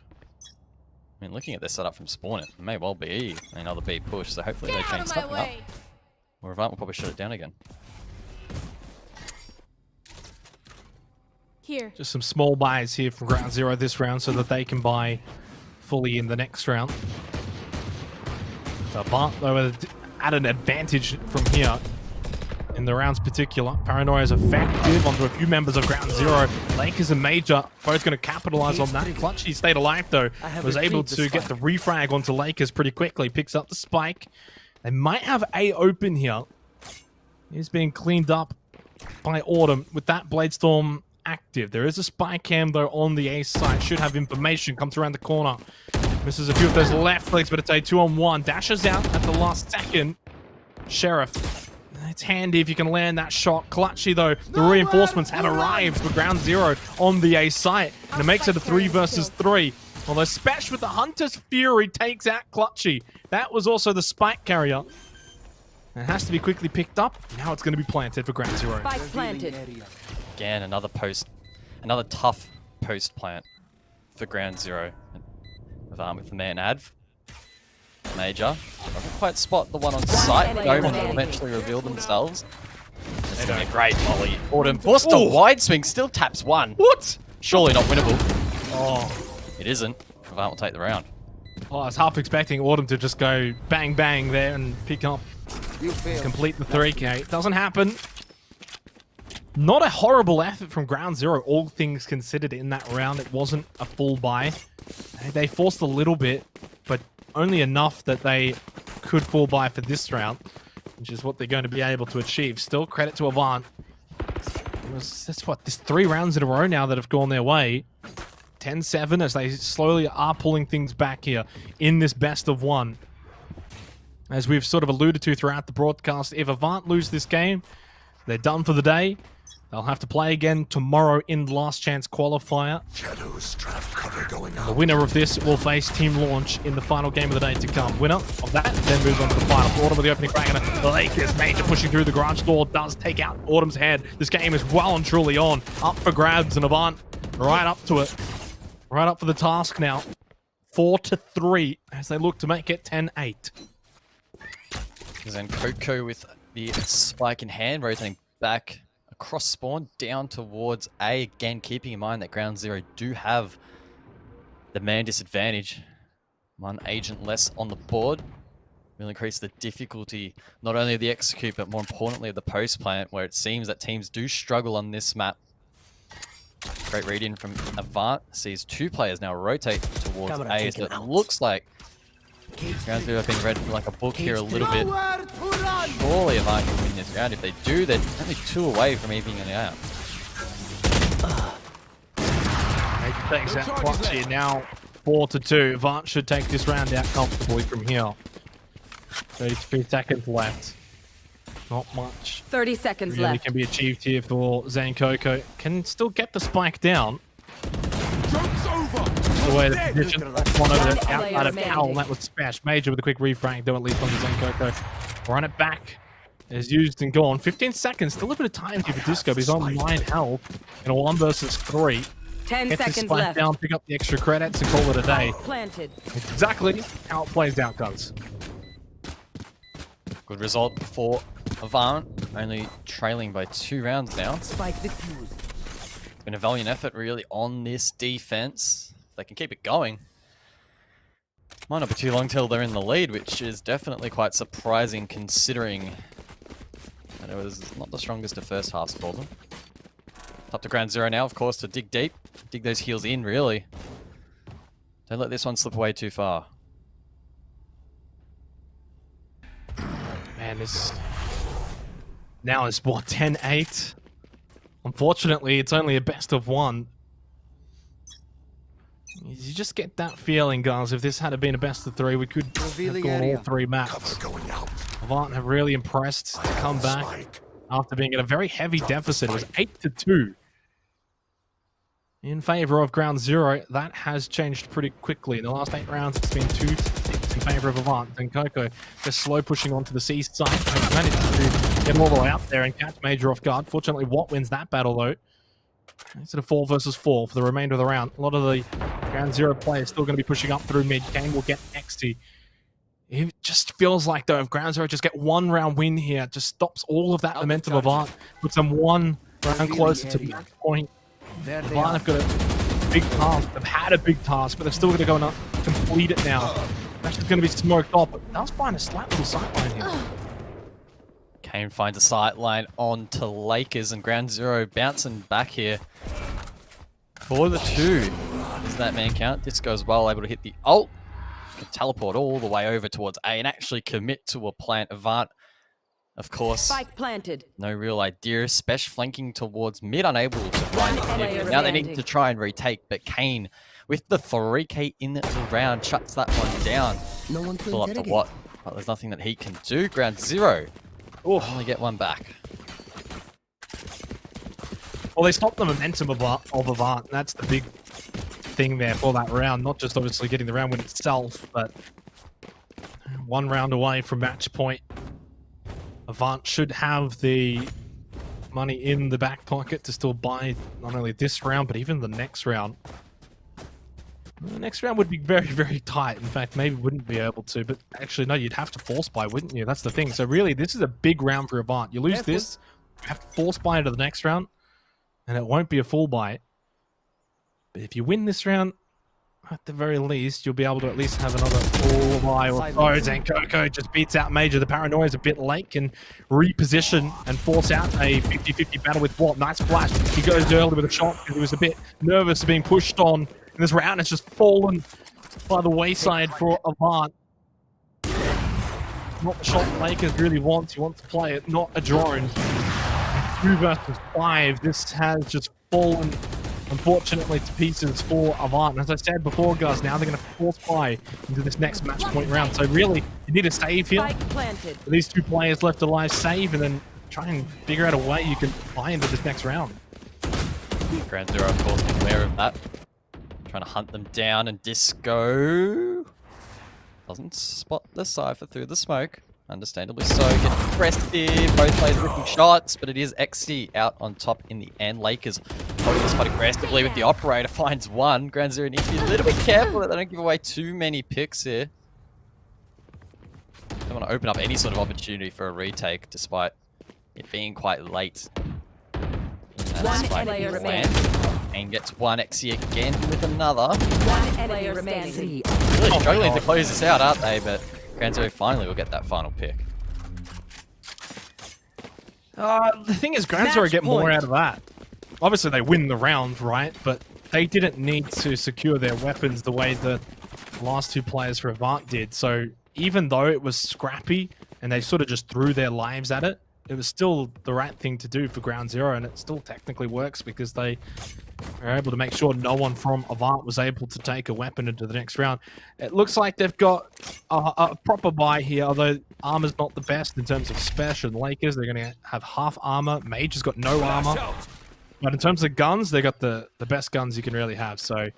I mean, looking at their setup from spawn, it may well be another B push, so hopefully they change something up. Or Avant will probably shut it down again. Here. Just some small buys here from Ground Zero this round so that they can buy fully in the next round. So Avant, though, at an advantage from here in the rounds particular. Paranoia is effective onto a few members of Ground Zero. Lakers and Major both going to capitalize on that. Clutchy stayed alive, though. Was able to get the refrag onto Lakers pretty quickly. Picks up the spike. They might have A open here. He's being cleaned up by Autumn with that Bladestorm active. There is a spy cam, though, on the A side. Should have information. Comes around the corner. Misses a few of those left legs, but it's a 2-on-1. Dashes out at the last second. Sheriff. It's handy if you can land that shot. Clutchy, though. The reinforcements have arrived for Ground Zero on the A site. And it makes it a 3 versus 3. Although Spash with the Hunter's Fury takes out Clutchy. That was also the spike carrier. It has to be quickly picked up. Now it's going to be planted for Ground Zero. Spike planted. Again, another tough post plant for Ground Zero. With the man Adv. Major. Doesn't quite spot the one on site. Though will eventually reveal themselves. It's going to be a great volley. Autumn forced a wide swing, still taps 1. What? Surely not winnable. Oh, it isn't. Avant will take the round. Oh, I was half expecting Autumn to just go bang bang there and pick up, complete the 3K. It doesn't happen. Not a horrible effort from Ground Zero, all things considered in that round. It wasn't a full buy. They forced a little bit, but only enough that they could full buy for this round, which is what they're going to be able to achieve. Still credit to Avant. That's what, there's 3 rounds in a row now that have gone their way. 10-7 as they slowly are pulling things back here in this best of 1. As we've sort of alluded to throughout the broadcast, if Avant lose this game, they're done for the day. They'll have to play again tomorrow in the last chance qualifier. Shadows, trap cover going out. The winner of this will face Team Launch in the final game of the day to come. Winner of that then moves on to the final. Autumn with the opening frag, and the Lakers Major pushing through the garage door does take out Autumn's head. This game is well and truly on. Up for grabs, and Avant right up to it. Right up for the task now. 4-3 as they look to make it 10-8. Then Coco with the spike in hand, rotating back across spawn down towards A. Again, keeping in mind that Ground Zero do have the man disadvantage. 1 agent less on the board will increase the difficulty, not only of the execute, but more importantly of the post plant, where it seems that teams do struggle on this map. Great read in from Avant. Sees 2 players now rotate towards A, so it looks like Ground Zero have been read like a book here a little bit. Surely Avant can win this round. If they do, they're only 2 away from evening it out. Thanks, that clock's here now. 4-2. Avant should take this round out comfortably from here. 33 seconds left. Not much 30 seconds really left. Can be achieved here for Zane Coco. Can still get the spike down. The way the position, one over the outside of Powell, that was smashed. Major with a quick refrag, though, at least on the Zane Coco. Run it back. Is used and gone. 15 seconds. Still a bit of time here for Disco, but he's on 9 health in a 1 versus 3. 10 Get seconds this spike left. down, pick up the extra credits, and call it a day. Planted. Exactly how it plays out, guys. Good result for Avant, only trailing by 2 rounds now. Spike defused. It's been a valiant effort really on this defense. If they can keep it going, might not be too long till they're in the lead, which is definitely quite surprising considering that it was not the strongest of first halves for them. Up to Ground Zero now, of course, to dig deep, dig those heals in really. Don't let this one slip away too far. Man, this now is what, 10-8? Unfortunately, it's only a best of 1. You just get that feeling, guys. If this had been a best of 3, we could have gone all 3 maps. Avant have really impressed to come back after being at a very heavy deficit. It was 8-2 in favor of Ground Zero. That has changed pretty quickly. In the last 8 rounds, it's been 2-6 in favor of Avant. And Coco just slow pushing onto the C side. He's managed to get all the way up there and catch Major off guard. Fortunately, Watt wins that battle, though. It's at a 4 versus 4 for the remainder of the round. A lot of the Ground Zero players still going to be pushing up through mid. Kane will get XT. It just feels like, though, if Ground Zero just get 1 round win here, it just stops all of that momentum of Avant. Puts them 1 round closer to the match point. Avant have got a big task. They've had a big task, but they're still going to go and complete it now. That's just going to be smoked off, but does find a slight little sightline here. Kane finds a sight line on to Lakers, and Ground Zero bouncing back here for the 2. Is that man count? Disco as well, able to hit the ult. Can teleport all the way over towards A and actually commit to a plant. Avant, of course, Spike planted. no real idea. Spesh flanking towards mid, unable to find it. Now they need to try and retake, but Kane, with the 3K in the round, shuts that one down. No one Pull up to what? But there's nothing that he can do. Ground Zero only get 1 back. Well, they stopped the momentum of Avant, and that's the big thing there for that round. Not just obviously getting the round win itself, but 1 round away from match point. Avant should have the money in the back pocket to still buy not only this round, but even the next round. The next round would be very, very tight. In fact, maybe wouldn't be able to, but actually, no, you'd have to force buy, wouldn't you? That's the thing. So really, this is a big round for Avant. You lose this, you have to force buy into the next round, and it won't be a full buy. But if you win this round, at the very least, you'll be able to at least have another alibi or so. And Coco just beats out Major. The Paranoia is a bit late, can reposition and force out a 50-50 battle with Watt. Nice flash. He goes early with a shot because he was a bit nervous of being pushed on. And this round has just fallen by the wayside for Avant. Not the shot Lakers really wants. He wants to play it, not a drone. 2 versus 5. This has just fallen, unfortunately, to pieces for Avant. And as I said before, guys, now they're going to force buy into this next match point round. So really, you need a save here. These 2 players left alive, save, and then try and figure out a way you can buy into this next round. Ground Zero, of course, is aware of that. Trying to hunt them down, and Disco doesn't spot the Cypher through the smoke. Understandably so. Getting pressed here. Both players ripping shots, but it is XC out on top in the end. Lakers holding this quite aggressively with the operator. Finds one. Ground Zero needs to be a little bit careful that they don't give away too many picks here. Don't want to open up any sort of opportunity for a retake, despite it being quite late. One player remaining. And gets one XC again with another. One enemy remaining. Really struggling to close this out, aren't they? But Ground Zero finally will get that final pick. The thing is, Ground Zero get more out of that. Obviously, they win the round, right? But they didn't need to secure their weapons the way the last 2 players for Avant did. So even though it was scrappy and they sort of just threw their lives at it, it was still the right thing to do for Ground Zero, and it still technically works because they were able to make sure no one from Avant was able to take a weapon into the next round. It looks like they've got a proper buy here, although armor's not the best in terms of special. Lakers, they're going to have half armor. Mage has got no armor. But in terms of guns, they got the best guns you can really have. So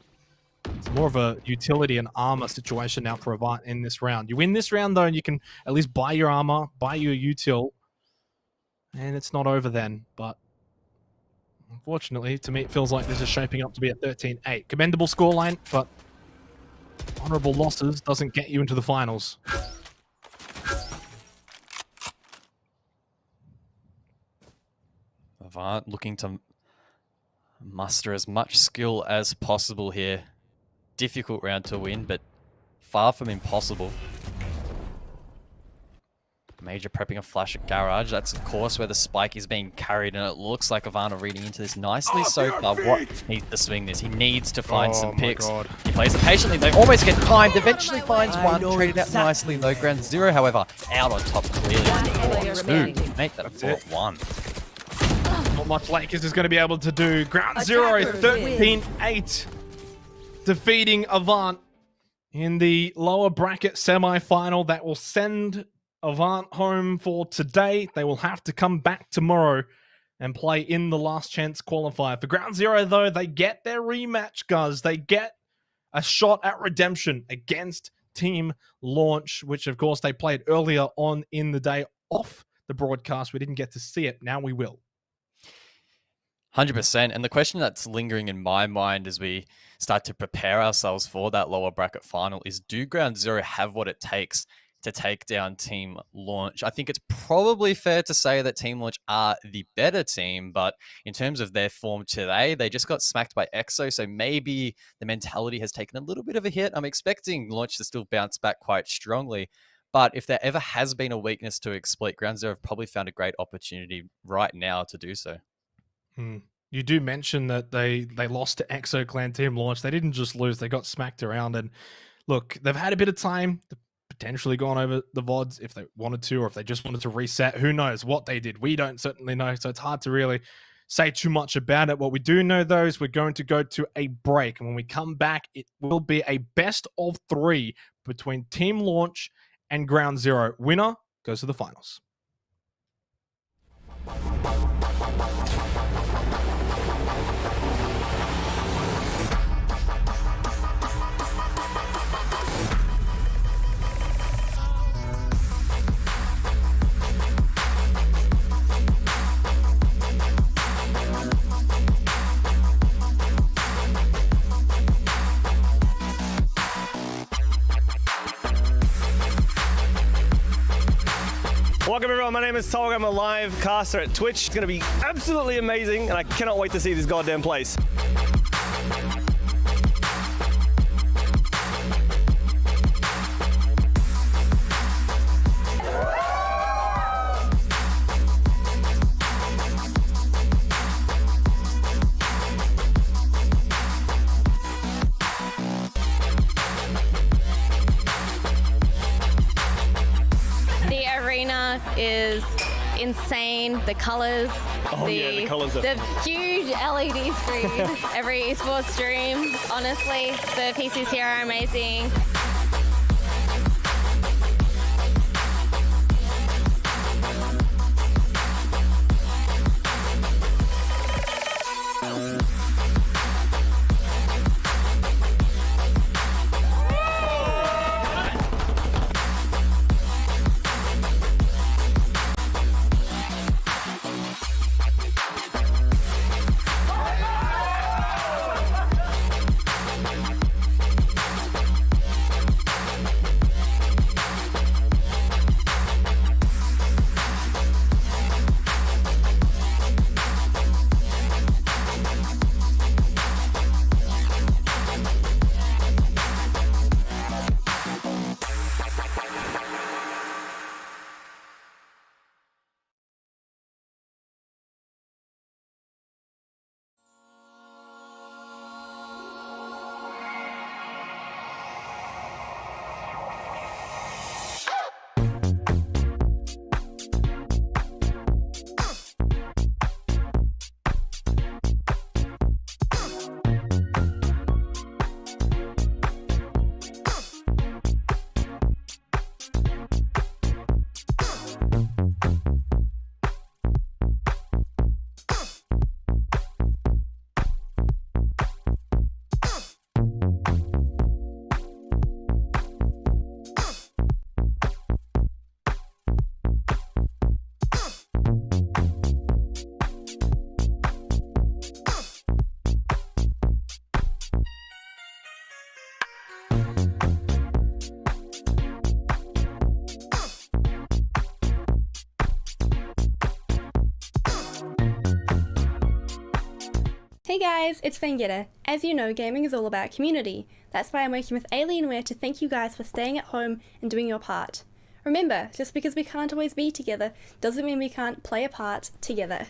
it's more of a utility and armor situation now for Avant in this round. You win this round, though, and you can at least buy your armor, buy your util. And it's not over then, but unfortunately, to me, it feels like this is shaping up to be a 13-8. Commendable scoreline, but honorable losses doesn't get you into the finals. Avant looking to muster as much skill as possible here. Difficult round to win, but far from impossible. Major prepping a flash at Garage. That's, of course, where the spike is being carried, and it looks like Avant are reading into this nicely so far. What needs to swing this? He needs to find some picks. He plays it patiently. They almost get timed. Eventually finds one. Traded out nicely, though. Ground Zero, however, out on top clearly. 4-2. Make that a 4-1. Not much Lakers is going to be able to do. Ground Zero, 13-8. Defeating Avant in the lower bracket semi-final. That will send Avant home for today. They will have to come back tomorrow and play in the last chance qualifier. For Ground Zero, though, they get their rematch, guys. They get a shot at redemption against Team Launch, which, of course, they played earlier on in the day off the broadcast. We didn't get to see it. Now we will. 100%. And the question that's lingering in my mind as we start to prepare ourselves for that lower bracket final is, do Ground Zero have what it takes to take down Team Launch? I think it's probably fair to say that Team Launch are the better team, but in terms of their form today, they just got smacked by EXO, so maybe the mentality has taken a little bit of a hit. I'm expecting Launch to still bounce back quite strongly, but if there ever has been a weakness to exploit, Ground Zero have probably found a great opportunity right now to do so. You do mention that they lost to EXO Clan Team Launch. They didn't just lose, they got smacked around, and look, they've had a bit of time to potentially gone over the VODs if they wanted to, or if they just wanted to reset. Who knows what they did? We don't certainly know, so it's hard to really say too much about it. What we do know, though, is we're going to go to a break, and when we come back, it will be a best of 3 between Team Launch and Ground Zero. Winner goes to the finals. Welcome everyone, my name is Tolga. I'm a live caster at Twitch. It's going to be absolutely amazing, and I cannot wait to see this goddamn place. cinema is insane. The colors, Oh, yeah, the colours are- the huge LED screen. Every esports stream. Honestly, the PCs here are amazing. Hey guys, it's Vangetta. As you know, gaming is all about community. That's why I'm working with Alienware to thank you guys for staying at home and doing your part. Remember, just because we can't always be together doesn't mean we can't play a part together.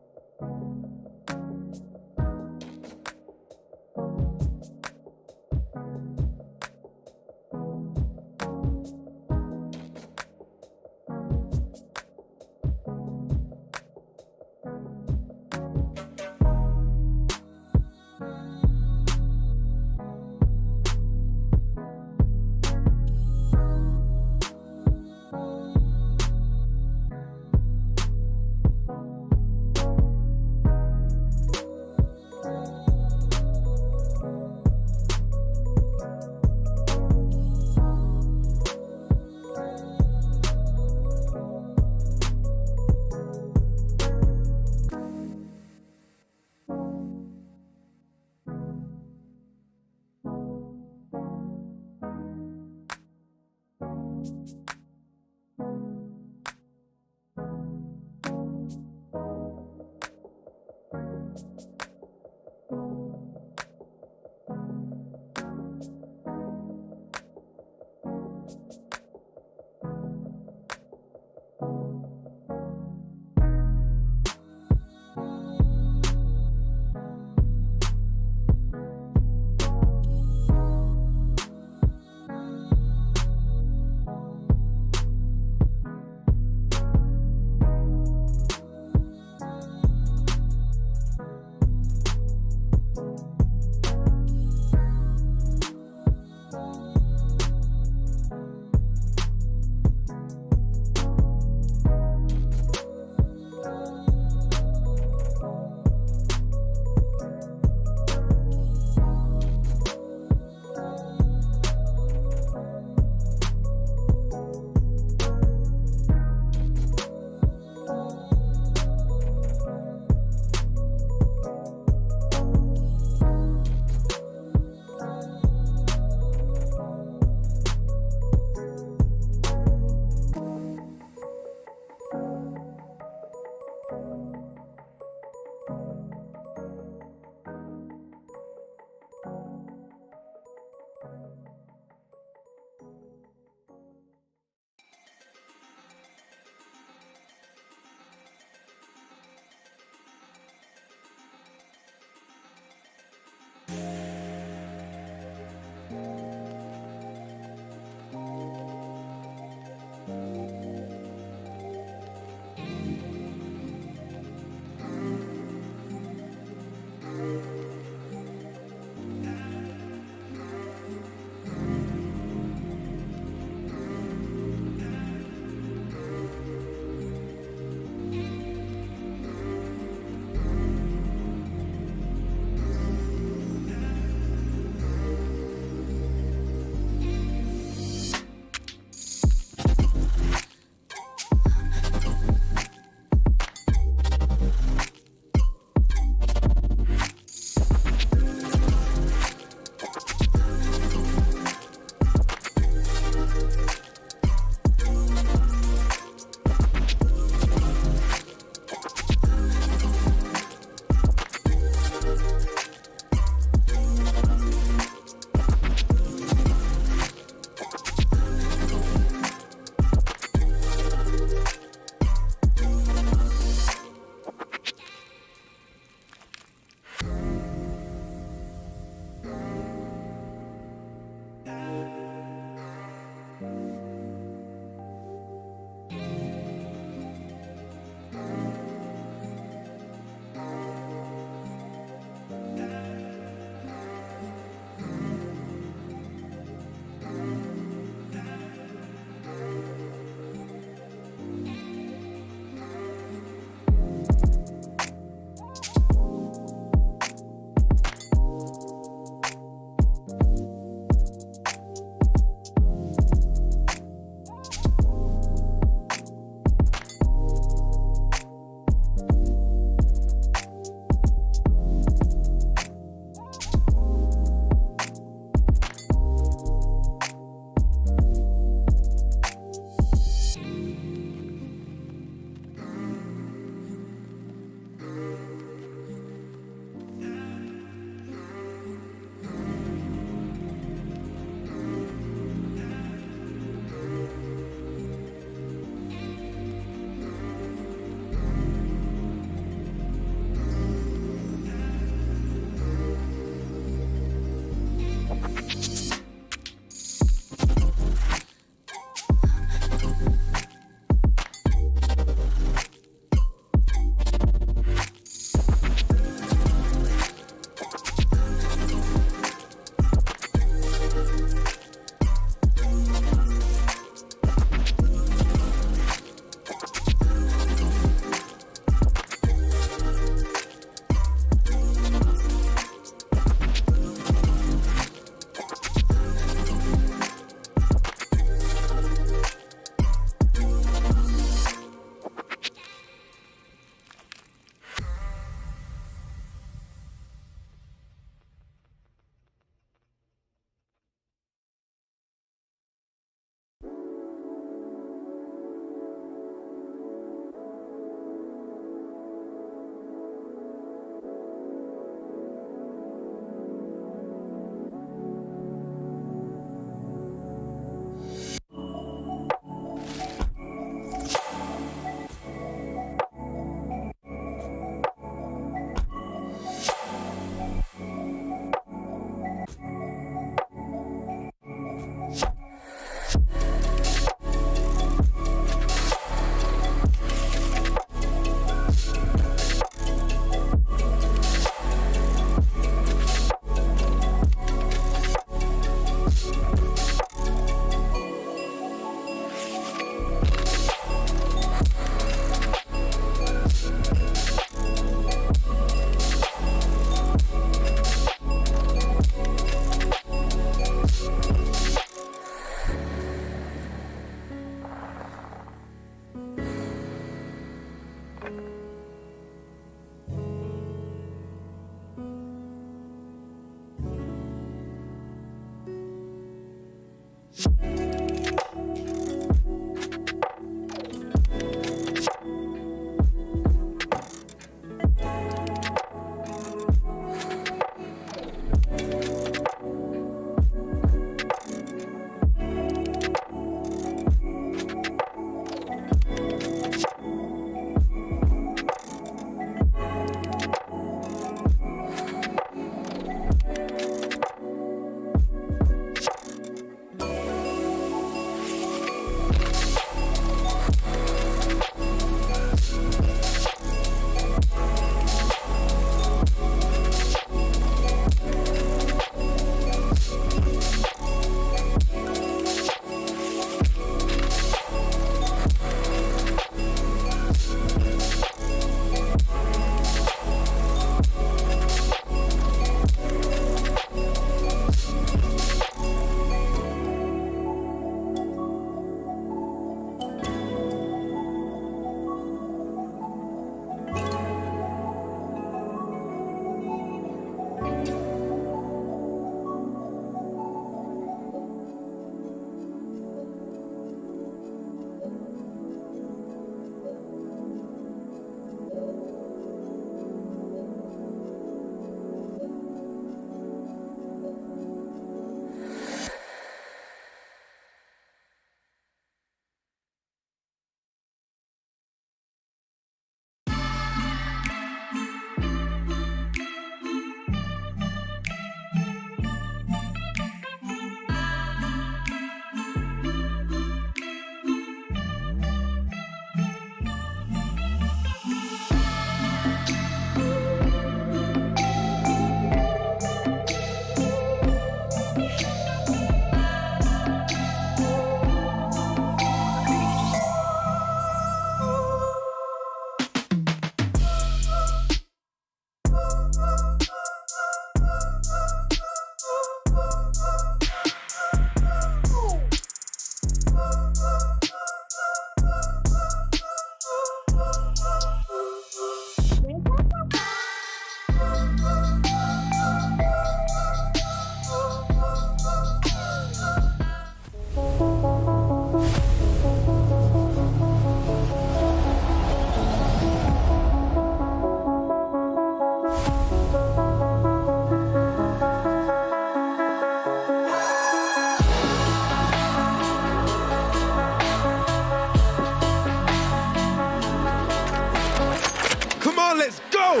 Let's go!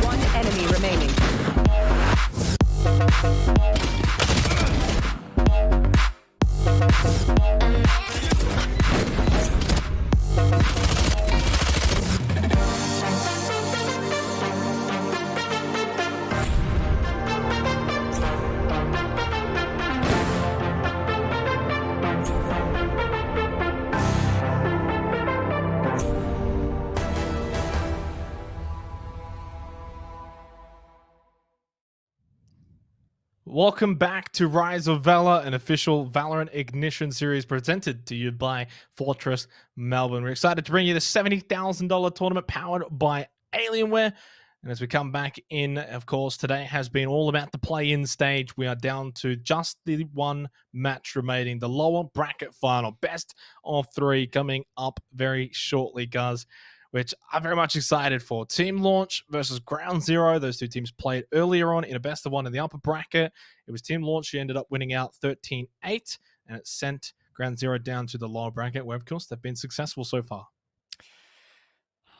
One enemy remaining. Welcome back to Rise of Valor, an official Valorant Ignition series presented to you by Fortress Melbourne. We're excited to bring you the $70,000 tournament powered by Alienware. And as we come back in, of course, today has been all about the play-in stage. We are down to just the one match remaining, the lower bracket final. Best of three coming up very shortly, guys, which I'm very much excited for. Team Launch versus Ground Zero. Those two teams played earlier on in a best of one in the upper bracket. It was Team Launch who ended up winning out 13-8, and it sent Ground Zero down to the lower bracket, where, of course, they've been successful so far.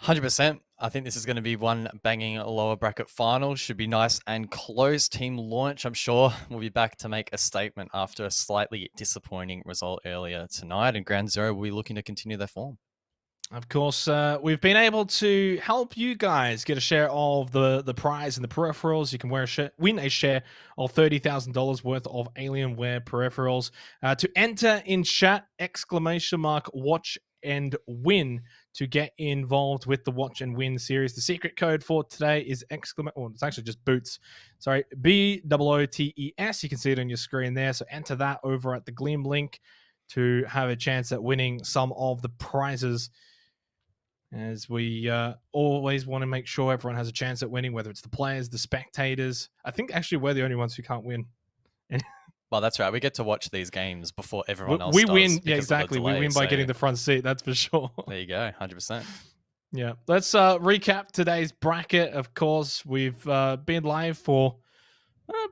100%. I think this is going to be one banging lower bracket final. Should be nice and close. Team Launch, I'm sure, will be back to make a statement after a slightly disappointing result earlier tonight, and Ground Zero will be looking to continue their form. Of course, we've been able to help you guys get a share of the prize and the peripherals. You can win a share of $30,000 worth of Alienware peripherals. To enter in chat, !watch and win to get involved with the Watch and Win series. The secret code for today is it's actually just Boots. Sorry, BOOTES. You can see it on your screen there. So enter that over at the Gleam link to have a chance at winning some of the prizes, as we always want to make sure everyone has a chance at winning, whether it's the players, the spectators. I think actually we're the only ones who can't win. Well, that's right. We get to watch these games before everyone else We does. win, yeah, because of the exactly. We delay, win by so getting the front seat, that's for sure. There you go, 100%. Yeah, let's recap today's bracket. Of course, we've been live for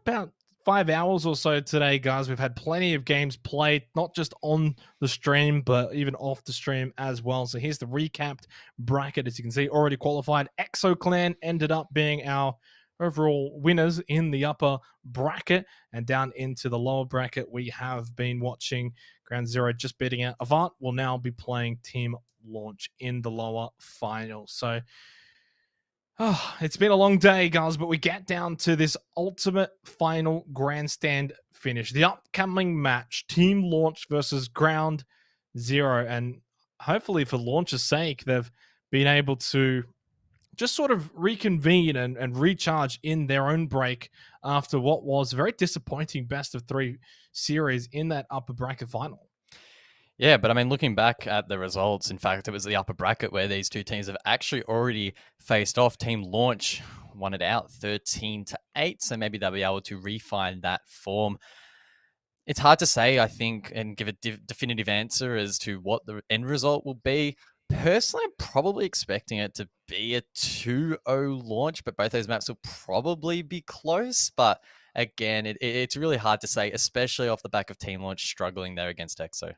about 5 hours or so today, guys. We've had plenty of games played, not just on the stream, but even off the stream as well. So here's the recapped bracket. As you can see, already qualified. Exo Clan ended up being our overall winners in the upper bracket, and down into the lower bracket, we have been watching Ground Zero just beating out Avant. Will now be playing Team Launch in the lower final. So it's been a long day, guys, but we get down to this ultimate final grandstand finish. The upcoming match, Team Launch versus Ground Zero. And hopefully for Launch's sake, they've been able to just sort of reconvene and recharge in their own break after what was a very disappointing best of 3 series in that upper bracket final. Yeah, but I mean, looking back at the results, in fact, it was the upper bracket where these two teams have actually already faced off. Team Launch won it out 13-8, so maybe they'll be able to refine that form. It's hard to say, I think, and give a definitive answer as to what the end result will be. Personally, I'm probably expecting it to be a 2-0 Launch, but both those maps will probably be close. But again, it's really hard to say, especially off the back of Team Launch struggling there against EXO.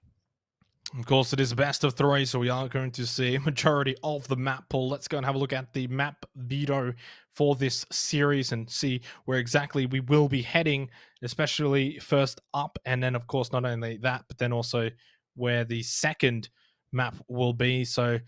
Of course, it is a best of 3, so we are going to see a majority of the map pool. Let's go and have a look at the map veto for this series and see where exactly we will be heading, especially first up. And then, of course, not only that, but then also where the second map will be. So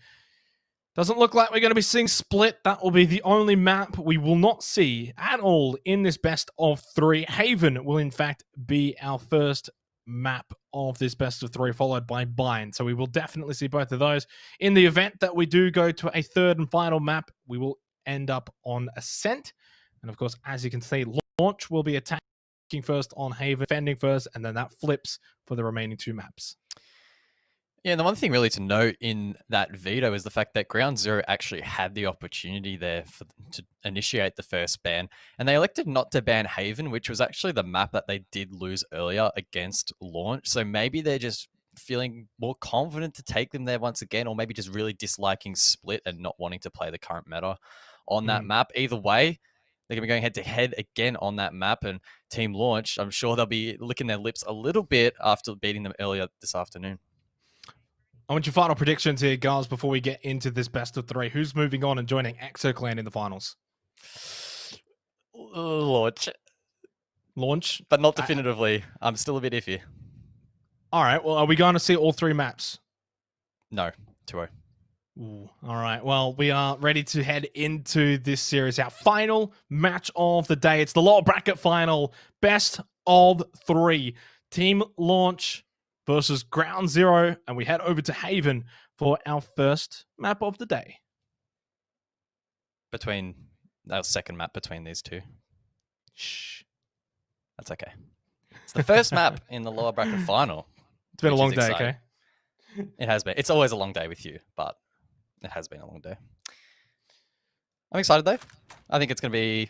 doesn't look like we're going to be seeing Split. That will be the only map we will not see at all in this best of 3. Haven will, in fact, be our first map of this best of 3, followed by Bind. So we will definitely see both of those. In the event that we do go to a third and final map, we will end up on Ascent. And of course, as you can see, Launch will be attacking first on Haven, defending first, and then that flips for the remaining 2 maps. Yeah, and the one thing really to note in that veto is the fact that Ground Zero actually had the opportunity there to initiate the first ban, and they elected not to ban Haven, which was actually the map that they did lose earlier against Launch. So maybe they're just feeling more confident to take them there once again, or maybe just really disliking Split and not wanting to play the current meta on that map. Either way, they're going to be going head-to-head again on that map, and Team Launch, I'm sure they'll be licking their lips a little bit after beating them earlier this afternoon. I want your final predictions here, guys, before we get into this best of 3. Who's moving on and joining Exo Clan in the finals? Launch. Launch? But not definitively. I'm still a bit iffy. All right. Well, are we going to see all 3 maps? No. 2-0. Ooh, all right. Well, we are ready to head into this series. Our final match of the day. It's the lower bracket final. Best of 3. Team Launch versus Ground Zero, and we head over to Haven for our first map of the day. Between our second map between these two. Shh. That's okay. It's the first map in the lower bracket final. It's been a long day, okay? It has been. It's always a long day with you, but it has been a long day. I'm excited though. I think it's going to be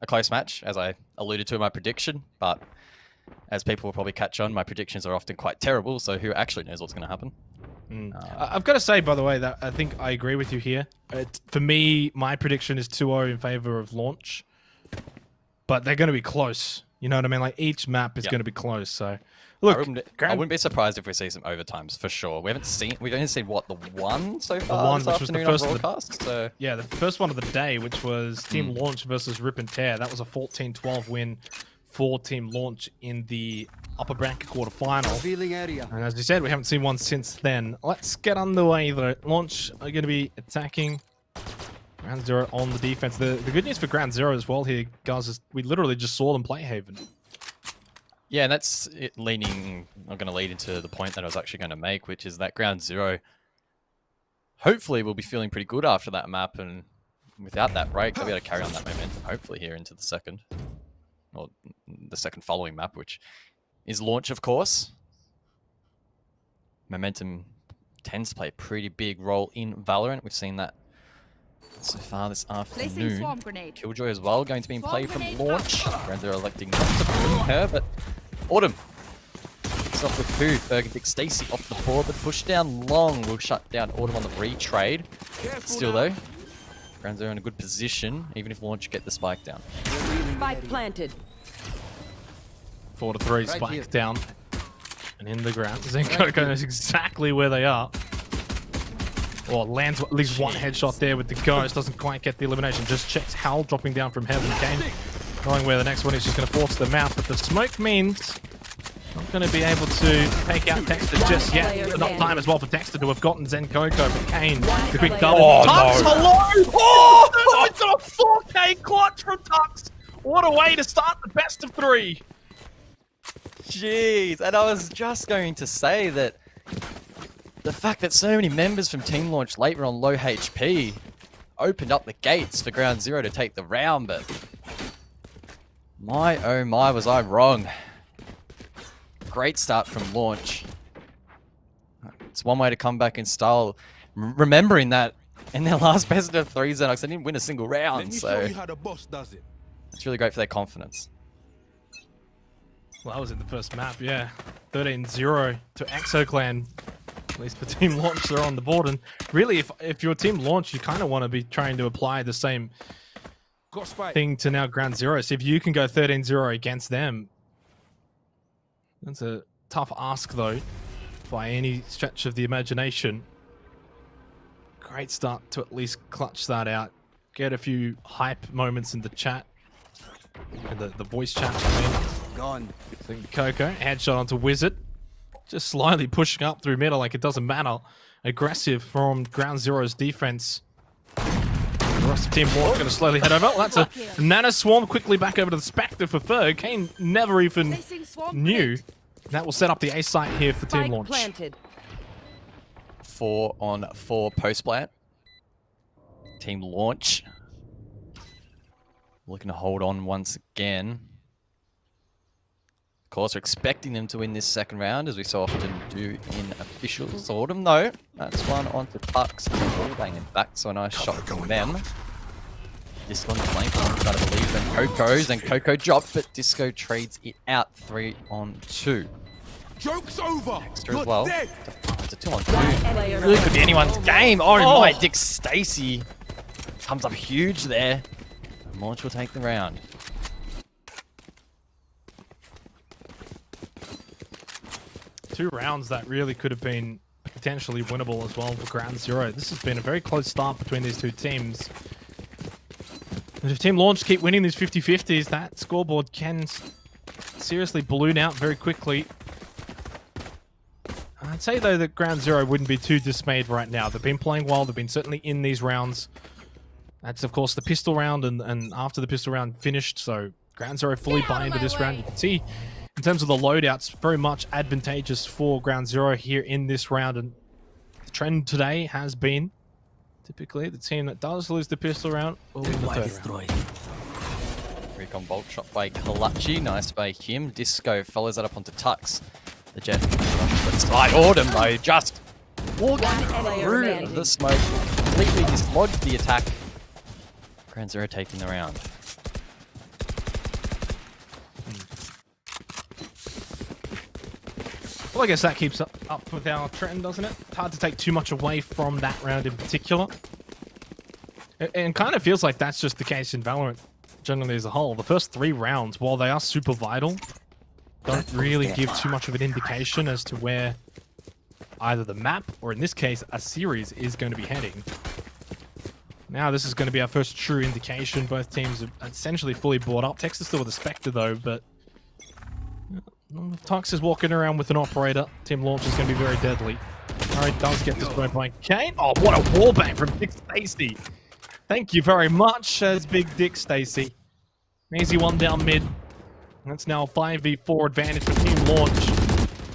a close match, as I alluded to in my prediction, but as people will probably catch on, my predictions are often quite terrible, so who actually knows what's going to happen? I've got to say, by the way, that I think I agree with you here. For me, my prediction is 2-0 in favor of Launch, but they're going to be close. You know what I mean? Like, each map is going to be close, so... Look, I wouldn't be surprised if we see some overtimes, for sure. We've only seen, what, the one so far this afternoon on broadcast? So... Yeah, the first one of the day, which was Team Launch versus Rip and Tear. That was a 14-12 win for Team Launch in the upper bracket quarterfinal. And as you said, we haven't seen one since then. Let's get underway though. Launch are going to be attacking. Ground Zero on the defense. The good news for Ground Zero as well here, guys, is we literally just saw them play Haven. Yeah, and that's it I'm going to lead into the point that I was actually going to make, which is that Ground Zero hopefully will be feeling pretty good after that map, and without that break, they'll be able to carry on that momentum, hopefully, here into the second. Or the second following map, which is Launch, of course. momentum tends to play a pretty big role in Valorant. We've seen that so far this Placing afternoon. swarm grenade. Killjoy as well, going to be in play from Swarm launch. They're electing not to bring her, but Autumn. It's off with food. Berg and Dick Stacy off the board, but push down long will shut down Autumn on the retrade. Still though, Ground Zero in a good position, even if launch get the spike down. Spike planted. 4 to 3 spike down and in the ground. Zencoco knows exactly where they are. Or lands at least one headshot there with the ghost. Doesn't quite get the elimination. Just checks Hal dropping down from heaven. Kane knowing where the next one is just going to force them out. But the smoke means not going to be able to take out Dexter just yet. Enough time as well for Dexter to have gotten Zencoco. But Kane, the quick double. Oh, Tux, no. hello! Oh, it's got a 4K clutch from Tux. What a way to start the best of 3. Jeez, and I was just going to say that the fact that so many members from Team Launch late were on low HP opened up the gates for Ground Zero to take the round, but my oh my was I wrong. Great start from Launch. It's one way to come back in style. Remembering that in their last best of 3 Xenox, they didn't win a single round, so it's really great for their confidence. Well, that was in the first map, yeah. 13-0 to ExoClan. At least for Team Launch, they're on the board. And really, if you're Team Launch, you kind of want to be trying to apply the same thing to now Ground Zero. So if you can go 13-0 against them, that's a tough ask, though, by any stretch of the imagination. Great start to at least clutch that out. Get a few hype moments in the chat. And the voice chat, I mean. Gone. Coco, headshot onto Wizard. Just slightly pushing up through middle like it doesn't matter. Aggressive from Ground Zero's defense. The rest of Team Launch going to slowly head over. Well, that's a Nana Swarm quickly back over to the Spectre for Ferg. Kane never even knew. That will set up the A site here for Team Launch. 4 on 4 post plant. Team Launch looking to hold on once again. Of course, we're expecting them to win this second round, as we so often do in officials. Autumn, though, that's one onto Tux and banging back, so a nice shot from them. Disco on the flank, I'm trying to believe in Coco's, and Coco dropped, but Disco trades it out 3 on 2. Joke's over. Extra as well. It's a 2 on 2. Really could be anyone's game. Oh my, Dick Stacy comes up huge there. Launch will take the round. Two rounds that really could have been potentially winnable as well for Ground Zero. This has been a very close start between these two teams. And if Team Launch keep winning these 50-50s, that scoreboard can seriously balloon out very quickly. I'd say, though, that Ground Zero wouldn't be too dismayed right now. They've been playing well. They've been certainly in these rounds. That's, of course, the pistol round, and after the pistol round finished, so Ground Zero fully buy into this round. You can see, in terms of the loadouts, very much advantageous for Ground Zero here in this round, and the trend today has been, typically, the team that does lose the pistol round will win the third round. Recon bolt shot by Kalachi, nice by him. Disco follows that up onto Tux. The Jet side. Autumn, though, just walking through the smoke, completely dislodged the attack. Ground Zero taking the round. Well, I guess that keeps up with our trend, doesn't it? It's hard to take too much away from that round in particular. And kind of feels like that's just the case in Valorant generally as a whole. The first 3 rounds, while they are super vital, don't really give too much of an indication as to where either the map, or in this case, a series, is going to be heading. Now this is going to be our first true indication. Both teams are essentially fully bought up. Texas still with a Spectre, though, but Tux is walking around with an operator. Team Launch is going to be very deadly. Alright, does get this by Kane. Oh, what a wallbang from Dick Stacy. Thank you very much, says Big Dick Stacy. Easy one down mid. That's now a 5v4 advantage for Team Launch.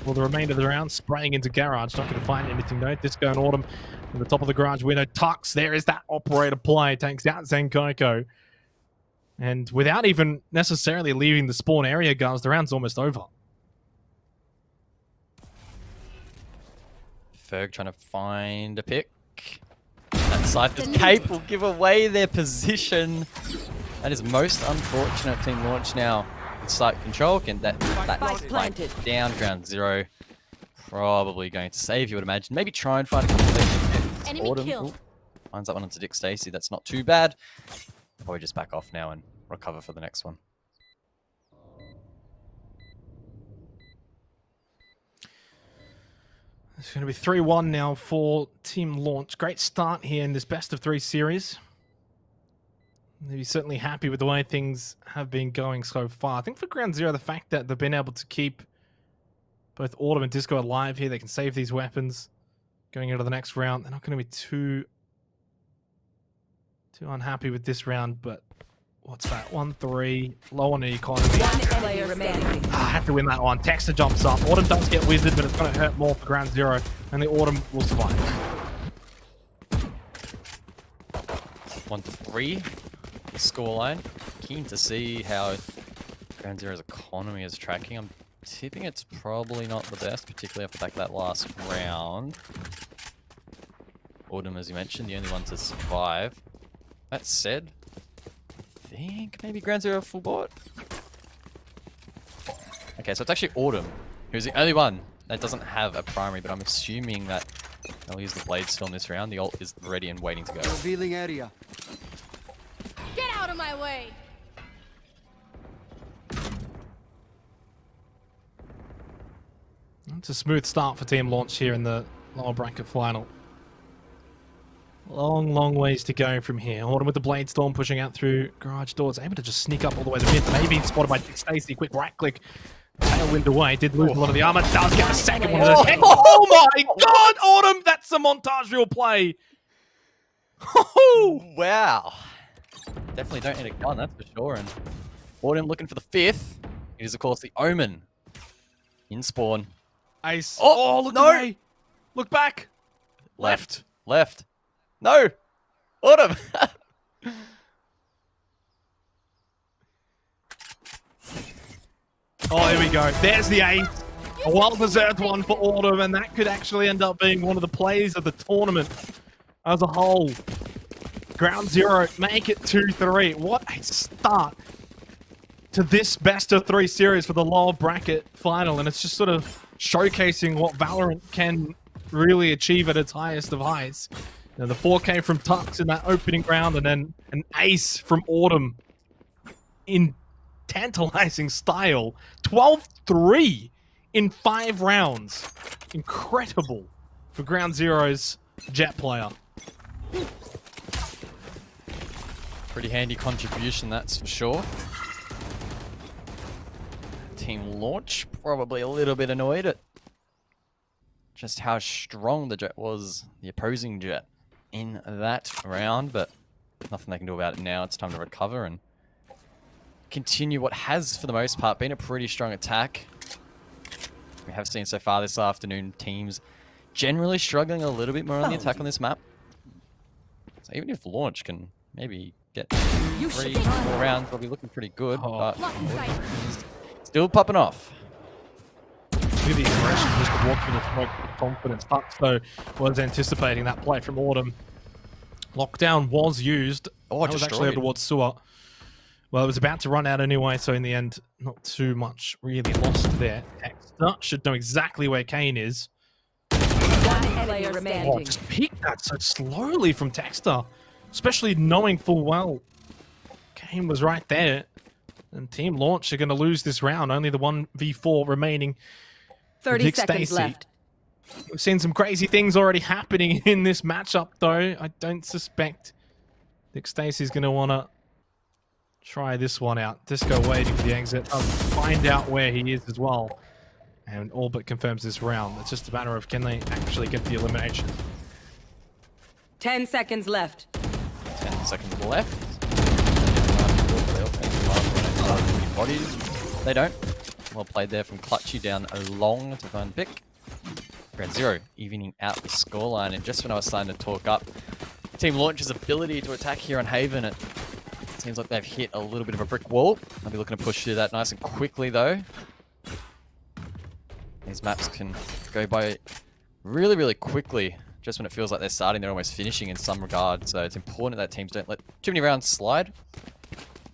For the remainder of the round, spraying into Garage. Not going to find anything, though. Disco and Autumn at the top of the Garage window. Tux, there is that operator play. Takes out Zencoco. And without even necessarily leaving the spawn area, guys, the round's almost over. Ferg trying to find a pick. That Cypher's cape will give away their position. That is most unfortunate. Team Launch now with site control. Can that planted. Down ground zero. Probably going to save, you would imagine. Maybe try and find a completion. Enemy kill. Finds that one onto Dick Stacy. That's not too bad. Probably just back off now and recover for the next one. It's going to be 3-1 now for Team Launch. Great start here in this best of 3 series. They'll be certainly happy with the way things have been going so far. I think for Ground Zero, the fact that they've been able to keep both Autumn and Disco alive here, they can save these weapons going into the next round. They're not going to be too unhappy with this round, but what's that? 1-3, low on the economy. One enemy remaining. I have to win that one. Texter jumps up. Autumn does get wizard, but it's going to hurt more for Ground Zero, and the Autumn will survive. 1-3. Scoreline. Keen to see how Ground Zero's economy is tracking. I'm tipping it's probably not the best, particularly off the back of that last round. Autumn, as you mentioned, the only one to survive. That said, I think maybe Ground Zero full board. Okay, so it's actually Autumn, who's the only one that doesn't have a primary, but I'm assuming that they'll use the Blade Storm this round. The ult is ready and waiting to go. Revealing area. Get out of my way! It's a smooth start for Team Launch here in the lower bracket final. Long ways to go from here. Autumn with the Blade Storm pushing out through garage doors, able to just sneak up all the way to mid. Maybe spotted by Dick Stacy. Quick right click. Tailwind away. Did lose a lot of the armor. Does get a second one. Oh my god, Autumn! That's a montage reel play. Wow. Definitely don't need a gun, that's for sure. And Autumn looking for the 5th. It is, of course, the Omen. In spawn. Ace. Oh, look no! away. Look back. Left. No! Autumn! Oh, here we go. There's the ace. A well-deserved one for Autumn, and that could actually end up being one of the plays of the tournament as a whole. Ground Zero make it 2-3. What a start to this best of 3 series for the lower bracket final, and it's just sort of showcasing what Valorant can really achieve at its highest of highs. You know, the 4K from Tux in that opening round, and then an ace from Autumn in tantalizing style. 12-3 in 5 rounds. Incredible for Ground Zero's Jet player. Pretty handy contribution, that's for sure. Team Launch probably a little bit annoyed at just how strong the Jet was, the opposing Jet, in that round, but nothing they can do about it now. It's time to recover and continue what has, for the most part, been a pretty strong attack. We have seen so far this afternoon teams generally struggling a little bit more on the attack on this map. So even if Launch can maybe get 3-4 rounds, they'll be looking pretty good, but still popping off. Look at the aggression, just walking the smoke with confidence. Tux, though, was anticipating that play from Autumn. Lockdown was used. Oh, that was actually over towards Sewer. Well, it was about to run out anyway, so in the end, not too much really lost there. Texter should know exactly where Kane is. Player remaining. Oh, just peeked that so slowly from Texter, especially knowing full well Kane was right there. And Team Launch are going to lose this round. Only the 1v4 remaining. 30 seconds left. We've seen some crazy things already happening in this matchup, though. I don't suspect Dick Stacy's going to want to try this one out. Disco waiting for the exit. I'll find out where he is as well. And all but confirms this round. It's just a matter of can they actually get the elimination. 10 seconds left. 10 seconds left. They don't. Well played there from Clutchy down along to find pick. Ground Zero evening out the scoreline, and just when I was starting to talk up Team Launch's ability to attack here on Haven, it seems like they've hit a little bit of a brick wall. I'll be looking to push through that nice and quickly though. These maps can go by really, really quickly. Just when it feels like they're starting, they're almost finishing in some regard. So it's important that teams don't let too many rounds slide,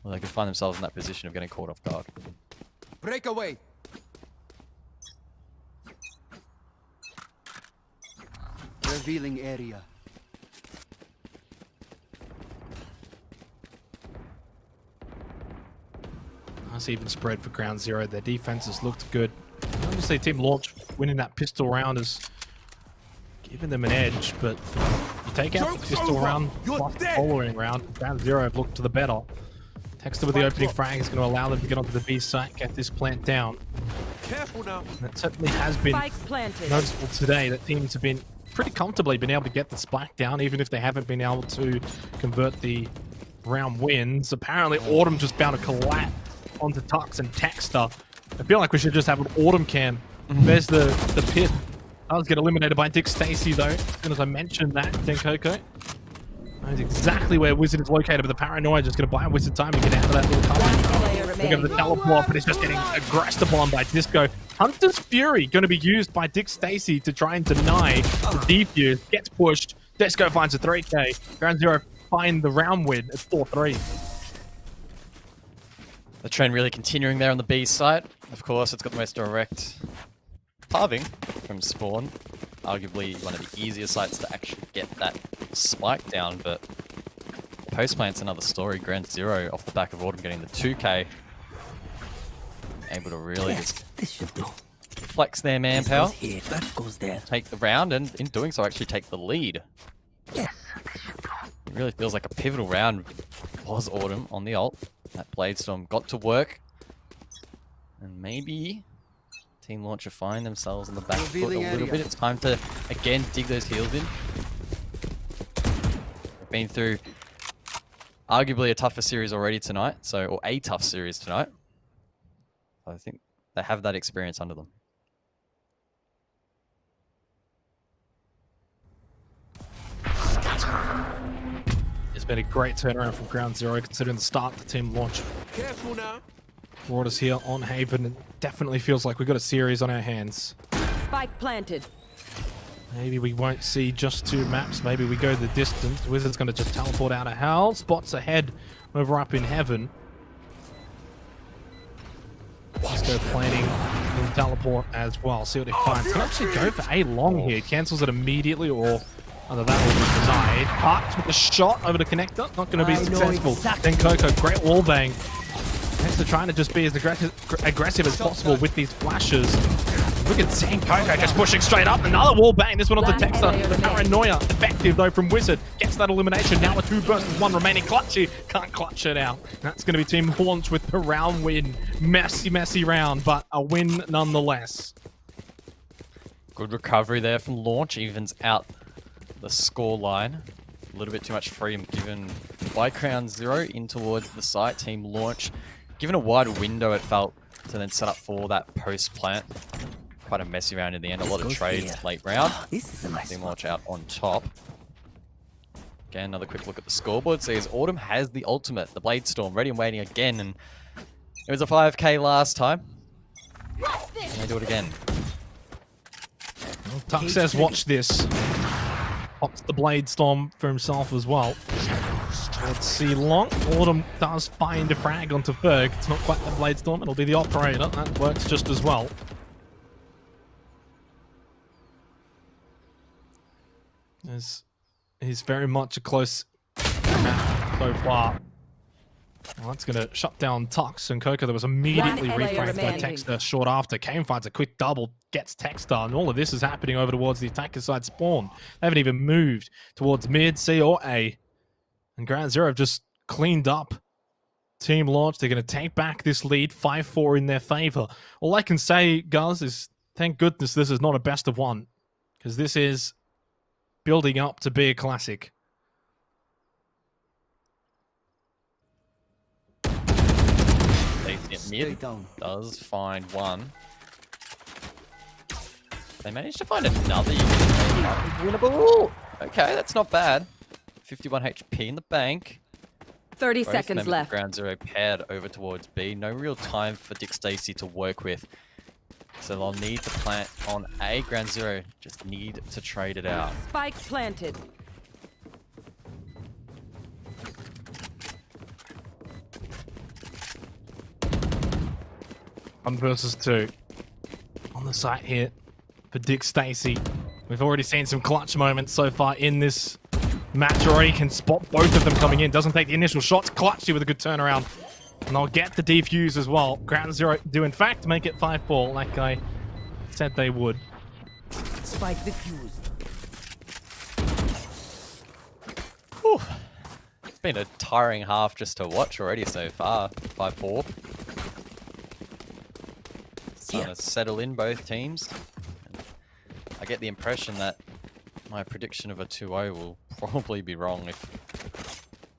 or they can find themselves in that position of getting caught off guard. Breakaway. Revealing area. Nice even spread for Ground Zero. Their defense has looked good. Obviously, Team Launch winning that pistol round has given them an edge, but you take out the pistol round plus the following round, Ground Zero have looked to the better. Texter with the opening frag is going to allow them to get onto the B site, get this plant down. Careful now. And it certainly has been noticeable today that teams have been pretty comfortably been able to get the spike down, even if they haven't been able to convert the round wins. Apparently, Autumn just bound to collapse onto Tux and Texter. I feel like we should just have an Autumn cam. There's the pit. I was get eliminated by Dick Stacy though. As soon as I mentioned that, Coco knows exactly where Wizard is located, but the paranoia just going to buy Wizard time to get out of that little cover. Look at the teleport, but it's just getting aggressed upon by Disco. Hunter's Fury going to be used by Dick Stacy to try and deny the defuse. Gets pushed. Disco finds a 3K. Ground Zero find the round win at 4-3. The trend really continuing there on the B site. Of course, it's got the most direct pathing from spawn. Arguably one of the easier sites to actually get that spike down, but post plant's another story. Ground Zero off the back of Autumn getting the 2K. Able to really just flex their manpower, take the round, and in doing so actually take the lead. It really feels like a pivotal round was Autumn on the ult. That Bladestorm got to work, and maybe Team Launcher find themselves on the back foot a little bit. It's time to again dig those heels in. They've been through arguably a tougher series already tonight, or a tough series tonight. I think they have that experience under them. It's been a great turnaround from Ground Zero considering the start the Team Launch Careful now. brought us here on Haven. It definitely feels like we've got a series on our hands. Spike planted. Maybe we won't see just 2 maps. Maybe we go the distance. Wizard's going to just teleport out of hell. Spots ahead over up in Heaven. Disco planning and teleport as well. See what he finds. Can actually go for a long here. Cancels it immediately, or either that will be denied. Parks with the shot over the connector. Not going to be successful. Then Coco, great wallbang. Texter trying to just be as aggressive as possible with these flashes. Look at seeing Coco just pushing straight up. Another wall bang. This one onto Texter. The paranoia effective though from Wizard. Gets that elimination. Now with 2 bursts with 1 remaining. Clutchy can't clutch it out. That's going to be Team Launch with the round win. Messy, messy round, but a win nonetheless. Good recovery there from Launch. Evens out the score line. A little bit too much freedom given by Ground Zero in towards the site. Team Launch given a wide window, it felt, to then set up for that post plant. Quite a messy round in the end. A lot of trades late round. Team Launch out on top. Again, another quick look at the scoreboard. Says Autumn has the ultimate, the Bladestorm, ready and waiting again. And it was a 5K last time. And they do it again. Well, Tuck says, watch this. Pops the Bladestorm for himself as well. Let's see long. Autumn does find a frag onto Ferg. It's not quite the Bladestorm, it'll be the operator. That works just as well. He's very much a close match so far. Well, that's going to shut down Tux and Coco. That was immediately reframed by Texter short after. Kane finds a quick double, gets Texter, and all of this is happening over towards the attacker side spawn. They haven't even moved towards mid, C or A. And Ground Zero have just cleaned up Team Launch. They're going to take back this lead, 5-4 in their favor. All I can say, guys, is thank goodness this is not a best of 1, because this is building up to be a classic. Mid does find one. They managed to find another. Winnable. Okay, that's not bad. 51 HP in the bank. 30 Both seconds left. Ground Zero paired over towards B. No real time for Dick Stacy to work with. So they'll need to plant on A. Ground Zero just need to trade it out. Spike planted. One versus two. On the site here for Dick Stacy. We've already seen some clutch moments so far in this match. Already can spot both of them coming in. Doesn't take the initial shots. Clutchy with a good turnaround. And they'll get the defuse as well. Ground Zero do in fact make it 5-4 like I said they would. Spike defused. Whew. It's been a tiring half just to watch already so far. 5-4. Starting to settle in both teams. I get the impression that my prediction of a 2-0 will probably be wrong if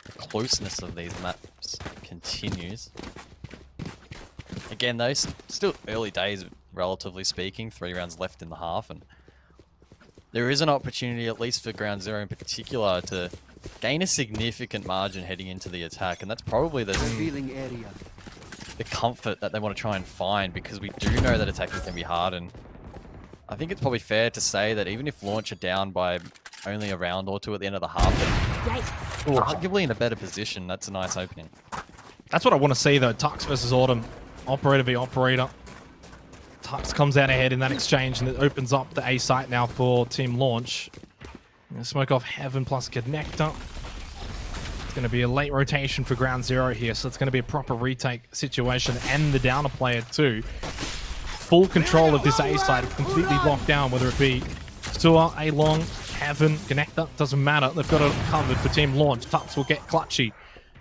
the closeness of these maps continues. Again though, still early days relatively speaking, 3 rounds left in the half, and there is an opportunity, at least for Ground Zero in particular, to gain a significant margin heading into the attack, and that's probably the comfort that they want to try and find, because we do know that attacking can be hard, and I think it's probably fair to say that even if Launch are down by only a round or two at the end of the half, they're arguably in a better position. That's a nice opening. That's what I want to see though. Tux versus Autumn. Operator v Operator. Tux comes out ahead in that exchange, and it opens up the A site now for Team Launch. Smoke off Heaven plus Connector. It's going to be a late rotation for Ground Zero here, so it's going to be a proper retake situation, and the downer player too. Full control of this A site, completely locked down, whether it be Sewer, A long, Heaven, Connector, doesn't matter. They've got it covered for Team Launch. Tux will get clutchy.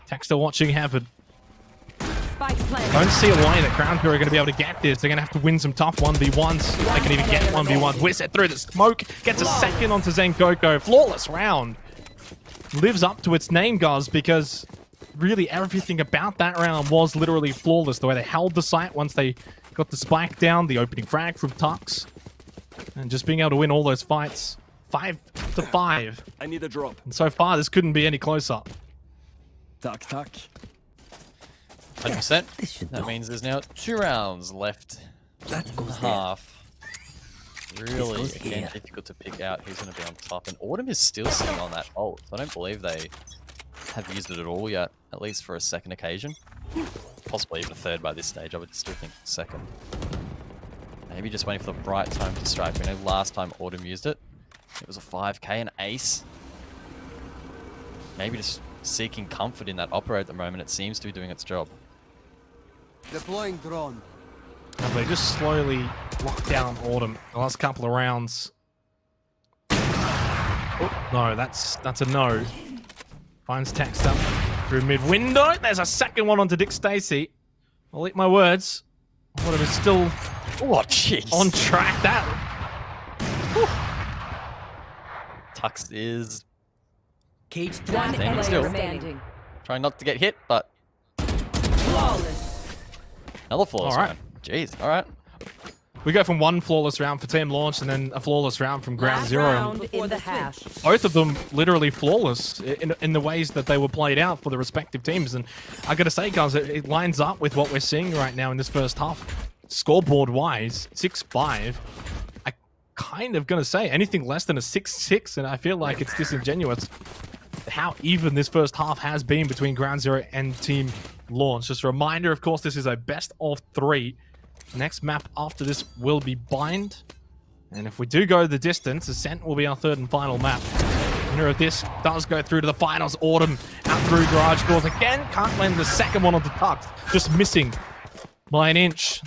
Texter watching Heaven. Don't see a way that Ground Zero are going to be able to get this. They're going to have to win some tough 1v1s. They can even get 1v1. Whiz it through the smoke. Gets a second onto Zenkoko. Flawless round. Lives up to its name, guys, because really everything about that round was literally flawless. The way they held the site once they got the spike down, the opening frag from Tux, and just being able to win all those fights. 5-5. I need a drop. And so far, this couldn't be any closer. Tuck. 100%. That means there's now 2 rounds left in the half. Really, again, difficult to pick out who's going to be on top. And Autumn is still sitting on that ult. I don't believe they have used it at all yet, at least for a second occasion. Possibly even a third by this stage. I would still think second. Maybe just waiting for the right time to strike. We know last time Autumn used it, it was a 5k, an ace. Maybe just seeking comfort in that operator at the moment. It seems to be doing its job. Deploying drone. And they just slowly lock down Autumn the last couple of rounds. Oh, no, that's a no. Finds text up through mid window. There's a second one onto Dick Stacy. I'll eat my words. Autumn is still on track. Tux is Cage One enemy still remaining. trying not to get hit, but Flawless. another flawless round. Jeez, all right. We go from one flawless round for Team Launch and then a flawless round from Ground Zero. Round in the hash. Both of them literally flawless in the ways that they were played out for the respective teams. And I gotta say, guys, it lines up with what we're seeing right now in this first half. Scoreboard-wise, 6-5. I kind of gonna say anything less than a 6-6, and I feel like it's disingenuous how even this first half has been between Ground Zero and Team Launch. Just a reminder, of course, this is a best of 3. Next map after this will be Bind. And if we do go the distance, Ascent will be our 3rd and final map. Winner of this does go through to the finals. Autumn out through garage doors again. Can't land the second one on the Tux. Just missing by an inch.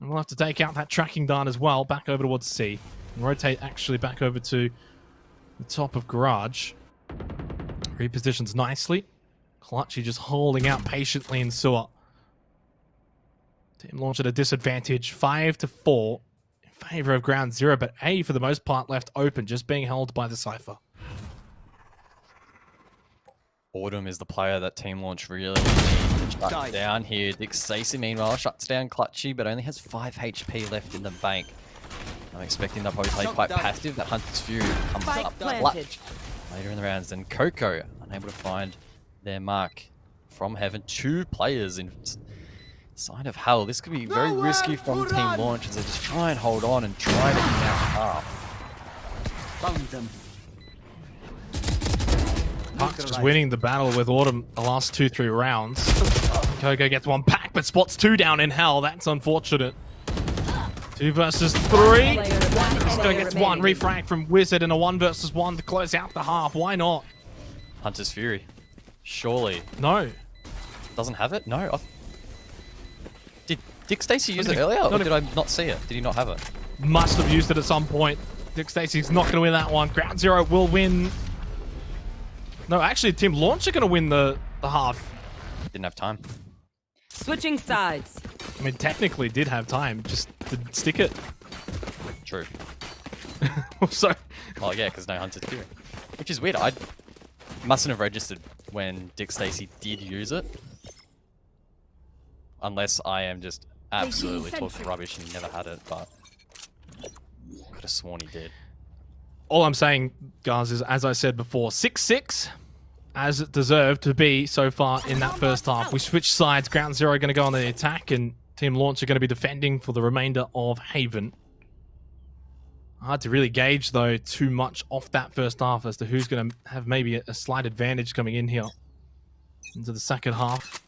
And we'll have to take out that tracking dart as well. Back over towards C. And rotate actually back over to the top of garage. Repositions nicely. Clutchy just holding out patiently in Sewer. Team Launch at a disadvantage, 5-4 in favor of Ground Zero, but A for the most part left open, just being held by the Cypher. Autumn is the player that Team Launch really needs to shut down here. Dick Stacy, meanwhile, shuts down Clutchy, but only has 5 HP left in the bank. I'm expecting they'll probably play quite passive. That Hunter's Fury comes up clutch later in the rounds. And Coco, unable to find their mark from Heaven. 2 players in Sign of hell. This could be very risky from Team Launch as they just try and hold on and try to get out half. Found them. Puck's just winning the battle with Autumn the last 2-3 rounds. Kogo gets one back, but spots 2 down in hell. That's unfortunate. 2 versus 3. Kogo gets 1 refrag from Wizard and a 1 versus 1 to close out the half. Why not? Hunter's Fury. Surely. No. Doesn't have it? No. Did Dick Stacey use it earlier, or did I not see it? Did he not have it? Must have used it at some point. Dick Stacey's not going to win that one. Ground Zero will win. No, actually, Team Launch are going to win the half. Didn't have time. Switching sides. I mean, technically did have time, just didn't stick it. True. So. Oh yeah, because no Hunter's Fury. Which is weird. I mustn't have registered when Dick Stacey did use it. Unless I am just absolutely talking rubbish and he never had it, but could have sworn he did. All I'm saying, guys, is as I said before, 6-6, as it deserved to be so far in that first half. We switched sides. Ground Zero are going to go on the attack, and Team Launch are going to be defending for the remainder of Haven. Hard to really gauge, though, too much off that first half as to who's going to have maybe a slight advantage coming in here into the second half.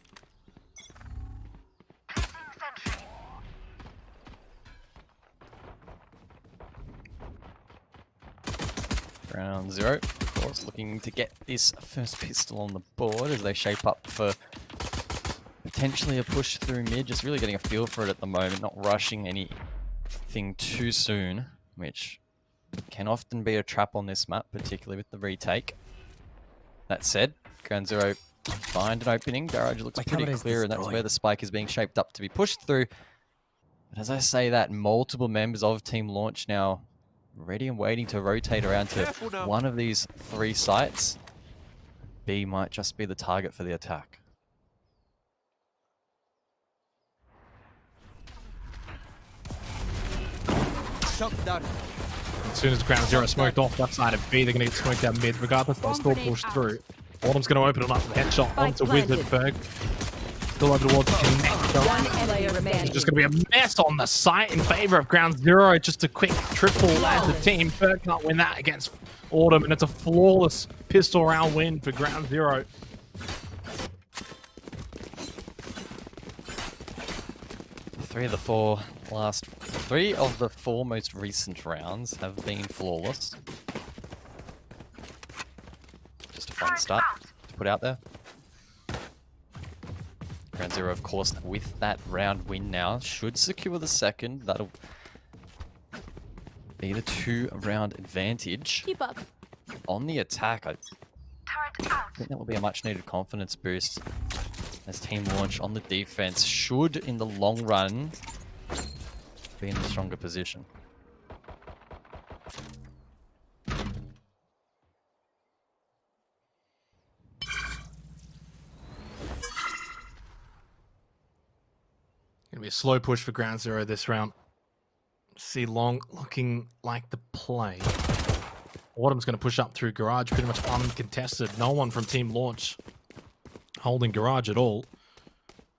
Ground Zero, of course, looking to get this first pistol on the board as they shape up for potentially a push through mid. Just really getting a feel for it at the moment, not rushing anything too soon, which can often be a trap on this map, particularly with the retake. That said, Ground Zero find an opening. Garage looks pretty clear, and that's where the spike is being shaped up to be pushed through. But as I say that, multiple members of Team Launch now ready and waiting to rotate around to one of these 3 sites. B might just be the target for the attack. As soon as Ground Zero smoked off that side of B, they're going to get smoked out mid. Regardless, they'll still push through. Autumn's going to open it up with a headshot onto Wizard Ferg. Still over towards the connect. It's just going to be a mess on the site in favor of Ground Zero. Just a quick triple as a team. Ferg can't win that against Autumn, and it's a flawless pistol round win for Ground Zero. Three of the four most recent rounds have been flawless. Just a fun start to put out there. Ground Zero, of course, with that round win now, should secure the second. That'll be the 2-round advantage. Keep up. On the attack, I think that will be a much-needed confidence boost as Team Launch on the defense should, in the long run, be in a stronger position. Gonna be a slow push for Ground Zero this round. See Long looking like the play. Autumn's gonna push up through Garage, pretty much uncontested. No one from Team Launch holding Garage at all.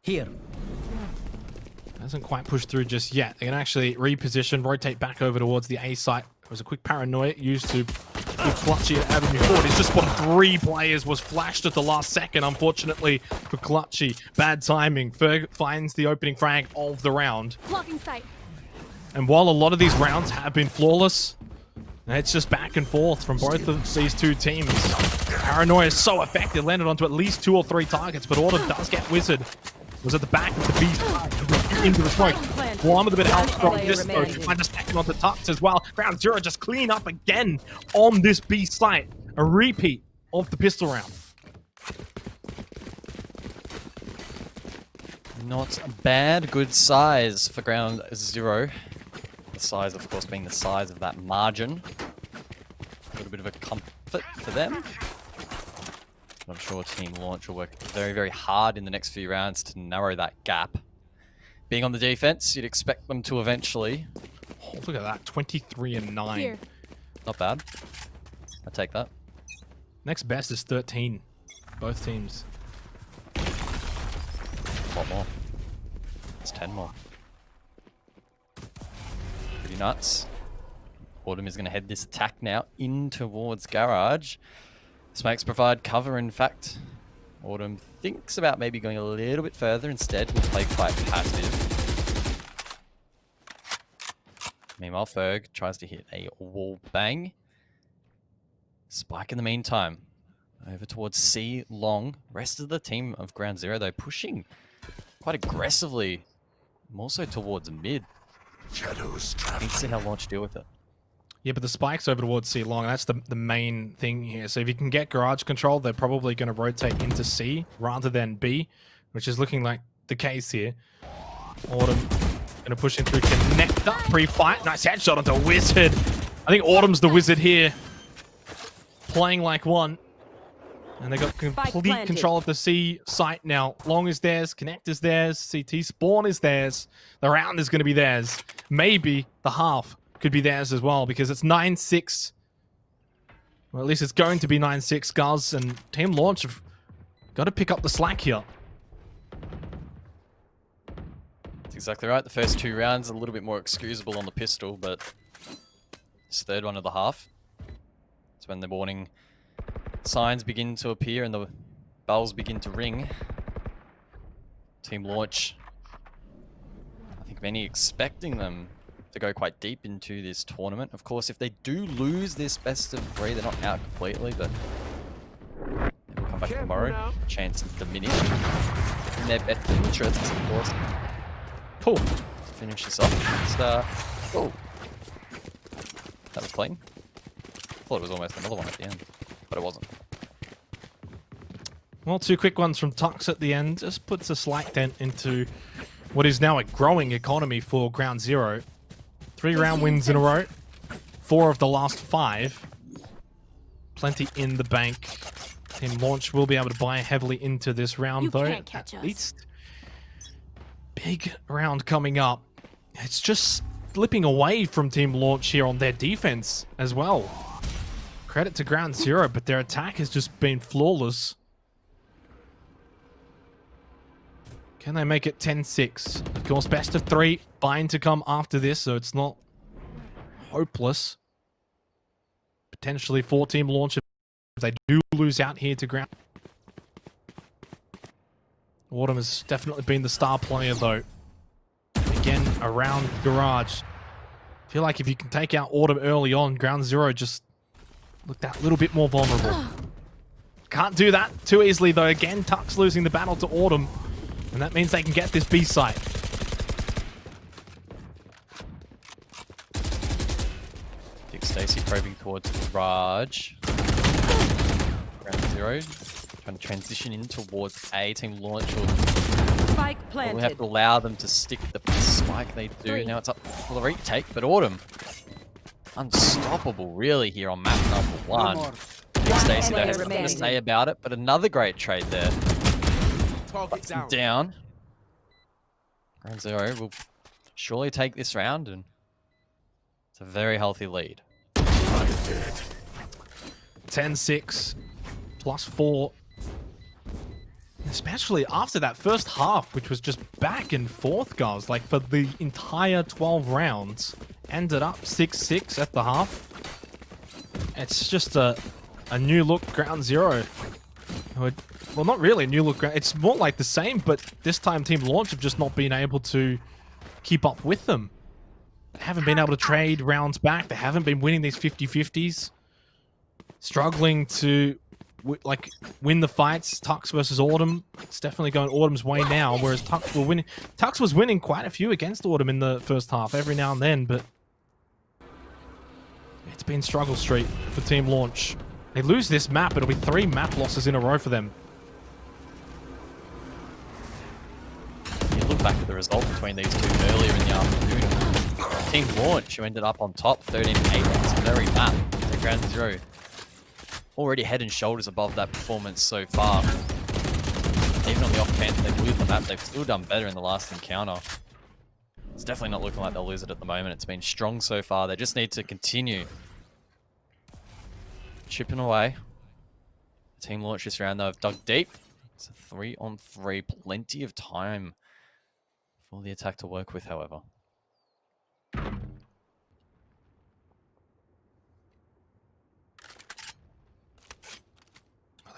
Here. Hasn't quite pushed through just yet. They can actually reposition, rotate back over towards the A site. It was a quick paranoia used to keep Clutchy at Avenue forward. He's just spotted 3 players, was flashed at the last second, unfortunately for Clutchy. Bad timing. Ferg finds the opening frag of the round. Blocking sight. And while a lot of these rounds have been flawless, it's just back and forth from both of these 2 teams. Paranoia is so effective, landed onto at least 2 or 3 targets, but Autumn does get Wizard. Was at the back of the B side, into the smoke. One with a bit of help from this though. Find a second onto Tux as well. Ground Zero just clean up again on this B site. A repeat of the pistol round. Not bad, good size for Ground Zero. The size, of course, being the size of that margin. A little bit of a comfort for them. I'm sure Team Launch will work very, very hard in the next few rounds to narrow that gap. Being on the defense, you'd expect them to eventually. Oh, look at that, 23-9. Here. Not bad. I'll take that. Next best is 13. Both teams. A lot more. It's 10 more. Pretty nuts. Autumn is going to head this attack now in towards Garage. Smokes provide cover, in fact. Autumn thinks about maybe going a little bit further. Instead, will play quite passive. Meanwhile, Ferg tries to hit a wall bang. Spike in the meantime. Over towards C long. Rest of the team of Ground Zero, though, pushing quite aggressively. More so towards mid. Shadows traveling. Need to see how Launch deal with it. Yeah, but the spike's over towards C long. That's the main thing here. So if you can get Garage control, they're probably going to rotate into C rather than B, which is looking like the case here. Autumn going to push in through Connect up pre-fight. Nice headshot onto Wizard. I think Autumn's the Wizard here. Playing like one. And they got complete control of the C site now. Long is theirs. Connect is theirs. CT spawn is theirs. The round is going to be theirs. Maybe the half could be theirs as well, because it's 9-6. Well, at least it's going to be 9-6, Guz, and Team Launch have got to pick up the slack here. That's exactly right. The first 2 rounds a little bit more excusable on the pistol, but this third one of the half, it's when the warning signs begin to appear and the bells begin to ring. Team Launch, I think many expecting them to go quite deep into this tournament. Of course, if they do lose this best of 3, they're not out completely, but they'll come back tomorrow. Chances diminish. In their best interests, of course. Cool. To finish this off. Oh. That was clean. I thought it was almost another one at the end, but it wasn't. Well, 2 quick ones from Tux at the end. Just puts a slight dent into what is now a growing economy for Ground Zero. 3 round wins in a row. 4 of the last 5. Plenty in the bank. Team Launch will be able to buy heavily into this round, though. At least. Big round coming up. It's just slipping away from Team Launch here on their defense as well. Credit to Ground Zero, but their attack has just been flawless. Can they make it 10-6? Of course, best of 3. Bind to come after this, so it's not hopeless. Potentially 4 Team Launch if they do lose out here to Ground. Autumn has definitely been the star player, though. Again, around Garage. I feel like if you can take out Autumn early on, Ground Zero just looked that little bit more vulnerable. Can't do that too easily, though. Again, Tux losing the battle to Autumn. And that means they can get this B site. Dick Stacy probing towards Raj. Ground Zero. Trying to transition in towards A. Team Launch will Spike planted. we have to allow them to stick the spike they do. 3. Now it's up for the retake, but Autumn. Unstoppable, really, here on map number 1. Dick Stacy, though, has nothing to say about it, but another great trade there. Target Down. Ground Zero will surely take this round, and it's a very healthy lead. 10-6 plus 4. Especially after that first half, which was just back and forth, guys. Like for the entire 12 rounds, ended up 6-6 at the half. It's just a new look Ground Zero. Well, not really a new look. It's more like the same, but this time Team Launch have just not been able to keep up with them. They haven't been able to trade rounds back. They haven't been winning these 50-50s. Struggling to win the fights. Tux versus Autumn. It's definitely going Autumn's way now, whereas Tux was winning quite a few against Autumn in the first half every now and then, but it's been struggle street for Team Launch. They lose this map, it'll be 3 map losses in a row for them. You look back at the result between these two earlier in the afternoon. Team Launch, who ended up on top 13-8 on this very map. The Ground Zero already head and shoulders above that performance so far. Even on the off chance they lose the map, they've still done better in the last encounter. It's definitely not looking like they'll lose it at the moment. It's been strong so far. They just need to continue chipping away. Team Launch this round, though, have dug deep. It's a 3-on-3. Plenty of time for the attack to work with, however. The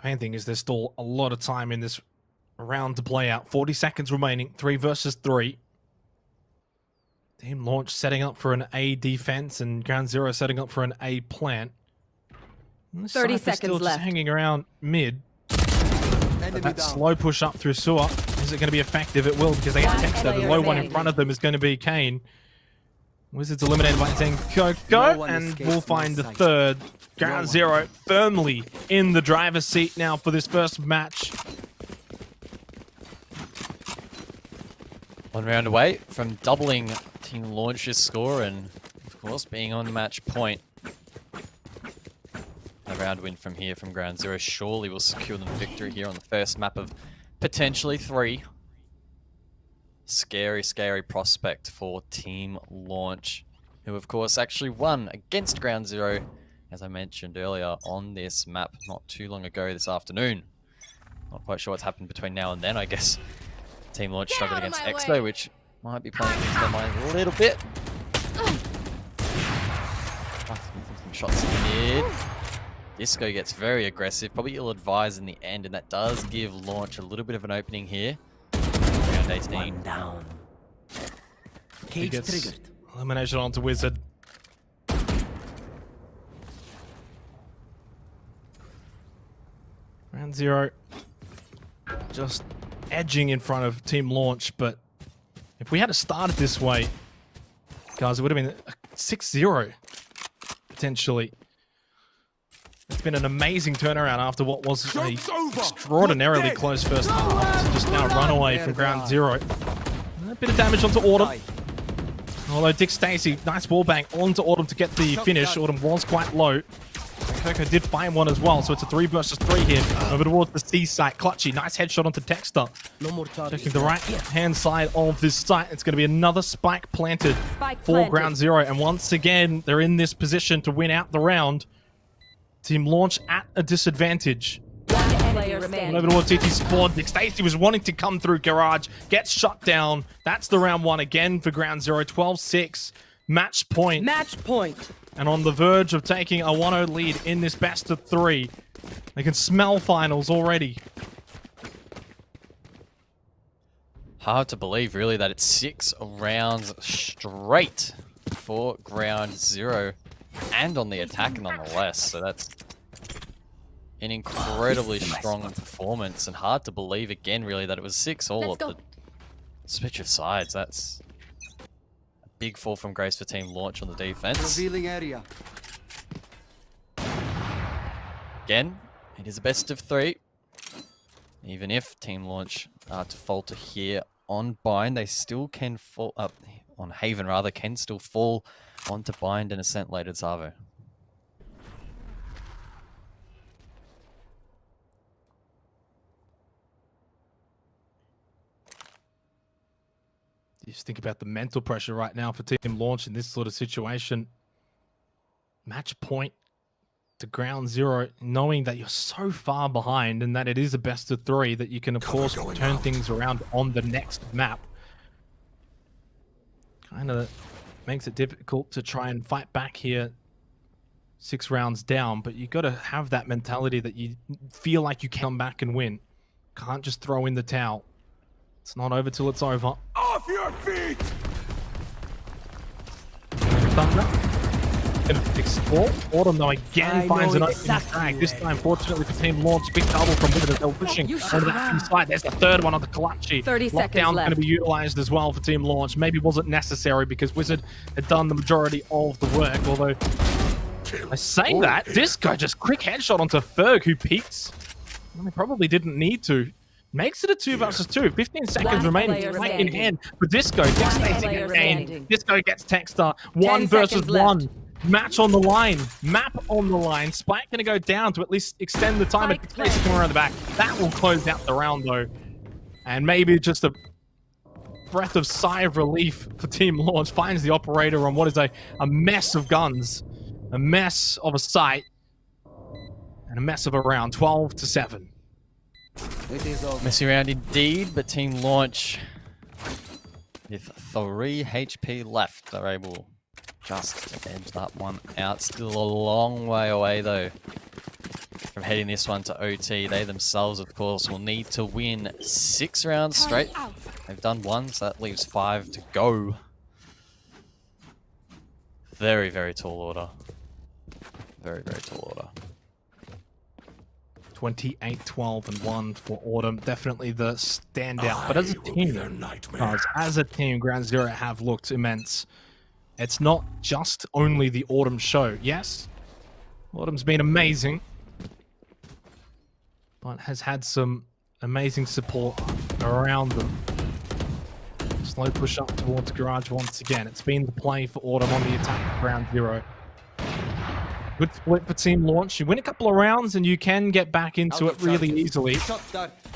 main thing is there's still a lot of time in this round to play out. 40 seconds remaining. 3 versus 3. Team Launch setting up for an A defense and Ground Zero setting up for an A plant. 30 seconds still left. Just hanging around mid. But that slow push up through sewer, is it going to be effective? It will, because they get Texter. The low one in front of them is going to be Kane. Wizards eliminated by saying go, and we'll find the third. Ground Zero firmly in the driver's seat now for this first match. 1 round away from doubling Team Launch's score and, of course, being on match point. A round win from here from Ground Zero surely will secure them victory here on the first map of potentially 3. Scary, scary prospect for Team Launch, who, of course, actually won against Ground Zero, as I mentioned earlier, on this map not too long ago this afternoon. Not quite sure what's happened between now and then, I guess. Team Launch struggled against Expo, which might be playing into their mind a little bit. Some shots in mid. Disco gets very aggressive, probably ill-advised in the end, and that does give Launch a little bit of an opening here. Round 18. One down. He Cage gets triggered. elimination onto Wizard. Round Zero just edging in front of Team Launch, but if we had started this way, guys, it would have been a 6-0 potentially. It's been an amazing turnaround after what was an extraordinarily close first half to just now run away from Ground Zero. A bit of damage onto Autumn. Although Dick Stacy, nice wall bang onto Autumn to get the finish. Autumn was quite low. Coco did find one as well, so it's a 3 versus 3 here. Over towards the C site. Clutchy, nice headshot onto Texter. No more charges. Checking the right hand side of this site. It's going to be another spike planted for Ground Zero. And once again, they're in this position to win out the round. Team Launch at a disadvantage. Over towards TT Spawn. Dick Stacy was wanting to come through Garage. Gets shut down. That's the round 1 again for Ground Zero. 12-6. Match point. Match point. And on the verge of taking a 1-0 lead in this best of 3. They can smell finals already. Hard to believe, really, that it's 6 rounds straight for Ground Zero. And on the attack, nonetheless. So that's an incredibly strong performance. And hard to believe, again, really, that it was 6 all of the switch of sides. That's a big fall from grace for Team Launch on the defense. Revealing area. Again, it is a best of 3. Even if Team Launch are to falter here on Bind, they still can fall up on Haven, rather, can still fall onto Bind and Ascent later, Savo. You just think about the mental pressure right now for Team Launch in this sort of situation. Match point to Ground Zero, knowing that you're so far behind and that it is a best of 3, that you can, of course, turn things around on the next map. Kind of makes it difficult to try and fight back here 6 rounds down, but you got to have that mentality that you feel like you can come back and win. Can't just throw in the towel. It's not over till it's over. Off your feet! Thunder. Gonna explore. Autumn, though, again finds an opening frag. This time, fortunately for Team Launch, big double from Wizards. They're pushing onto that inside. There's the third one on the Clutchy. 30 seconds Lockdown left. going to be utilized as well for Team Launch. Maybe wasn't necessary because Wizard had done the majority of the work. Although, I say that, this guy just quick headshot onto Ferg, who peeks. Well, he probably didn't need to. Makes it a 2 versus 2. 15 seconds remaining. Right in hand for Disco. Disco gets Texter. 1 versus 1. Match on the line. Map on the line. Spike going to go down to at least extend the time. It's coming around the back. That will close out the round, though. And maybe just a breath of sigh of relief for Team Launch. Finds the operator on what is a mess of guns. A mess of a site. And a mess of a round. 12-7. It is over. Messy round indeed, but Team Launch With 3 HP left, they're able just to edge that one out. Still a long way away, though, from heading this one to OT. They themselves, of course, will need to win 6 rounds straight. They've done 1, so that leaves 5 to go. Very, very tall order. Very, very tall order. 28, 12, and 1 for Autumn. Definitely the standout. But as a team, guys, as a team, Ground Zero have looked immense. It's not just only the Autumn show. Yes, Autumn's been amazing, but has had some amazing support around them. Slow push up towards Garage once again. It's been the play for Autumn on the attack of Ground Zero. Good split for Team Launch. You win a couple of rounds and you can get back into it really easily.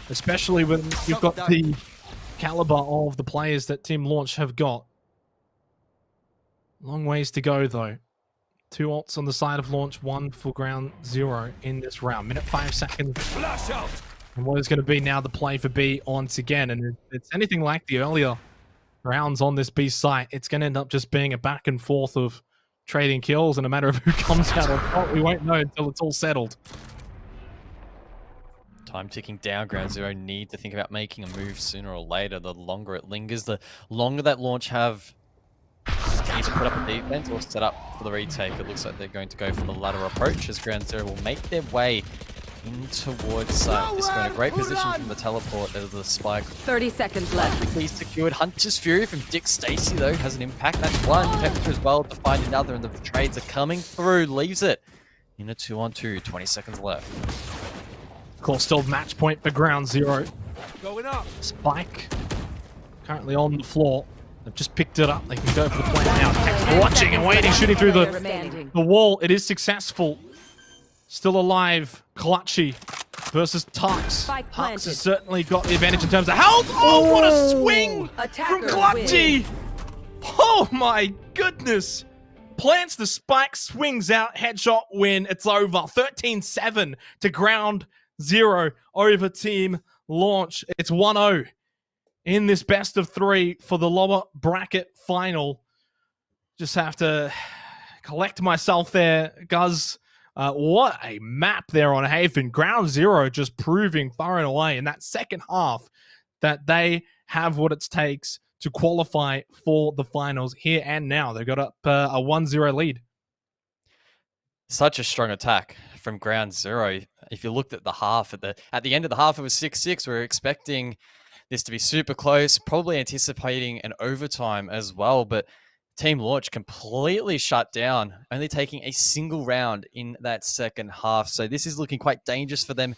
Especially when you've got the caliber of the players that Team Launch have got. Long ways to go though. 2 ults on the side of Launch, 1 for Ground Zero in this round. Minute 5 seconds. Flash out. And what is going to be now the play for B once again. And if it's anything like the earlier rounds on this B site, it's going to end up just being a back and forth of trading kills, and a matter of who comes out on top, we won't know until it's all settled. Time ticking down. Ground Zero need to think about making a move sooner or later. The longer it lingers, the longer that Launch have need to put up a defense or set up for the retake. It looks like they're going to go for the latter approach, as Ground Zero will make their way in towards site. This is going in a great position from the teleport. There's the spike. 30 seconds left. Quickly secured. Hunter's Fury from Dick Stacy, though, has an impact. That's one. Temperature as well to find another, and the trades are coming through. Leaves it in a 2-on-2. 20 seconds left. Of course, still match point for Ground Zero. Going up. Spike currently on the floor. They've just picked it up. They can go for the plant now. Tex watching and waiting, shooting through the wall. It is successful. Still alive, Clutchy versus Tux. Tux has certainly got the advantage in terms of health. Oh, what a swing from Clutchy! Oh my goodness! Plants the spike, swings out, headshot win. It's over. 13-7 to Ground Zero over Team Launch. It's 1-0 in this best of 3 for the lower bracket final. Just have to collect myself there, Guz. What a map there on Haven. Ground Zero just proving far and away in that second half that they have what it takes to qualify for the finals here and now. They've got up a 1-0 lead. Such a strong attack from Ground Zero. If you looked at the half, at the end of the half, it was 6-6. We were expecting this to be super close, probably anticipating an overtime as well, but Team Launch completely shut down, only taking a single round in that second half. So this is looking quite dangerous for them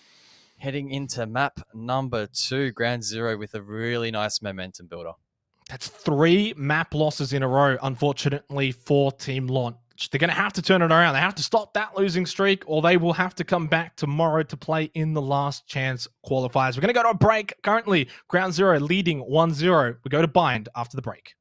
heading into map number 2. Ground Zero with a really nice momentum builder. That's 3 map losses in a row, unfortunately, for Team Launch. They're going to have to turn it around. They have to stop that losing streak, or they will have to come back tomorrow to play in the last chance qualifiers. We're going to go to a break. Currently, Ground Zero leading 1-0. We go to Bind after the break.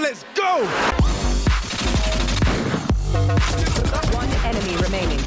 on, let's go! One enemy remaining.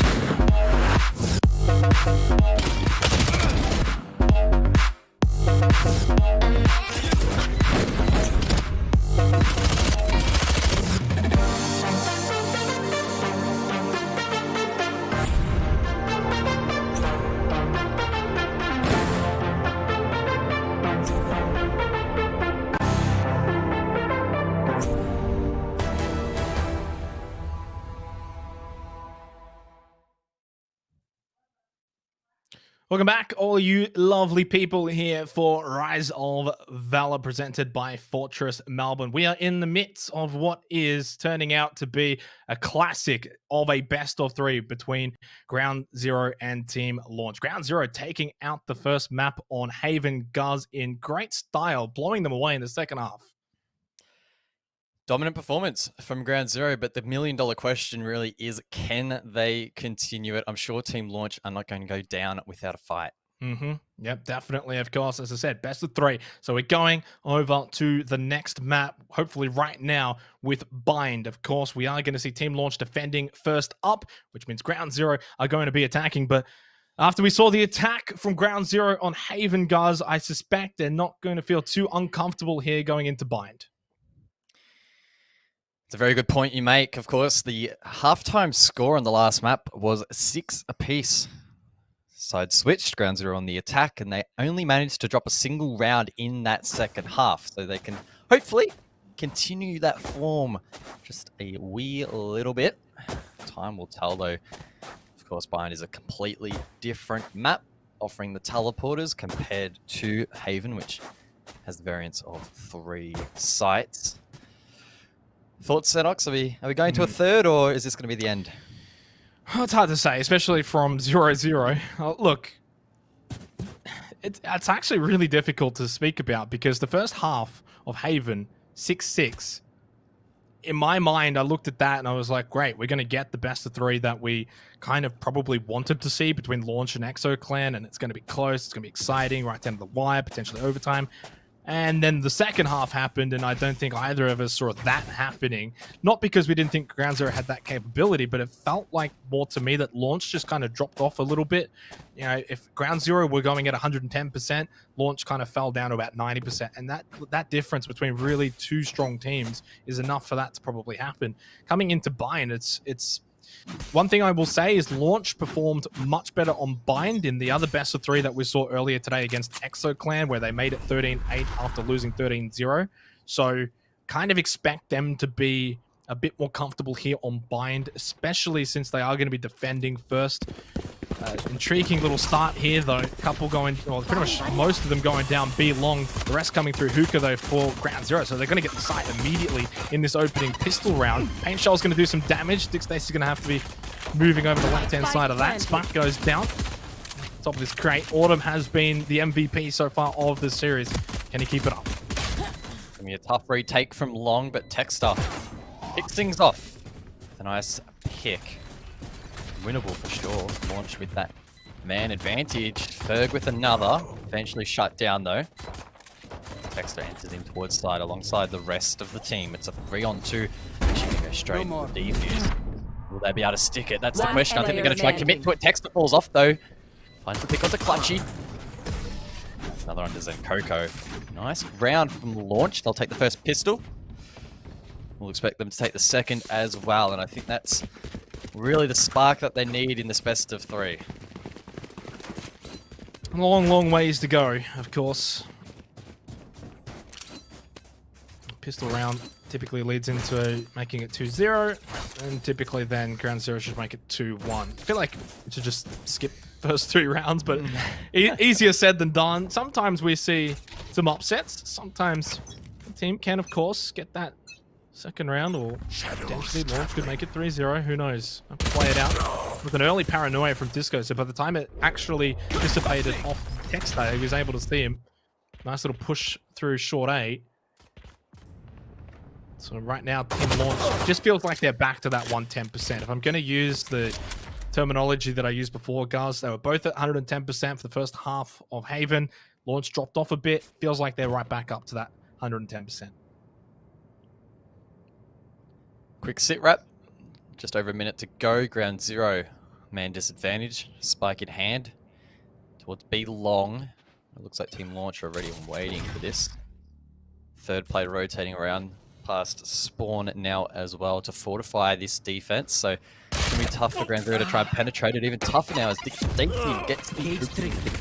Welcome back, all you lovely people here for Rise of Valor presented by Fortress Melbourne. We are in the midst of what is turning out to be a classic of a best of three between Ground Zero and Team Launch. Ground Zero taking out the first map on Haven Guz in great style, blowing them away in the second half. Dominant performance from Ground Zero, but the million-dollar question really is, can they continue it? I'm sure Team Launch are not going to go down without a fight. Yep, definitely, of course. As I said, best of three. So we're going over to the next map, hopefully right now, with Bind. Of course, we are going to see Team Launch defending first up, which means Ground Zero are going to be attacking. But after we saw the attack from Ground Zero on Haven Guz, I suspect they're not going to feel too uncomfortable here going into Bind. It's a very good point you make. Of course, the halftime score on the last map was 6 apiece. Side switched, Ground Zero on the attack, and they only managed to drop a single round in that second half. So they can hopefully continue that form just a wee little bit. Time will tell, though. Of course, Bind is a completely different map, offering the teleporters compared to Haven, which has the variance of 3 sites. Thoughts, Xenox? Are we going to a third, or is this going to be the end? It's hard to say, especially from 0-0. Look, it's actually really difficult to speak about because the first half of Haven, 6-6, in my mind, I looked at that and I was like, great, we're going to get the best of 3 that we kind of probably wanted to see between Launch and Exo Clan, and it's going to be close, it's going to be exciting, right down to the wire, potentially overtime. And then the second half happened, and I don't think either of us saw that happening. Not because we didn't think Ground Zero had that capability, but it felt like more to me that Launch just kind of dropped off a little bit. You know, if Ground Zero were going at 110%, Launch kind of fell down to about 90%. And that difference between really 2 strong teams is enough for that to probably happen. Coming into Bind, it's one thing I will say is Launch performed much better on Bind in the other best of 3 that we saw earlier today against Exo Clan, where they made it 13-8 after losing 13-0. So kind of expect them to be a bit more comfortable here on Bind, especially since they are going to be defending first. Intriguing little start here, though. A couple going, well, pretty much most of them going down B long. The rest coming through hookah, though, for Ground Zero. So they're going to get the site immediately in this opening pistol round. Paint Shell's going to do some damage. Dick Stacy's going to have to be moving over the left-hand side of that. Spike goes down. Top of this crate. Autumn has been the MVP so far of the series. Can he keep it up? Gonna be a tough retake from Long, but Texter picks things off with a nice pick. Winnable for sure. Launch with that man advantage. Ferg with another. Eventually shut down though. Texter enters in towards side alongside the rest of the team. It's a 3-on-2. She can go straight into the defuse. Will they be able to stick it? That's the question. I think they're going to try and commit to it. Texter falls off though. Finds the pick onto Clutchy. Another under Zen Coco. Nice round from Launch. They'll take the first pistol. We'll expect them to take the second as well. And I think that's really the spark that they need in this best of 3. Long, long ways to go, of course. Pistol round typically leads into making it 2-0, and typically then Ground Zero should make it 2-1. I feel like we should just skip the first 3 rounds, but easier said than done. Sometimes we see some upsets. Sometimes the team can, of course, get that second round, or potentially Launch could make it 3-0. Who knows? Have to play it out with an early paranoia from Disco. So by the time it actually dissipated off Texter, he was able to see him. Nice little push through short A. So right now, Team Launch just feels like they're back to that 110%. If I'm going to use the terminology that I used before, guys, they were both at 110% for the first half of Haven. Launch dropped off a bit. Feels like they're right back up to that 110%. Quick sit rep. Just over a minute to go. Ground 0. Man disadvantage. Spike in hand. Towards B long. It looks like Team Launch are already waiting for this. Third player rotating around past spawn now as well to fortify this defense. So it's going to be tough for Ground 0 to try and penetrate it. Even tougher now as Dixie gets the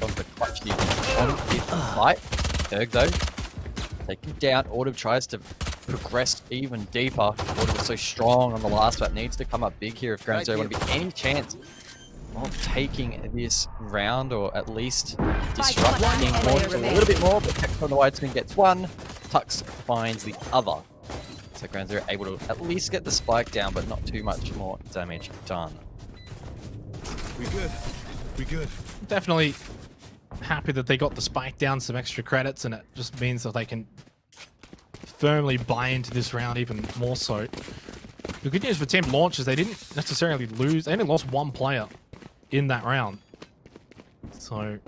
on the clutch on his fight. Erg though, taken down. Autumn tries to progress even deeper. Autumn was so strong on the last map. Needs to come up big here if Ground 0 want to be any chance of taking this round, or at least disrupting Launch a little bit more. But Tex on the wide spin gets one. Tux finds the other. So Ground 0 able to at least get the spike down, but not too much more damage done. We good. We good. Definitely happy that they got the spike down, some extra credits, and it just means that they can firmly buy into this round even more so. The good news for Team Launch is they didn't necessarily lose. They only lost one player in that round. So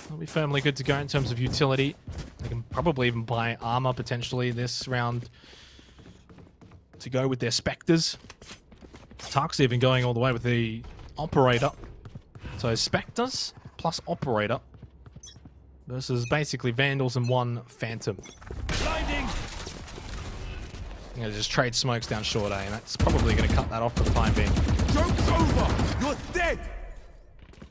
they'll be firmly good to go in terms of utility. They can probably even buy armor potentially this round to go with their Spectres. Tux even going all the way with the Operator. So Spectres plus Operator versus basically Vandals and one Phantom. Blinding. You know, just trade smokes down short A, and that's probably going to cut that off for the time being. Joke's over. You're dead.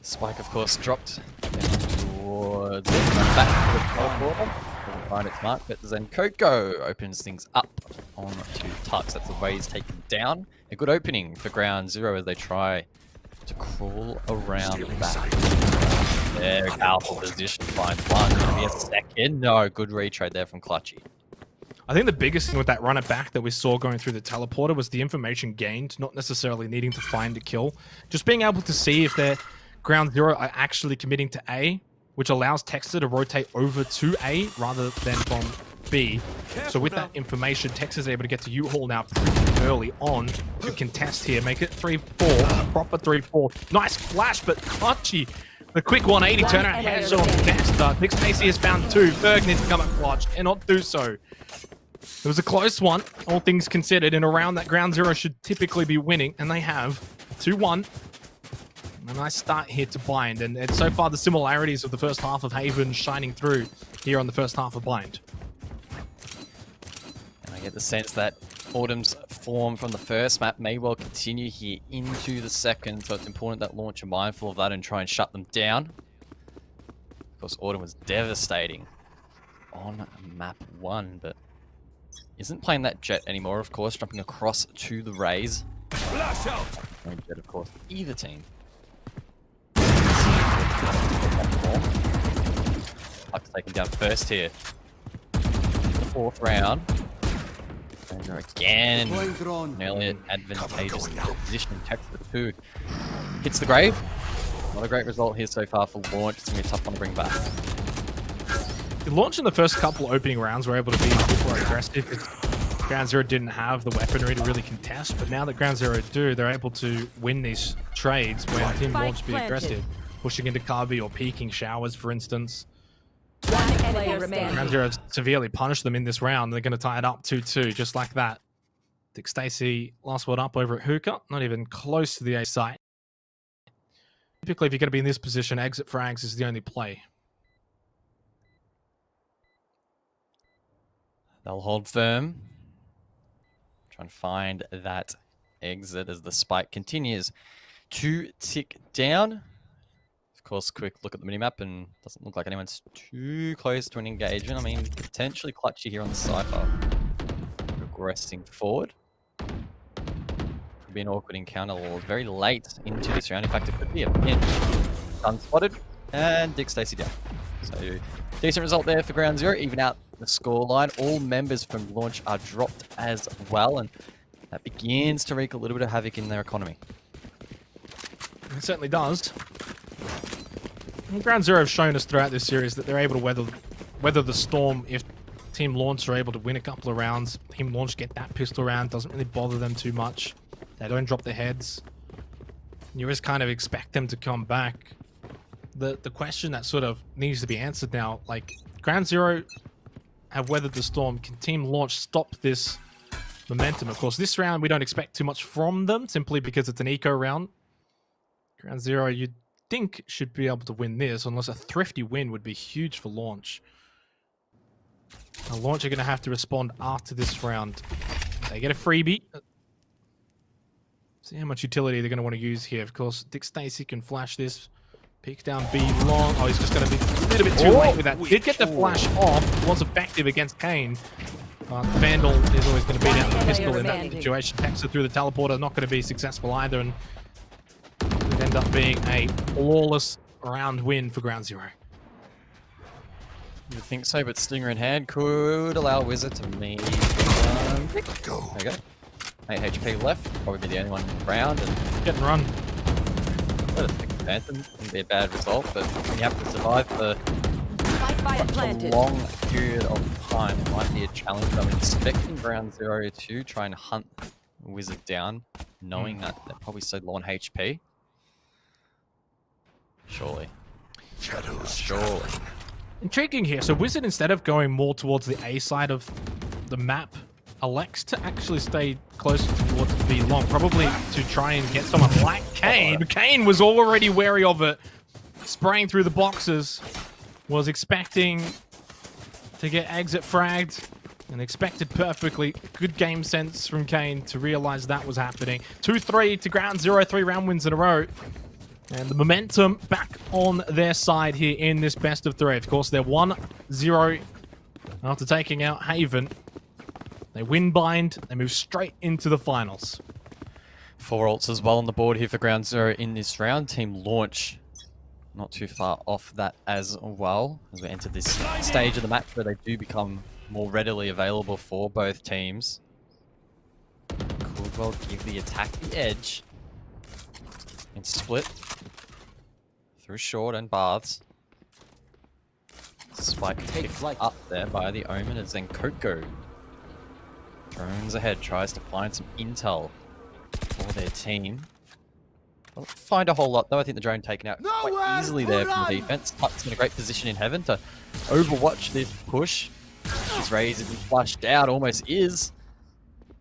Spike, of course, dropped towards the back of the teleport. Doesn't find its mark, but then Coco opens things up on to Tux. That's the way he's taken down. A good opening for Ground 0 as they try to crawl around back. There, powerful position, finds one. Gonna be a second. No, good retrade there from Clutchy. I think the biggest thing with that runner back that we saw going through the teleporter was the information gained, not necessarily needing to find a kill. Just being able to see if their Ground 0 are actually committing to A, which allows Texter to rotate over to A rather than from B. So with that information, Texter's able to get to U-Haul now pretty early on to contest here. Make it 3-4, proper 3-4. Nice flash, but Clutchy, the quick 180 turnaround headshot on Dexter. Nick Stacy has found 2. Ferg needs to come at clutch and not do so. It was a close one, all things considered, in a round that Ground 0 should typically be winning, and they have 2-1. A nice start here to Blind, and so far the similarities of the first half of Haven shining through here on the first half of Blind. And I get the sense that Autumn's form from the first map may well continue here into the second, so it's important that Launch are mindful of that and try and shut them down. Of course, Autumn was devastating on map 1, but isn't playing that Jet anymore, of course, jumping across to the Raze. Flash out. No Jet, of course, either team. Puck's taken down first here. The 4th round. And again, nearly advantageous position. Text the 2. Hits the grave. Not a great result here so far for Launch. It's going to be a tough one to bring back. The Launch in the first couple opening rounds were able to be a bit more aggressive. Ground 0 didn't have the weaponry to really contest, but now that Ground 0 do, they're able to win these trades when Team Launch be aggressive. Pushing into Carby or peeking showers, for instance. Ground 0 severely punished them in this round. They're going to tie it up 2-2, just like that. Dick Stacy last one up over at Hookah. Not even close to the A site. Typically, if you're going to be in this position, exit frags is the only play. They'll hold firm. Try and find that exit as the spike continues to tick down. Of course, quick look at the minimap, and doesn't look like anyone's too close to an engagement. I mean, potentially Clutchy here on the Cypher. Progressing forward. Could be an awkward encounter very late into this round. In fact, it could be a pinch. Unspotted, and Dick Stacy down. So, decent result there for Ground 0, even out the scoreline. All members from Launch are dropped as well, and that begins to wreak a little bit of havoc in their economy. It certainly does. And Ground 0 have shown us throughout this series that they're able to weather the storm if Team Launch are able to win a couple of rounds. Team Launch get that pistol round, doesn't really bother them too much. They don't drop their heads. You just kind of expect them to come back. The question that sort of needs to be answered now, like, Ground 0 have weathered the storm. Can Team Launch stop this momentum. Of course, this round we don't expect too much from them, simply because it's an eco round. Ground Zero, you'd think, should be able to win this, unless a thrifty win would be huge for Launch. Now, Launch are going to have to respond after this round. They get a freebie. See how much utility they're going to want to use here. Of course, Dick Stacy can flash this. Peek down B long. Oh, he's just going to be a little bit too late with that. Did get the flash off. Was effective against Kane. But Vandal is always going to beat out the pistol in that situation. Texter through the teleporter, not going to be successful either. And it would end up being a flawless round win for Ground Zero. You would think so, but Stinger in hand could allow Wizard to maybe go. There you go. 8 HP left. Probably be the only one round. And get and run. Let us pick the Phantom. Wouldn't be a bad result, but when you have to survive for such a long period of time, it might be a challenge. I'm expecting Ground Zero to try and hunt Wizard down, knowing that they're probably so low on HP. Surely. Surely. Intriguing here. So Wizard, instead of going more towards the A side of the map, elects to actually stay close towards B long, probably to try and get someone like Kane. But Kane was already wary of it, spraying through the boxes, was expecting to get exit fragged, and expected perfectly. Good game sense from Kane to realize that was happening. 2-3 to Ground Zero, 3 round wins in a row. And the momentum back on their side here in this best of 3. Of course, they're 1-0 after taking out Haven. They win bind, they move straight into the finals. 4 ults as well on the board here for Ground Zero in this round. Team Launch not too far off that as well, as we enter this stage of the match where they do become more readily available for both teams. Could well give the attack the edge. And split through short and baths. Spike picked up there by the Omen, as then Coco drones ahead, tries to find some intel for their team. Don't find a whole lot though. I think the drone taken out quite easily there from the defense. Tuck's in a great position in Heaven to overwatch this push. His raise isn't flushed out, almost is.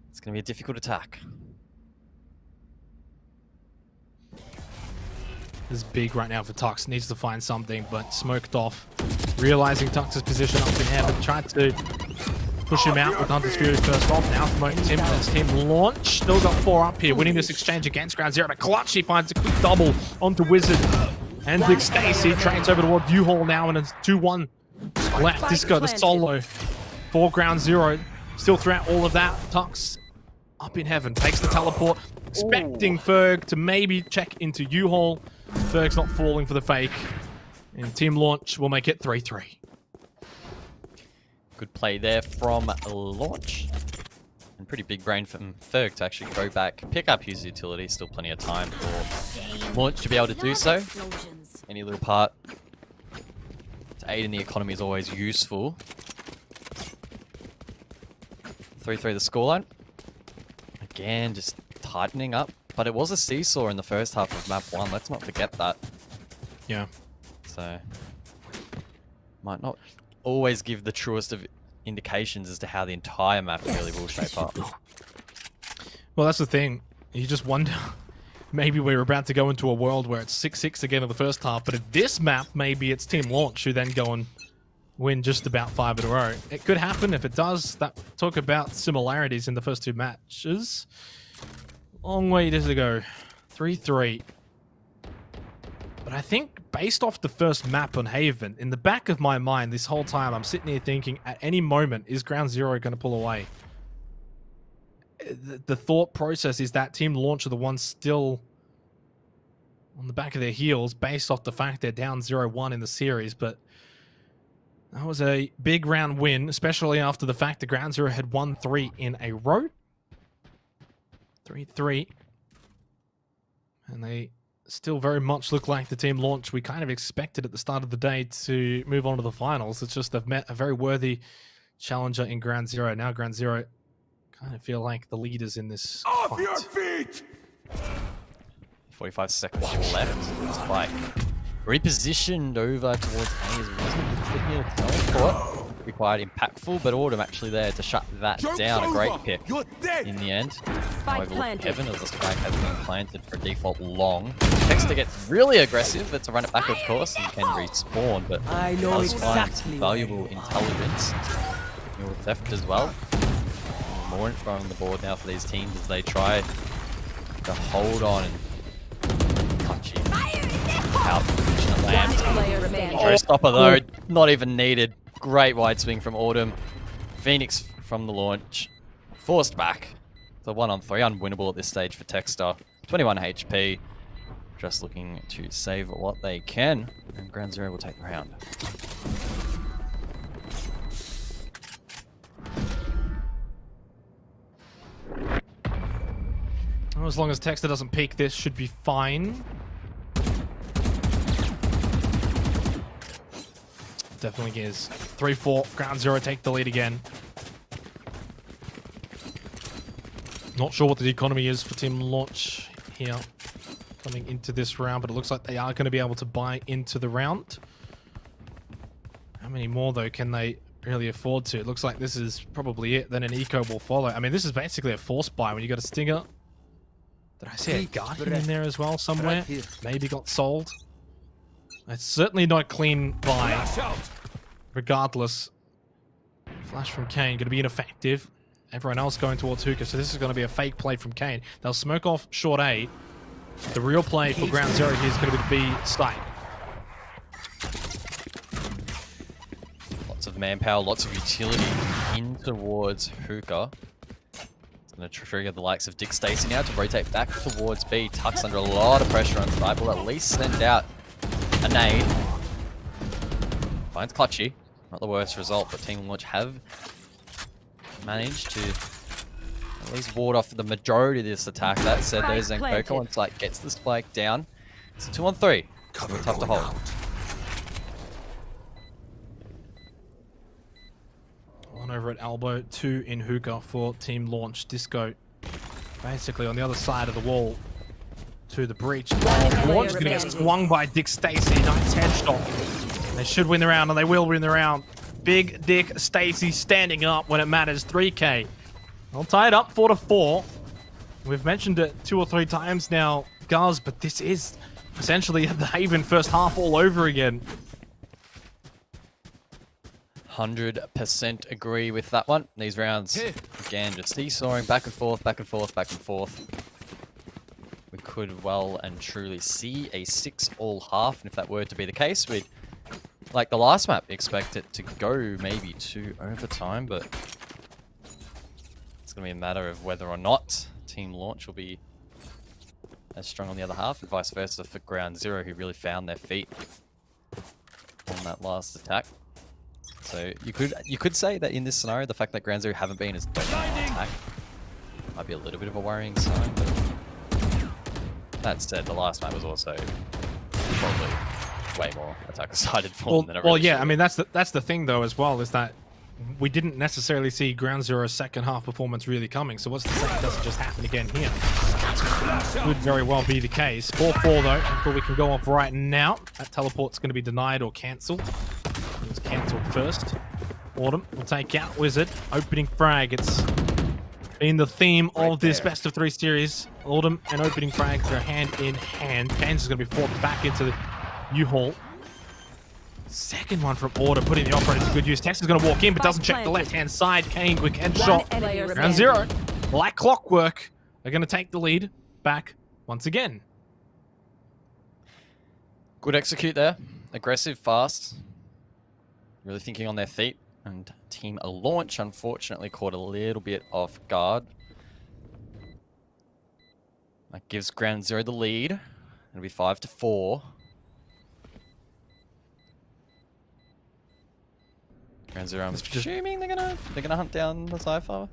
It's going to be a difficult attack. This is big right now for Tux. Needs to find something, but smoked off. Realizing Tux's position up in Heaven, tried to push him out with Hunter's Fury first off. Now smoked him as Team Launch. Still got 4 up here, winning this exchange against Ground Zero. But Clutch, he finds a quick double onto Wizard. And Dick Stacy trades over toward U-Haul now, and it's 2-1 left. Disco, the solo for Ground Zero. Still throughout all of that, Tux up in Heaven, takes the teleport, expecting Ferg to maybe check into U-Haul. Ferg's not falling for the fake, and Team Launch will make it 3-3. Good play there from Launch. And pretty big brain from Ferg to actually go back, pick up his utility. Still plenty of time for Launch to be able to do so. Any little part to aid in the economy is always useful. 3-3 the scoreline. Again, just tightening up. But it was a seesaw in the first half of map 1. Let's not forget that. Yeah. So, might not always give the truest of indications as to how the entire map really will shape up. Well, that's the thing. You just wonder, maybe we're about to go into a world where it's 6-6 again in the first half, but at this map, maybe it's Team Launch who then go and win just about 5 in a row. It could happen. If it does, that talk about similarities in the first 2 matches. Long way to go. 3-3. But I think based off the first map on Haven, in the back of my mind this whole time, I'm sitting here thinking, at any moment, is Ground Zero going to pull away? The thought process is that Team Launch are the ones still on the back of their heels based off the fact they're down 0-1 in the series, but that was a big round win, especially after the fact that Ground Zero had won 3 in a row. 3-3. And they still very much look like the Team Launch we kind of expected at the start of the day to move on to the finals. It's just they've met a very worthy challenger in Ground Zero. Now Ground Zero kind of feel like the leaders in this fight. Your feet! 45 seconds left. Spike repositioned over towards A as well. be quite impactful, but Autumn actually there to shut that down. A great pick in the end. However, Kevin, as the spike has been planted for default long. Texter gets really aggressive, but to run it back, of course, and can respawn, but does find some valuable intelligence. Your theft as well. More info on the board now for these teams as they try to hold on and touch you. Out the land. Showstopper though, not even needed. Great wide swing from Autumn. Phoenix from the launch. Forced back. So 1-on-3, unwinnable at this stage for Texter. 21 HP. Just looking to save what they can. And Ground Zero will take the round. Well, as long as Texter doesn't peek, this should be fine. Definitely is. 3-4. Ground Zero take the lead again. Not sure what the economy is for Team Launch here coming into this round, but it looks like they are going to be able to buy into the round. How many more, though, can they really afford to? It looks like this is probably it. Then an eco will follow. I mean, this is basically a forced buy when you got a Stinger. Did I see a Guardian in there as well somewhere? Maybe got sold. It's certainly not a clean buy. Regardless. Flash from Kane going to be ineffective. Everyone else going towards Hookah, so this is going to be a fake play from Kane. They'll smoke off short A. The real play for Ground Zero here is going to be the B site. Lots of manpower, lots of utility in towards Hookah. It's going to trigger the likes of Dick Stacey now to rotate back towards B. Tuck's under a lot of pressure on site. Will at least send out a nade. Finds Clutchy. Not the worst result, but Team Launch have managed to at least ward off the majority of this attack. That said, there's Zenkoka on site, gets the spike down. It's a 2-on-3. Tough to hold. One over at elbow, 2 in Hookah for Team Launch. Disco basically on the other side of the wall to the breach. Launch is going to get swung by Dick Stacey. Nice headshot. They should win the round, and they will win the round. Big Dick Stacey standing up when it matters. 3K. I'll tie it up 4-4. We've mentioned it 2 or 3 times now, Guz, but this is essentially the Haven first half all over again. 100% agree with that one. These rounds, again, just seesawing back and forth, back and forth, back and forth. We could well and truly see a 6-all half, and if that were to be the case, we'd, like the last map, expect it to go maybe to overtime, but it's going to be a matter of whether or not Team Launch will be as strong on the other half, and vice versa for Ground Zero, who really found their feet on that last attack. So you could say that in this scenario, the fact that Ground Zero haven't been as dominant on attack might be a little bit of a worrying sign, but that said, the last map was also probably way more attacker-sided for them than it really yeah, should. I mean, that's the thing, though, as well, is that we didn't necessarily see Ground Zero's second half performance really coming, so what's to say it doesn't just happen again here? Could very well be the case. 4-4, though, until we can go off right now. That teleport's going to be denied or cancelled. It's cancelled first. Autumn will take out Wizard. Opening frag. It's been the theme of this best of 3 series. Autumn and opening frags are hand in hand. Kane's is going to be forced back into the U-Haul. Second one from Order, putting the operator to good use. Tex is going to walk in, but doesn't check the left-hand side. Kane, quick headshot. Ground Zero, like clockwork, are going to take the lead back once again. Good execute there. Aggressive, fast. Really thinking on their feet. And Team Launch, unfortunately, caught a little bit off guard. That gives Ground Zero the lead. It'll be 5-4. Ground Zero, I'm assuming they're gonna hunt down the Cypher.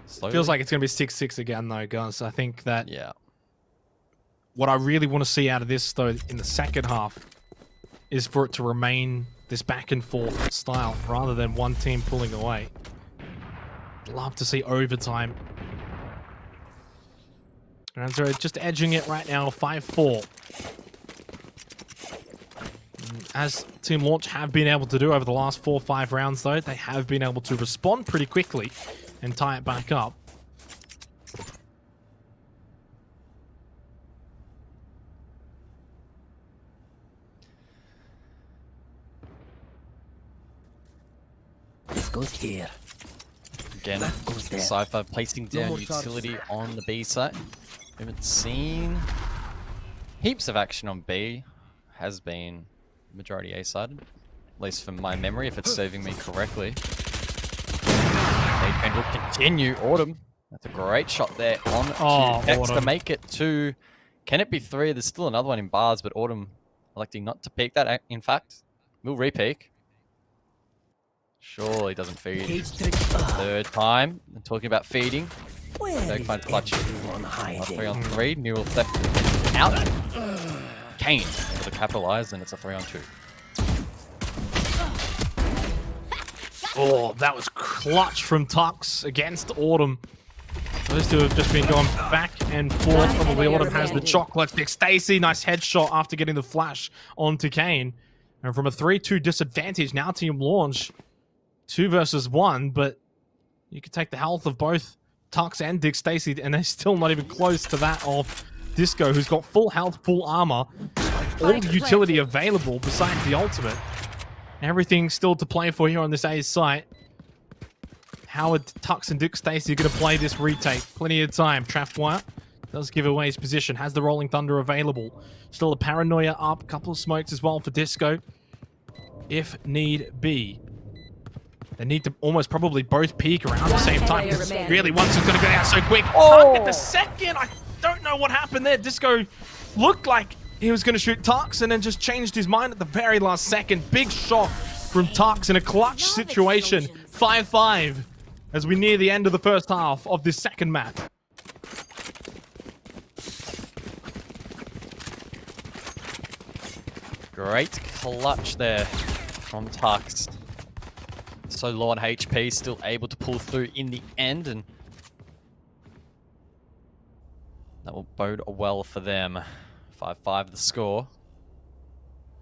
Slowly. Feels like it's going to be 6-6 again, though, guys. I think that what I really want to see out of this, though, in the second half, is for it to remain this back and forth style rather than one team pulling away. Love to see overtime. Ground Zero just edging it right now, 5-4. as Team Launch have been able to do over the last 4 or 5 rounds, though, they have been able to respond pretty quickly and tie it back up. This goes here. Again, Cypher placing down utility on the B side. We haven't seen heaps of action on B. Has been majority A sided, at least from my memory, if it's serving me correctly. A will continue. Autumn. That's a great shot there on to X to make it 2. Can it be 3? There's still another one in bars, but Autumn electing not to peek that. In fact, will re-peek. Surely doesn't feed. Third time. I'm talking about feeding. Don't find clutch. 3-on-3. Neural theft out. Kane able to capitalize, and it's a 3-on-2. Oh, that was clutch from Tux against Autumn. Those two have just been going back and forth. Probably Autumn has the chocolate. Nick Stacy, nice headshot after getting the flash onto Kane. And from a 3-2 disadvantage, now Team Launch 2 versus 1, but you could take the health of both Tux and Dick Stacy, and they're still not even close to that of Disco, who's got full health, full armor, all the utility available besides the ultimate. Everything still to play for here on this A's site. How are Tux and Dick Stacy going to play this retake? Plenty of time. Trapwire does give away his position, has the Rolling Thunder available. Still a Paranoia up, a couple of smokes as well for Disco, if need be. They need to almost probably both peak around the same time. Really, once it's going to go out so quick. Can't get the second. I don't know what happened there. Disco looked like he was going to shoot Tux and then just changed his mind at the very last second. Big shot from Tux in a clutch situation. 5-5 as we near the end of the first half of this second map. Great clutch there from Tux. So low on HP, still able to pull through in the end, and that will bode well for them. 5-5 the score.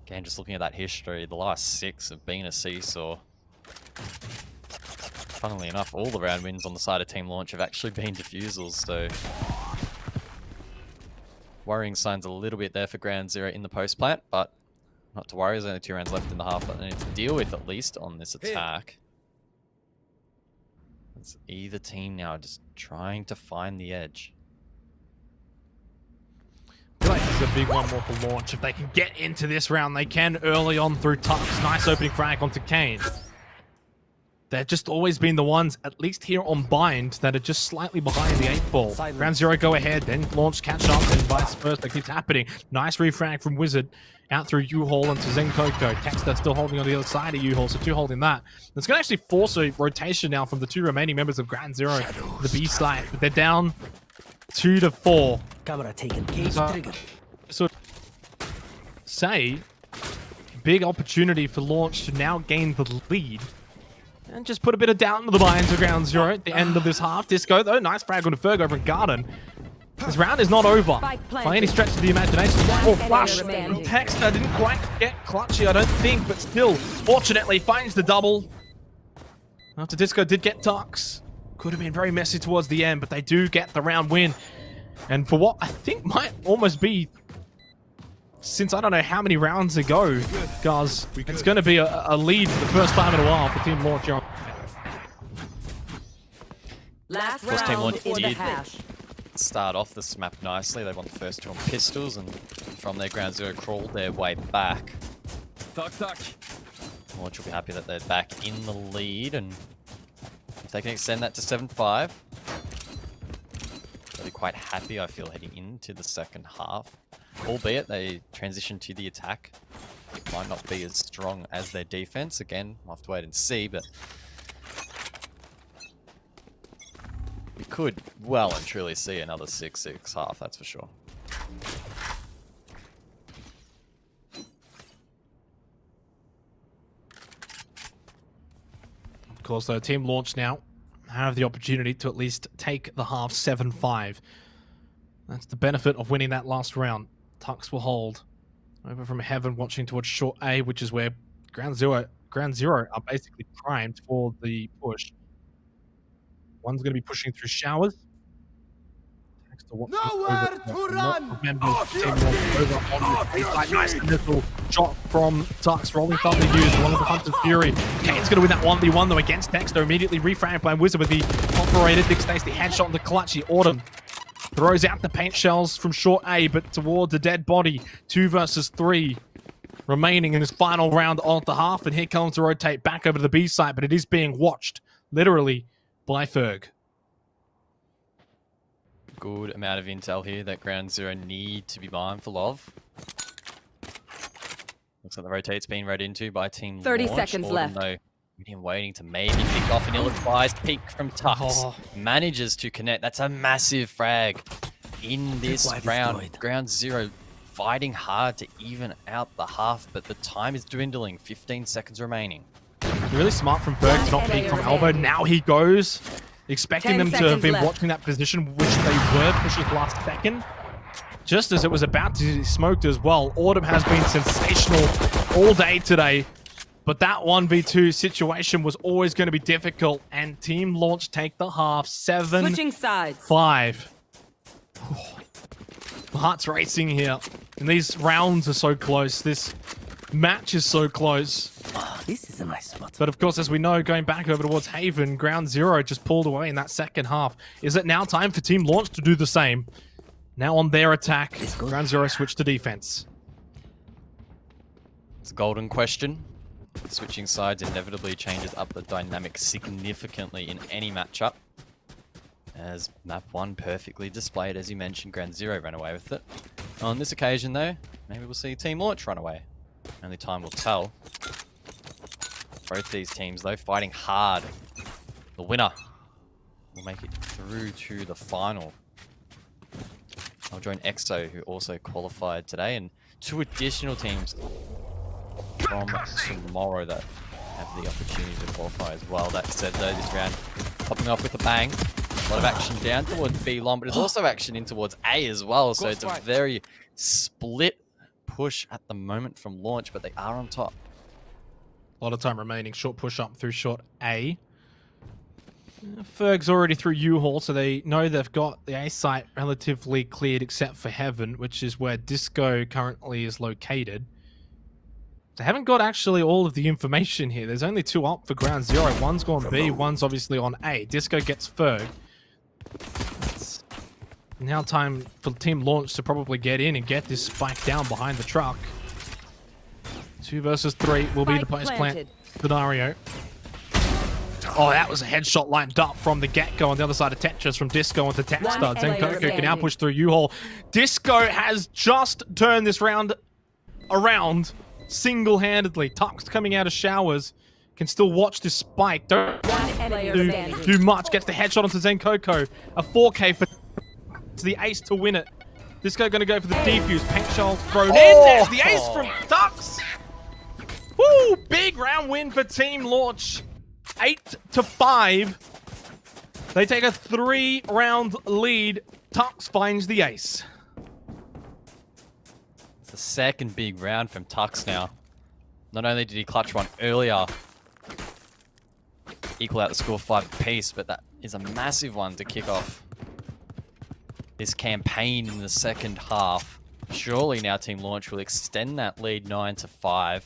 Again, just looking at that history, the last 6 have been a seesaw. Funnily enough, all the round wins on the side of Team Launch have actually been defusals, so worrying signs a little bit there for Ground Zero in the post plant, but not to worry, there's only 2 rounds left in the half that they need to deal with at least on this attack. It's either team now just trying to find the edge. I feel like this is a big one more for Launch. If they can get into this round, they can early on through Tux. Nice opening frag onto Kane. They've just always been the ones, at least here on Bind, that are just slightly behind the 8 ball. Ground Zero go ahead, then Launch catch up, and vice versa. That keeps happening. Nice refrag from Wizard. Out through U-Haul into Zenkoko. Texter still holding on the other side of U-Haul, so 2 holding that. It's going to actually force a rotation now from the 2 remaining members of Ground Zero, the B side. But they're down 2-4. Camera taken. Cage trigger. So, say, big opportunity for Launch to now gain the lead. And just put a bit of doubt into the minds of Ground Zero at the end of this half. Disco, though, nice frag on the Ferg over in Garden. This round is not over by any stretch of the imagination. Oh, flash from Texter didn't quite get clutchy, I don't think, but still, fortunately, finds the double. After Disco did get Tux. Could have been very messy towards the end, but they do get the round win. And for what I think might almost be, since I don't know how many rounds ago, guys, it's going to be a lead for the first time in a while for Team Launch. Last Team round Launch for the did hash. start off this map nicely. They won the first 2 on pistols, and from their Ground Zero crawled their way back. Launch will be happy that they're back in the lead, and if they can extend that to 7-5, they'll be quite happy, I feel, heading into the second half. Albeit they transition to the attack. It might not be as strong as their defense. Again, we'll have to wait and see, but we could well and truly see another 6-6 half, that's for sure. Of course, though, Team Launch now have the opportunity to at least take the half 7-5. That's the benefit of winning that last round. Tux will hold. Over from Heaven, watching towards short A, which is where Ground Zero are basically primed for the push. One's going to be pushing through showers. Nowhere to run! Nice initial shot from Tux. Rolling Thunder used along with the Hunter's Fury. Kane's going to win that 1v1 though against Dexter. Immediately reframed by Wizard with the operated Big Stace, the headshot in the clutchy. Autumn throws out the paint shells from short A, but towards a dead body. 2 versus 3 remaining in this final round of the half. And here comes to rotate back over to the B side, but it is being watched literally by Ferg. Good amount of intel here that Ground Zero need to be mindful of. Looks like the rotate's been read into by Team 30 Launch. seconds left. Though, waiting to maybe pick off an ill-advised peek from Tux. Manages to connect. That's a massive frag in this round. Ground Zero fighting hard to even out the half, but the time is dwindling. 15 seconds remaining. Really smart from Ferg to not peek from elbow. Now he goes. Expecting them to have been watching that position, which they were pushes last second. Just as it was about to be smoked as well. Autumn has been sensational all day today. But that 1v2 situation was always going to be difficult. And Team Launch take the half 7-5. My heart's racing here. And these rounds are so close. This match is so close. This is a nice spot. But of course, as we know, going back over towards Haven, Ground Zero just pulled away in that second half. Is it now time for Team Launch to do the same? Now on their attack, Ground Zero switch to defense. It's a golden question. Switching sides inevitably changes up the dynamic significantly in any matchup. As map 1 perfectly displayed, as you mentioned, Ground Zero ran away with it. On this occasion though, maybe we'll see Team Launch run away. Only time will tell. Both these teams, though, fighting hard. The winner will make it through to the final. I'll join EXO, who also qualified today, and 2 additional teams from tomorrow that have the opportunity to qualify as well. That said, though, this round popping off with a bang. A lot of action down towards B long, but there's also action in towards A as well, so it's a very split push at the moment from Launch, but they are on top. A lot of time remaining. Short push up through short A. Ferg's already through U-Haul, so they know they've got the A site relatively cleared except for Heaven, which is where Disco currently is located. They haven't got actually all of the information here. There's only 2 up for Ground Zero. One's gone B, one's obviously on A. Disco gets Ferg. It's now time for Team Launch to probably get in and get this spike down behind the truck. 2 versus 3 will be the post-plant scenario. Oh, that was a headshot lined up from the get-go on the other side of Tetris from Disco onto Texter. Zenkoko can now push through U-Haul. Disco has just turned this round around single-handedly. Tux coming out of showers can still watch this spike. Don't do much. Gets the headshot onto Zenkoko. A 4K for the ace to win it. Disco going to go for the defuse. Paint shell thrown in. There's the ace from Tux. Woo! Big round win for Team Launch. 8-5. They take a 3-round lead. Tux finds the ace. It's the second big round from Tux now. Not only did he clutch one earlier, equal out the score 5 apiece, but that is a massive one to kick off this campaign in the second half. Surely now Team Launch will extend that lead 9-5.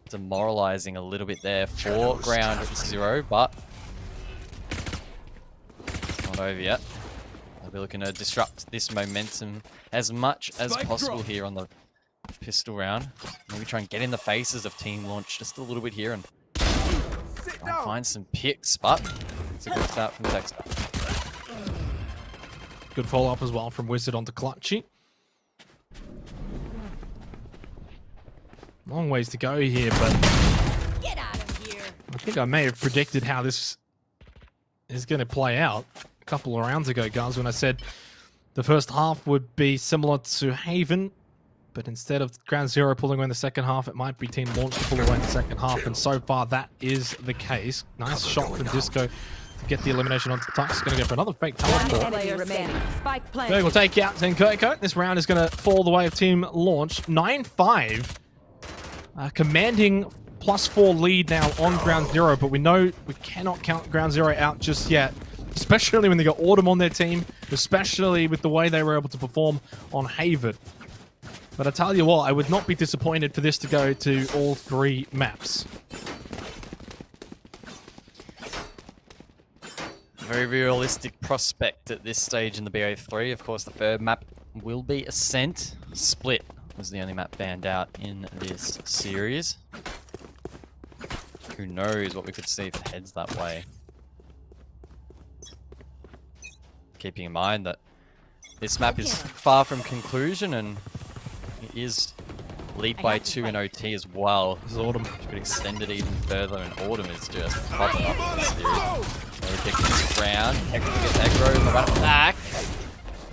Demoralizing a little bit there for Ground Zero, but not over yet. They'll be looking to disrupt this momentum as much as possible here on the pistol round. Maybe try and get in the faces of Team Launch just a little bit here and find some picks, but it's a good start from Dexter. Good follow-up as well from Wizard onto Clutchy. Long ways to go here, but Get out of here. I think I may have predicted how this is going to play out a couple of rounds ago, guys, when I said the first half would be similar to Haven, but instead of Ground Zero pulling away in the second half, it might be Team Launch to pull away in the second half, and so far that is the case. Nice shot from Disco to get the elimination onto Tux. Going to go for another fake One teleport. enemy remaining. Spike Ferg planted. will take out Zenkoiko. This round is going to fall the way of Team Launch. 9-5. Commanding +4 lead now on Ground Zero, but we know we cannot count Ground Zero out just yet. Especially when they got Autumn on their team, especially with the way they were able to perform on Haven. But I tell you what, I would not be disappointed for this to go to all 3 maps. Very realistic prospect at this stage in the BO3. Of course, the third map will be Ascent. Split was the only map banned out in this series. Who knows what we could see if it heads that way. Keeping in mind that this map is far from conclusion and it is lead by 2 in OT as well. This is Autumn. Which could extend it even further, and Autumn is just popping up in this series. Really picking this round. Hector gets aggro in the run back.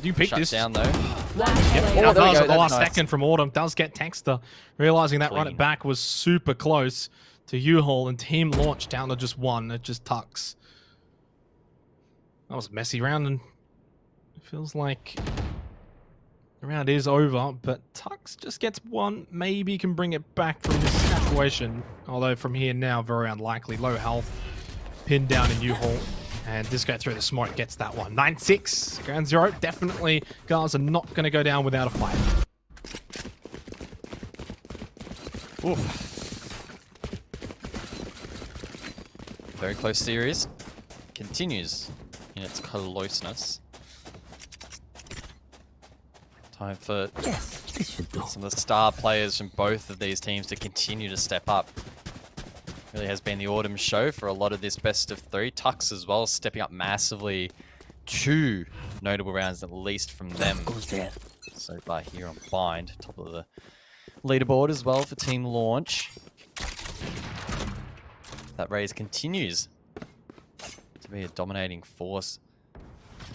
Do you pick Shut this? down though. Yep. Oh, there we does go. at the last That's nice. second from Autumn. Does get Texter. Realizing that run Clean. it back was super close to U-Haul, and Team Launch down to just 1. It just tucks. That was a messy round, and it feels like the round is over, but Tux just gets 1. Maybe can bring it back from this situation. Although from here now, very unlikely. Low health. Pinned down in U-Haul. And this guy through the smoke gets that one. 9-6. Ground Zero. Definitely guys are not going to go down without a fight. Oof. Very close series. Continues in its closeness. Time for some of the star players from both of these teams to continue to step up. Really has been the Autumn show for a lot of this best of 3. Tux as well, stepping up massively. 2 notable rounds at least from them. So far here on Bind, top of the leaderboard as well for Team Launch. That raise continues to be a dominating force.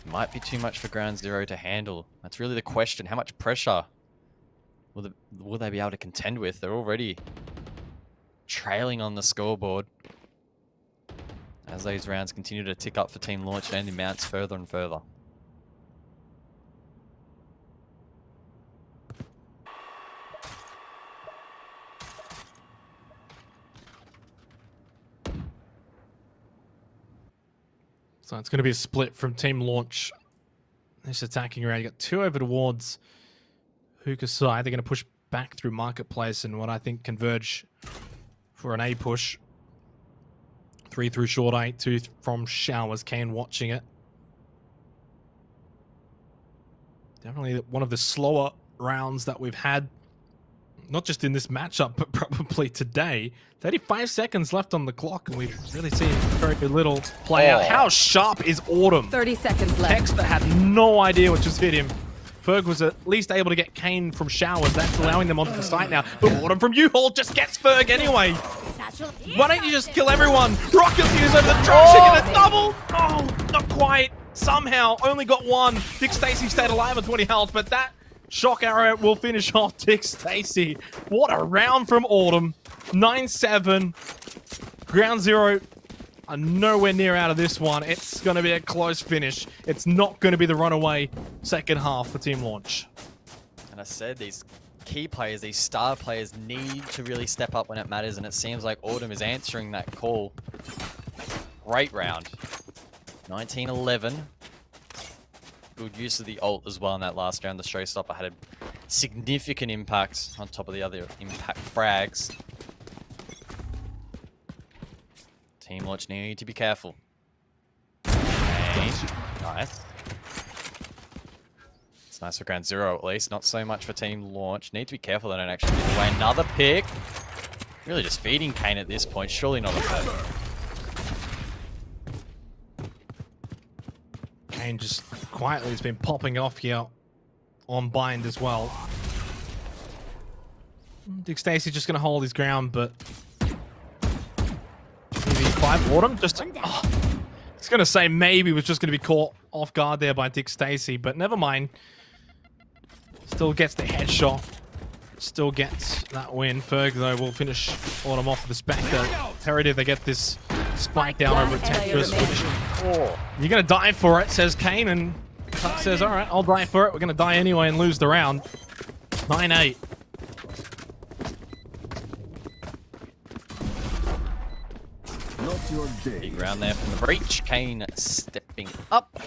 Might be too much for Ground Zero to handle. That's really the question. How much pressure will they be able to contend with? They're already trailing on the scoreboard as those rounds continue to tick up for Team Launch and it mounts further and further. So it's going to be a split from Team Launch. This attacking round. You got 2 over towards Hookah side. They're going to push back through Marketplace and what I think converge for an A push. 3 through short 8, 2 from Showers. Kane watching it. Definitely one of the slower rounds that we've had. Not just in this matchup, but probably today. 35 seconds left on the clock, and we've really seen very little play out. How sharp is Autumn? 30 seconds left. Texter had no idea what just hit him. Ferg was at least able to get Kane from Showers. That's allowing them onto the site now. But Autumn from U-Haul just gets Ferg anyway. Why don't you just kill everyone? Rocket Fuse over the trash and a double. Oh, not quite. Somehow only got 1. Dick Stacy stayed alive at 20 health, but that shock arrow will finish off Dick Stacy. What a round from Autumn. 9-7. Ground Zero are nowhere near out of this one. It's going to be a close finish. It's not going to be the runaway second half for Team Launch. And I said these key players, these star players need to really step up when it matters, and it seems like Autumn is answering that call. Great round. 19-11. Good use of the ult as well in that last round. The showstopper had a significant impact on top of the other impact frags. Team Launch need to be careful. Nice. It's nice for Ground Zero at least. Not so much for Team Launch. Need to be careful they don't actually give away another pick. Really just feeding Kane at this point. Surely not a third. Kane just quietly has been popping off here on Bind as well. Dick Stacy just going to hold his ground, but 5 Autumn just I was going to say maybe was just going to be caught off guard there by Dick Stacy, but never mind. Still gets the headshot. Still gets that win. Ferg though will finish Autumn off with the Spectre. Imperative they get this spike down over at Tempest, which Oh. You're going to die for it, says Kane, and Tuck says, all right, I'll die for it. We're going to die anyway and lose the round. 9-8. Not your day. Big round there from the breach. Kane stepping up.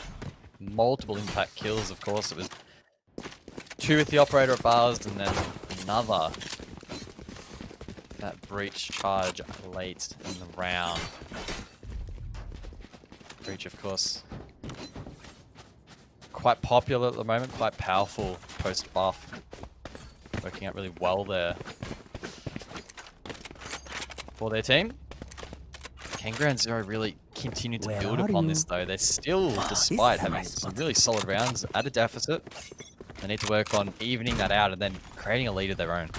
Multiple impact kills, of course. It was 2 with the operator at bars, and then another. That breach charge late in the round. Breach, of course, quite popular at the moment, quite powerful post-buff. Working out really well there for their team. Can Ground Zero really continue to build upon this, though? They're still, despite having some really solid rounds at a deficit, they need to work on evening that out and then creating a lead of their own.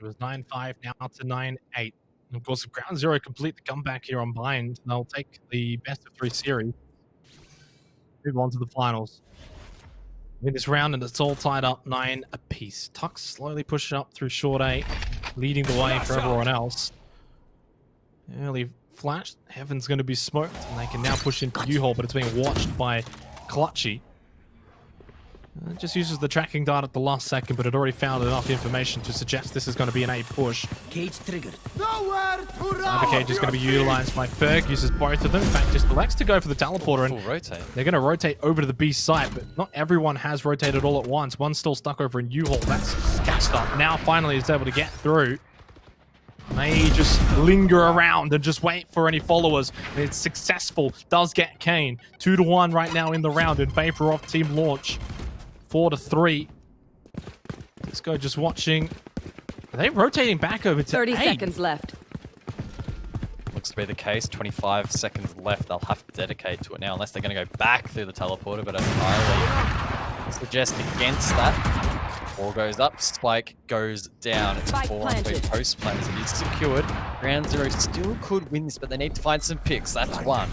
It was 9-5, now to 9-8. And of course, if Ground Zero complete the comeback here on Bind, they'll take the best of 3 series. Move on to the finals. In this round, and it's all tied up 9 apiece. Tux slowly pushing up through short 8, leading the way for everyone else. Early flash. Heaven's going to be smoked, and they can now push into U-Haul, but it's being watched by Clutchy. It just uses the tracking dart at the last second, but it already found enough information to suggest this is going to be an A push. Cage triggered. Nowhere to run. Cyber Cage is going to be utilized by Ferg, uses both of them. In fact, just elects to go for the teleporter, and rotate. They're going to rotate over to the B site, but not everyone has rotated all at once. One's still stuck over in U-Haul. That's Gaster. Now finally is able to get through. May just linger around and just wait for any followers. And it's successful. Does get Kane. 2-1 right now in the round in favor of Team Launch. 4-3. Let's go just watching. Are they rotating back over to 30 A? seconds left. Looks to be the case. 25 seconds left. They'll have to dedicate to it now, unless they're going to go back through the teleporter, but I suggest against that. Ball goes up. Spike goes down. It's 4-3 post plays. It is secured. Ground Zero still could win this, but they need to find some picks. That's one.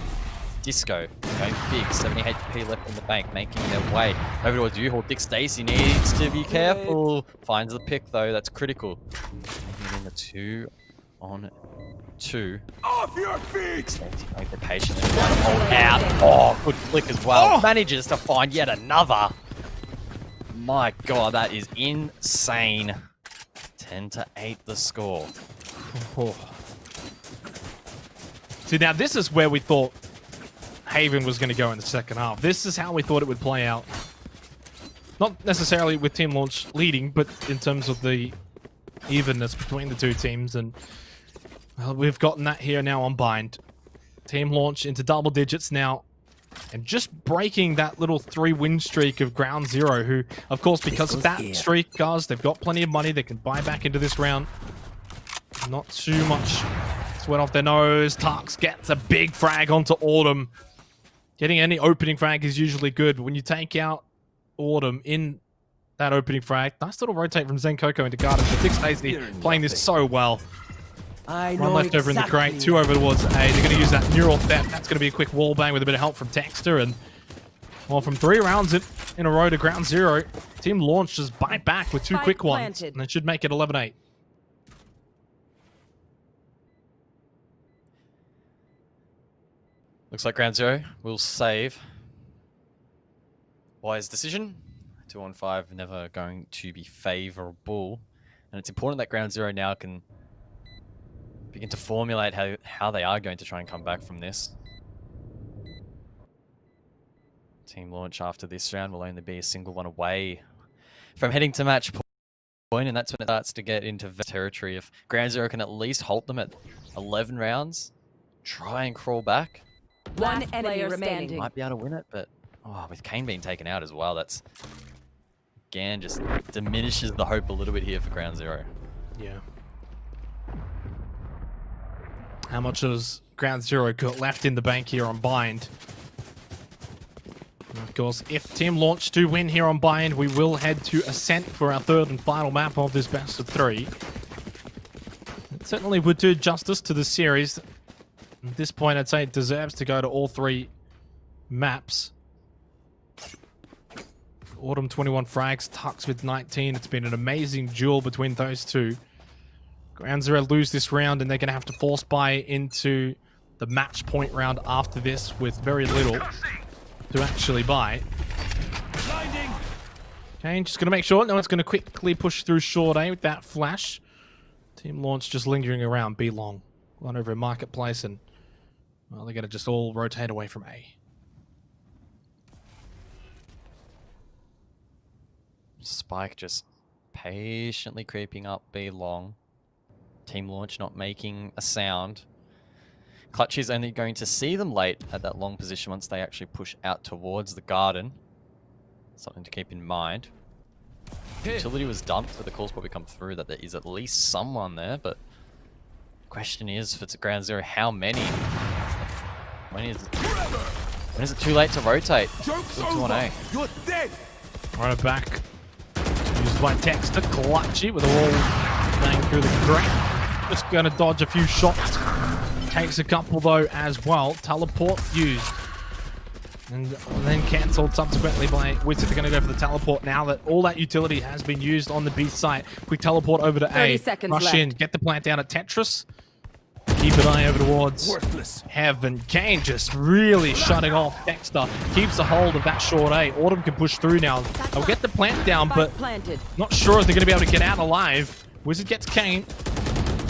Disco going big, 70 HP left in the bank, making their way over towards U-Haul. Dick Stacy needs to be careful. Finds the pick though, that's critical. Making in the 2-on-2. Off your feet! Stacy going to patiently trying to hold out. Oh, good flick as well. Manages to find yet another. My God, that is insane. 10-8 the score. Oh. See, now this is where we thought Haven was going to go in the second half. This is how we thought it would play out. Not necessarily with Team Launch leading, but in terms of the evenness between the two teams. And well, we've gotten that here now on Bind. Team Launch into double digits now. And just breaking that little 3-win streak of Ground Zero, who, of course, because of that streak, guys, they've got plenty of money. They can buy back into this round. Not too much sweat off their nose. Tux gets a big frag onto Autumn. Getting any opening frag is usually good, but when you take out Autumn in that opening frag, nice little rotate from Zen Coco into Garden. But Dick Stacy playing this so well. One left over in the crate, 2 over towards A. They're going to use that neural theft. That's going to be a quick wall bang with a bit of help from Dexter. And well, from 3 rounds in a row to Ground Zero, Team Launch just bite back with 2 quick ones. And it should make it 11-8. Looks like Ground Zero will save. Wise decision. 2-on-5 never going to be favorable. And it's important that Ground Zero now can begin to formulate how they are going to try and come back from this. Team Launch after this round will only be a single one away from heading to match point, and that's when it starts to get into territory. If Ground Zero can at least halt them at 11 rounds, try and crawl back. One enemy remaining. Might be able to win it, but with Kane being taken out as well, that's again just diminishes the hope a little bit here for Ground Zero. Yeah. How much has Ground Zero got left in the bank here on Bind? And of course, if Team Launch do win here on Bind, we will head to Ascent for our 3rd and final map of this best of 3. It certainly would do justice to the series. At this point, I'd say it deserves to go to all 3 maps. Autumn 21 frags, Tux with 19. It's been an amazing duel between those two. Ground Zero lose this round, and they're going to have to force buy into the match point round after this with very little to actually buy. Okay, just going to make sure no one's going to quickly push through short A with that flash. Team Launch just lingering around B long. One over in Marketplace, and well, they're going to just all rotate away from A. Spike just patiently creeping up B long. Team Launch not making a sound. Clutch is only going to see them late at that long position once they actually push out towards the garden. Something to keep in mind. Utility was dumped, but the call's probably come through that there is at least someone there, but the question is, if it's a Ground Zero, how many? When is it too late to rotate? Joke's over. A. You're dead. Run it back. Used by Texter, Clutchy with a wall going through the crack. Just going to dodge a few shots. Takes a couple though as well. Teleport used. And then cancelled subsequently by Wizard. They're going to go for the teleport now that all that utility has been used on the B site. Quick teleport over to 30 A. seconds Rush left. in, get the plant down at Tetris. Keep an eye over towards Worthless. Heaven. Kane just really shutting off Dexter. Keeps a hold of that short A. Autumn can push through now. They'll get the plant down, but planted. not sure if they're going to be able to get out alive. Wizard gets Kane.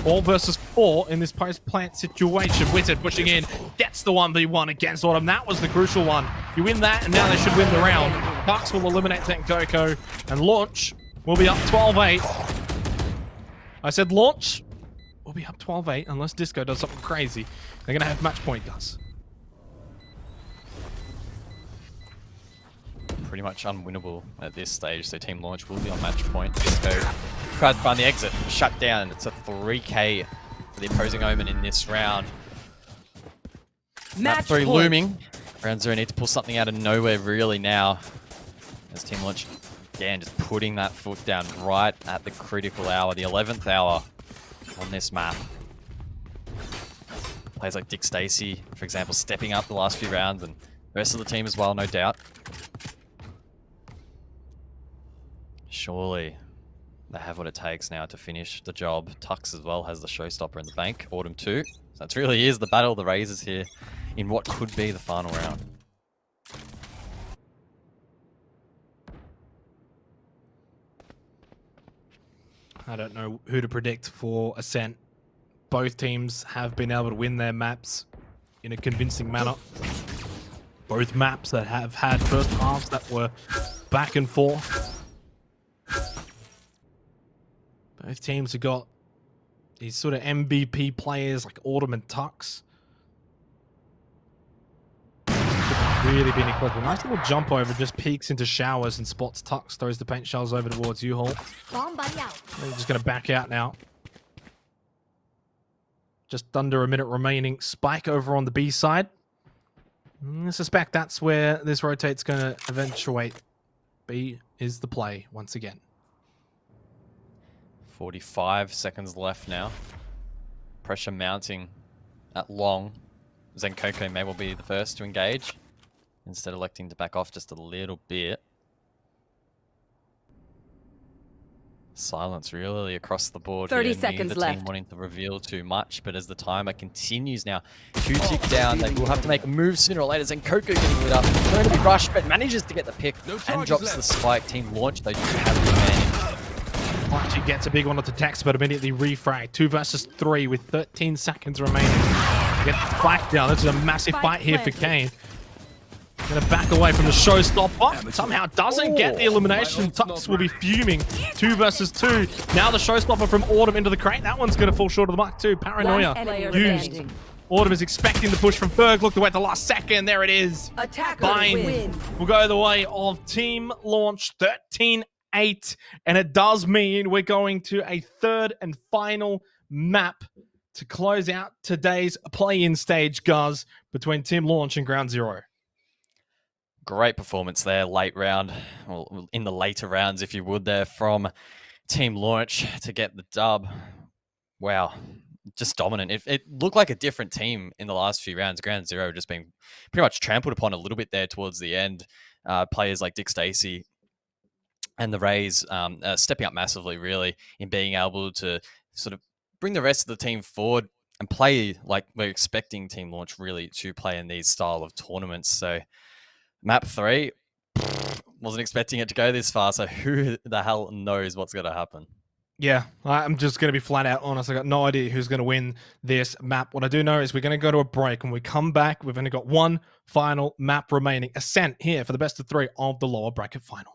4 versus 4 in this post-plant situation. Wizard pushing in, gets the 1v1 against Autumn. That was the crucial one. You win that, and now they should win the round. Bucks will eliminate Tenkoko, and Launch will be up 12-8. I said Launch will be up 12-8 unless Disco does something crazy. They're going to have match point, Gus. Pretty much unwinnable at this stage, so Team Launch will be on match point. Disco tried to find the exit, shut down. It's a 3k for the opposing Omen in this round. Map 3 looming. Ground Zero need to pull something out of nowhere really now. As Team Launch, again, just putting that foot down right at the critical hour, the 11th hour on this map. Players like Dick Stacey, for example, stepping up the last few rounds, and the rest of the team as well, no doubt. Surely they have what it takes now to finish the job. Tux as well has the showstopper in the bank. Autumn 2. So it really is the battle of the razors here in what could be the final round. I don't know who to predict for Ascent. Both teams have been able to win their maps in a convincing manner. Both maps that have had first halves that were back and forth. Both teams have got these sort of MVP players like Autumn and Tux. Really been equipped. Nice little jump over, just peeks into showers and spots Tux, throws the paint shells over towards U-Haul. They're just going to back out now. Just under a minute remaining. Spike over on the B side. I suspect that's where this rotate's going to eventuate. B is the play once again. 45 seconds left now. Pressure mounting at long. Zenkoko may well be the first to engage, instead electing to back off just a little bit. Silence really across the board. 30 here. seconds Neither left. team wanting to reveal too much, but as the timer continues now, 2 tick down, they will have to make a move sooner or later. Zenkoko getting lit up, going to be rushed, but manages to get the pick and drops the spike. Team Launch, they do have the advantage. She gets a big one onto Tex, but immediately refrag. 2 versus 3 with 13 seconds remaining. Get the spike down. This is a massive fight here for Kane. Gonna back away from the showstopper. Somehow doesn't get the elimination. Tux will be fuming. 2 versus 2. Now the showstopper from Autumn into the crate. That one's gonna fall short of the mark too. Paranoia used. Autumn is expecting the push from Ferg. Look away at the last second. There it is. Bind will go the way of Team Launch 13-8. And it does mean we're going to a third and final map to close out today's play-in stage, Guz, between Team Launch and Ground Zero. Great performance there, late round, well, in the later rounds, if you would, there from Team Launch to get the dub. Wow, just dominant. It looked like a different team in the last few rounds. Ground Zero just being pretty much trampled upon a little bit there towards the end. Players like Dick Stacey and the Rays stepping up massively, really, in being able to sort of bring the rest of the team forward and play like we're expecting Team Launch really to play in these style of tournaments. So map 3, wasn't expecting it to go this far, so who the hell knows what's going to happen? Yeah, I'm just going to be flat out honest. I got no idea who's going to win this map. What I do know is we're going to go to a break. When we come back, we've only got one final map remaining. Ascent here for the best of 3 of the lower bracket final.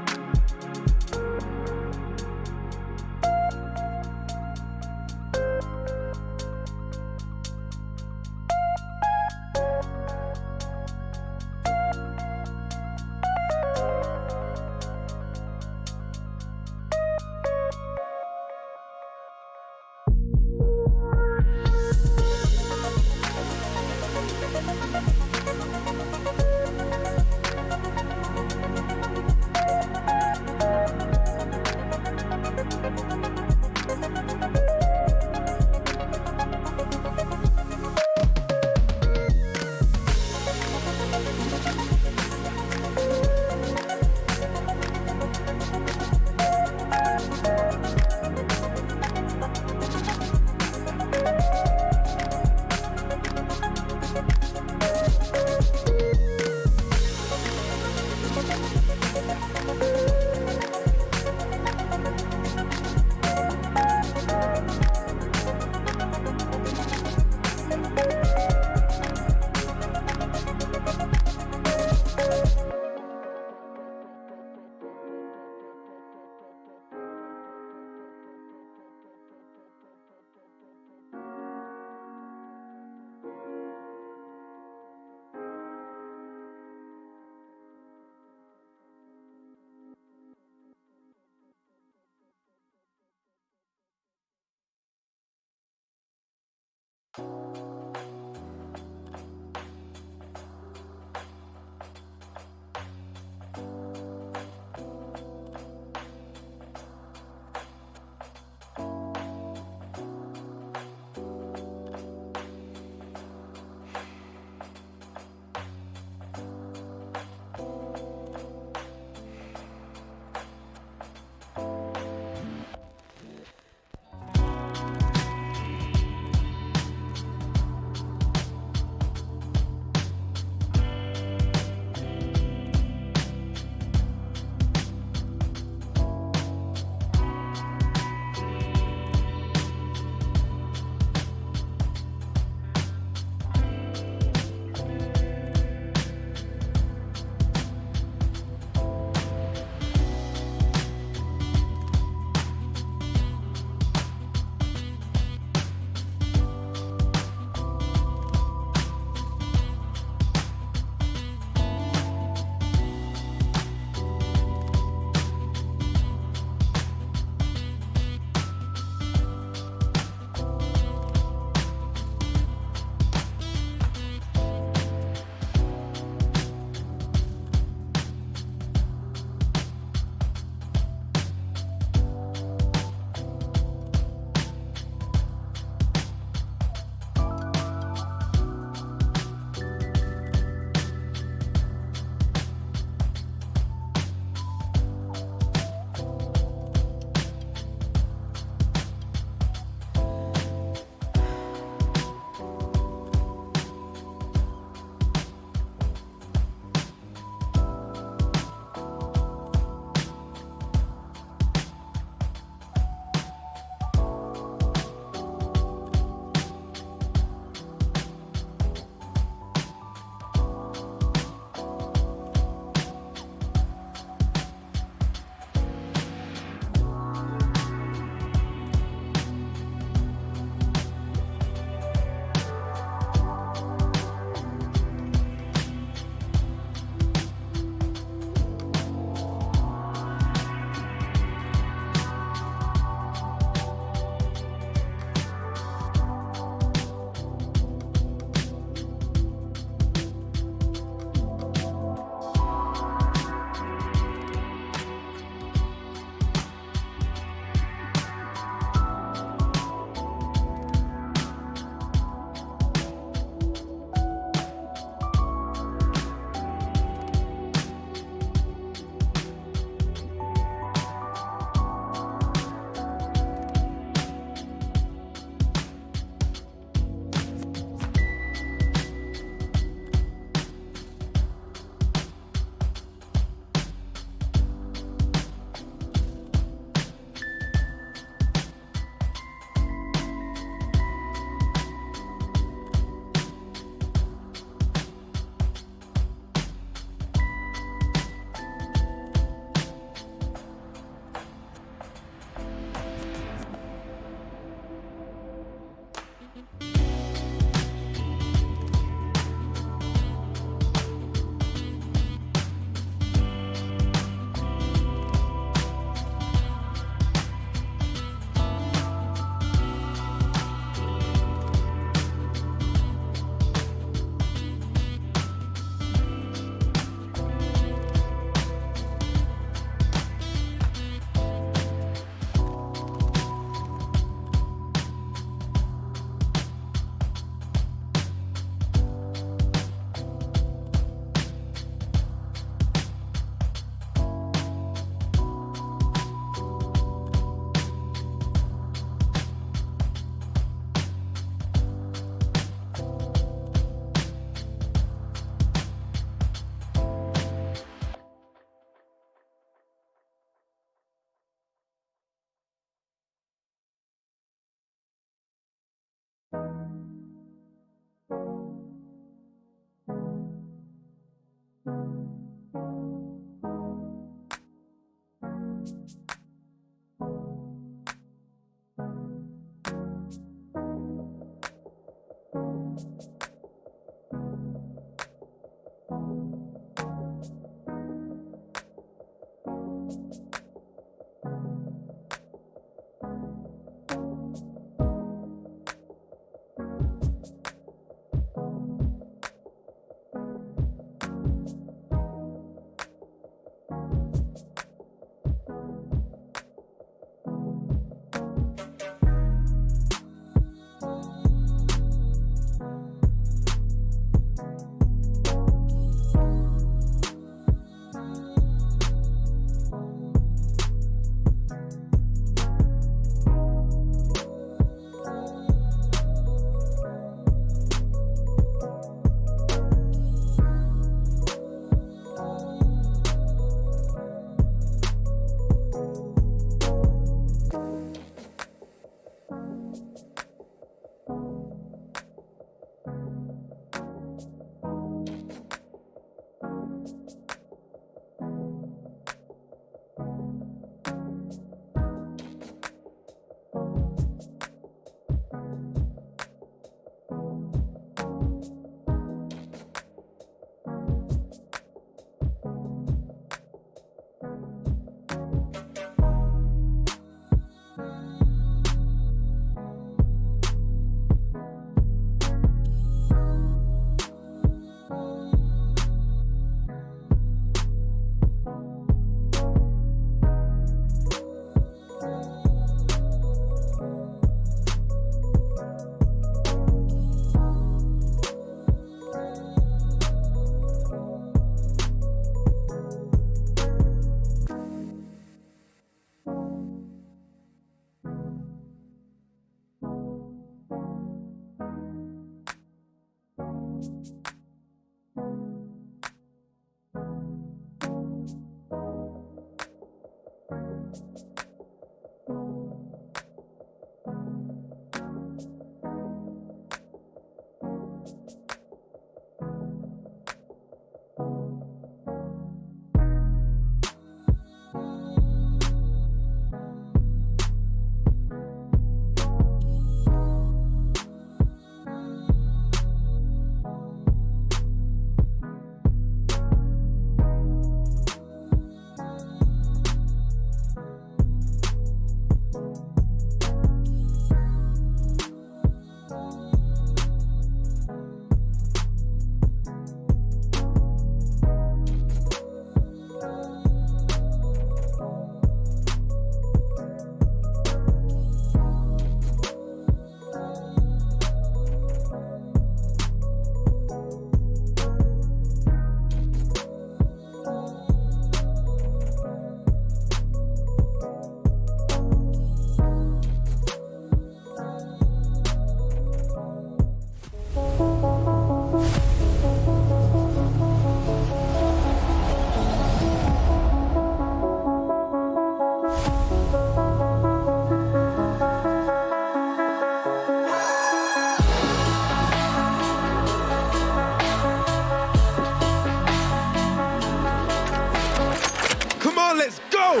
let's go!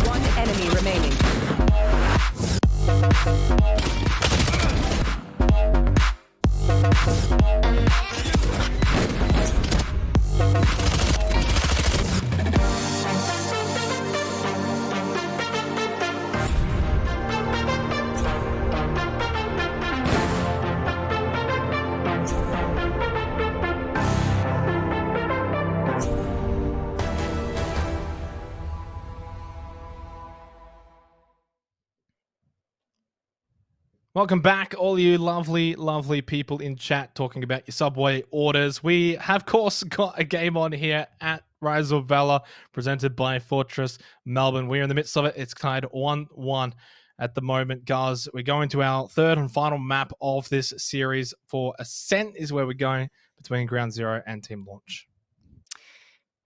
One enemy remaining. Welcome back, all you lovely, lovely people in chat talking about your Subway orders. We have, of course, got a game on here at Rise of Valor, presented by Fortress Melbourne. We're in the midst of it. It's tied 1-1 at the moment, guys. We're going to our third and final map of this series for Ascent is where we're going between Ground Zero and Team Launch.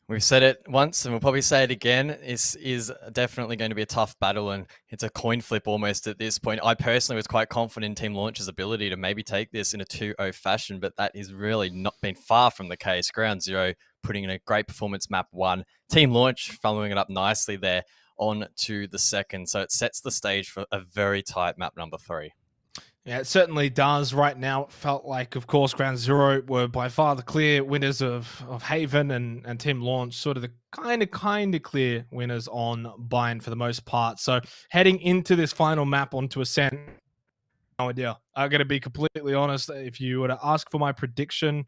We've said it once and we'll probably say it again. This is definitely going to be a tough battle and it's a coin flip almost at this point. I personally was quite confident in Team Launch's ability to maybe take this in a 2-0 fashion, but that is really not been far from the case. Ground Zero putting in a great performance map 1. Team Launch following it up nicely there on to the second. So it sets the stage for a very tight map number 3. Yeah, it certainly does. Right now, it felt like, of course, Ground Zero were by far the clear winners of Haven and Team Launch, sort of the kind of clear winners on Bind for the most part. So heading into this final map onto Ascent, no idea. I'm going to be completely honest. If you were to ask for my prediction,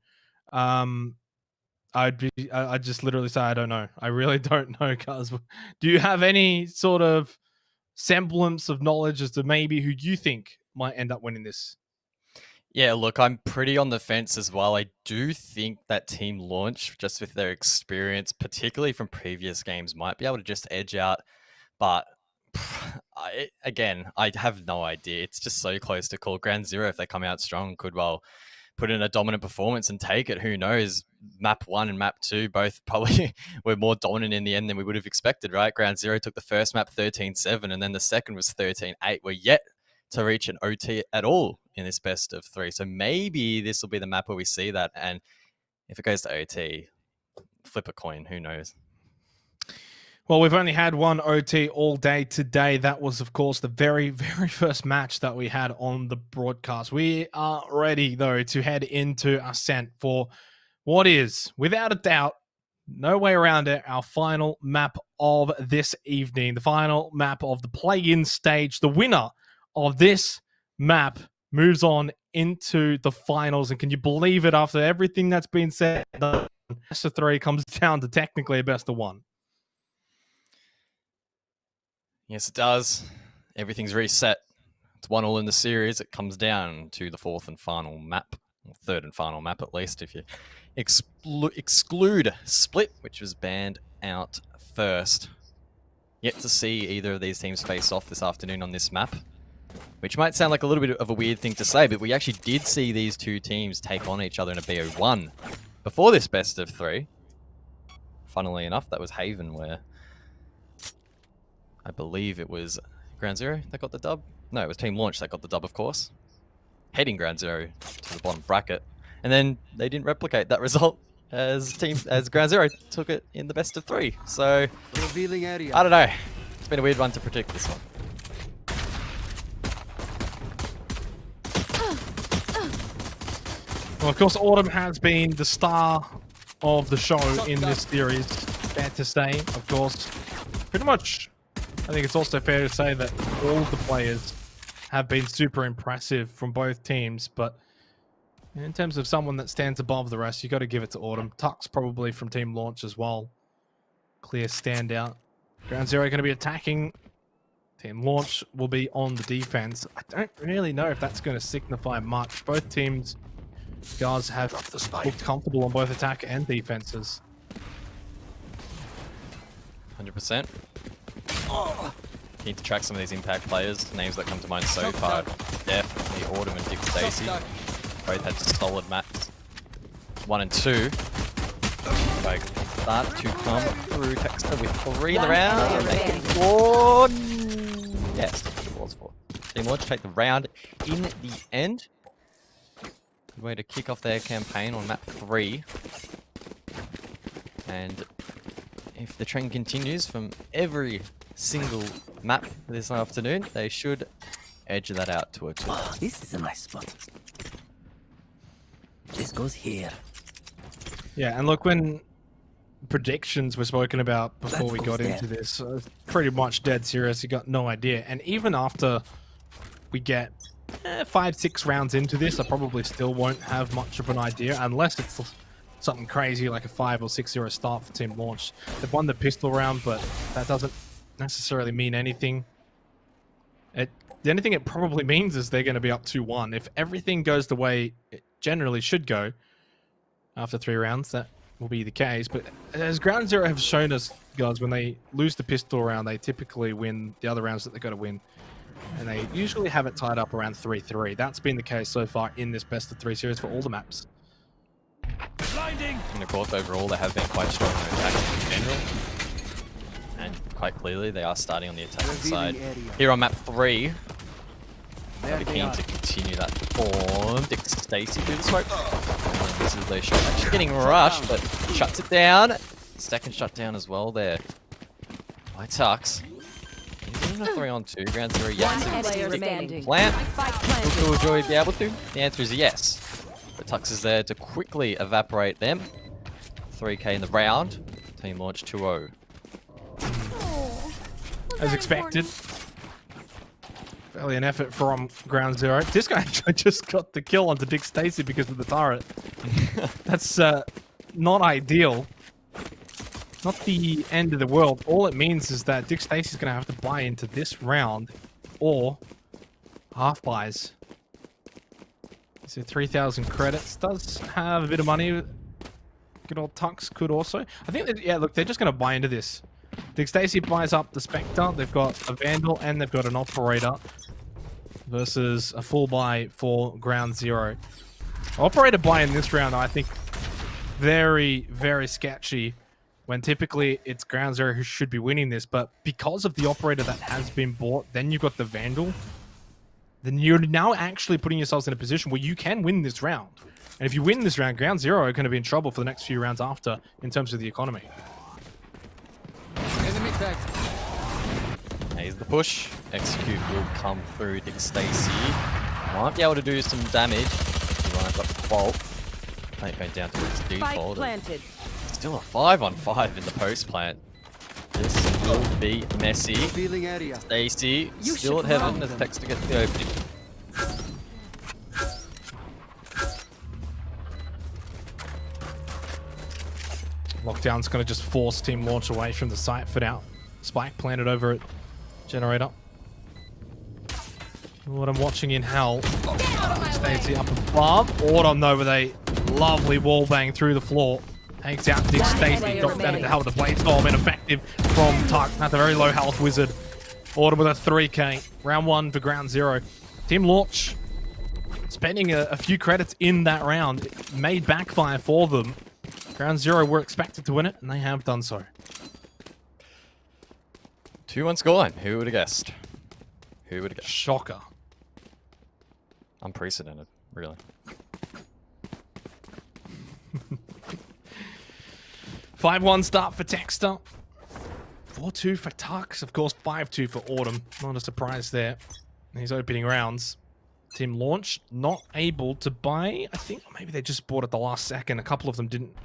I'd just literally say I don't know. I really don't know, cuz. Do you have any sort of semblance of knowledge as to maybe who you think might end up winning this? Yeah, look, I'm pretty on the fence as well. I do think that Team Launch, just with their experience, particularly from previous games, might be able to just edge out. But I have no idea. It's just so close to call. Ground Zero, if they come out strong, could well put in a dominant performance and take it. Who knows? Map 1 and map 2 both probably were more dominant in the end than we would have expected, right? Ground Zero took the first map 13-7 and then the second was 13-8. We're yet to reach an OT at all in this best of 3. So maybe this will be the map where we see that. And if it goes to OT, flip a coin, who knows? Well, we've only had one OT all day today. That was, of course, the very, very first match that we had on the broadcast. We are ready, though, to head into Ascent for what is, without a doubt, no way around it, our final map of this evening. The final map of the play-in stage. The winner of this map moves on into the finals. And can you believe it, after everything that's been said, the best of 3 comes down to technically a best of 1. Yes, it does. Everything's reset. It's 1-1 in the series. It comes down to the fourth and final map, or third and final map at least, if you exclude Split, which was banned out first. Yet to see either of these teams face off this afternoon on this map, which might sound like a little bit of a weird thing to say, but we actually did see these two teams take on each other in a BO1 before this best of 3. Funnily enough, that was Haven, where I believe it was Ground Zero that got the dub. No, it was Team Launch that got the dub, of course. Heading Ground Zero to the bottom bracket. And then they didn't replicate that result as Ground Zero took it in the best of 3. So, Revealing area. I don't know. It's been a weird one to predict, this one. Well, of course, Autumn has been the star of the show in this series. Fair to say, of course. Pretty much, I think it's also fair to say that all of the players have been super impressive from both teams, but in terms of someone that stands above the rest, you got to give it to Autumn. Tuck's probably from Team Launch as well. Clear standout. Ground Zero going to be attacking. Team Launch will be on the defense. I don't really know if that's going to signify much. Both teams, guys, have looked comfortable on both attack and defenses. 100%. Need to track some of these impact players. Names that come to mind so far, definitely Autumn and Dick Stacy. Both had solid maps. 1 and 2. Like, start to come through. Texter with 3 in the round. Making 4. Yes, it was 4. Team Launch take the round in the end. Good way to kick off their campaign on map 3. And if the trend continues from every single map this afternoon, they should edge that out to a 2. Oh, this is a nice spot. This goes here. Yeah, and look, when predictions were spoken about before we got into this, pretty much dead serious. You got no idea. And even after we get 5-6 rounds into this, I probably still won't have much of an idea unless it's something crazy like a 5 or 6-0 start for Team Launch. They've won the pistol round, but that doesn't necessarily mean anything. The only thing it probably means is they're going to be up 2-1. If everything goes the way it generally should go after 3 rounds, that will be the case. But as Ground Zero have shown us, guys, when they lose the pistol round, they typically win the other rounds that they've got to win. And they usually have it tied up around 3-3. That's been the case so far in this best of 3 series for all the maps. And of course, overall, they have been quite strong in attack in general. And quite clearly, they are starting on the attacking side. Here on map 3, they'll be keen to continue that form. Dick Stacy through the smoke. And this is their shot. Actually getting rushed, but shuts it down. Second shutdown as well there. By Tux. He's in a 3-on-2. Ground Zero, yes. Plant. Will Joy be able to? The answer is yes. But Tux is there to quickly evaporate them. 3k in the round. Team Launch 2-0. As expected. Fairly an effort from Ground Zero. This guy just got the kill onto Dick Stacy because of the turret. That's not ideal. Not the end of the world. All it means is that Dick Stacy's going to have to buy into this round or half buys. So 3,000 credits. Does have a bit of money. Good old Tux could also. I think that, yeah, look, they're just going to buy into this. Dick Stacy buys up the Spectre. They've got a Vandal and they've got an Operator versus a full buy for Ground Zero. Operator buy in this round, I think, very, very sketchy. When typically it's Ground Zero who should be winning this, but because of the Operator that has been bought, then you've got the Vandal, then you're now actually putting yourselves in a position where you can win this round. And if you win this round, Ground Zero are going to be in trouble for the next few rounds after in terms of the economy. Enemy tag. Here's the push. Execute will come through Dick Stacy. Might be able to do some damage. He lines up the fault. I think going down to its default. Still a 5-on-5 in the post plant. This will be messy. Stacy still at heaven as Tex to get the opening. Lockdown's going to just force Team Launch away from the site for now. Spike planted over at Generator. What I'm watching in Hell. Stacy up above. Autumn though with a lovely wall bang through the floor. Takes out Dick Stacy. Drops down into Hell with the Blade Storm. Ineffective from Tuck. That's a very low health wizard. Autumn with a 3k. Round 1 for Ground Zero. Team Launch spending a few credits in that round. It may backfire for them. Ground Zero were expected to win it, and they have done so. 2-1 scoreline. Who would have guessed? Who would have guessed? Shocker. Unprecedented, really. 5-1 start for Texter. 4-2 for Tux. Of course, 5-2 for Autumn. Not a surprise there. These opening rounds. Team Launch not able to buy. I think maybe they just bought at the last second. A couple of them didn't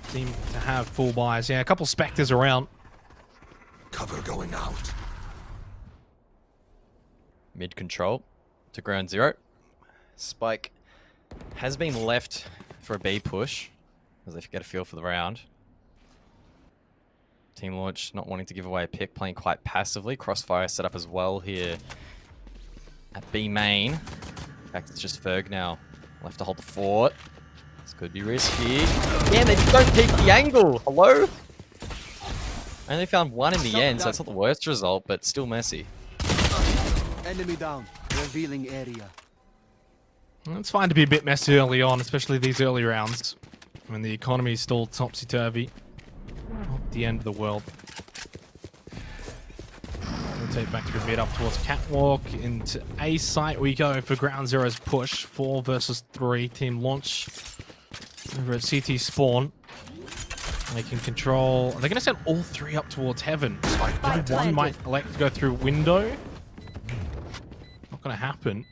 seem to have full buys. Yeah, a couple Spectres around. Cover going out. Mid control to Ground Zero. Spike has been left for a B push as they get a feel for the round. Team Launch not wanting to give away a pick, playing quite passively. Crossfire set up as well here at B main. In fact, it's just Ferg now left to hold the fort. This could be risky. Damn, they just don't keep the angle. Hello? I only found one in the end, so it's not the worst result, but still messy. Enemy down. Revealing area. It's fine to be a bit messy early on, especially these early rounds when the economy is still topsy-turvy. Not the end of the world. Rotate back to mid up towards Catwalk. Into A site we go for Ground Zero's push. 4 versus 3. Team Launch over at CT spawn. They can control. They're going to send all three up towards heaven. Maybe one might elect to go through window. Not going to happen.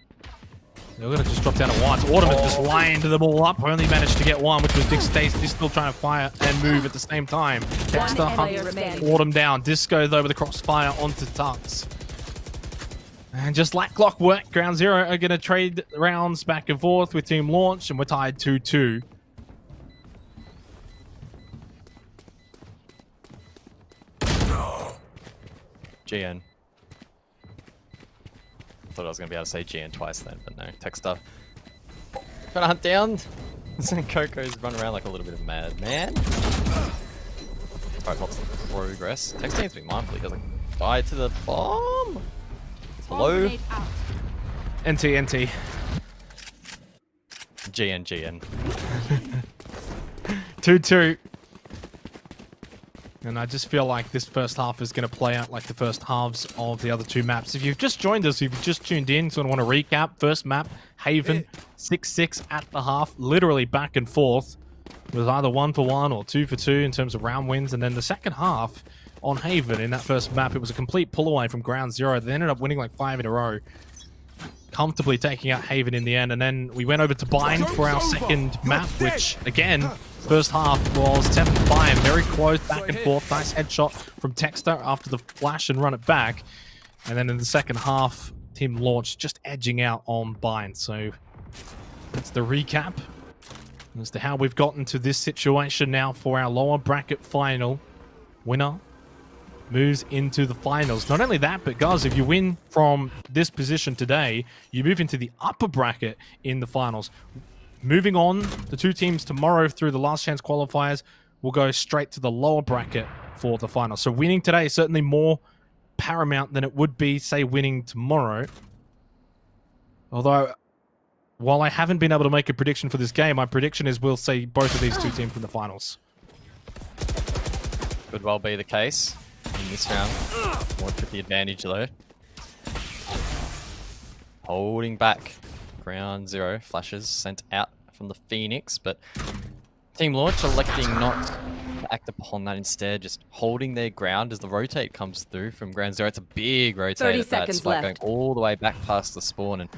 They're going to just drop down at once. Autumn just lined them all up. Only managed to get one, which was Dick Stacy still trying to fire and move at the same time. Dexter hunts Autumn down. Disco, though, with the crossfire onto Tux. And just like clockwork, Ground Zero are going to trade rounds back and forth with Team Launch, and we're tied 2-2. GN. I thought I was going to be able to say GN twice then, but no. Texter. Trying to hunt down. Coco's running around like a little bit of a madman. Alright, lots of progress. Texter needs to be mindful. He doesn't die to the bomb. Below. NT. GN. 2-2. And I just feel like this first half is going to play out like the first halves of the other two maps. If you've just joined us, if you've just tuned in, so I want to recap. First map, Haven, 6-6 at the half, literally back and forth. It was either 1-for-1 or 2-for-2 in terms of round wins. And then the second half on Haven in that first map, it was a complete pull away from Ground Zero. They ended up winning like 5 in a row, comfortably taking out Haven in the end. And then we went over to Bind for our second map, which again, first half was 7-5, very close, back and forth. Nice headshot from Texter after the flash and run it back. And then in the second half, Team Launch just edging out on Bind. So that's the recap as to how we've gotten to this situation now for our lower bracket final. Winner moves into the finals. Not only that, but guys, if you win from this position today, you move into the upper bracket in the finals. Moving on, the two teams tomorrow through the last chance qualifiers will go straight to the lower bracket for the final. So winning today is certainly more paramount than it would be, say, winning tomorrow. Although, while I haven't been able to make a prediction for this game, my prediction is we'll see both of these two teams in the finals. Could well be the case in this round. Launch with the advantage though. Holding back. Ground Zero flashes sent out from the Phoenix, but Team Launch electing not to act upon that, instead just holding their ground as the rotate comes through from Ground Zero. It's a big rotate 30 at that seconds spike, left. going all the way back past the spawn, and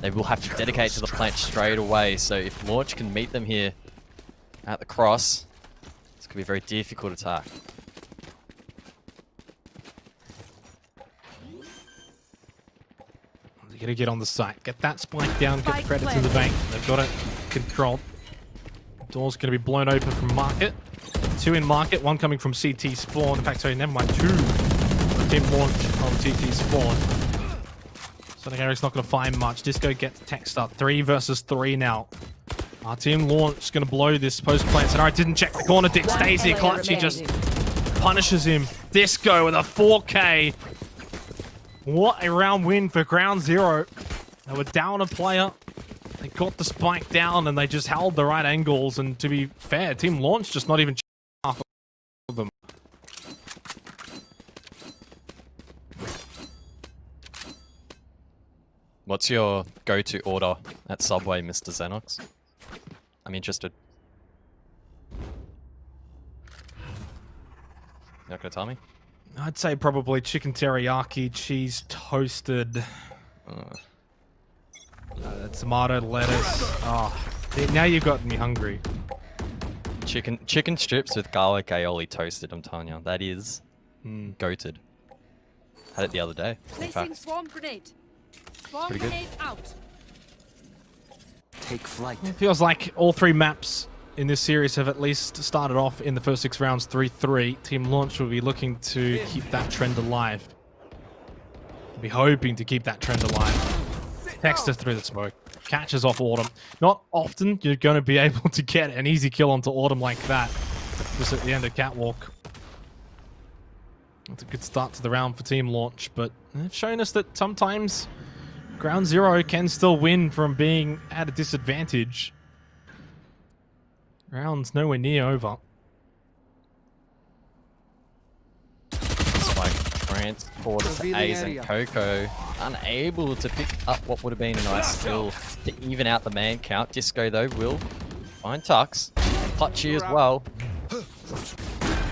they will have to dedicate to the plant straight away. So if Launch can meet them here at the cross, this could be a very difficult attack. They're going to get on the site, get that spike down, get the credits in the bank. They've got it controlled. Door's going to be blown open from Market. 2 in Market, 1 coming from CT spawn. In fact, sorry, never mind, 2 Team Launch on CT spawn. So Eric's not going to find much. Disco gets Texter. 3 versus 3 now. Our Team Launch is going to blow this post plant. And I didn't check the corner. Dick Stacy, Clutchy just punishes him. Disco with a 4K. What a round win for Ground Zero. They were down a player. They got the spike down and they just held the right angles. And to be fair, Team Launch just not even half of them. What's your go-to order at Subway, Mr. Xenox? I'm interested. You're not gonna tell me? I'd say probably chicken teriyaki, cheese toasted, tomato, lettuce. Oh, now you've got me hungry. Chicken strips with garlic aioli toasted, I'm telling you. That is goated. Had it the other day. In Placing fact. swarm grenade. Swarm Pretty good. grenade out. Take flight. It feels like all 3 maps in this series have at least started off in the first 6 rounds 3-3. Team Launch will be looking to keep that trend alive. We'll be hoping to keep that trend alive. Texter through the smoke. Catches off Autumn. Not often you're going to be able to get an easy kill onto Autumn like that. Just at the end of Catwalk. That's a good start to the round for Team Launch, but they've shown us that sometimes Ground Zero can still win from being at a disadvantage. Round's nowhere near over. Spike transported to Ace and Coco. Unable to pick up what would have been a nice kill to even out the man count. Disco, though, will find Tux. Clutchy as well.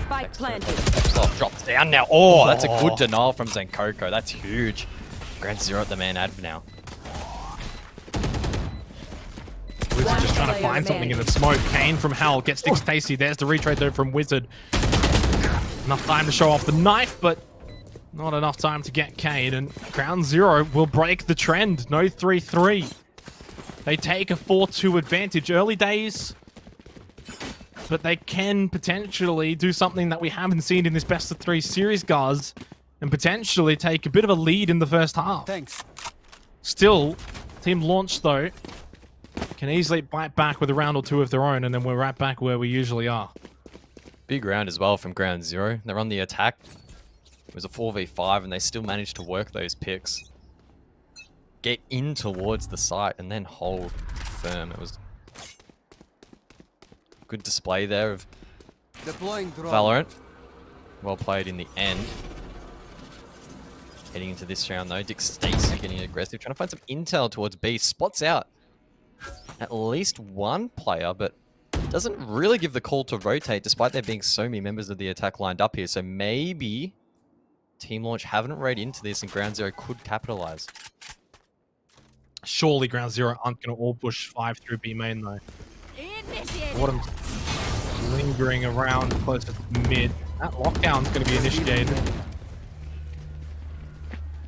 Spike planted. Oh, drops down now. Oh, that's a good denial from Zenkoko. That's huge. Ground Zero at the man adv now. Wizard just trying to find something in the smoke. Kane from Hell gets Dick Stacy. There's the retrade though from Wizard. Enough time to show off the knife, but not enough time to get Kane. And Ground Zero will break the trend. No 3-3. They take a 4-2 advantage. Early days, but they can potentially do something that we haven't seen in this best of 3 series, guys, and potentially take a bit of a lead in the first half. Thanks. Still, Team Launch, though, can easily bite back with a round or two of their own, and then we're right back where we usually are. Big round as well from Ground Zero. They're on the attack. It was a 4v5, and they still managed to work those picks. Get in towards the site, and then hold firm. It was good display there of Deploying drone. Valorant. Well played in the end. Heading into this round though, Dick Stacy getting aggressive, trying to find some intel towards B. Spots out at least one player, but doesn't really give the call to rotate despite there being so many members of the attack lined up here. So maybe Team Launch haven't read into this and Ground Zero could capitalize. Surely Ground Zero aren't going to all push 5 through B main though. Autumn's lingering around closer to mid. That lockdown's going to be initiated.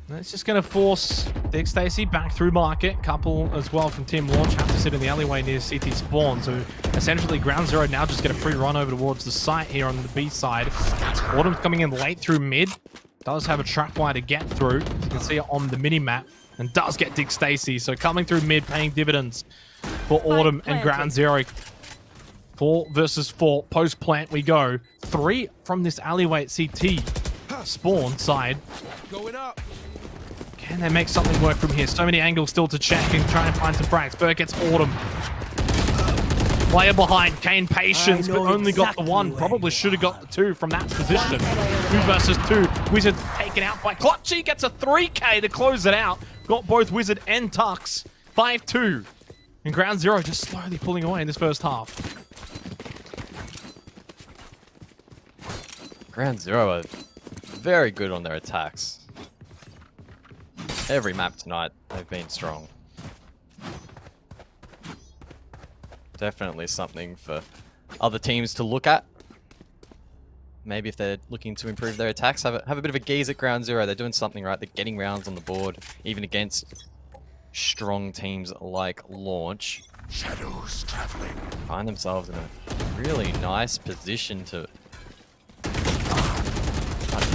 That's just going to force Dick Stacy back through market. Couple as well from Team Launch have to sit in the alleyway near CT spawn. So essentially Ground Zero now just get a free run over towards the site here on the B side. Autumn's coming in late through mid. Does have a trapwire to get through. As you can see it on the mini-map. And does get Dick Stacy. So coming through mid, paying dividends for Autumn and Ground Zero. 4 versus 4. Post-plant we go. 3 from this alleyway at CT. Spawn side. Going up. Can they make something work from here? So many angles still to check and try and find some frags. Burke gets Autumn. Player behind. Kane patience, but only got the 1. Probably should have got the 2 from that position. 2 versus 2. Wizard taken out by Clutchy. Gets a 3K to close it out. Got both Wizard and Tux. 5-2. And Ground Zero just slowly pulling away in this first half. Ground Zero are very good on their attacks. Every map tonight, they've been strong. Definitely something for other teams to look at. Maybe if they're looking to improve their attacks, have a bit of a gaze at Ground Zero. They're doing something right. They're getting rounds on the board, even against strong teams like Launch. Shadows traveling. Find themselves in a really nice position to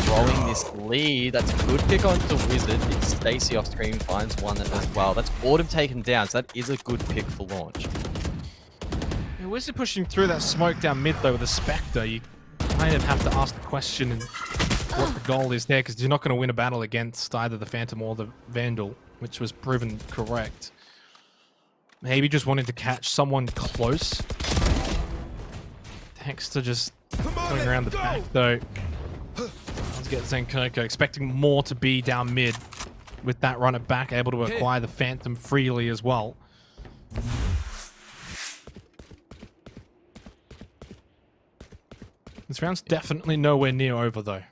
growing this lead. That's a good pick onto Wizard. It's Stacy off screen finds one as well. That's Autumn taken down, so that is a good pick for Launch. Yeah, Wizard pushing through that smoke down mid though with a Spectre. You kind of have to ask the question and what the goal is there, because you're not going to win a battle against either the Phantom or the Vandal, which was proven correct. Maybe just wanting to catch someone close. Dexter just going around the back though. Let's get Zenkoko, expecting more to be down mid with that run it back, able to acquire the Phantom freely as well. This round's definitely nowhere near over though.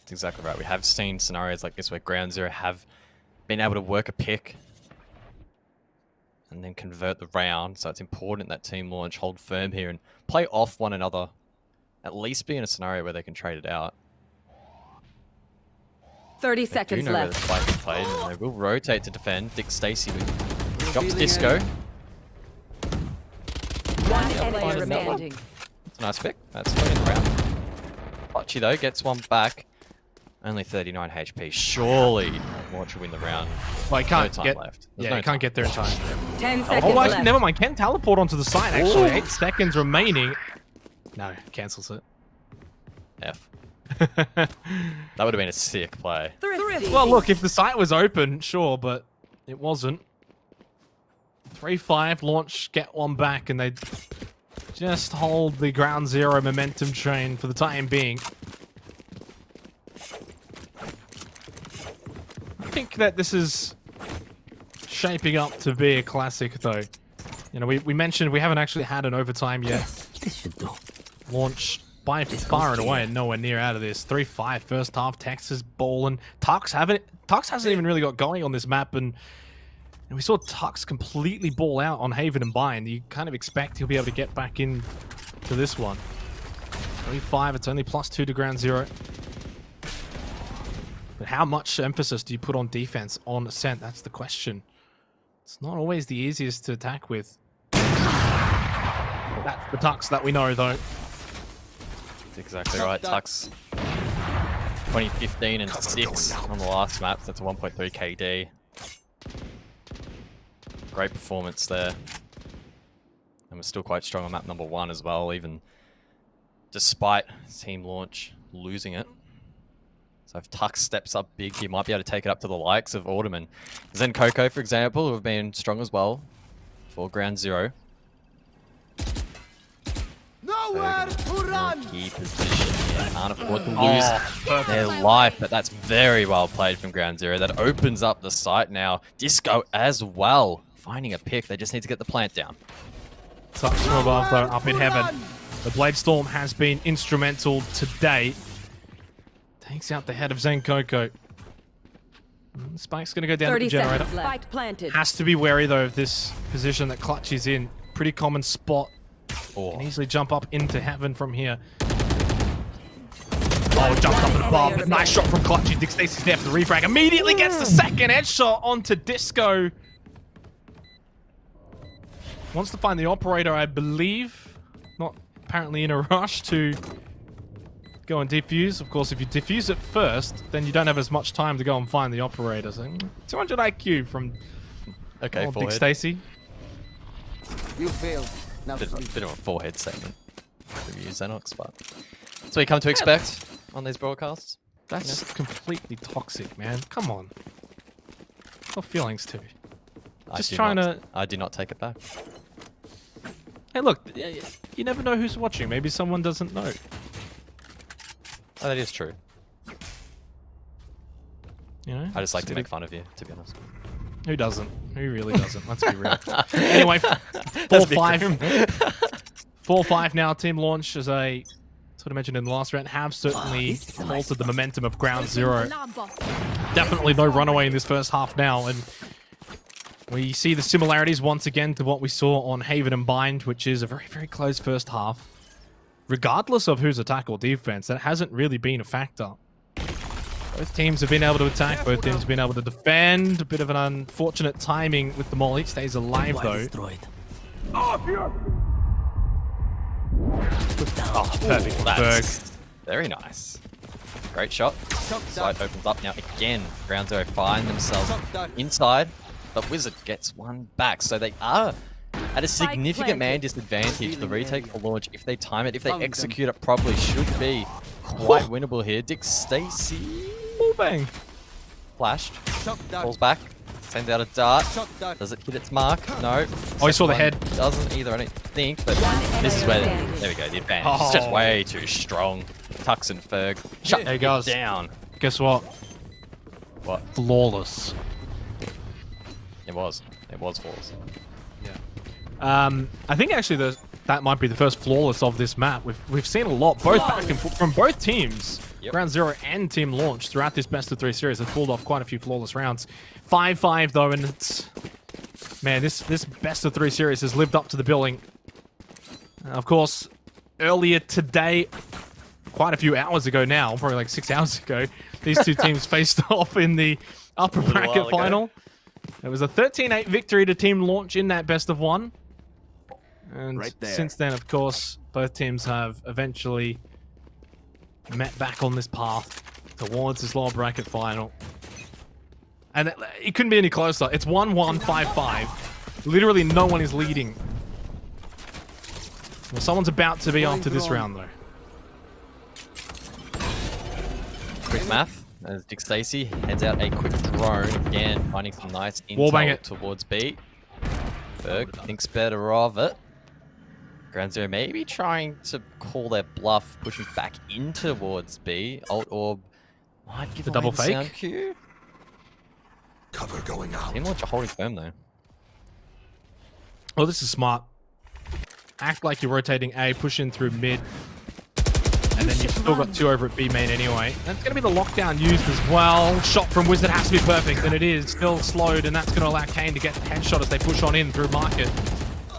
That's exactly right. We have seen scenarios like this where Ground Zero have been able to work a pick and then convert the round, so it's important that Team Launch hold firm here and play off one another. At least be in a scenario where they can trade it out. 30 seconds left. Where the spike is played, and they will rotate to defend. Dick Stacy drops Disco. One enemy remaining. It's a nice pick. That's in the round. Clutchy though gets one back. Only 39 HP. Surely Launch will win the round. Well, he can't no time get left. Yeah, he can't get there in time. 10 seconds Oh, actually, left. never mind. Can teleport onto the site actually. 8 seconds remaining. No, cancels it. F. That would have been a sick play. Well, look, if the site was open, sure, but it wasn't. 3-5, Launch get one back, and they just hold the Ground Zero momentum train for the time being. I think that this is shaping up to be a classic, though. You know, we mentioned we haven't actually had an overtime yet. This should do. Launch by far and away nowhere near out of this. 3-5 first half. Texas balling. Tux hasn't even really got going on this map, and we saw Tux completely ball out on Haven and Bind. You kind of expect he'll be able to get back in to this one. 3-5. It's only +2 to ground zero. But how much emphasis do you put on defense on Ascent? That's the question. It's not always the easiest to attack with. That's the Tux that we know, though. That's exactly right. Tux 2015 and 6 on the last map. That's a 1.3 KD. Great performance there. And we're still quite strong on map number 1 as well, even despite team launch losing it. So if Tux steps up big, he might be able to take it up to the likes of Autumn and Zen Coco, for example, who have been strong as well for ground zero. Nowhere to run! Key position. They can't afford to lose their life, but that's very well played from ground zero. That opens up the site now. Disco as well. Finding a pick, they just need to get the plant down. Tux from above, though, up in heaven. The Blade Storm has been instrumental today. Takes out the head of Zen Coco. Spike's going to go down to the generator. Spike planted. Has to be wary, though, of this position that Clutch is in. Pretty common spot. Can easily jump up into heaven from here. Oh, jumped up and above. Nice shot from Clutchy. Dick Stacy's there for the refrag. Immediately gets the second headshot onto Disco. Wants to find the operator, I believe. Not apparently in a rush to go and defuse. Of course, if you defuse it first, then you don't have as much time to go and find the operator. So 200 IQ from Dick Stacy. You failed. Now bit of a forehead segment. Review Xenox, but that's what you come to expect on these broadcasts. That's completely toxic, man. Come on. No feelings too. Just trying to. I do not take it back. Hey, look, you never know who's watching. Maybe someone doesn't know. Oh, that is true. You know, I just like to make fun of you, to be honest. Who doesn't? Who really doesn't? Let's be real. Anyway, 4-5. 4-5 now. Team launch, as I sort of mentioned in the last round, have certainly altered the momentum of ground zero. Definitely no runaway in this first half now, and we see the similarities once again to what we saw on Haven and Bind, which is a very, very close first half. Regardless of who's attack or defense, that hasn't really been a factor. Both teams have been able to attack, both teams have been able to defend. A bit of an unfortunate timing with the Molly. Stays alive, though. Oh, perfect. That's very nice. Great shot. Side opens up now again. Ground zero find themselves inside, but Wizard gets one back. So they are at a significant man disadvantage. The retake for launch, if they time it, if they execute it properly, should be quite winnable here. Dick Stacy. Bang. Flashed. Falls back. Sends out a dart. Does it hit its mark? No. Oh, he saw the head. Doesn't either, I don't think. But this is where, there we go, the advantage. It's just way too strong. Tux and Ferg. Shut there he goes. Down. Guess what? What? Flawless. It was. It was flawless. Yeah. I think actually that might be the first flawless of this map. We've seen a lot, both back and forth from both teams. Yep. Ground zero and team launch throughout this best of 3 series have pulled off quite a few flawless rounds. 5-5 though, and it's, man, this best of 3 series has lived up to the billing. Of course, earlier today, quite a few hours ago now, probably like 6 hours ago, these two teams faced off in the upper bracket final. It was a 13-8 victory to team launch in that best of 1. And since then, of course, both teams have eventually met back on this path towards this lower bracket final. And it couldn't be any closer. It's 1-1, 5-5. Literally no one is leading. Well, someone's about to be after this round, though. Quick math. As Dick Stacy heads out a quick drone. Again, finding some nice intel towards B. Ferg thinks better of it. Ground zero maybe trying to call their bluff, pushing back in towards B. Alt Orb might give the away double the fake. sound cue. Cover going out. Team launch are holding firm though. Oh, this is smart. Act like you're rotating A, push in through mid. And then you've still got 2 over at B main anyway. That's going to be the lockdown used as well. Shot from Wizard has to be perfect, and it is. Still slowed, and that's going to allow Kane to get the headshot as they push on in through market.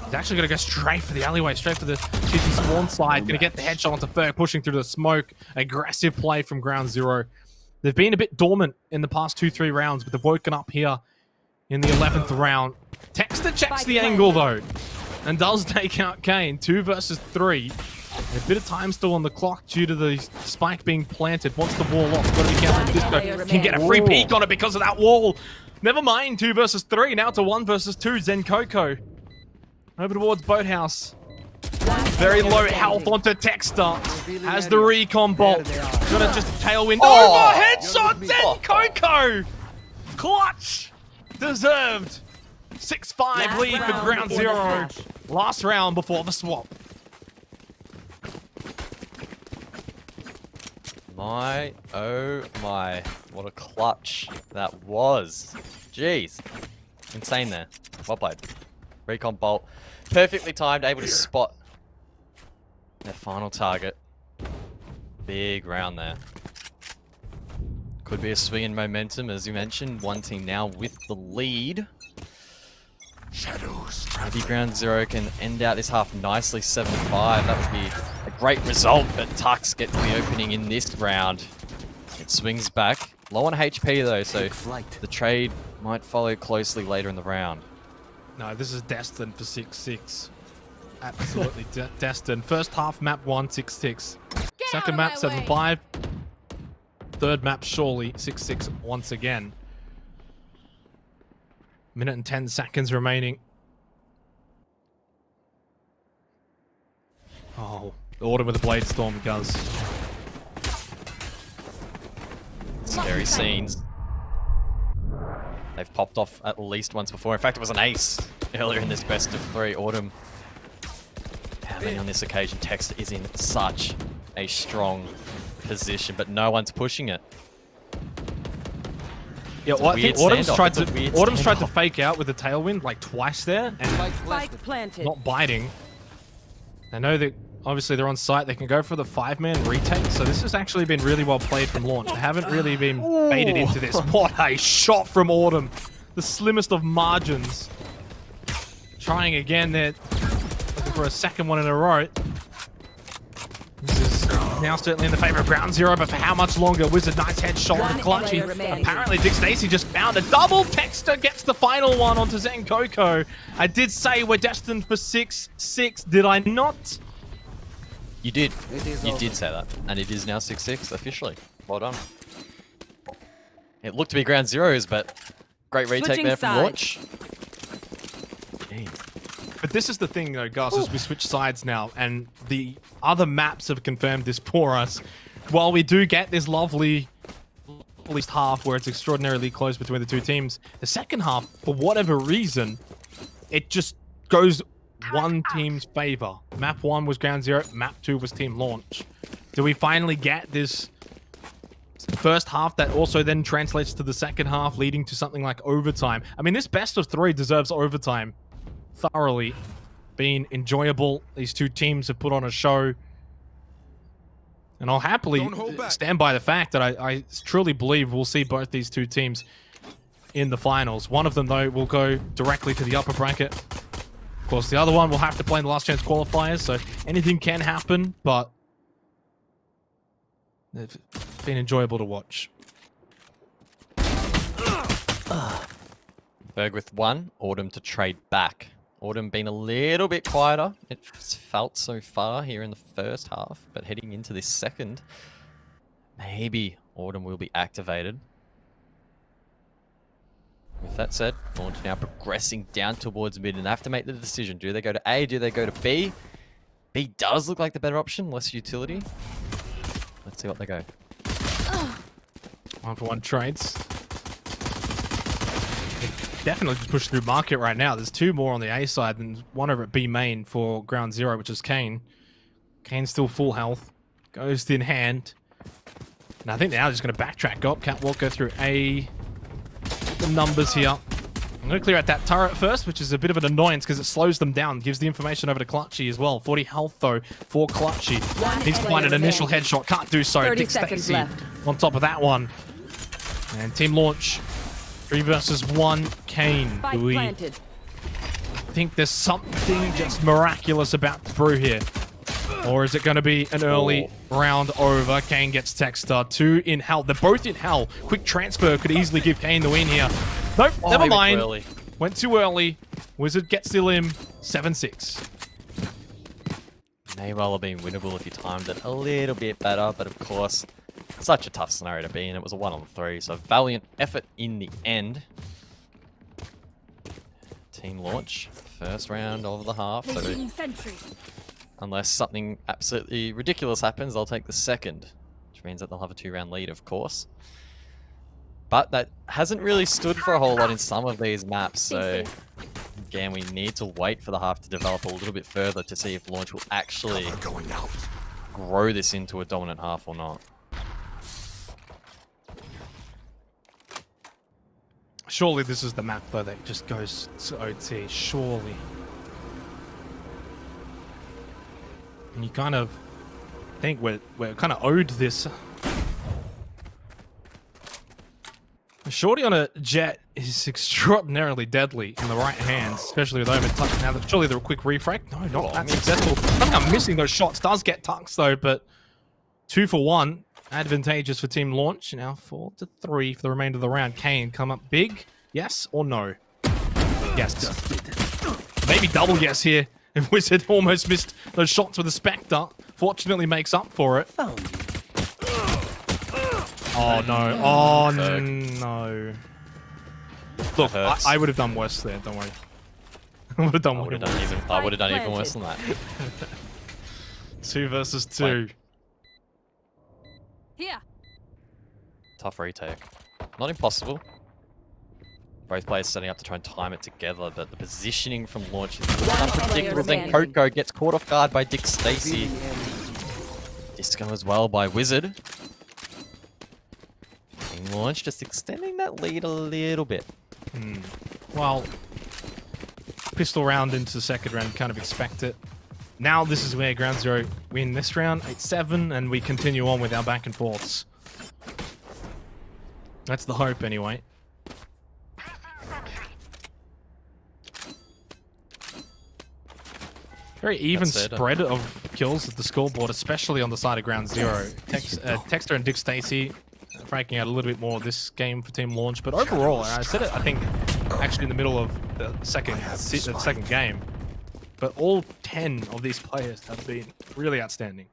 He's actually going to go straight for the alleyway, straight for the GT spawn side. Going to get the headshot onto Ferg, pushing through the smoke. Aggressive play from Ground Zero. They've been a bit dormant in the past 2-3 rounds, but they've woken up here in the 11th round. Texter checks the angle, though, and does take out Kane. 2 versus 3. A bit of time still on the clock due to the spike being planted. Wants the wall off. Got to be careful. Disco can get a free peek on it because of that wall. Never mind, 2 versus 3. Now to 1 versus 2. Zen Coco. Over towards Boathouse. Very low health onto Texter. Has the recon bolt. Gonna just tailwind. Over headshot. Zen Coco. Clutch. Deserved. 6-5 lead for Ground Zero. Last round before the swap. My, oh my, what a clutch that was. Jeez. Insane there. Well played. Recon bolt. Perfectly timed, able to spot their final target. Big round there. Could be a swing in momentum, as you mentioned. One team now with the lead. Shadows. Maybe Ground Zero can end out this half nicely, 7-5. That would be a great result, but Tux gets the opening in this round. It swings back. Low on HP though, so the trade might follow closely later in the round. No, this is destined for 6-6. Absolutely destined. First half, map 1, 6-6. Second map, 7-5. Third map, surely 6-6 once again. Minute and 10 seconds remaining. Oh, Autumn with a Blade Storm, Guz. Scary scenes. They've popped off at least once before. In fact, it was an ace earlier in this best of 3. Autumn. Pounding on this occasion. Texter is in such a strong position, but no one's pushing it. Yeah, well, I think Autumn's tried to fake out with the tailwind like twice there and not biting. I know that obviously they're on site. They can go for the 5-man retake. So this has actually been really well played from launch. They haven't really been baited into this. What a shot from Autumn. The slimmest of margins. Trying again there. Looking for a second one in a row. This is now certainly in the favor of Ground Zero, but for how much longer? Wizard, nice headshot on the clutchy. Apparently Dick Stacy just found a double. Texter gets the final one onto Zen Coco. I did say we're destined for 6-6, did I not? You did. You did say that. And it is now 6-6 officially. Well done. It looked to be Ground Zero's, but great retake there from launch. But this is the thing though, Gus, as we switch sides now, and the other maps have confirmed this for us. While we do get this lovely at least half where it's extraordinarily close between the two teams, the second half, for whatever reason, it just goes one team's favor. Map 1 was Ground Zero, map 2 was Team Launch. Do we finally get this first half that also then translates to the second half, leading to something like overtime? I mean, this best of 3 deserves overtime. Thoroughly been enjoyable. These two teams have put on a show, and I'll happily stand by the fact that I truly believe we'll see both these two teams in the finals. One of them though will go directly to the upper bracket. Of course, the other one will have to play in the last chance qualifiers, so anything can happen, but they've been enjoyable to watch. Berg with 1, Autumn to trade back. Autumn been a little bit quieter. It's felt so far here in the first half, but heading into this second, maybe Autumn will be activated. With that said, Launch now progressing down towards mid, and they have to make the decision. Do they go to A? Do they go to B? B does look like the better option, less utility. Let's see what they go. 1-for-1 trades. Definitely just push through market right now. There's 2 more on the A side and 1 over at B main for Ground Zero, which is Kane. Kane's still full health. Ghost in hand. And I think now they're just going to backtrack. Go up, catwalk, go through A. The numbers here. I'm going to clear out that turret first, which is a bit of an annoyance because it slows them down. Gives the information over to Clutchy as well. 40 health, though, for Clutchy. Needs to find an initial headshot. Can't do so. 30 Dick seconds Stacy left. on top of that one. And Team Launch, 3 versus 1. Kane. Spike Do we planted. think there's something just miraculous about the brew here? Or is it going to be an early round over? Kane gets Texter. 2 in hell. They're both in hell. Quick transfer could easily give Kane the win here. Nope, never mind. Went too early. Wizard gets the limb. 7-6. May well have been winnable if you timed it a little bit better, but of course, such a tough scenario to be in. It was a 1-on-3, so valiant effort in the end. Team Launch, first round of the half. So unless something absolutely ridiculous happens, they'll take the second, which means that they'll have a 2-round lead, of course. But that hasn't really stood for a whole lot in some of these maps, so again, we need to wait for the half to develop a little bit further to see if Launch will actually grow this into a dominant half or not. Surely this is the map, though, that just goes to OT. Surely. And you kind of think we're kind of owed this. Shorty on a jet is extraordinarily deadly in the right hands, especially with Omen touch. Now, surely the quick refract. No, not that successful. I think I'm missing those shots. Does get tucks, though, but 2 for 1. Advantageous for Team Launch. Now 4-3 for the remainder of the round. Kane come up big. Yes or no? Yes. Maybe double yes here. If Wizard almost missed those shots with a Spectre. Fortunately makes up for it. Oh no. Oh no. Look, I would have done worse there, don't worry. I would have done even worse than that. 2 versus 2. Here. Tough retake. Not impossible. Both players setting up to try and time it together, but the positioning from Launch is unpredictable. Then Coco gets caught off guard by Dick Stacy. Disco as well by Wizard. Team Launch just extending that lead a little bit. Well, pistol round into the second round, kind of expect it. Now this is where Ground Zero win this round, 8-7, and we continue on with our back and forths. That's the hope, anyway. Very even spread of kills at the scoreboard, especially on the side of Ground Zero. Texter and Dick Stacy franking out a little bit more this game for Team Launch, but overall, I said it, I think, actually in the middle of the second game, but all 10 of these players have been really outstanding.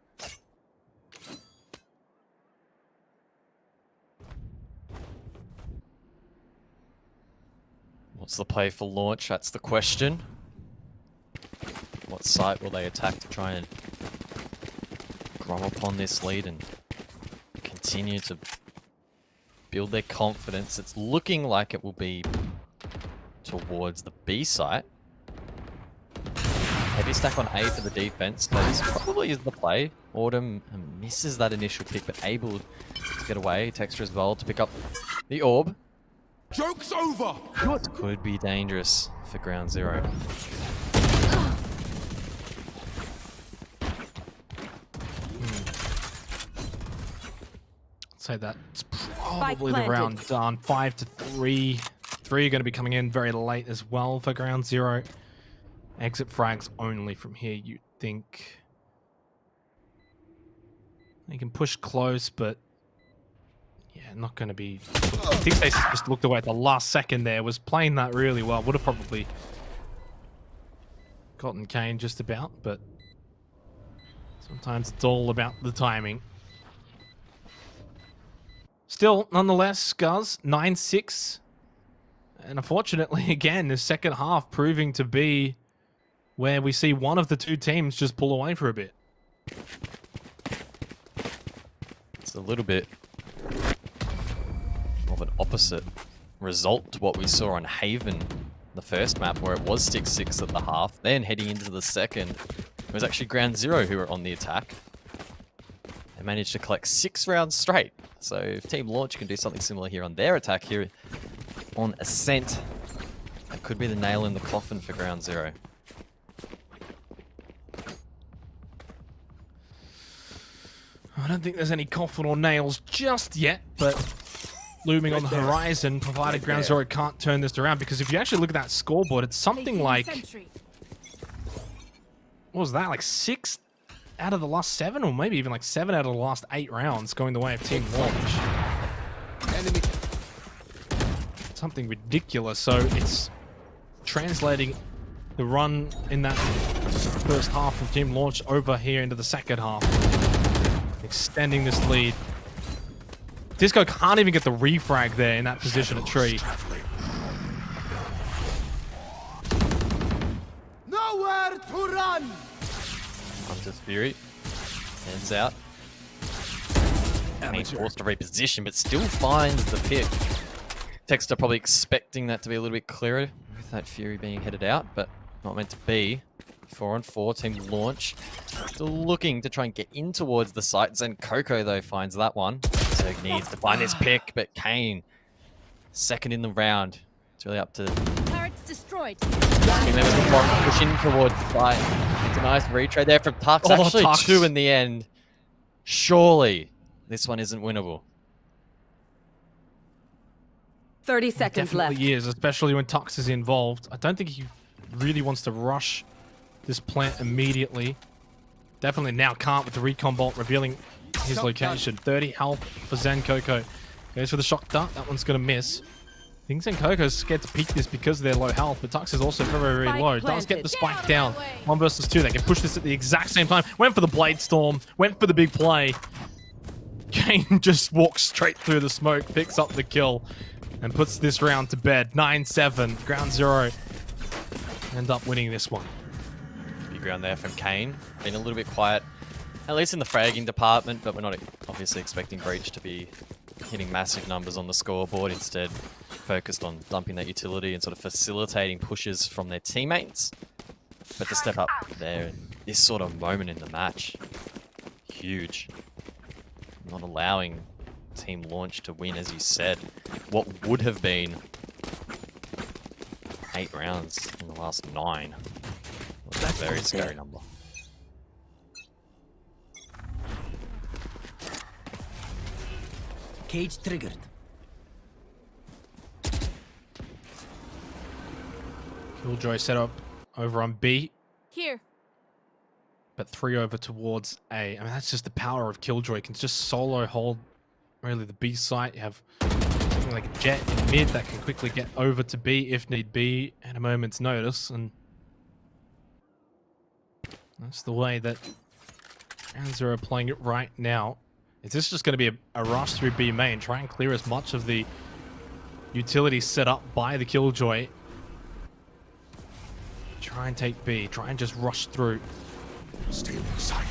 What's the play for Launch? That's the question. What site will they attack to try and grow upon this lead and continue to build their confidence? It's looking like it will be towards the B site. Heavy stack on A for the defense. That probably is the play. Autumn misses that initial pick, but able to get away. Texture as well to pick up the orb. Joke's over! What could be dangerous for Ground Zero? Say that's probably the round done. 5-3. 3 are going to be coming in very late as well for Ground Zero. Exit frags only from here, you'd think. They can push close, but yeah, not going to be... I think they just looked away at the last second there. Was playing that really well. Would have probably gotten Kane just about, but sometimes it's all about the timing. Still, nonetheless, Scuzz, 9-6. And unfortunately, again, the second half proving to be where we see one of the two teams just pull away for a bit. It's a little bit of an opposite result to what we saw on Haven, the first map, where it was 6-6 at the half. Then heading into the second, it was actually Ground Zero who were on the attack. They managed to collect 6 rounds straight. So if Team Launch can do something similar here on their attack here on Ascent, That could be the nail in the coffin for Ground Zero. I don't think there's any coffin or nails just yet, but looming on the horizon, provided Ground Zero can't turn this around. Because if you actually look at that scoreboard, it's something like... What was that? Like 6 out of the last 7? Or maybe even like 7 out of the last 8 rounds going the way of Team Launch. Enemy. Something ridiculous. So it's translating the run in that first half from Team Launch over here into the second half. Extending this lead. Disco can't even get the refrag there in that position at tree. Nowhere to run! Hunter's Fury. Hands out. Being forced to reposition, but still finds the pick. Texter probably expecting that to be a little bit clearer with that Fury being headed out, but not meant to be. 4-on-4, Team Launch. Still looking to try and get in towards the sights, and Coco, though, finds that one. So he needs to find this pick, but Kane, second in the round. It's really up to... Turret's destroyed. And there was the block push in towards the site. It's a nice retrade there from Tux. Oh, Actually, Tux. 2 in the end. Surely, this one isn't winnable. 30 seconds Definitely left. is, especially when Tux is involved. I don't think he really wants to rush this plant immediately. Definitely now can't with the recon bolt revealing his location. 30 health for Zen Coco. Goes for the shock dart. That one's going to miss. I think Zen Coco's scared to peek this because of their low health, but Tux is also very, very low. Does get the spike down. 1 versus 2. They can push this at the exact same time. Went for the Blade Storm. Went for the big play. Kane just walks straight through the smoke, picks up the kill, and puts this round to bed. 9-7. Ground Zero end up winning this one. Big ground there from Kane. Been a little bit quiet, at least in the fragging department, but we're not obviously expecting Breach to be hitting massive numbers on the scoreboard. Instead, focused on dumping that utility and sort of facilitating pushes from their teammates. But to step up there in this sort of moment in the match, huge. Not allowing Team Launch to win, as you said. What would have been 8 rounds in the last 9. Was a very scary number. Cage triggered. Killjoy set up over on B, Here. but 3 over towards A. I mean, that's just the power of Killjoy. Can just solo hold really the B site. You have something like a Jet in mid that can quickly get over to B if need be at a moment's notice, and that's the way that Anzer are playing it right now. Is this just going to be a rush through B main? Try and clear as much of the utility set up by the Killjoy. Try and take B. Try and just rush through. Stay in sight.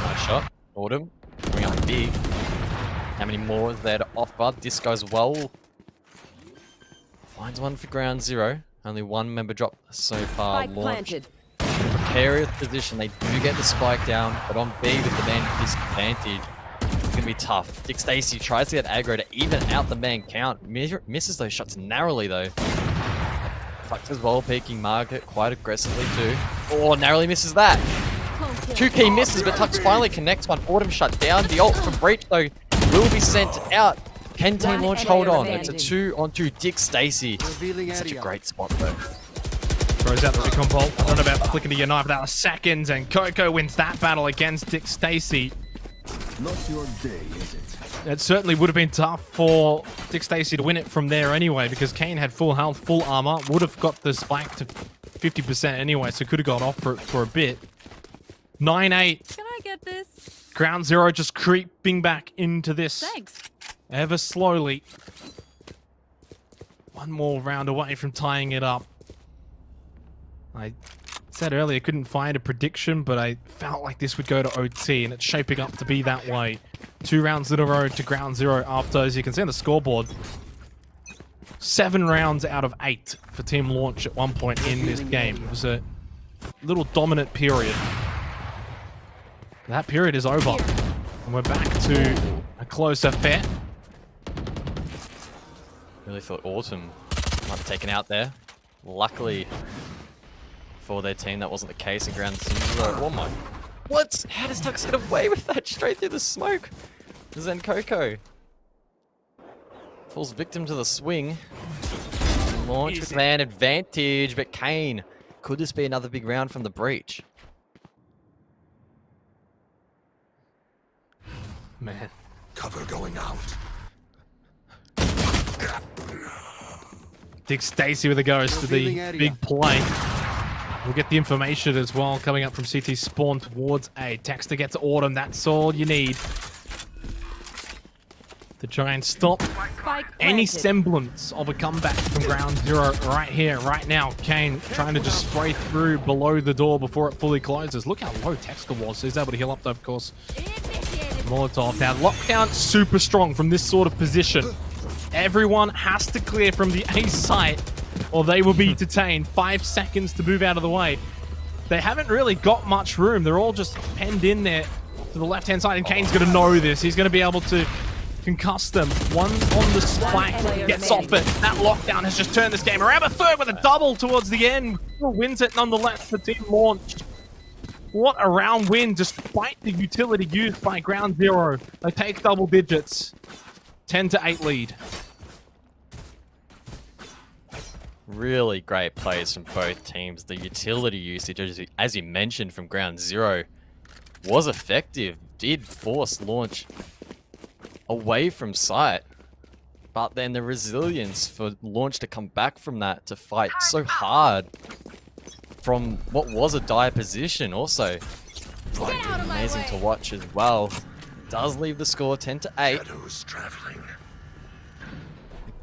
Nice shot. Autumn. Coming up big. How many more is there to offer? Disco as well. Finds one for Ground Zero. Only 1 member drop so far. Spike Launch. planted. Precarious position. They do get the spike down, but on B with the man disadvantage, it's going to be tough. Dick Stacy tries to get aggro to even out the man count. Misses those shots narrowly though. Flux as well, peeking market quite aggressively too. Oh, narrowly misses that. 2 key misses, but Tux finally connects one. Autumn shut down. The ult from Breach though will be sent out. Can Team Launch hold on? It's a 2-on-2. Dick Stacy. Such a great spot though. Throws out the recon bolt. I don't know about flicking to your knife. That was seconds, and Coco wins that battle against Dick Stacy. Not your day, is it? It certainly would have been tough for Dick Stacy to win it from there anyway, because Kane had full health, full armor, would have got the spike to 50% anyway, so could have got off for a bit. 9-8. Can I get this? Ground Zero just creeping back into this. Thanks. Ever slowly. 1 more round away from tying it up. I said earlier I couldn't find a prediction, but I felt like this would go to OT, and it's shaping up to be that way. 2 rounds in a row to Ground Zero after, as you can see on the scoreboard, 7 rounds out of 8 for Team Launch at one point in this game. It was a little dominant period. That period is over, and we're back to a closer affair. Really thought Autumn might be taken out there. Luckily for their team, that wasn't the case in ground 0. Oh my. What? How does Tux get away with that straight through the smoke? Zen Coco falls victim to the swing. Launch with man advantage, but Kane, could this be another big round from the breach? Man. Cover going out. Dick Stacy with a ghost to the big play. We'll get the information as well coming up from CT spawn towards A. Text to get to Autumn. That's all you need to try and stop any semblance of a comeback from ground 0 right here, right now. Kane trying to just spray through below the door before it fully closes. Look how low Texter was. He's able to heal up though, of course. Molotov. Now, lockdown super strong from this sort of position. Everyone has to clear from the A site or they will be detained. 5 seconds to move out of the way. They haven't really got much room. They're all just penned in there to the left-hand side, and Kane's going to know this. He's going to be able to concuss them. One on the spike, gets off it. That lockdown has just turned this game around. A third with a double towards the end. Wins it nonetheless for Team Launch. What a round win, despite the utility used by Ground Zero. They take double digits. 10-8 lead. Really great plays from both teams. The utility usage, as you mentioned, from Ground Zero was effective. Did force Launch away from sight. But then the resilience for Launch to come back from that, to fight so hard from what was a dire position also. Amazing to watch as well. Does leave the score 10-8.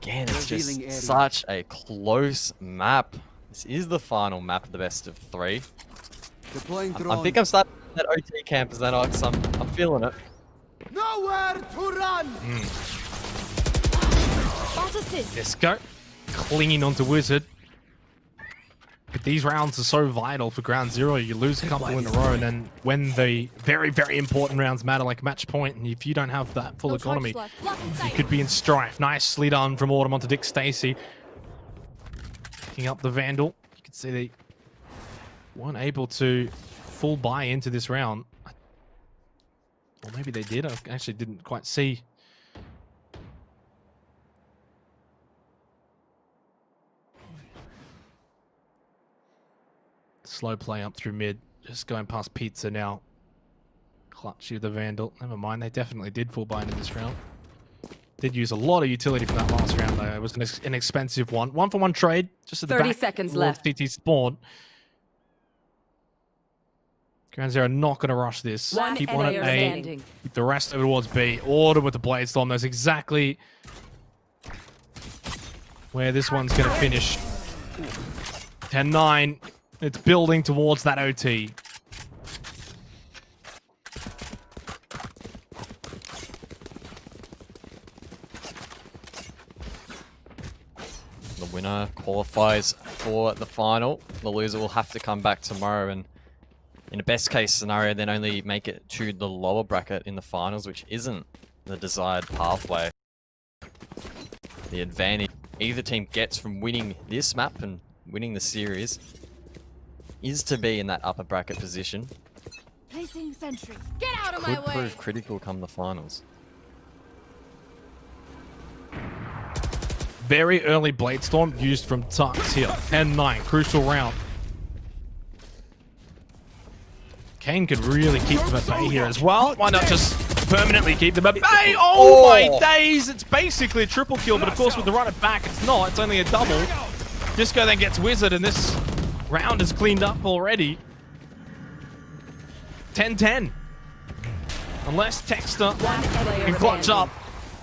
Again, it's just such a close map. This is the final map of the best of 3. I think I'm starting that OT camp as that Ox. I'm feeling it. Nowhere to run. Disco clinging onto Wizard. But these rounds are so vital for Ground Zero. You lose a couple in a row, and then when the very, very important rounds matter, like match point, and if you don't have that full economy, you could be in strife. Nicely done from Autumn onto Dick Stacy. Picking up the Vandal. You can see they weren't able to full buy into this round. Or maybe they did. I actually didn't quite see. Slow play up through mid. Just going past Pizza now. Clutch you the Vandal. Never mind, they definitely did full buy into this round. Did use a lot of utility from that last round though. It was an expensive one. 1-for-1 trade. Just at the 30 back. seconds left. CT spawn. Ground Zero not going to rush this. Keep one at A. Keep the rest over towards B. Autumn with the Blade Storm. Knows exactly where this one's going to finish. 10-9. It's building towards that OT. The winner qualifies for the final. The loser will have to come back tomorrow and, in a best case scenario, then only make it to the lower bracket in the finals, which isn't the desired pathway. The advantage either team gets from winning this map and winning the series is to be in that upper bracket position. Placing sentry. Get out of Could my way. prove critical come the finals. Very early Blade Storm used from Tux here. 10-9. Crucial round. Kane could really keep them at bay here as well. Why not just permanently keep them at bay? Oh my days! It's basically a triple kill, but of course with the run it back, it's not. It's only a double. Disco then gets Wizard, and this round is cleaned up already. 10-10. Unless Texter can clutch up.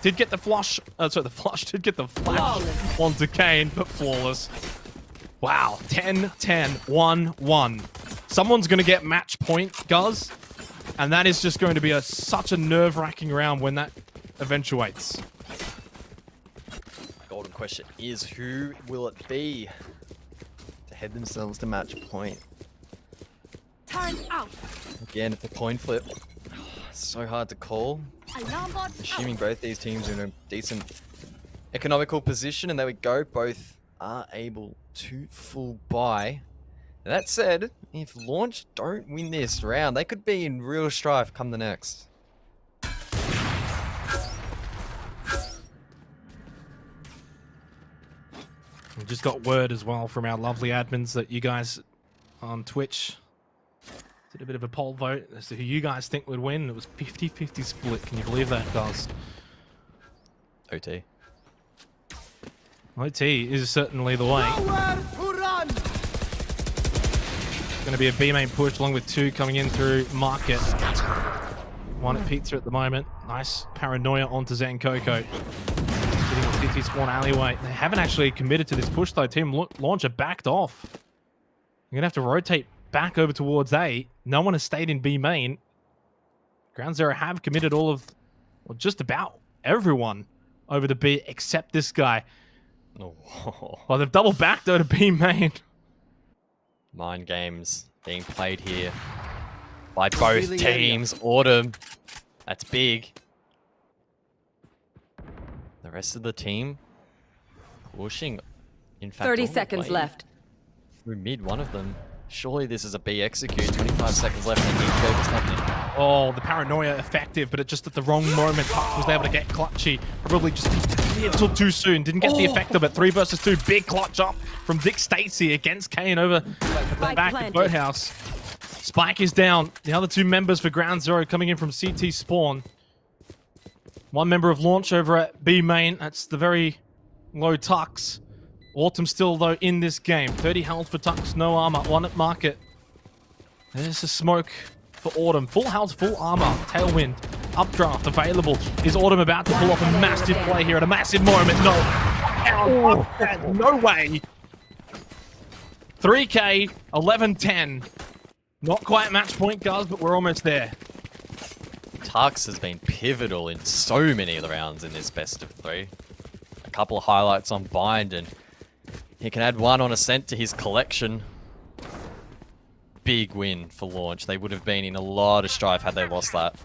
Did get the flush. Did get the flash onto Kane, but flawless. Wow. 10-10. 1-1. Someone's going to get match point, Guz. And that is just going to be such a nerve-wracking round when that eventuates. The golden question is, who will it be to head themselves to match point? Turn out. Again, it's a coin flip. So hard to call. Alarm bot Assuming both these teams are in a decent economical position, and there we go. Both are able to full buy. That said, if Launch don't win this round, they could be in real strife come the next. We just got word as well from our lovely admins that you guys on Twitch did a bit of a poll vote as to who you guys think would win. It was 50-50 split. Can you believe that, guys? OT. OT is certainly the way. Going to be a B main push along with 2 coming in through market. 1 at pizza at the moment. Nice paranoia onto Zen Coco. Getting the CT spawn alleyway. They haven't actually committed to this push though. Team Launcher backed off. You're going to have to rotate back over towards A. No one has stayed in B main. Ground Zero have committed all of, well, just about everyone over to B except this guy. Oh. Well, they've double back though to B main. Mind games being played here by both teams. Autumn, that's big. The rest of the team pushing. In fact, 30 seconds left. Through mid, one of them. Surely this is a B execute. 25 seconds left and Nico is happening. Oh, the paranoia effective, but just at the wrong moment. Tux was able to get clutchy. Probably just a little too soon. Didn't get the effect of it. 3 versus 2. Big clutch up from Dick Stacey against Kane over at the back of Boathouse. Spike is down. The other 2 members for Ground Zero coming in from CT spawn. 1 member of Launch over at B main. That's the very low Tux. Autumn still, though, in this game. 30 health for Tux, no armor. 1 at market. There's a smoke for Autumn. Full health, full armor. Tailwind. Updraft available. Is Autumn about to pull off a massive play here at a massive moment? No. No way. 3K, 11-10. Not quite match point, guys, but we're almost there. Tux has been pivotal in so many of the rounds in this best of 3. A couple of highlights on Bind, and he can add 1 on Ascent to his collection. Big win for Launch. They would have been in a lot of strife had they lost that.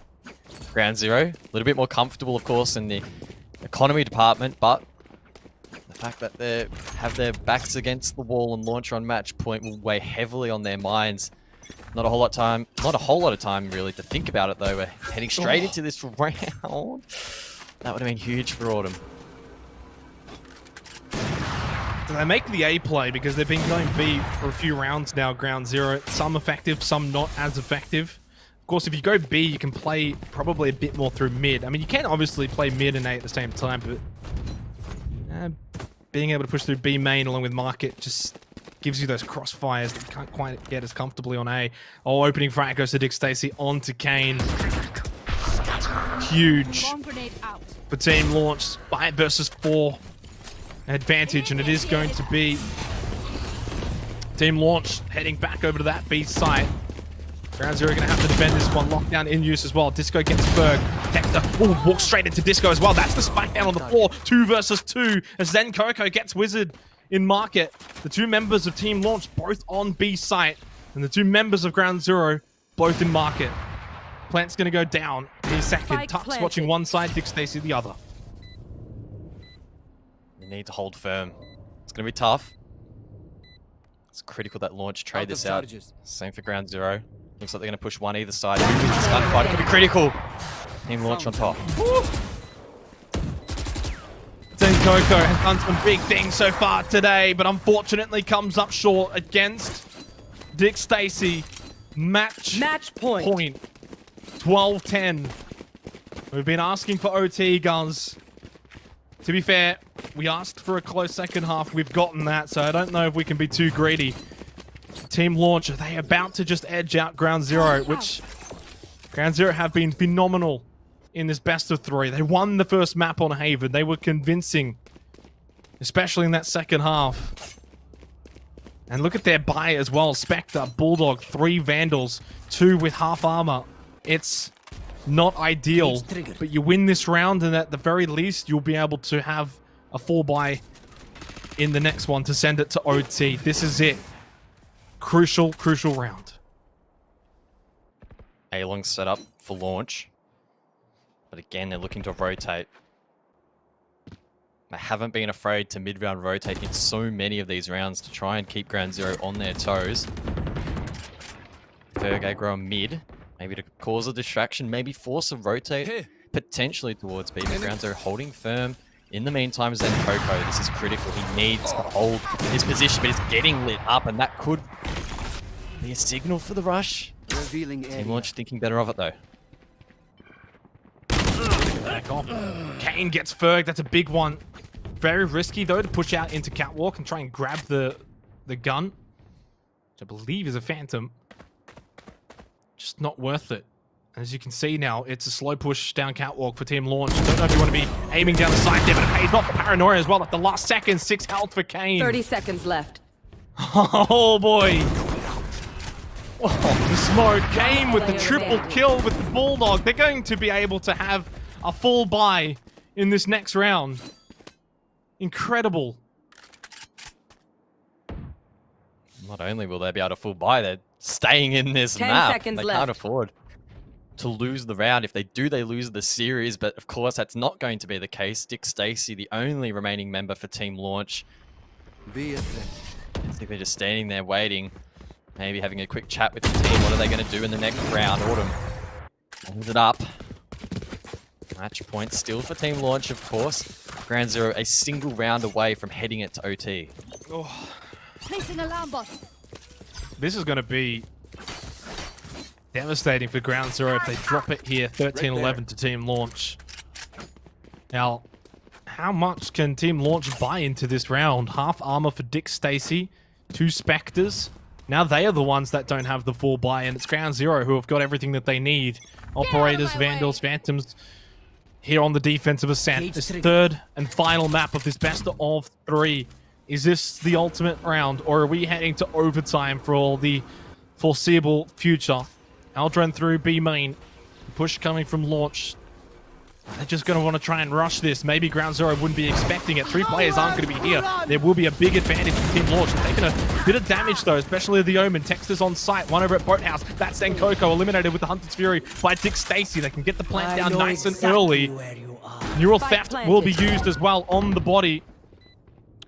Ground Zero, a little bit more comfortable, of course, in the economy department, but the fact that they have their backs against the wall and Launcher on match point will weigh heavily on their minds. Not a whole lot of time really to think about it though. We're heading straight into this round. That would have been huge for Autumn. So they make the A play because they've been going B for a few rounds now, Ground Zero. Some effective, some not as effective. Of course, if you go B, you can play probably a bit more through mid. I mean, you can obviously play mid and A at the same time, but being able to push through B main along with market just gives you those crossfires that you can't quite get as comfortably on A. Oh, opening frag goes to Dick Stacey onto Kane. Huge for Team Launch. 5 versus 4 advantage, and it is going to be Team Launch heading back over to that B site. Ground Zero going to have to defend this one. Lockdown in use as well. Disco gets Berg. Hector walks straight into Disco as well. That's the spike down on the floor. 2 versus 2 as Zen Coco gets Wizard in market. The 2 members of Team Launch both on B site, and the 2 members of Ground Zero both in market. Plant's going to go down in a second. Tux watching one side, Dick Stacey the other. We need to hold firm. It's going to be tough. It's critical that Launch trade this out. Same for Ground Zero. Looks like they're going to push one either side. Who wins this gunfight? It could be critical. Team Launch on top. Zen Coco has done some big things so far today, but unfortunately comes up short against Dick Stacey. Match point. 12-10. We've been asking for OT, guns. To be fair, we asked for a close second half. We've gotten that, so I don't know if we can be too greedy. Team Launch, are they about to just edge out Ground Zero, which Ground Zero have been phenomenal in this best of 3. They won the first map on Haven. They were convincing, especially in that second half. And look at their buy as well. Spectre, Bulldog, 3 Vandals, 2 with half armor. It's not ideal, but you win this round, and at the very least, you'll be able to have a 4 buy in the next one to send it to OT. This is it. Crucial round. A-long set up for Launch. But again, they're looking to rotate. They haven't been afraid to mid-round rotate in so many of these rounds to try and keep Ground Zero on their toes. Ferg aggro mid, maybe to cause a distraction, maybe force a rotate, potentially towards B. Ground Zero holding firm. In the meantime, Zen Coco, this is critical. He needs to hold his position, but it's getting lit up, and that could be a signal for the rush. Team Launch thinking better of it, though. Back off. Kane gets Ferg. That's a big one. Very risky, though, to push out into Catwalk and try and grab the gun, which I believe is a Phantom. Just not worth it. As you can see now, it's a slow push down Catwalk for Team Launch. Don't know if you want to be aiming down the side there, but it pays off for Paranoia as well. At the last second, 6 health for Kane. 30 seconds left. Oh, boy. Oh, the smoke. Kane with the triple kill with the Bulldog. They're going to be able to have a full buy in this next round. Incredible. Not only will they be able to full buy, they're staying in this 10 map. seconds They left. can't afford to lose the round. If they do, they lose the series. But of course, that's not going to be the case. Dick Stacey, the only remaining member for Team Launch. I think they're just standing there waiting. Maybe having a quick chat with the team. What are they going to do in the next round? Autumn holds it up. Match point still for Team Launch, of course. Ground Zero a single round away from heading it to OT. Oh. Placing alarm bot. This is going to be devastating for Ground Zero if they drop it here. 13-11 to Team Launch. Now, how much can Team Launch buy into this round? Half armor for Dick Stacey, 2 Spectres. Now they are the ones that don't have the full buy, and it's Ground Zero who have got everything that they need. Operators, Vandals, Phantoms here on the defensive ascent. This third and final map of this best of 3. Is this the ultimate round, or are we heading to overtime for all the foreseeable future? Aldrin through B main. Push coming from Launch. They're just going to want to try and rush this. Maybe Ground Zero wouldn't be expecting it. 3 players aren't going to be here. There will be a big advantage for Team Launch. They're taking a bit of damage, though, especially the Omen. Texter's on site. One over at Boathouse. That's then Coco eliminated with the Hunter's Fury by Dick Stacey. They can get the plant down nice and early. Neural Theft will be used as well on the body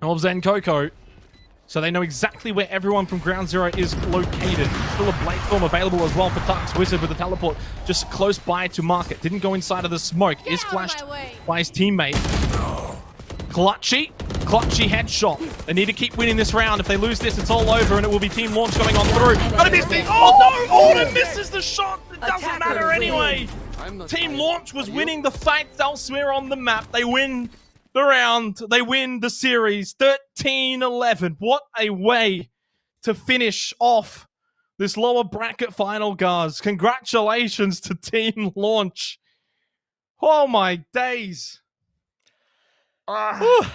of Zen Coco. So they know exactly where everyone from Ground Zero is located. Still a Blade Storm available as well for Tux. Wizard with the teleport just close by to market. Didn't go inside of the smoke. Is flashed by his teammate. Clutchy headshot. They need to keep winning this round. If they lose this, it's all over, and it will be Team Launch going on through. Gotta miss the— oh no! Autumn misses the shot. It doesn't matter anyway. Team Launch was winning the fights elsewhere on the map. They win the round. They win the series. 13-11. What a way to finish off this lower bracket final, guys. Congratulations to Team Launch. Oh my days. I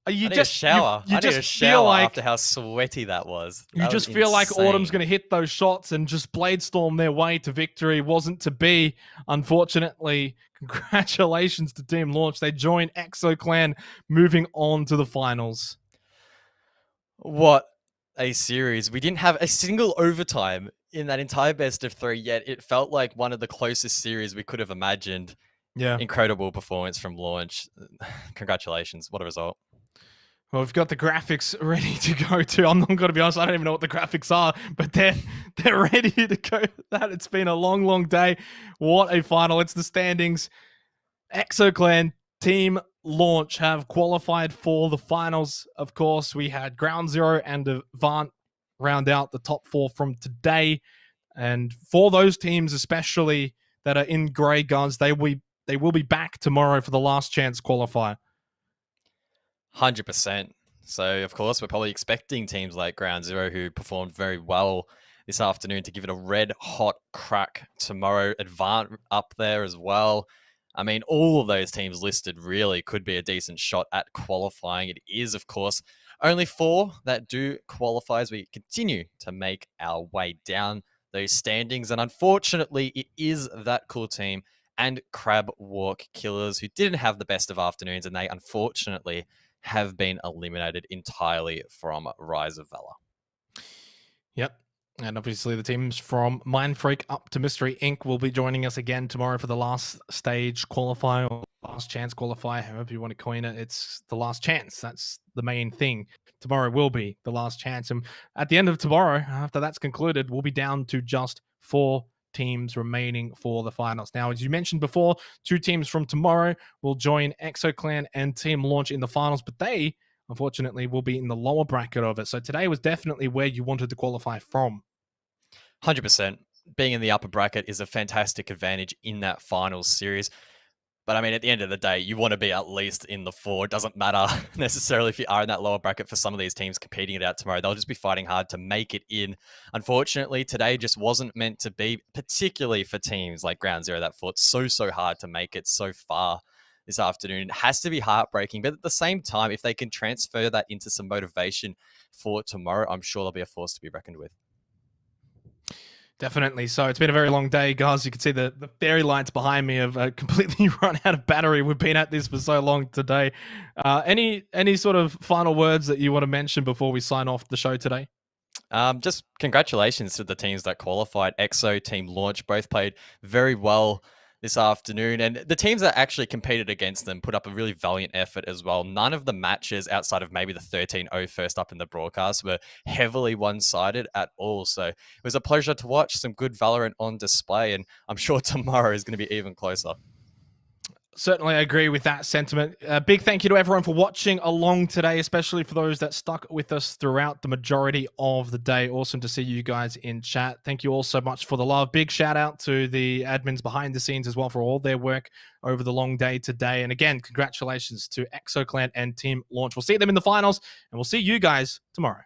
need a shower. I need a shower after how sweaty that was. You just feel like Autumn's going to hit those shots and just blade storm their way to victory. Wasn't to be, unfortunately. Congratulations to Team Launch. They join ExoClan, moving on to the finals. What a series. We didn't have a single overtime in that entire best of 3, yet it felt like one of the closest series we could have imagined. Yeah. Incredible performance from Launch. Congratulations. What a result. Well, we've got the graphics ready to go too. I'm not going to be honest, I don't even know what the graphics are, but they're ready to go. That it's been a long, long day. What a final. It's the standings. ExoClan, Team Launch have qualified for the finals. Of course, we had Ground Zero and Avant round out the top 4 from today. And for those teams, especially that are in grey guns, they will be back tomorrow for the last chance qualifier. 100%. So, of course, we're probably expecting teams like Ground Zero, who performed very well this afternoon, to give it a red-hot crack tomorrow. Advant up there as well. I mean, all of those teams listed really could be a decent shot at qualifying. It is, of course, only 4 that do qualify as we continue to make our way down those standings. And unfortunately, it is that cool team and Crab Walk Killers who didn't have the best of afternoons, and they unfortunately have been eliminated entirely from Rise of Valor. Yep. And obviously the teams from Mindfreak up to Mystery Inc. will be joining us again tomorrow for the last stage qualifier or last chance qualifier, however you want to coin it. It's the last chance. That's the main thing. Tomorrow will be the last chance. And at the end of tomorrow, after that's concluded, we'll be down to just 4 teams remaining for the finals. Now, as you mentioned before, 2 teams from tomorrow will join ExoClan and Team Launch in the finals, but they, unfortunately, will be in the lower bracket of it. So today was definitely where you wanted to qualify from. 100%. Being in the upper bracket is a fantastic advantage in that finals series. But I mean, at the end of the day, you want to be at least in the 4. It doesn't matter necessarily if you are in that lower bracket for some of these teams competing it out tomorrow. They'll just be fighting hard to make it in. Unfortunately, today just wasn't meant to be, particularly for teams like Ground Zero that fought so hard to make it so far this afternoon. It has to be heartbreaking. But at the same time, if they can transfer that into some motivation for tomorrow, I'm sure they'll be a force to be reckoned with. Definitely. So it's been a very long day, guys. You can see the fairy lights behind me have completely run out of battery. We've been at this for so long today. Any sort of final words that you want to mention before we sign off the show today? Just congratulations to the teams that qualified. EXO, Team Launch, both played very well this afternoon. And the teams that actually competed against them put up a really valiant effort as well. None of the matches outside of maybe the 13-0 first up in the broadcast were heavily one-sided at all. So it was a pleasure to watch some good Valorant on display. And I'm sure tomorrow is going to be even closer. Certainly agree with that sentiment. A big thank you to everyone for watching along today, especially for those that stuck with us throughout the majority of the day. Awesome to see you guys in chat. Thank you all so much for the love. Big shout out to the admins behind the scenes as well for all their work over the long day today. And again, congratulations to ExoClan and Team Launch. We'll see them in the finals, and we'll see you guys tomorrow.